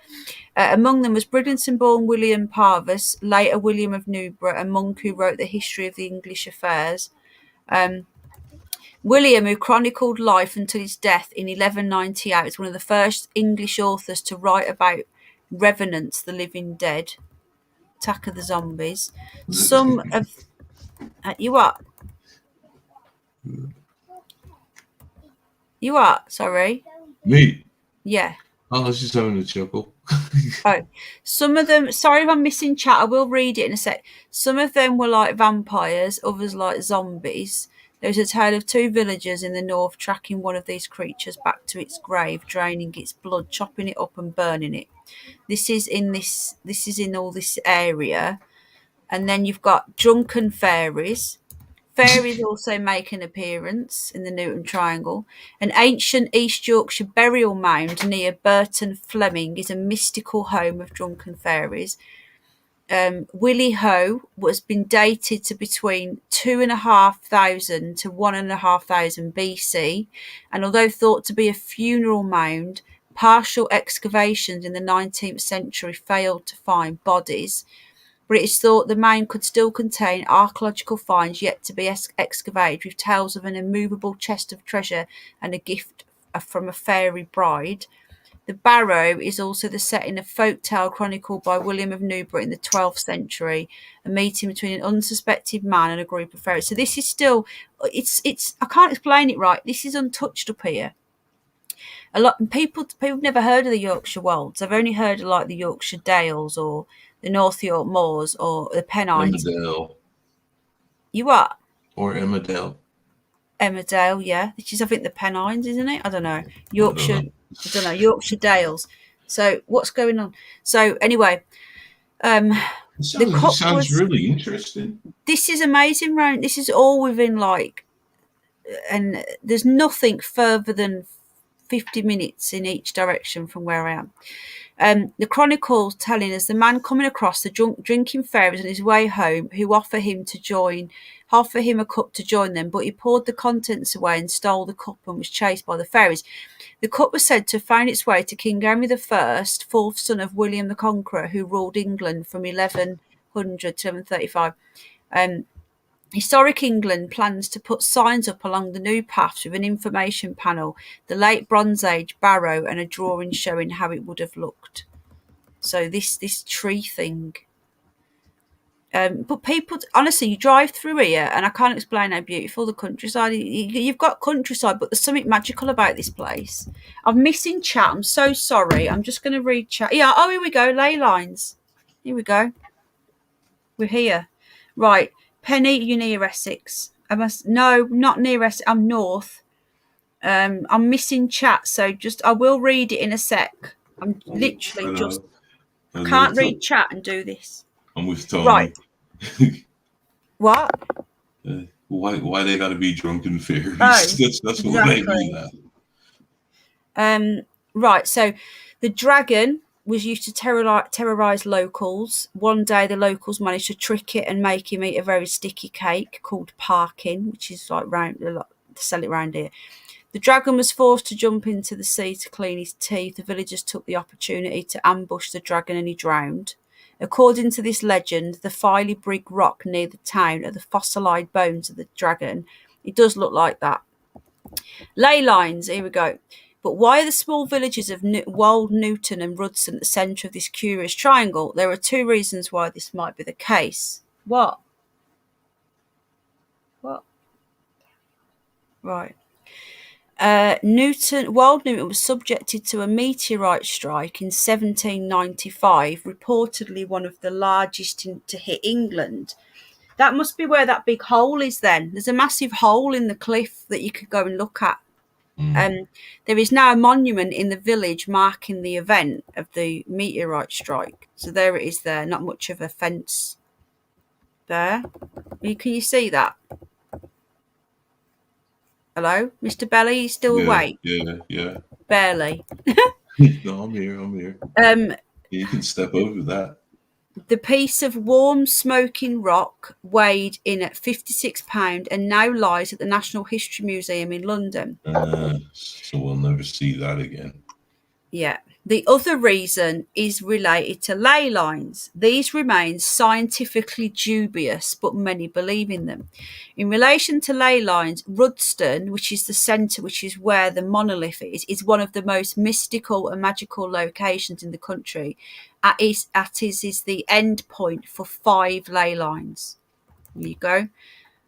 Among them was Bridlington-born William Parvus, later William of Newburgh, a monk who wrote the history of the English affairs. William, who chronicled life until his death in 1198, was one of the first English authors to write about revenants, the living dead. Attack of the Zombies. Some of... you what? You what? Sorry?
Me?
Yeah.
I was just having a chuckle.
Some of them, sorry if I'm missing chat, I will read it in a sec. Some of them were like vampires, others like zombies. There was a tale of two villagers in the north tracking one of these creatures back to its grave, draining its blood, chopping it up and burning it. This is in all this area. And then you've got drunken fairies. Fairies also make an appearance in the Newton Triangle. An ancient East Yorkshire burial mound near Burton Fleming is a mystical home of drunken fairies. Willie Ho has been dated to between 2,500 to 1,500 BC, and although thought to be a funeral mound, partial excavations in the 19th century failed to find bodies. But it is thought the mound could still contain archaeological finds yet to be excavated, with tales of an immovable chest of treasure and a gift from a fairy bride. The barrow is also the setting of folk tale chronicled by William of Newburgh in the 12th century, a meeting between an unsuspected man and a group of fairies. So this is still, it's I can't explain it right. This is untouched up here. A lot of people have never heard of the Yorkshire Wolds. They've only heard of like the Yorkshire Dales or the North York Moors or the Pennines.
Emmerdale.
You what?
Or Emmerdale.
Emmerdale, yeah. Which is, I think, the Pennines, isn't it? I don't know. Yorkshire, I don't know. Yorkshire Dales. So what's going on? So anyway,
It sounds really interesting.
This is amazing, Rowan. This is all within and there's nothing further than 50 minutes in each direction from where I am. The Chronicle's telling us the man coming across the drinking fairies on his way home who offer him a cup to join them, but he poured the contents away and stole the cup and was chased by the fairies. The cup was said to have found its way to King Henry I, fourth son of William the Conqueror, who ruled England from 1100 to 1135. Historic England plans to put signs up along the new paths with an information panel, the late Bronze Age barrow, and a drawing showing how it would have looked. So this tree thing. But people, honestly, you drive through here and I can't explain how beautiful the countryside is. You've got countryside, but there's something magical about this place. I'm missing chat. I'm so sorry. I'm just going to read chat. Yeah, oh, here we go. Ley lines. Here we go. We're here. Right. Penny, you're near Essex. No, not near Essex. I'm north. I'm missing chat, so I will read it in a sec. I'm literally I can't read chat and do this.
I'm with Tony.
Right. What?
Why they got to be drunken fairies?
Oh,
that's what made me laugh.
Right. So the dragon was used to terrorize locals. One day the locals managed to trick it and make him eat a very sticky cake called parkin, which is like round a lot to sell it round here. The dragon was forced to jump into the sea to clean his teeth. The villagers took the opportunity to ambush the dragon and he drowned. According to this legend, the Filey Brig rock near the town are the fossilized bones of the dragon. It does look like that. Ley lines, here we go. But why are the small villages of Wold, Newton and Rudson at the centre of this curious triangle? There are two reasons why this might be the case. What? Right. Wold Newton was subjected to a meteorite strike in 1795, reportedly one of the largest to hit England. That must be where that big hole is then. There's a massive hole in the cliff that you could go and look at. There is now a monument in the village marking the event of the meteorite strike. So there it is there, not much of a fence there. Can you see that? Hello? Mr. Belly, you still awake?
Yeah.
Barely.
No, I'm here. You can step over that.
The piece of warm, smoking rock weighed in at £56 and now lies at the National History Museum in London.
So we'll never see that again.
Yeah. The other reason is related to ley lines. These remain scientifically dubious, but many believe in them. In relation to ley lines, Rudston, which is the centre, which is where the monolith is one of the most mystical and magical locations in the country. Is the end point for 5 ley lines. There you go.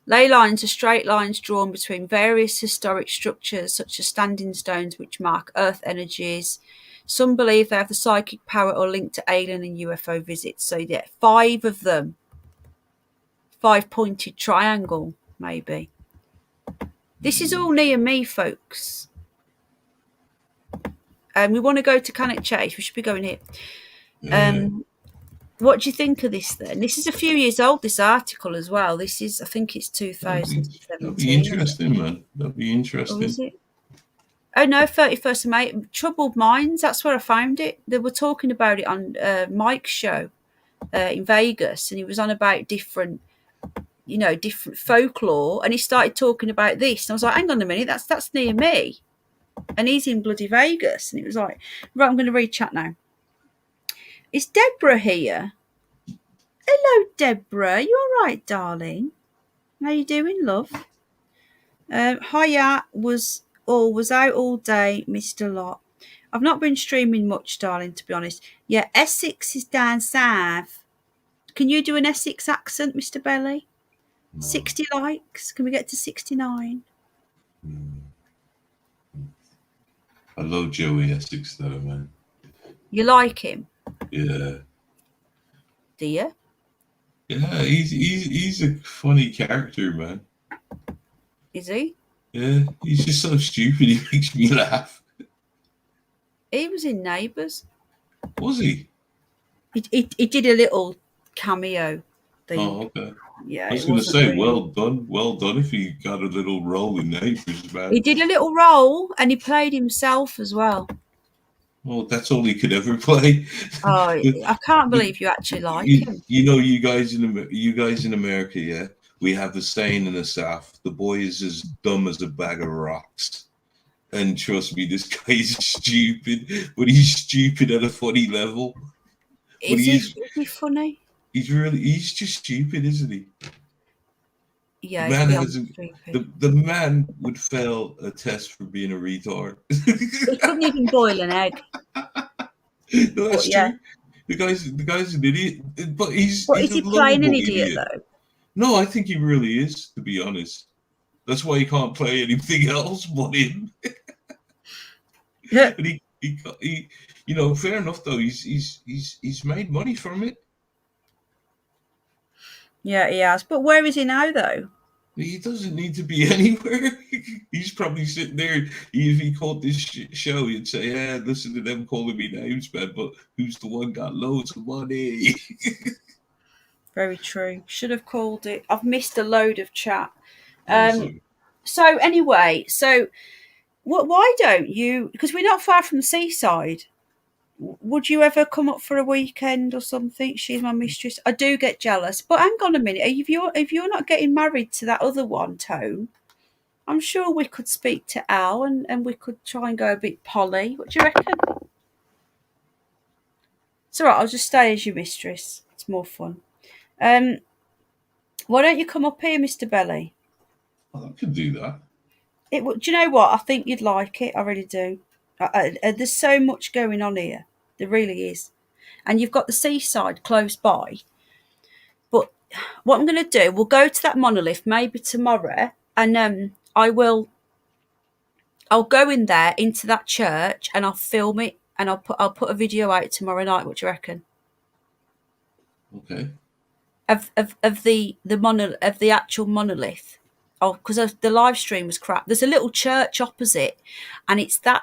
Ley lines are straight lines drawn between various historic structures, such as standing stones, which mark earth energies. Some believe they have the psychic power or link to alien and UFO visits. So yeah, 5 of them. 5-pointed triangle, maybe. This is all near me, folks. We want to go to Cannock Chase. We should be going here. What do you think of this then? This is a few years old, this article as well. This is, I think it's 2017.
That'll be interesting, man. That'll be interesting.
Or is it? Oh no, 31st of May. Troubled Minds, that's where I found it. They were talking about it on Mike's show in Vegas, and he was on about different folklore, and he started talking about this. And I was like, hang on a minute, that's near me. And he's in bloody Vegas. And it was like, right, I'm going to read chat now. Is Deborah here? Hello, Deborah. You all right, darling? How you doing, love? Hiya was out all day, Mr. Lot. I've not been streaming much, darling, to be honest. Yeah, Essex is down south. Can you do an Essex accent, Mr. Belly? 60 likes. Can we get to 69?
I love Joey Essex, though, man.
You like him?
Yeah.
Do you?
Yeah, he's a funny character, man.
Is he?
Yeah, he's just so stupid. He makes me laugh.
He was in Neighbours.
Was he?
He did a little cameo thing.
Oh, okay.
Yeah,
I was
it
going to
wasn't
say,
real.
well done if he got a little role in Neighbours, man.
He did a little role, and he played himself as well.
Well, that's all he could ever play.
Oh, I can't believe you actually like him.
You know, you guys in America, yeah, we have the saying in the South: the boy is as dumb as a bag of rocks. And trust me, this guy is stupid, but he's stupid at a funny level. But
Is he funny?
He's just stupid, isn't he?
Yeah,
The man
he's
hasn't.
stupid.
The man would fail a test for being a retard.
He couldn't even boil an egg.
No, that's true. The guy's an idiot, but he's
Is
a
he playing an
lovable
idiot though?
No, I think he really is, to be honest. That's why he can't play anything else but him.
Yeah.
And he, you know, fair enough though. He's made money from it.
Yeah, he has. But where is he now though?
He doesn't need to be anywhere. He's probably sitting there. If he called this show, he'd say, "Yeah, listen to them calling me names, man. But who's the one got loads of money?"
Very true. Should have called it. I've missed a load of chat.
Awesome.
So anyway, why don't you? Because we're not far from the seaside. Would you ever come up for a weekend or something? She's my mistress. I do get jealous, but hang on a minute. If you're not getting married to that other one, Tone, I'm sure we could speak to Al and we could try and go a bit poly. What do you reckon? It's all right. I'll just stay as your mistress. It's more fun. Why don't you come up here, Mr. Belly?
Well, I could do that.
Do you know what? I think you'd like it. I really do. There's so much going on here. There really is. And you've got the seaside close by. But what I'm going to do, we'll go to that monolith maybe tomorrow, and I'll go in there into that church and I'll film it, and I'll put a video out tomorrow night. What do you reckon?
Okay.
Of the actual monolith. Oh, because the live stream was crap. There's a little church opposite, and it's that.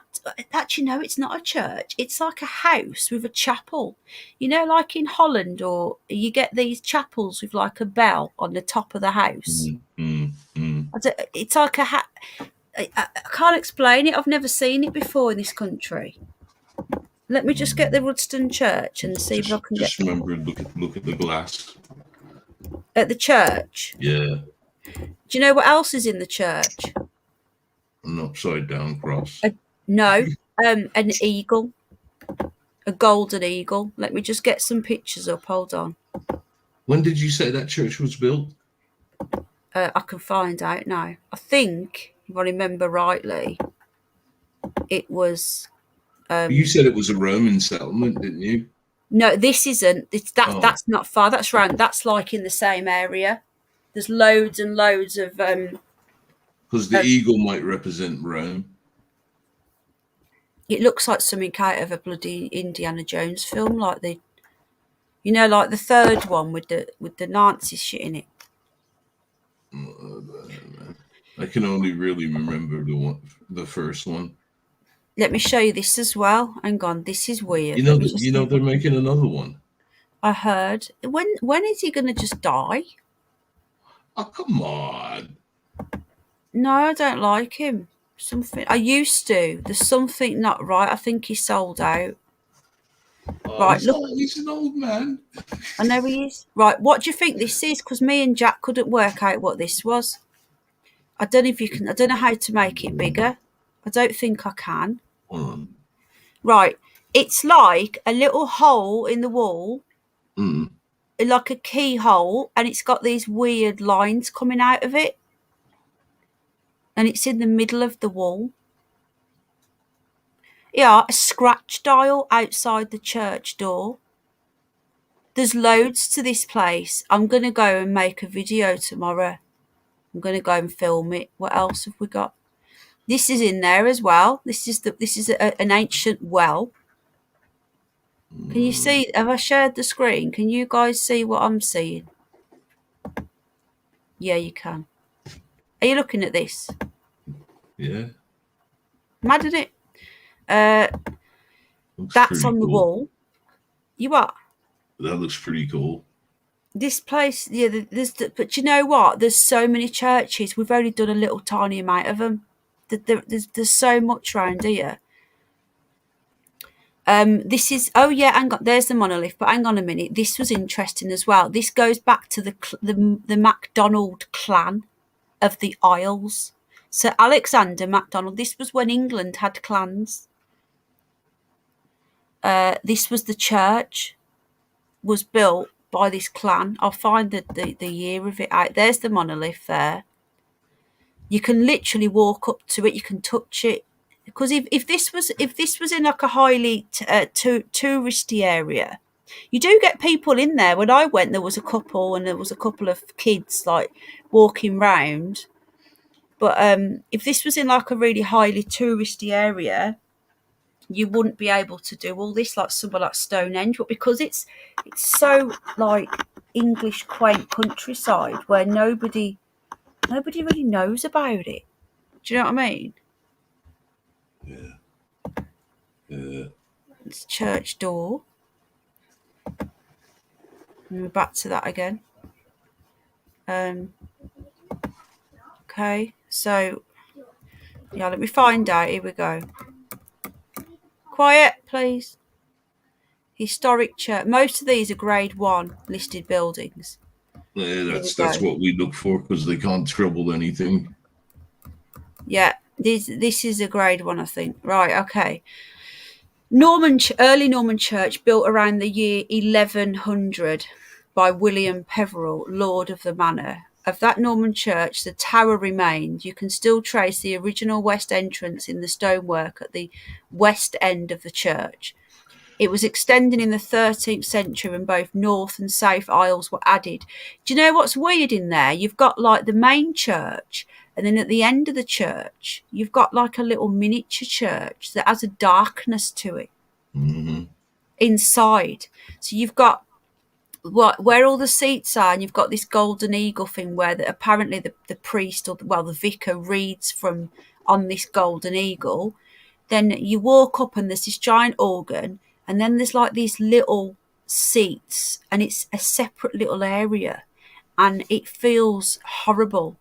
Actually, no, it's not a church. It's like a house with a chapel. You know, like in Holland, or you get these chapels with like a bell on the top of the house. It's like I can't explain it. I've never seen it before in this country. Let me just get the Rudston Church and see if I can
just remember look at the glass
at the church.
Yeah.
Do you know what else is in the church?
An upside down cross.
No, an eagle, a golden eagle. Let me just get some pictures up. Hold on.
When did you say that church was built?
I can find out now. I think, if I remember rightly, it was.
You said it was a Roman settlement, didn't you?
No, this isn't. That's not far. That's round. That's like in the same area. There's loads and loads of.
Because the eagle might represent Rome.
It looks like something out of a bloody Indiana Jones film, like like the third one with the Nazi shit in it.
I can only really remember the first one.
Let me show you this as well. Hang on, this is weird.
You know they're making another one.
I heard. When is he going to just die?
Oh, come on.
No, I don't like him. I used to. There's something not right. I think he sold out. Right, look.
He's an old man.
I know he is. Right, what do you think this is? Because me and Jack couldn't work out what this was. I don't know if you can. I don't know how to make it bigger. I don't think I can. Right, it's like a little hole in the wall, like a keyhole, and it's got these weird lines coming out of it. And it's in the middle of the wall. Yeah, a scratch dial outside the church door. There's loads to this place. I'm going to go and make a video tomorrow. I'm going to go and film it. What else have we got? This is in there as well. This is an ancient well. Can you see? Have I shared the screen? Can you guys see what I'm seeing? Yeah, you can. Are you looking at this?
Yeah.
Mad at it?
Looks
That's on the
cool.
wall. You what?
That looks pretty cool.
This place, yeah. But you know what? There's so many churches. We've only done a little tiny amount of them. There's so much around here. This is, oh yeah, hang on, there's the monolith, but hang on a minute, this was interesting as well. This goes back to the MacDonald clan of the Isles. So Alexander MacDonald, this was when England had clans. This was the church, was built by this clan. I'll find the year of it out. There's the monolith there. You can literally walk up to it, you can touch it. Because if this was in like a highly touristy area, you do get people in there. When I went, there was a couple, and there was a couple of kids like walking round. But if this was in like a really highly touristy area, you wouldn't be able to do all this like somewhere like Stonehenge. But because it's so like English quaint countryside where nobody really knows about it. Do you know what I mean?
Yeah.
It's church door. And we're back to that again. Okay, so yeah, let me find out. Here we go. Quiet, please. Historic church. Most of these are grade 1 listed buildings.
Yeah, that's what we look for because they can't trouble anything.
Yeah, this is a grade 1, I think. Right, okay. Early Norman church built around the year 1100 by William Peveril, Lord of the Manor. Of that Norman church, the tower remained. You can still trace the original west entrance in the stonework at the west end of the church. It was extending in the 13th century when both north and south aisles were added. Do you know what's weird in there? You've got like the main church, and then at the end of the church, you've got like a little miniature church that has a darkness to it inside. So you've got where all the seats are, and you've got this golden eagle thing where apparently the priest or the vicar reads from on this golden eagle. Then you walk up and there's this giant organ, and then there's like these little seats, and it's a separate little area, and it feels horrible.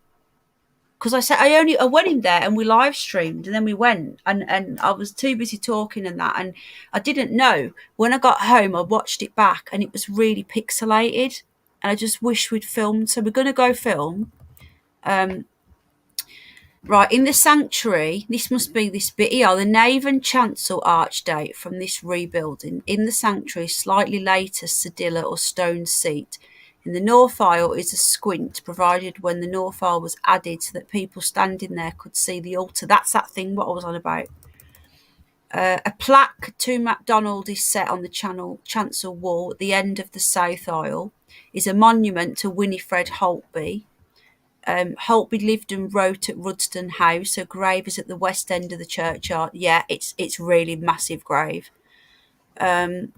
Because I went in there and we live streamed, and then we went and I was too busy talking and that, and I didn't know. When I got home, I watched it back and it was really pixelated, and I just wish we'd filmed. So we're going to go film. Right, in the sanctuary, this must be this bit here, the nave and chancel arch date from this rebuilding. In the sanctuary, slightly later sedilla or stone seat. In the north aisle is a squint, provided when the north aisle was added so that people standing there could see the altar. That's that thing what I was on about. A plaque to MacDonald is set on the chancel wall at the end of the south aisle. Is a monument to Winifred Holtby. Holtby lived and wrote at Rudston House. Her grave is at the west end of the churchyard. Yeah, it's really massive grave. Then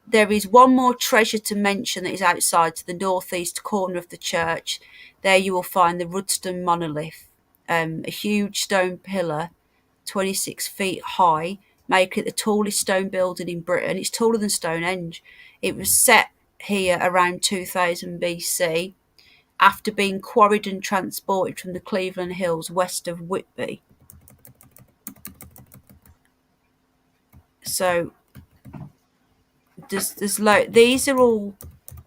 there is one more treasure to mention that is outside to the northeast corner of the church. There you will find the Rudston monolith, a huge stone pillar, 26 feet high, making it the tallest stone building in Britain. It's taller than Stonehenge. It was set here around 2000 BC. After being quarried and transported from the Cleveland Hills west of Whitby. So these are all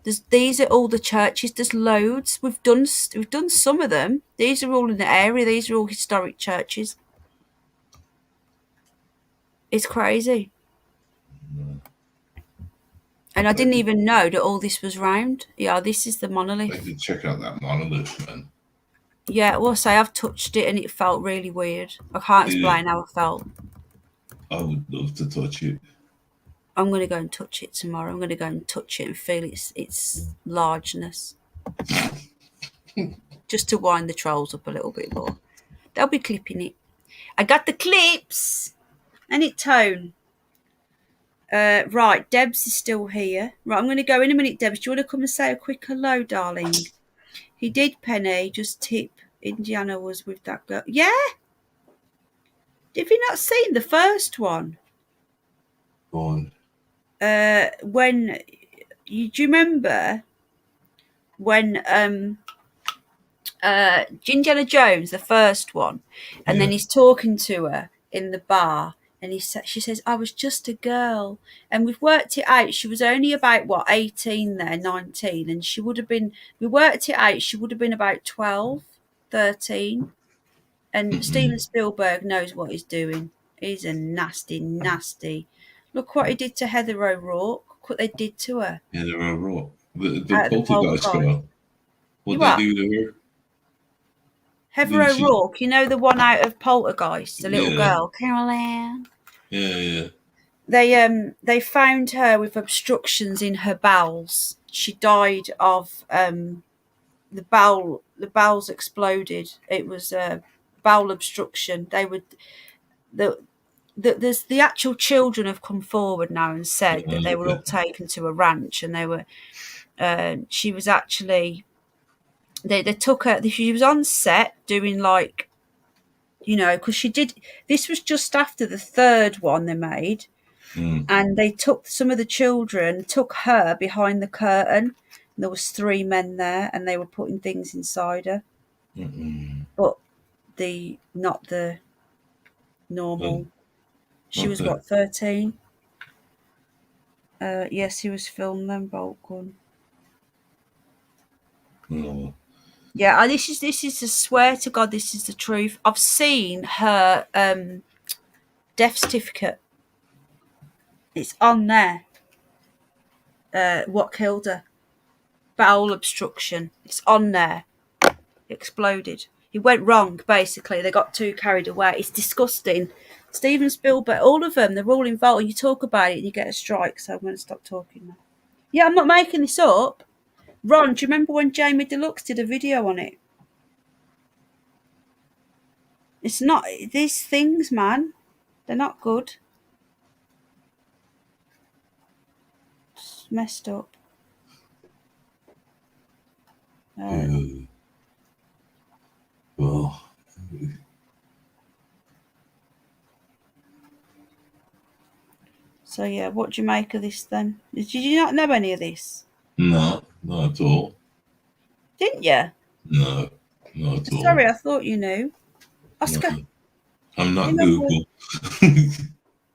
the churches. There's loads. We've done some of them. These are all in the area. These are all historic churches. It's crazy. And I didn't even know that all this was round. Yeah, this is the monolith.
I did check out that monolith, man.
Yeah, well, say I've touched it and it felt really weird. I can't explain how I felt.
I would love to touch it.
I'm going to go and touch it tomorrow. I'm going to go and touch it and feel its largeness. Just to wind the trolls up a little bit more. They'll be clipping it. I got the clips and it tone. Right, Debs is still here. Right, I'm going to go in a minute, Debs. Do you want to come and say a quick hello, darling? He did, Penny. Just tip. Indiana was with that girl. Yeah? Have you not seen the first one?
Go on.
When... do you remember when Indiana Jones, the first one, and then he's talking to her in the bar, and she says, I was just a girl, and we've worked it out, she was only about 18 there, 19, and she would have been, we worked it out, she would have been about 12, 13, and Steven Spielberg knows what he's doing. He's a nasty, look what he did to Heather O'Rourke. Look what they did to her.
Heather O'Rourke, the
Out of the
poltergeist girl. What
You
they
what?
do to her?
Heather O'Rourke, you know, the one out of Poltergeist, the little
Yeah.
girl, Carol
Yeah.
They found her with obstructions in her bowels. She died of the bowels exploded. It was a bowel obstruction. There's the actual children have come forward now and said that they were all taken to a ranch, and they were she was actually they took her. She was on set doing like, you know, because she did. This was just after the third one they made, and they took some of the children, took her behind the curtain. And there was 3 men there, and they were putting things inside her, but not the normal. She was 13. Yes, he was filmed then, Bolt Gun.
No.
Yeah, this is I swear to God, this is the truth. I've seen her death certificate. It's on there. What killed her? Bowel obstruction. It's on there. It exploded. It went wrong, basically. They got too carried away. It's disgusting. Steven Spielberg, all of them, they're all involved. You talk about it and you get a strike, so I'm going to stop talking now. Yeah, I'm not making this up. Ron, do you remember when Jamie Deluxe did a video on it? It's not... These things, man, they're not good. It's messed up.
Well...
So yeah, what do you make of this then? Did you not know any of this?
No, not at all.
Didn't you?
No, not at all.
Sorry, I thought you knew. Oscar.
I'm not Google.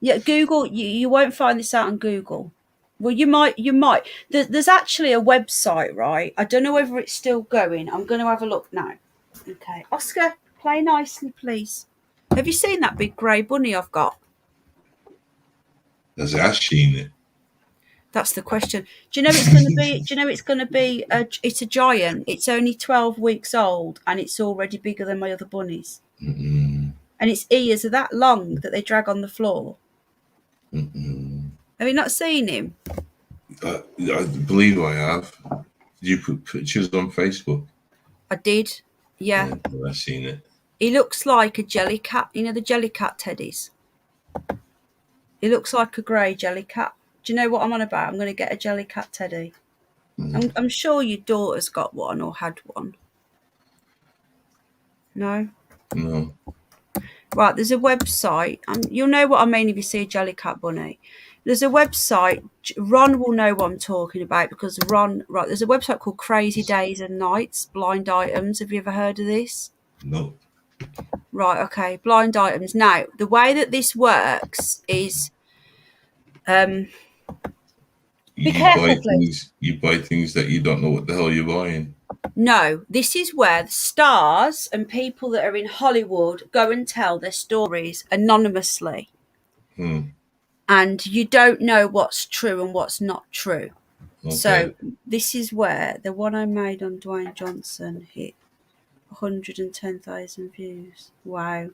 Yeah, Google. You won't find this out on Google. Well, you might. There's actually a website, right? I don't know whether it's still going. I'm going to have a look now. Okay, Oscar, play nicely, please. Have you seen that big grey bunny I've got?
Has Ash seen it?
That's the question. Do you know it's going to be? Do you know it's going to be? It's a giant. It's only 12 weeks old, and it's already bigger than my other bunnies. And its ears are that long that they drag on the floor. Have you not seen him?
I believe I have. Did you put pictures on Facebook?
I did. Yeah.
I've seen it.
He looks like a jelly cat. You know the jelly cat teddies? He looks like a grey jelly cat. Do you know what I'm on about? I'm going to get a jelly cat teddy. I'm sure your daughter's got one or had one. No?
No.
Right, there's a website. You'll know what I mean if you see a jelly cat bunny. There's a website. Ron will know what I'm talking about because right, there's a website called Crazy Days and Nights, Blind Items. Have you ever heard of this?
No.
Right, okay, Blind Items. Now, the way that this works is... be careful, please.
You buy things that you don't know what the hell you're buying.
No, this is where the stars and people that are in Hollywood go and tell their stories anonymously. And you don't know what's true and what's not true. Okay. So this is where the one I made on Dwayne Johnson hit 110,000 views. Wow.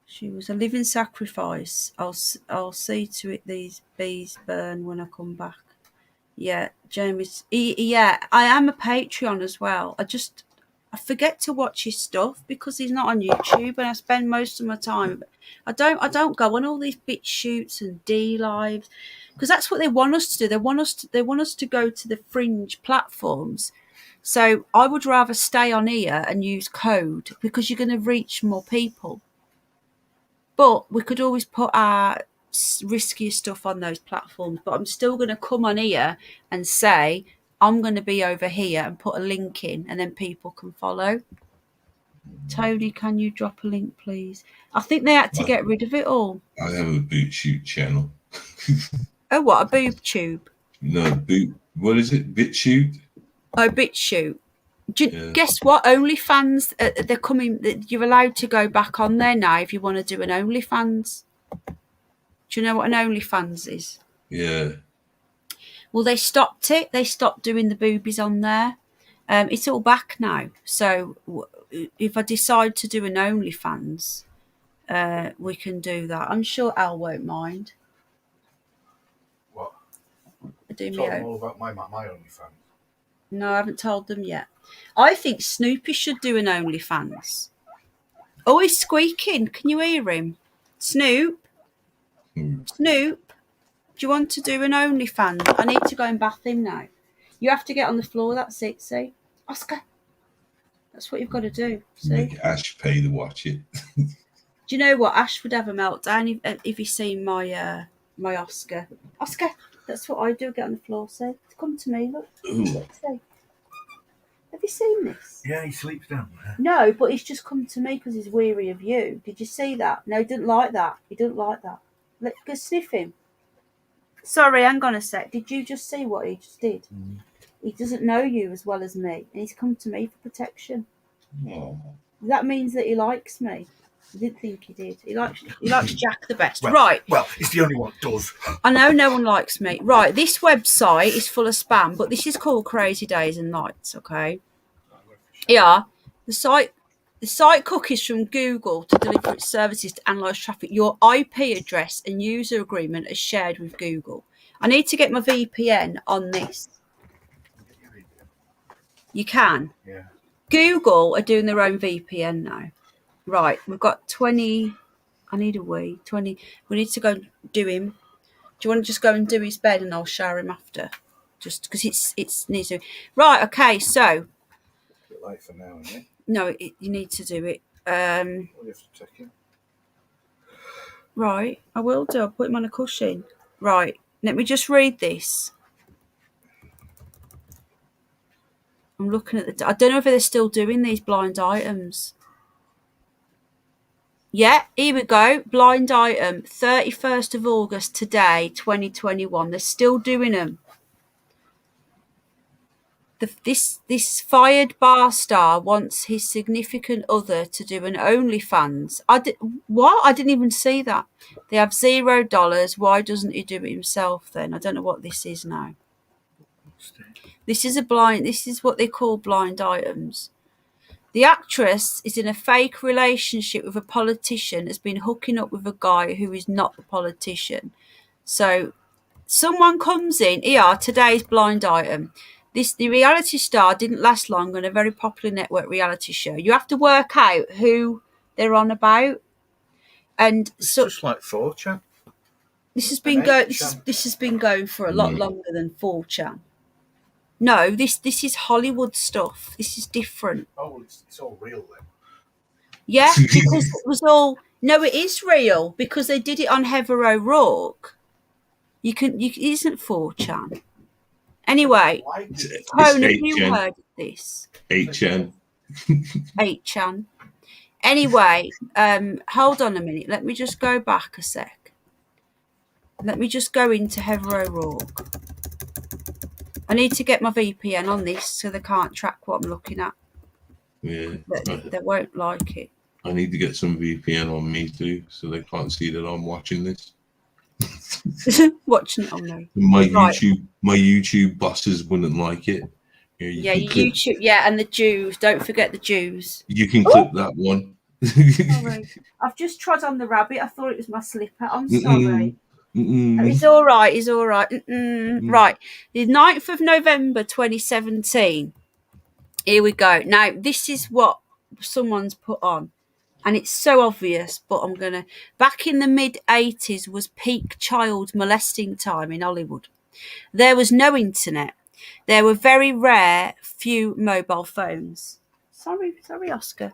She was a living sacrifice. I'll see to it these bees burn when I come back. Yeah, Jamie's... Yeah, I am a Patreon as well. I forget to watch his stuff because he's not on YouTube, and I spend most of my time. I don't go on all these bit shoots and D lives because that's what they want us to do. They want us to go to the fringe platforms. So I would rather stay on here and use code because you're going to reach more people. But we could always put our riskier stuff on those platforms. But I'm still going to come on here and say I'm going to be over here and put a link in, and then people can follow. Tony, can you drop a link, please? I think they had to get rid of it all.
I have a boot shoot channel.
Oh, what, a boob tube?
No, boot. What is it? BitChute?
Oh, BitChute. Guess what? OnlyFans, they're coming. You're allowed to go back on there now if you want to do an OnlyFans. Do you know what an OnlyFans is?
Yeah.
Well, they stopped it. They stopped doing the boobies on there. It's all back now. So if I decide to do an OnlyFans, we can do that. I'm sure Al won't mind.
What?
Do
Tell
me
them all about my OnlyFans.
No, I haven't told them yet. I think Snoopy should do an OnlyFans. Oh, he's squeaking. Can you hear him? Snoop? Snoop? Do you want to do an OnlyFans? I need to go and bath him now. You have to get on the floor. That's it, see? Oscar. That's what you've got to do. See?
Make Ash pay to watch it.
Do you know what? Ash would have a meltdown if he seen my my Oscar. Oscar, that's what I do. Get on the floor, see? Come to me, look. See? Have you seen this?
Yeah, he sleeps down there.
No, but he's just come to me because he's weary of you. Did you see that? No, he didn't like that. He didn't like that. Let's go sniff him. Sorry, hang on a sec. Did you just see what he just did? He doesn't know you as well as me, and he's come to me for protection.
Oh.
That means that he likes me. I didn't think he did. He likes Jack the best.
Well,
right.
Well, it's the only one that does.
I know no one likes me. Right, this website is full of spam, but this is called Crazy Days and Nights, okay? Yeah. The site cookies from Google to deliver its services to analyse traffic. Your IP address and user agreement are shared with Google. I need to get my VPN on this. You can?
Yeah.
Google are doing their own VPN now. Right, we've got 20. I need a wee. 20. We need to go and do him. Do you want to just go and do his bed and I'll shower him after? Just because it's needs to. Right, okay, so.
A bit late for now, isn't it?
No, you need to do it.
Well, you have to check him.
Right, I will do. I'll put him on a cushion. Right, let me just read this. I'm looking at the. I don't know if they're still doing these blind items. Yeah, here we go. Blind item, 31st of August today, 2021. They're still doing them. This fired bar star wants his significant other to do an OnlyFans. What? I didn't even see that. They have $0. Why doesn't he do it himself then? I don't know what this is now. This is what they call blind items. The actress is in a fake relationship with a politician, has been hooking up with a guy who is not the politician. So someone comes in, here, today's blind item. The reality star didn't last long on a very popular network reality show. You have to work out who they're on about. And
it's just like 4chan.
This has been going for a lot longer than 4chan. No, this is Hollywood stuff. This is different.
Oh, well, it's all real then.
Yeah, because it was all. No, it is real because they did it on Heather O'Rourke. It isn't 4chan. Anyway, Tone, have you heard of this?
8chan.
8chan. Anyway, hold on a minute. Let me just go back a sec. Let me just go into Heather O'Rourke. I need to get my VPN on this so they can't track what I'm looking at.
Yeah.
They won't like it.
I need to get some VPN on me too so they can't see that I'm watching this.
Watching it on me.
My YouTube bosses wouldn't like it.
Yeah, YouTube. Yeah, and the Jews. Don't forget the Jews.
You can clip that one.
Sorry. I've just trod on the rabbit. I thought it was my slipper. I'm sorry. It's all right. It's all right. Right. The 9th of November 2017. Here we go. Now, this is what someone's put on. And it's so obvious, but I'm going to... Back in the mid-80s was peak child molesting time in Hollywood. There was no internet. There were very rare few mobile phones. Sorry, Oscar.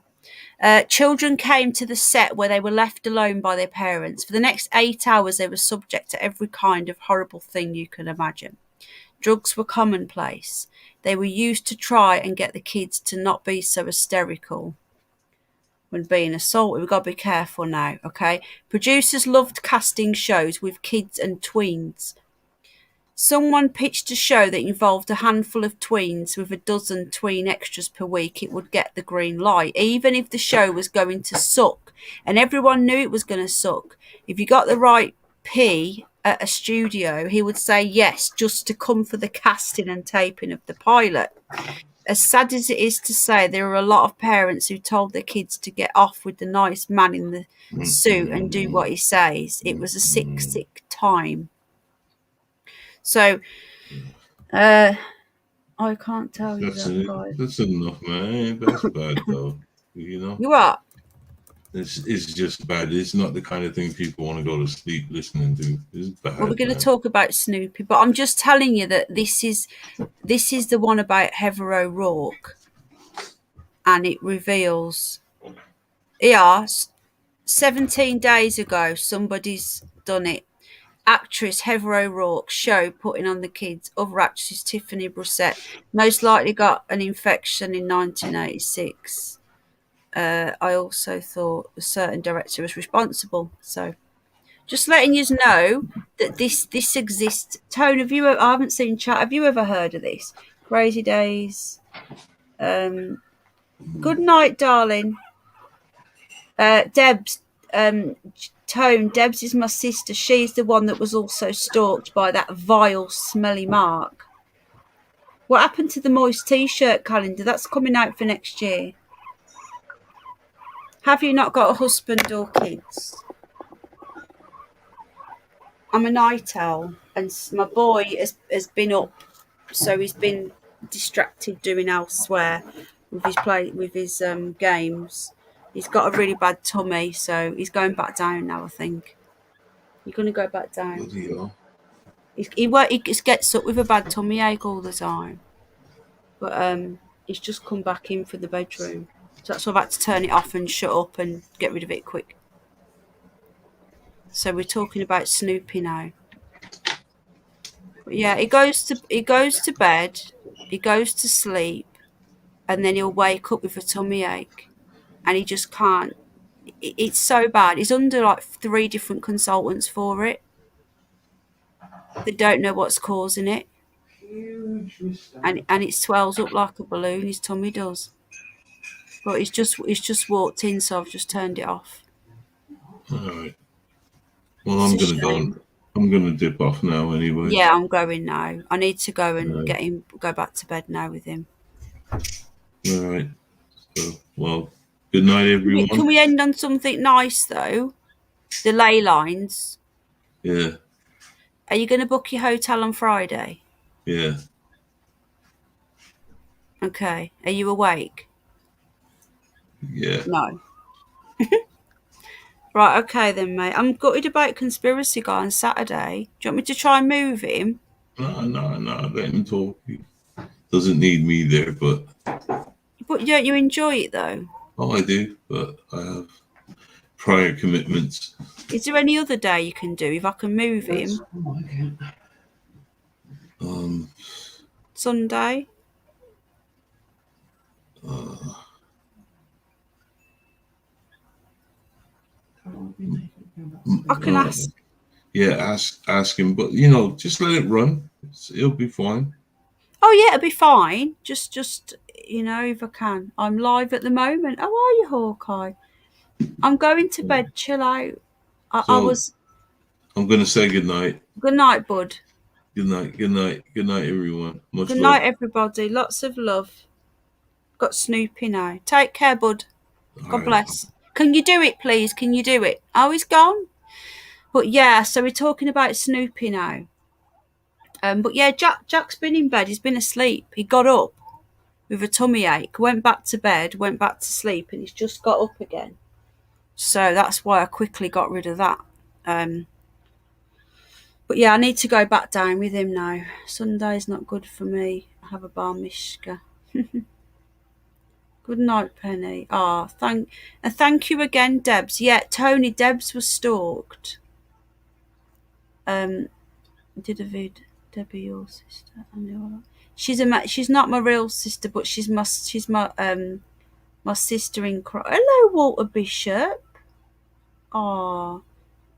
Children came to the set where they were left alone by their parents. For the next 8 hours, they were subject to every kind of horrible thing you can imagine. Drugs were commonplace. They were used to try and get the kids to not be so hysterical when being assaulted. We've got to be careful now, okay? Producers loved casting shows with kids and tweens. Someone pitched a show that involved a handful of tweens with a dozen tween extras per week. It would get the green light, even if the show was going to suck. And everyone knew it was going to suck. If you got the right P at a studio, he would say yes, just to come for the casting and taping of the pilot. As sad as it is to say, there are a lot of parents who told their kids to get off with the nice man in the suit and do what he says. It was a sick, sick time. So, I can't tell you that, guys.
That's enough, man. That's bad, though. You know?
You what?
It's just bad. It's not the kind of thing people want to go to sleep listening to. It's bad.
Well, we're going to talk about Snoopy, but I'm just telling you that this is the one about Heather O'Rourke, and it reveals. Yeah, 17 days ago, somebody's done it. Actress Heather O'Rourke's show putting on the kids. Other actress Tiffany Brissett most likely got an infection in 1986. I also thought a certain director was responsible. So, just letting you know that this exists. Tone, I haven't seen chat. Have you ever heard of this? Crazy Days. Good night, darling. Debs. Tone, Debs is my sister. She's the one that was also stalked by that vile, smelly Mark. What happened to the Moist T-shirt calendar? That's coming out for next year. Have you not got a husband or kids? I'm a night owl, and my boy has been up, so he's been distracted doing elsewhere with his games. He's got a really bad tummy, so he's going back down now, I think. You're going to go back down. He just gets up with a bad tummy ache all the time. But he's just come back in for the bedroom. So that's why I've had to turn it off and shut up and get rid of it quick. So we're talking about Snoopy now. But yeah, he goes to bed, he goes to sleep, and then he'll wake up with a tummy ache. And he just can't. It's so bad. He's under like 3 different consultants for it. They don't know what's causing it. And it swells up like a balloon, his tummy does. But he's just walked in, so I've just turned it off.
All right. Well, I'm gonna dip off now anyway.
Yeah, I'm going now. I need to go and go back to bed now with him.
All right. So, well, good night, everyone.
Can we end on something nice though? The ley lines.
Yeah.
Are you going to book your hotel on Friday?
Yeah.
Okay. Are you awake?
Yeah.
No. Right, okay then, mate. I'm gutted about Conspiracy Guy on Saturday. Do you want me to try and move him?
No. Let him talk. He doesn't need me there, but.
But don't you enjoy it though?
Oh, I do, but I have prior commitments.
Is there any other day you can do if I can move him? Sunday? I can ask.
Yeah, ask him, but just let it run. It'll be fine.
Oh yeah, it'll be fine. Just if I can. I'm live at the moment. How are you, Hawkeye? I'm going to bed. Chill out.
I'm gonna say good night.
Good night, bud.
Good night, everyone. Much
good
love.
night, everybody. Lots of love. Got Snoopy now. Take care, bud. God bless. Can you do it, please? Can you do it? Oh, he's gone. But yeah, so we're talking about Snoopy now. But yeah, Jack's been in bed. He's been asleep. He got up with a tummy ache, went back to bed, went back to sleep, and he's just got up again. So that's why I quickly got rid of that. But yeah, I need to go back down with him now. Sunday's not good for me. I have a bar mishka. Good night, Penny. Thank you again, Debs. Yeah, Tony, Debs was stalked. Did a vid, Debbie, your sister? I know. She's not my real sister, but she's my sister in crime. Hello, Walter Bishop.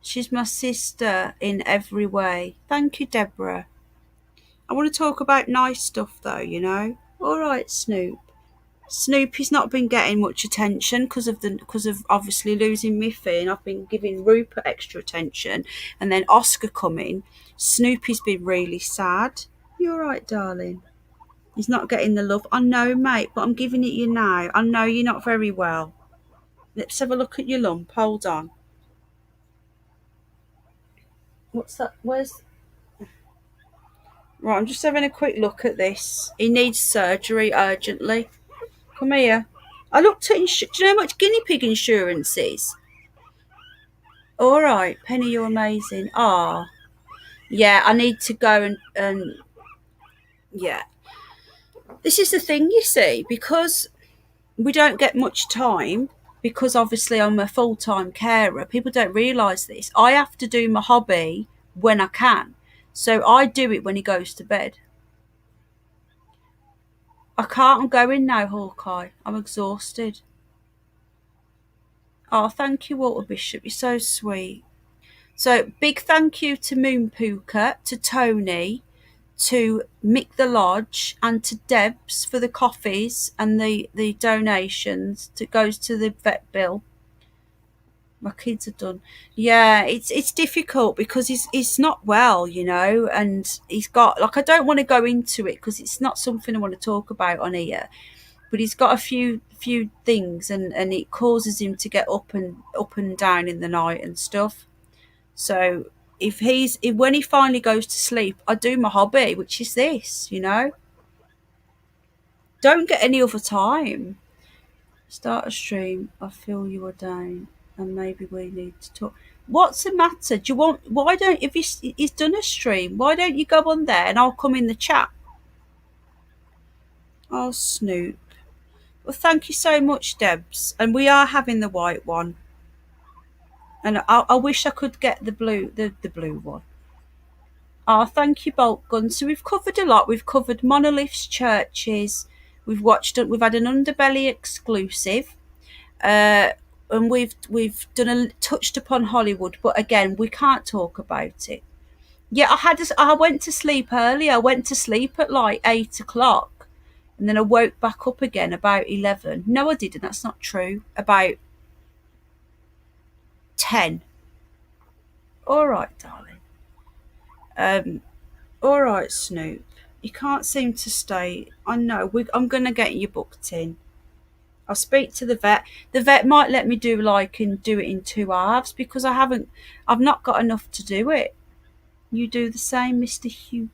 She's my sister in every way. Thank you, Deborah. I want to talk about nice stuff, though. All right, Snoop. Snoopy's not been getting much attention because of obviously losing Miffy, and I've been giving Rupert extra attention, and then Oscar coming. Snoopy's been really sad. You all right, darling? He's not getting the love. I know, mate, but I'm giving it you now. I know you're not very well. Let's have a look at your lump. Hold on. What's that? Where's... Right, I'm just having a quick look at this. He needs surgery urgently. Come here. I looked at do you know how much guinea pig insurance is? All right, Penny, you're amazing. Yeah, I need to go and yeah. This is the thing, you see, because we don't get much time, because obviously I'm a full-time carer. People don't realise this. I have to do my hobby when I can. So I do it when he goes to bed. I can't. I'm going now, Hawkeye. I'm exhausted. Thank you, Walter Bishop. You're so sweet. So big thank you to Moon Pooka, to Tony, to Mick the Lodge, and to Debs for the coffees and the donations. That goes to the vet bill. My kids are done. Yeah, it's difficult because he's not well, and he's got, like, I don't want to go into it because it's not something I want to talk about on here. But he's got a few things, and it causes him to get up and down in the night and stuff. So if when he finally goes to sleep, I do my hobby, which is this, Don't get any other time. Start a stream. I feel you are down, and maybe we need to talk. What's the matter? Why don't, if he's done a stream, why don't you go on there and I'll come in the chat? Oh, Snoop. Well, thank you so much, Debs. And we are having the white one. And I wish I could get the blue one. Thank you, Bolt Gun. So we've covered a lot. We've covered monoliths, churches. We've had an Underbelly exclusive, and we've touched upon Hollywood. But again, we can't talk about it. Yeah, I went to sleep early. I went to sleep at like 8 o'clock, and then I woke back up again about 11. No, I didn't. That's not true. About 10. All right, darling. All right, Snoop. You can't seem to stay. I know. I'm going to get you booked in. I'll speak to the vet. The vet might let me do it in 2 halves because I've not got enough to do it. You do the same, Mr. Hugh.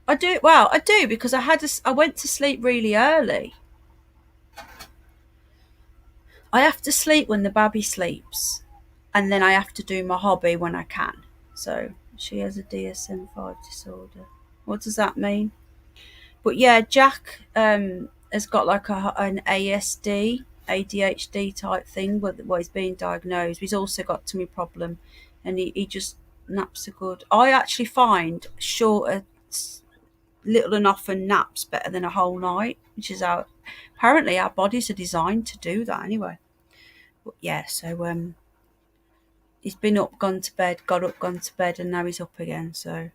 I do. Well, I do because I went to sleep really early. I have to sleep when the baby sleeps, and then I have to do my hobby when I can. So she has a DSM-5 disorder. What does that mean? But yeah, Jack has got like an ADHD type thing where he's being diagnosed. He's also got tummy problem, and he just naps are good. I actually find shorter, little and often naps better than a whole night, which is apparently our bodies are designed to do that anyway. But yeah, so he's been up, gone to bed, got up, gone to bed, and now he's up again. So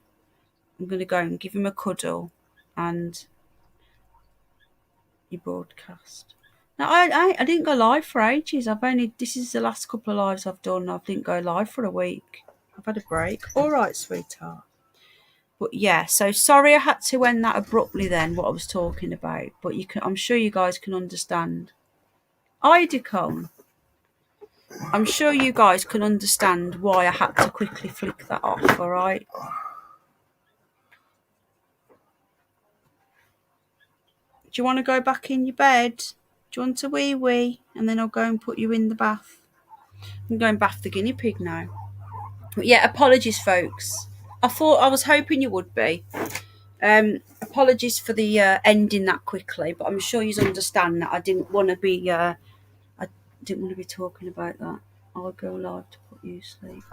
I'm going to go and give him a cuddle and you broadcast. Now I didn't go live for ages. This is the last couple of lives I've done. I didn't go live for a week. I've had a break. All right, sweetheart. But yeah, so sorry I had to end that abruptly then, what I was talking about. But I'm sure you guys can understand. Idicum. I'm sure you guys can understand why I had to quickly flick that off, all right? Do you want to go back in your bed? Do you want a wee wee? And then I'll go and put you in the bath. I'm going bath the guinea pig now. But yeah, apologies, folks. I was hoping you would be. Apologies for the ending that quickly, but I'm sure you understand that I didn't want to be. I didn't want to be talking about that. I'll go live to put you to sleep.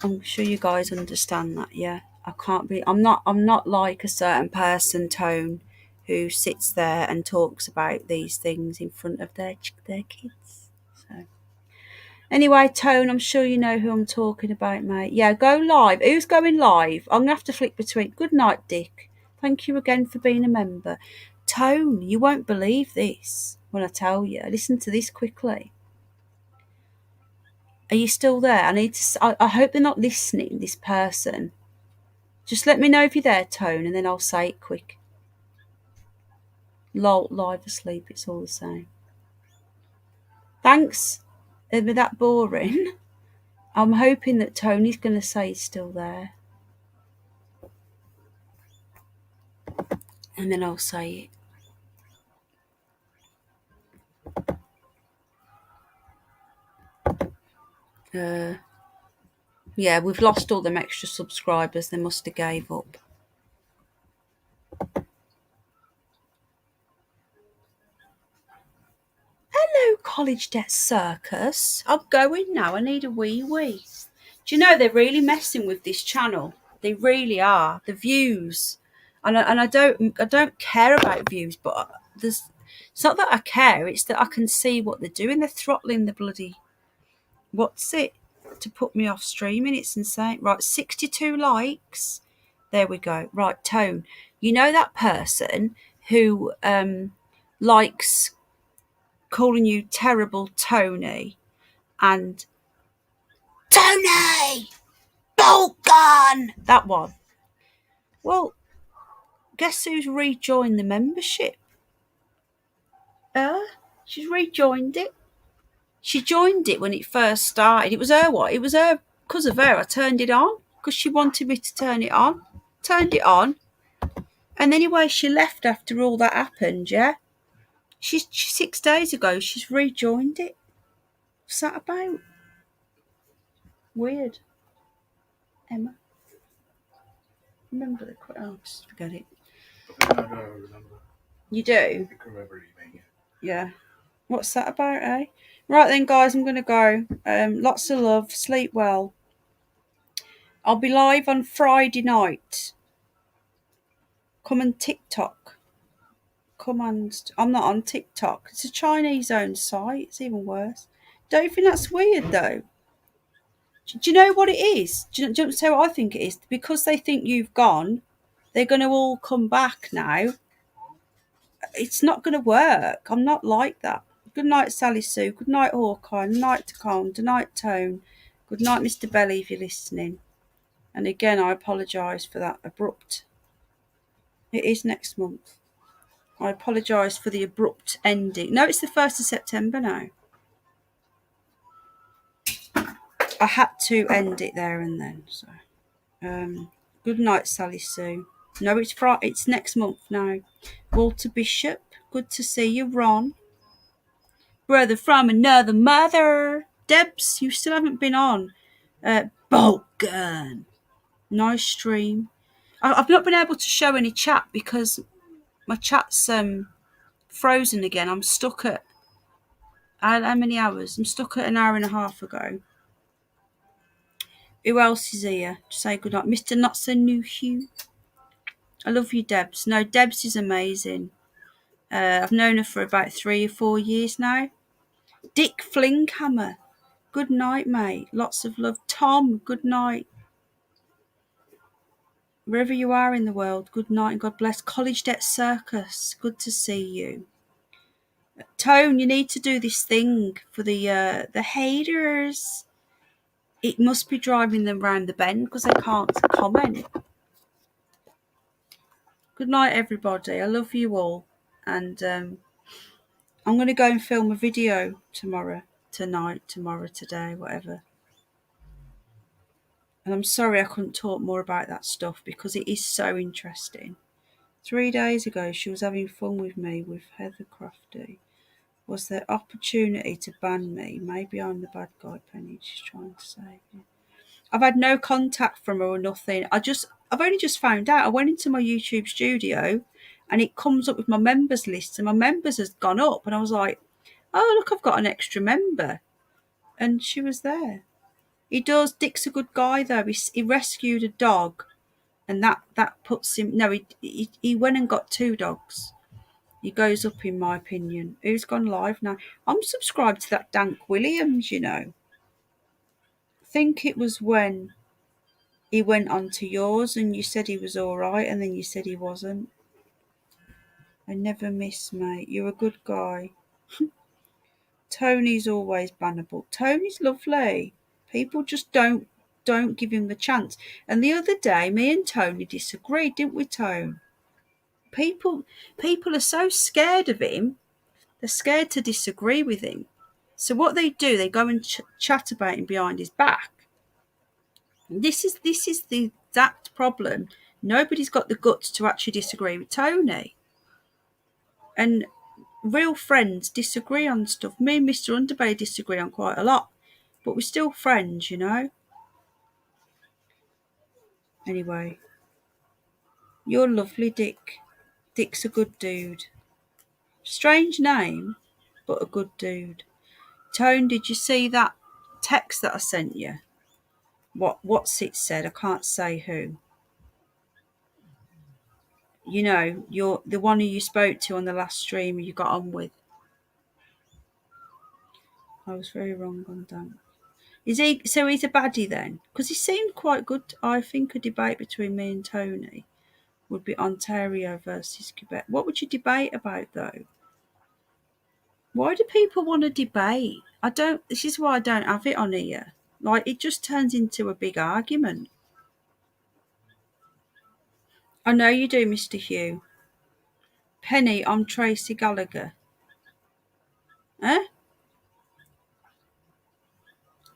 I'm sure you guys understand that. Yeah, I can't be. I'm not like a certain person, Tone, who sits there and talks about these things in front of their kids. So. Anyway, Tone, I'm sure you know who I'm talking about, mate. Yeah, go live. Who's going live? I'm going to have to flick between. Good night, Dick. Thank you again for being a member. Tone, you won't believe this when I tell you. Listen to this quickly. Are you still there? I hope they're not listening, this person. Just let me know if you're there, Tone, and then I'll say it quick. Lol, live asleep, it's all the same. Thanks. It'd be that boring. I'm hoping that Tony's going to say he's still there. And then I'll say it. Yeah, we've lost all them extra subscribers. They must have gave up. Hello, College Debt Circus. I'm going now. I need a wee wee. Do you know they're really messing with this channel? They really are. The views, and I don't care about views, but it's not that I care. It's that I can see what they're doing. They're throttling the bloody what's it to put me off streaming. It's insane. Right, 62 likes. There we go. Right, Tone. You know that person who likes calling you terrible Tony and Tony Bolgan, that one. Well, guess who's rejoined the membership? She's rejoined it. She joined it when it first started. It was her what? It was her, because of her I turned it on, because she wanted me to turn it on. Turned it on. And anyway, she left after all that happened, yeah? She's 6 days ago, she's rejoined it. What's that about? Weird. Emma. Remember the oh, just forget it.
I don't remember.
You do?
I think I remember what you mean.
Yeah. What's that about, eh? Right then, guys, I'm going to go. Lots of love. Sleep well. I'll be live on Friday night. Come on TikTok. I'm not on TikTok. It's a Chinese-owned site. It's even worse. Don't you think that's weird, though? Do you know what it is? Do you say what I think it is? Because they think you've gone, they're going to all come back now. It's not going to work. I'm not like that. Good night, Sally Sue. Good night, Hawkeye. Good night, Tacon. Good night, Tone. Good night, Mr. Belly, if you're listening. And again, I apologise for that abrupt. It is next month. I apologise for the abrupt ending. No, it's the 1st of September now. I had to end it there and then. So, good night, Sally Sue. No, it's Friday. It's next month now. Walter Bishop. Good to see you, Ron. Brother from another mother. Debs, you still haven't been on. Bolt gun. Nice stream. I've not been able to show any chat because my chat's frozen again. I'm stuck at how many hours? I'm stuck at an hour and a half ago. Who else is here? Say good night. Mr. Not So New Hugh. I love you, Debs. No, Debs is amazing. I've known her for about 3 or 4 years now. Dick Flinghammer. Good night, mate. Lots of love. Tom, good night. Wherever you are in the world, good night and God bless. College Debt Circus, good to see you. Tone, you need to do this thing for the haters. It must be driving them round the bend because they can't comment. Good night, everybody. I love you all. And I'm going to go and film a video tomorrow, today, whatever. And I'm sorry I couldn't talk more about that stuff because it is so interesting. 3 days ago, she was having fun with me with Heather Crafty. Was there opportunity to ban me? Maybe I'm the bad guy, Penny. She's trying to say. I've had no contact from her or nothing. I've only just found out. I went into my YouTube studio and it comes up with my members list and my members has gone up. And I was like, oh, look, I've got an extra member. And she was there. Dick's a good guy though. He rescued a dog and that puts him, no, he went and got 2 dogs. He goes up in my opinion. Who's gone live now? I'm subscribed to that Dank Williams, you know. I think it was when he went on to yours and you said he was all right and then you said he wasn't. I never miss, mate. You're a good guy. Tony's always bannable. Tony's lovely. People just don't give him the chance. And the other day, me and Tony disagreed, didn't we, Tone? People are so scared of him. They're scared to disagree with him. So what they do, they go and chat about him behind his back. This is the exact problem. Nobody's got the guts to actually disagree with Tony. And real friends disagree on stuff. Me and Mr. Underbelly disagree on quite a lot. But we're still friends, you know. Anyway. You're lovely, Dick. Dick's a good dude. Strange name, but a good dude. Tone, did you see that text that I sent you? What's it said? I can't say who. You know, you're the one who you spoke to on the last stream you got on with. I was very wrong on that. Is he? So he's a baddie then? Because he seemed quite good. I think a debate between me and Tony would be Ontario versus Quebec. What would you debate about though? Why do people want to debate? This is why I don't have it on here. Like, it just turns into a big argument. I know you do, Mr. Hugh. Penny, I'm Tracy Gallagher. Huh?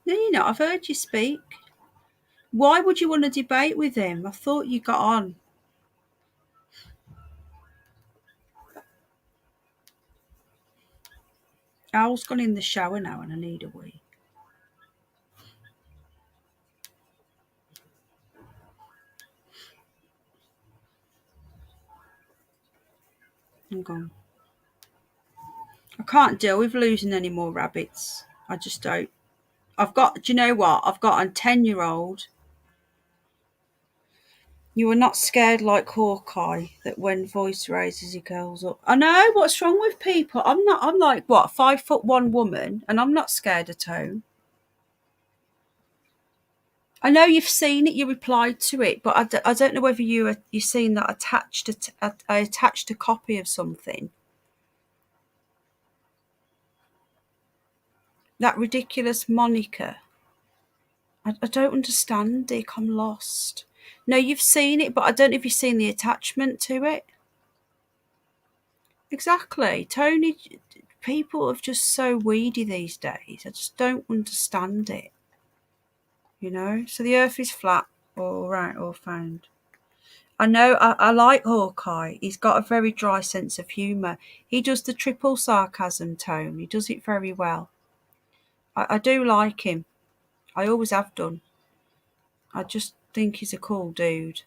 No, you're not. I've heard you speak. Why would you want to debate with him? I thought you got on. Al's gone in the shower now and I need a wee. I'm gone. I can't deal with losing any more rabbits. I just don't. Do you know what? I've got a 10-year-old. You are not scared like Hawkeye that when voice raises he curls up. I know, what's wrong with people? I'm like, what, 5'1" woman, and I'm not scared of Tone. I know you've seen it, you replied to it, but I don't know whether you've seen that I attached a copy of something. That ridiculous moniker. I don't understand, Dick. I'm lost. No, you've seen it, but I don't know if you've seen the attachment to it. Exactly. Tony, people are just so weedy these days. I just don't understand it. You know? So the earth is flat or right or found. I know, I like Hawkeye. He's got a very dry sense of humour. He does the triple sarcasm tone. He does it very well. I do like him. I always have done. I just think he's a cool dude.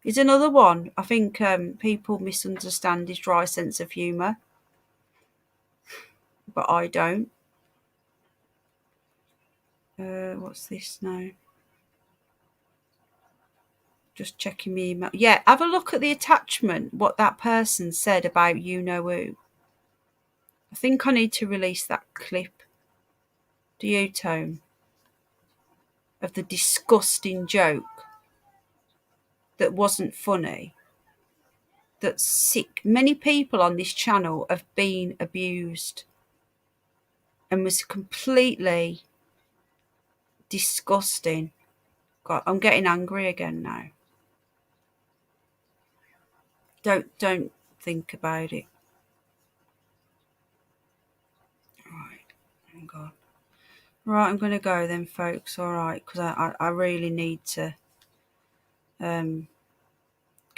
He's another one. I think people misunderstand his dry sense of humour. But I don't. What's this now? Just checking my email. Yeah, have a look at the attachment, what that person said about you-know-who. I think I need to release that clip. Do you, Tone? Of the disgusting joke that wasn't funny. That's sick. Many people on this channel have been abused and was completely disgusting. God, I'm getting angry again now. Don't think about it. Right, hang on. Right, I'm going to go then, folks. All right, because I really need to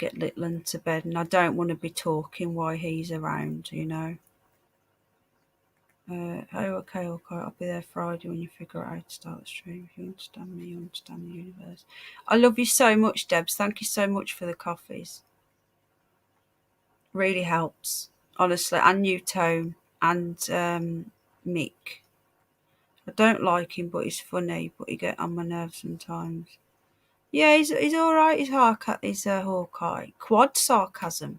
get little and to bed, and I don't want to be talking while he's around, you know. Okay, I'll be there Friday when you figure out how to start the stream. If you understand me, you understand the universe. I love you so much, Debs. Thank you so much for the coffees. Really helps, honestly. And you, Tone, and Mick. I don't like him, but he's funny, but he gets on my nerves sometimes. Yeah, he's all right. He's Hawkeye. Quad sarcasm.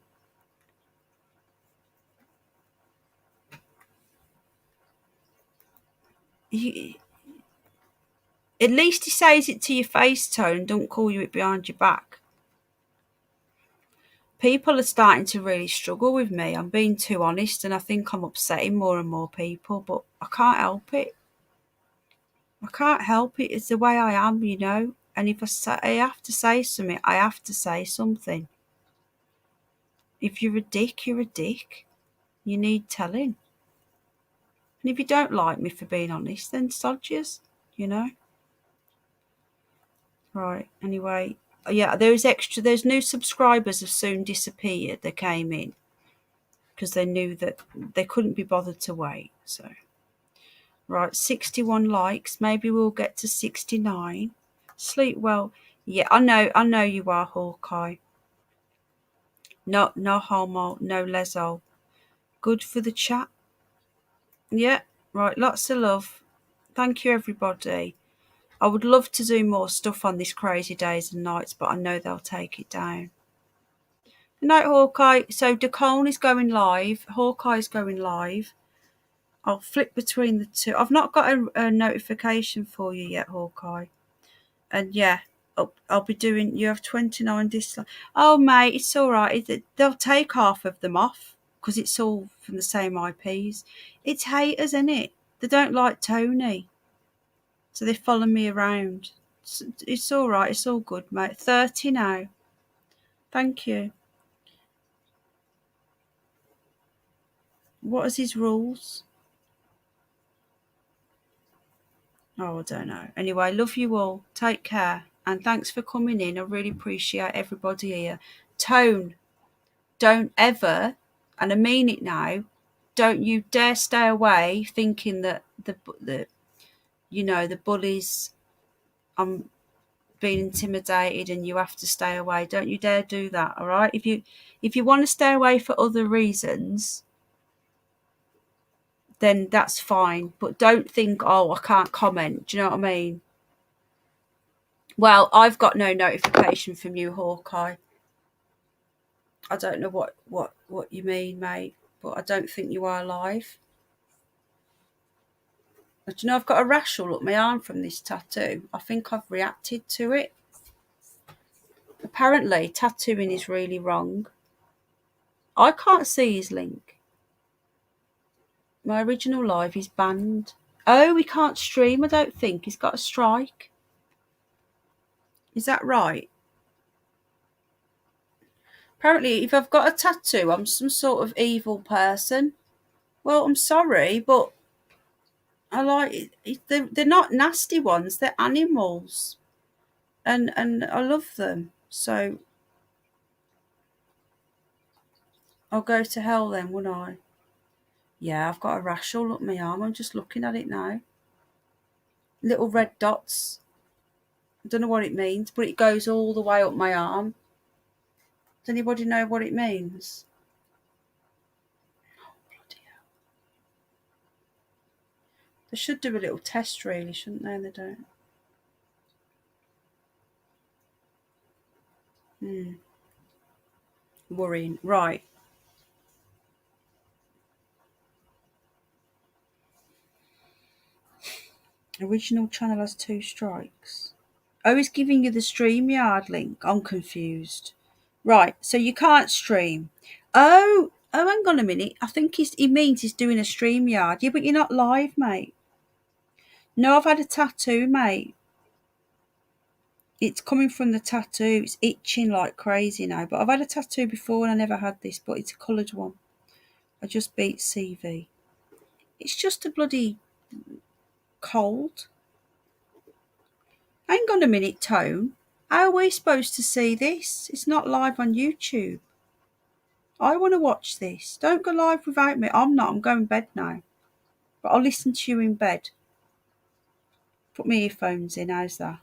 At least he says it to your face, Tone. Don't call you it behind your back. People are starting to really struggle with me. I'm being too honest, and I think I'm upsetting more and more people, but I can't help it. I can't help it. It's the way I am, you know. And if I have to say something, I have to say something. If you're a dick, you're a dick. You need telling. And if you don't like me for being honest, then sod yous, you know. Right, anyway. Yeah, there's new subscribers have soon disappeared. They came in because they knew that they couldn't be bothered to wait. So, right, 61 likes. Maybe we'll get to 69. Sleep well. Yeah, I know you are, Hawkeye. No homo, no leso. Good for the chat. Yeah, right, lots of love. Thank you, everybody. I would love to do more stuff on this crazy days and nights, but I know they'll take it down. Good night, Hawkeye. So Decone is going live. Hawkeye is going live. I'll flip between the two. I've not got a notification for you yet, Hawkeye. And yeah, I'll be doing. You have 29 dislikes. Oh, mate, it's all right. They'll take half of them off because it's all from the same IPs. It's haters, isn't it? They don't like Tony, so they follow me around. It's all right. It's all good, mate. 30 now. Thank you. What is his rules? Oh, I don't know. Anyway, love you all. Take care. And thanks for coming in. I really appreciate everybody here. Tone, don't ever, and I mean it now, don't you dare stay away thinking that the bullies, I'm being intimidated and you have to stay away. Don't you dare do that, all right? If you want to stay away for other reasons, then that's fine. But don't think, oh, I can't comment. Do you know what I mean? Well, I've got no notification from you, Hawkeye. I don't know what you mean, mate, but I don't think you are live. But you know, I've got a rash all up my arm from this tattoo. I think I've reacted to it. Apparently, tattooing is really wrong. I can't see his link. My original live is banned. Oh, we can't stream, I don't think. He's got a strike. Is that right? Apparently, if I've got a tattoo, I'm some sort of evil person. Well, I'm sorry, but I like it. They're not nasty ones. They're animals, and I love them. So I'll go to hell then, wouldn't I? Yeah, I've got a rash all up my arm. I'm just looking at it now. Little red dots. I don't know what it means, but it goes all the way up my arm. Does anybody know what it means? Oh, bloody hell. They should do a little test, really, shouldn't they? And they don't. Worrying. Right. Original channel has 2 strikes. Oh, he's giving you the StreamYard link. I'm confused. Right, so you can't stream. Oh, hang on a minute. I think he means he's doing a StreamYard. Yeah, but you're not live, mate. No, I've had a tattoo, mate. It's coming from the tattoo. It's itching like crazy now. But I've had a tattoo before and I never had this, but it's a coloured one. I just beat CV. It's just a bloody cold. Hang on a minute, Tone. How are we supposed to see this? It's not live on YouTube. I want to watch this. Don't go live without me. I'm not. I'm going to bed now. But I'll listen to you in bed. Put my earphones in. How's that?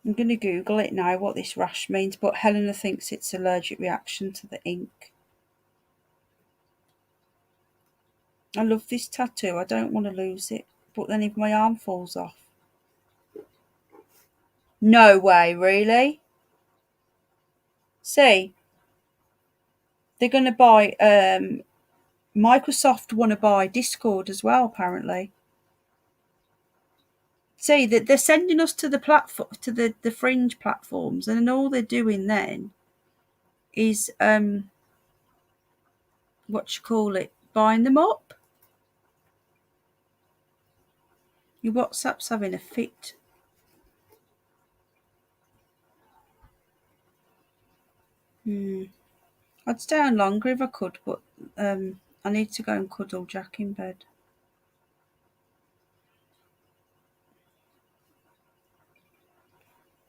I'm going to Google it now, what this rash means, but Helena thinks it's allergic reaction to the ink. I love this tattoo. I don't want to lose it. But then if my arm falls off. No way, really? See? They're going to buy... Microsoft want to buy Discord as well, apparently. See, that they're sending us to the platform, to the fringe platforms, and then all they're doing then is what you call it, buying them up. Your WhatsApp's having a fit. I'd stay on longer if I could, but I need to go and cuddle Jack in bed.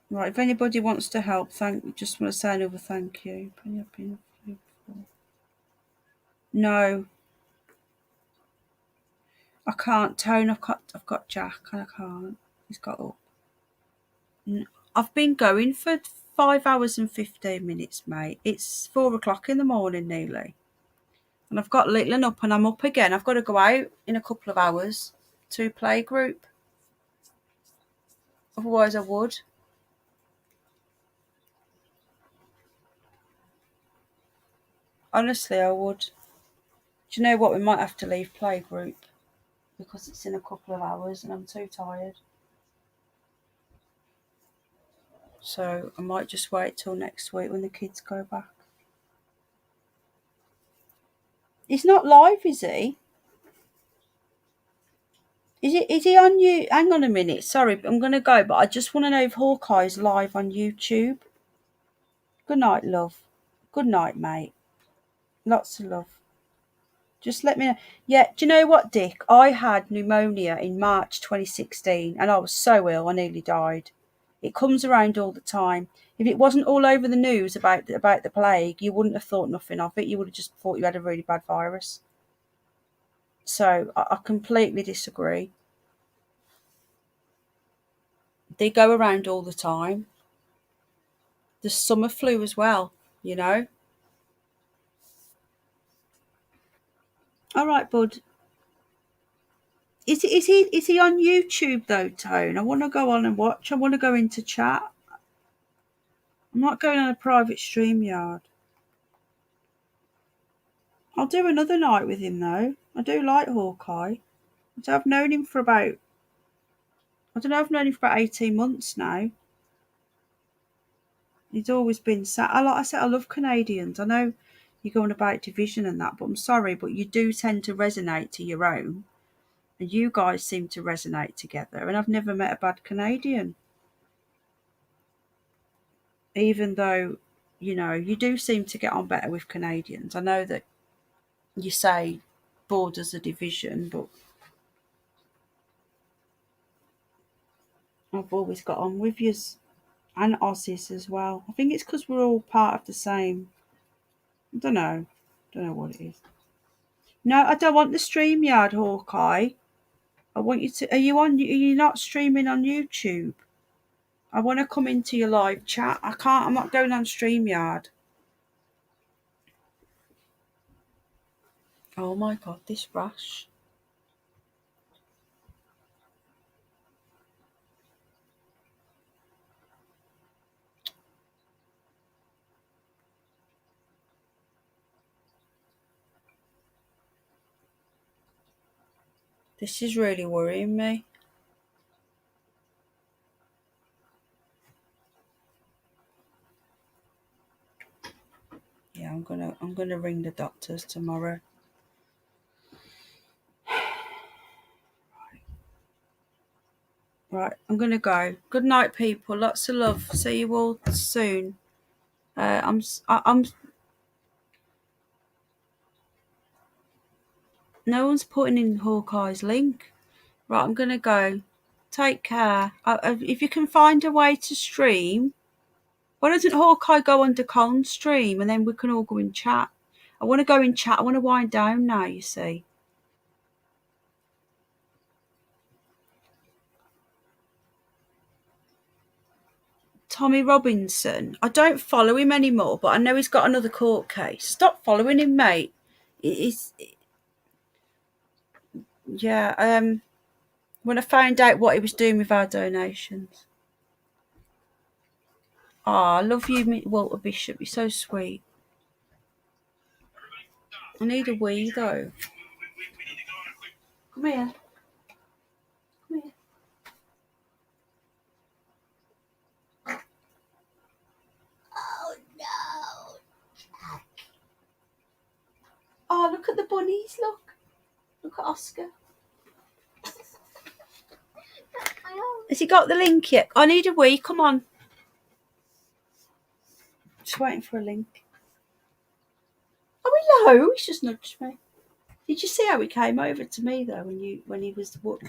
Right, if anybody wants to help, just want to say another thank you. No, I can't. Tone, I've got Jack, and I can't. He's got up. I've been going for 5 hours and 15 minutes, mate. It's 4 o'clock in the morning nearly. And I've got Littlen up and I'm up again. I've got to go out in a couple of hours to play group. Otherwise I would. Honestly, I would. Do you know what? We might have to leave play group because it's in a couple of hours and I'm too tired. So I might just wait till next week when the kids go back. He's not live, is he? Is he on you? Hang on a minute. Sorry, I'm going to go, but I just want to know if Hawkeye's live on YouTube. Good night, love. Good night, mate. Lots of love. Just let me know. Yeah, do you know what, Dick? I had pneumonia in March 2016 and I was so ill I nearly died. It comes around all the time. If it wasn't all over the news about the plague, you wouldn't have thought nothing of it. You would have just thought you had a really bad virus. So I completely disagree. They go around all the time. The summer flu as well, you know. All right, bud. Is he on YouTube though, Tone? I want to go on and watch. I want to go into chat. I'm not going on a private StreamYard. I'll do another night with him though. I do like Hawkeye. I've known him for about 18 months now. He's always been like I said, I love Canadians. I know you're going about division and that, but I'm sorry, but you do tend to resonate to your own. And you guys seem to resonate together. And I've never met a bad Canadian. Even though, you know, you do seem to get on better with Canadians. I know that you say borders are division, but I've always got on with yous and Aussies as well. I think it's because we're all part of the same. I don't know what it is. No, I don't want the StreamYard, Hawkeye. I want you to. Are you not streaming on YouTube? I want to come into your live chat. I can't. I'm not going on StreamYard. Oh my God, this rash. This is really worrying me. Yeah, I'm gonna ring the doctors tomorrow. Right, I'm gonna go. Good night, people. Lots of love. See you all soon. I'm. No one's putting in Hawkeye's link. Right, I'm gonna go. Take care. If you can find a way to stream, why doesn't Hawkeye go under Colin's stream and then we can all go in chat? I want to go in chat. I want to wind down now, you see. Tommy Robinson. I don't follow him anymore, but I know he's got another court case. Stop following him, mate. Yeah, when I found out what he was doing with our donations. I love you, Walter Bishop. You're so sweet. I need a wee, though. Come here. Come here. Oh, no. Oh, look at the bunnies, look. Look at Oscar. Has he got the link yet? I need a wee, come on. Just waiting for a link. Oh, hello. He's just nudged me. Did you see how he came over to me though when he was what?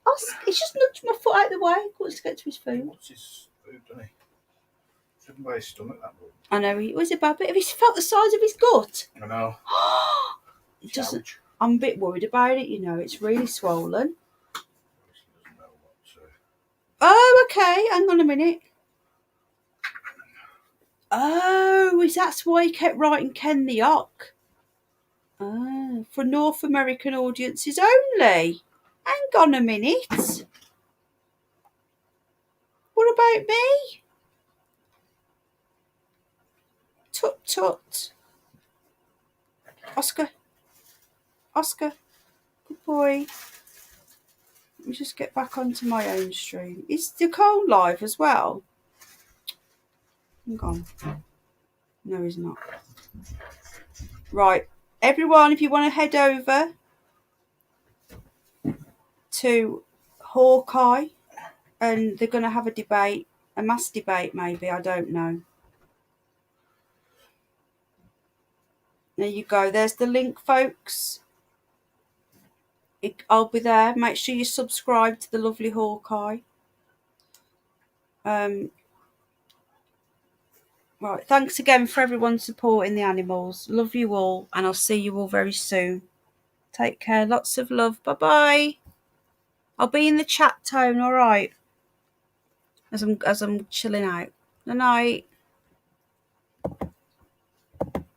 Oh, he's just nudged my foot out of the way. He wants to get to his food.
What's his food, doesn't he? Shouldn't by his stomach, that boy.
I know. He was a bad bit. Have you felt the size of his gut?
I know.
It doesn't. I'm a bit worried about it. You know, it's really swollen. Oh, okay. Hang on a minute. Oh, is that why he kept writing Ken the Ock? Oh, for North American audiences only. Hang on a minute. What about me? Tut tut. Oscar. Oscar. Good boy. Let me just get back onto my own stream. Is Nicole live as well? Hang on. No, he's not. Right. Everyone, if you want to head over to Hawkeye, and they're going to have a debate, a mass debate maybe, I don't know. There you go. There's the link, folks. I'll be there. Make sure you subscribe to the lovely Hawkeye. Right. Thanks again for everyone supporting the animals. Love you all, and I'll see you all very soon. Take care. Lots of love. Bye-bye. I'll be in the chat tone, all right, as I'm chilling out. Good night.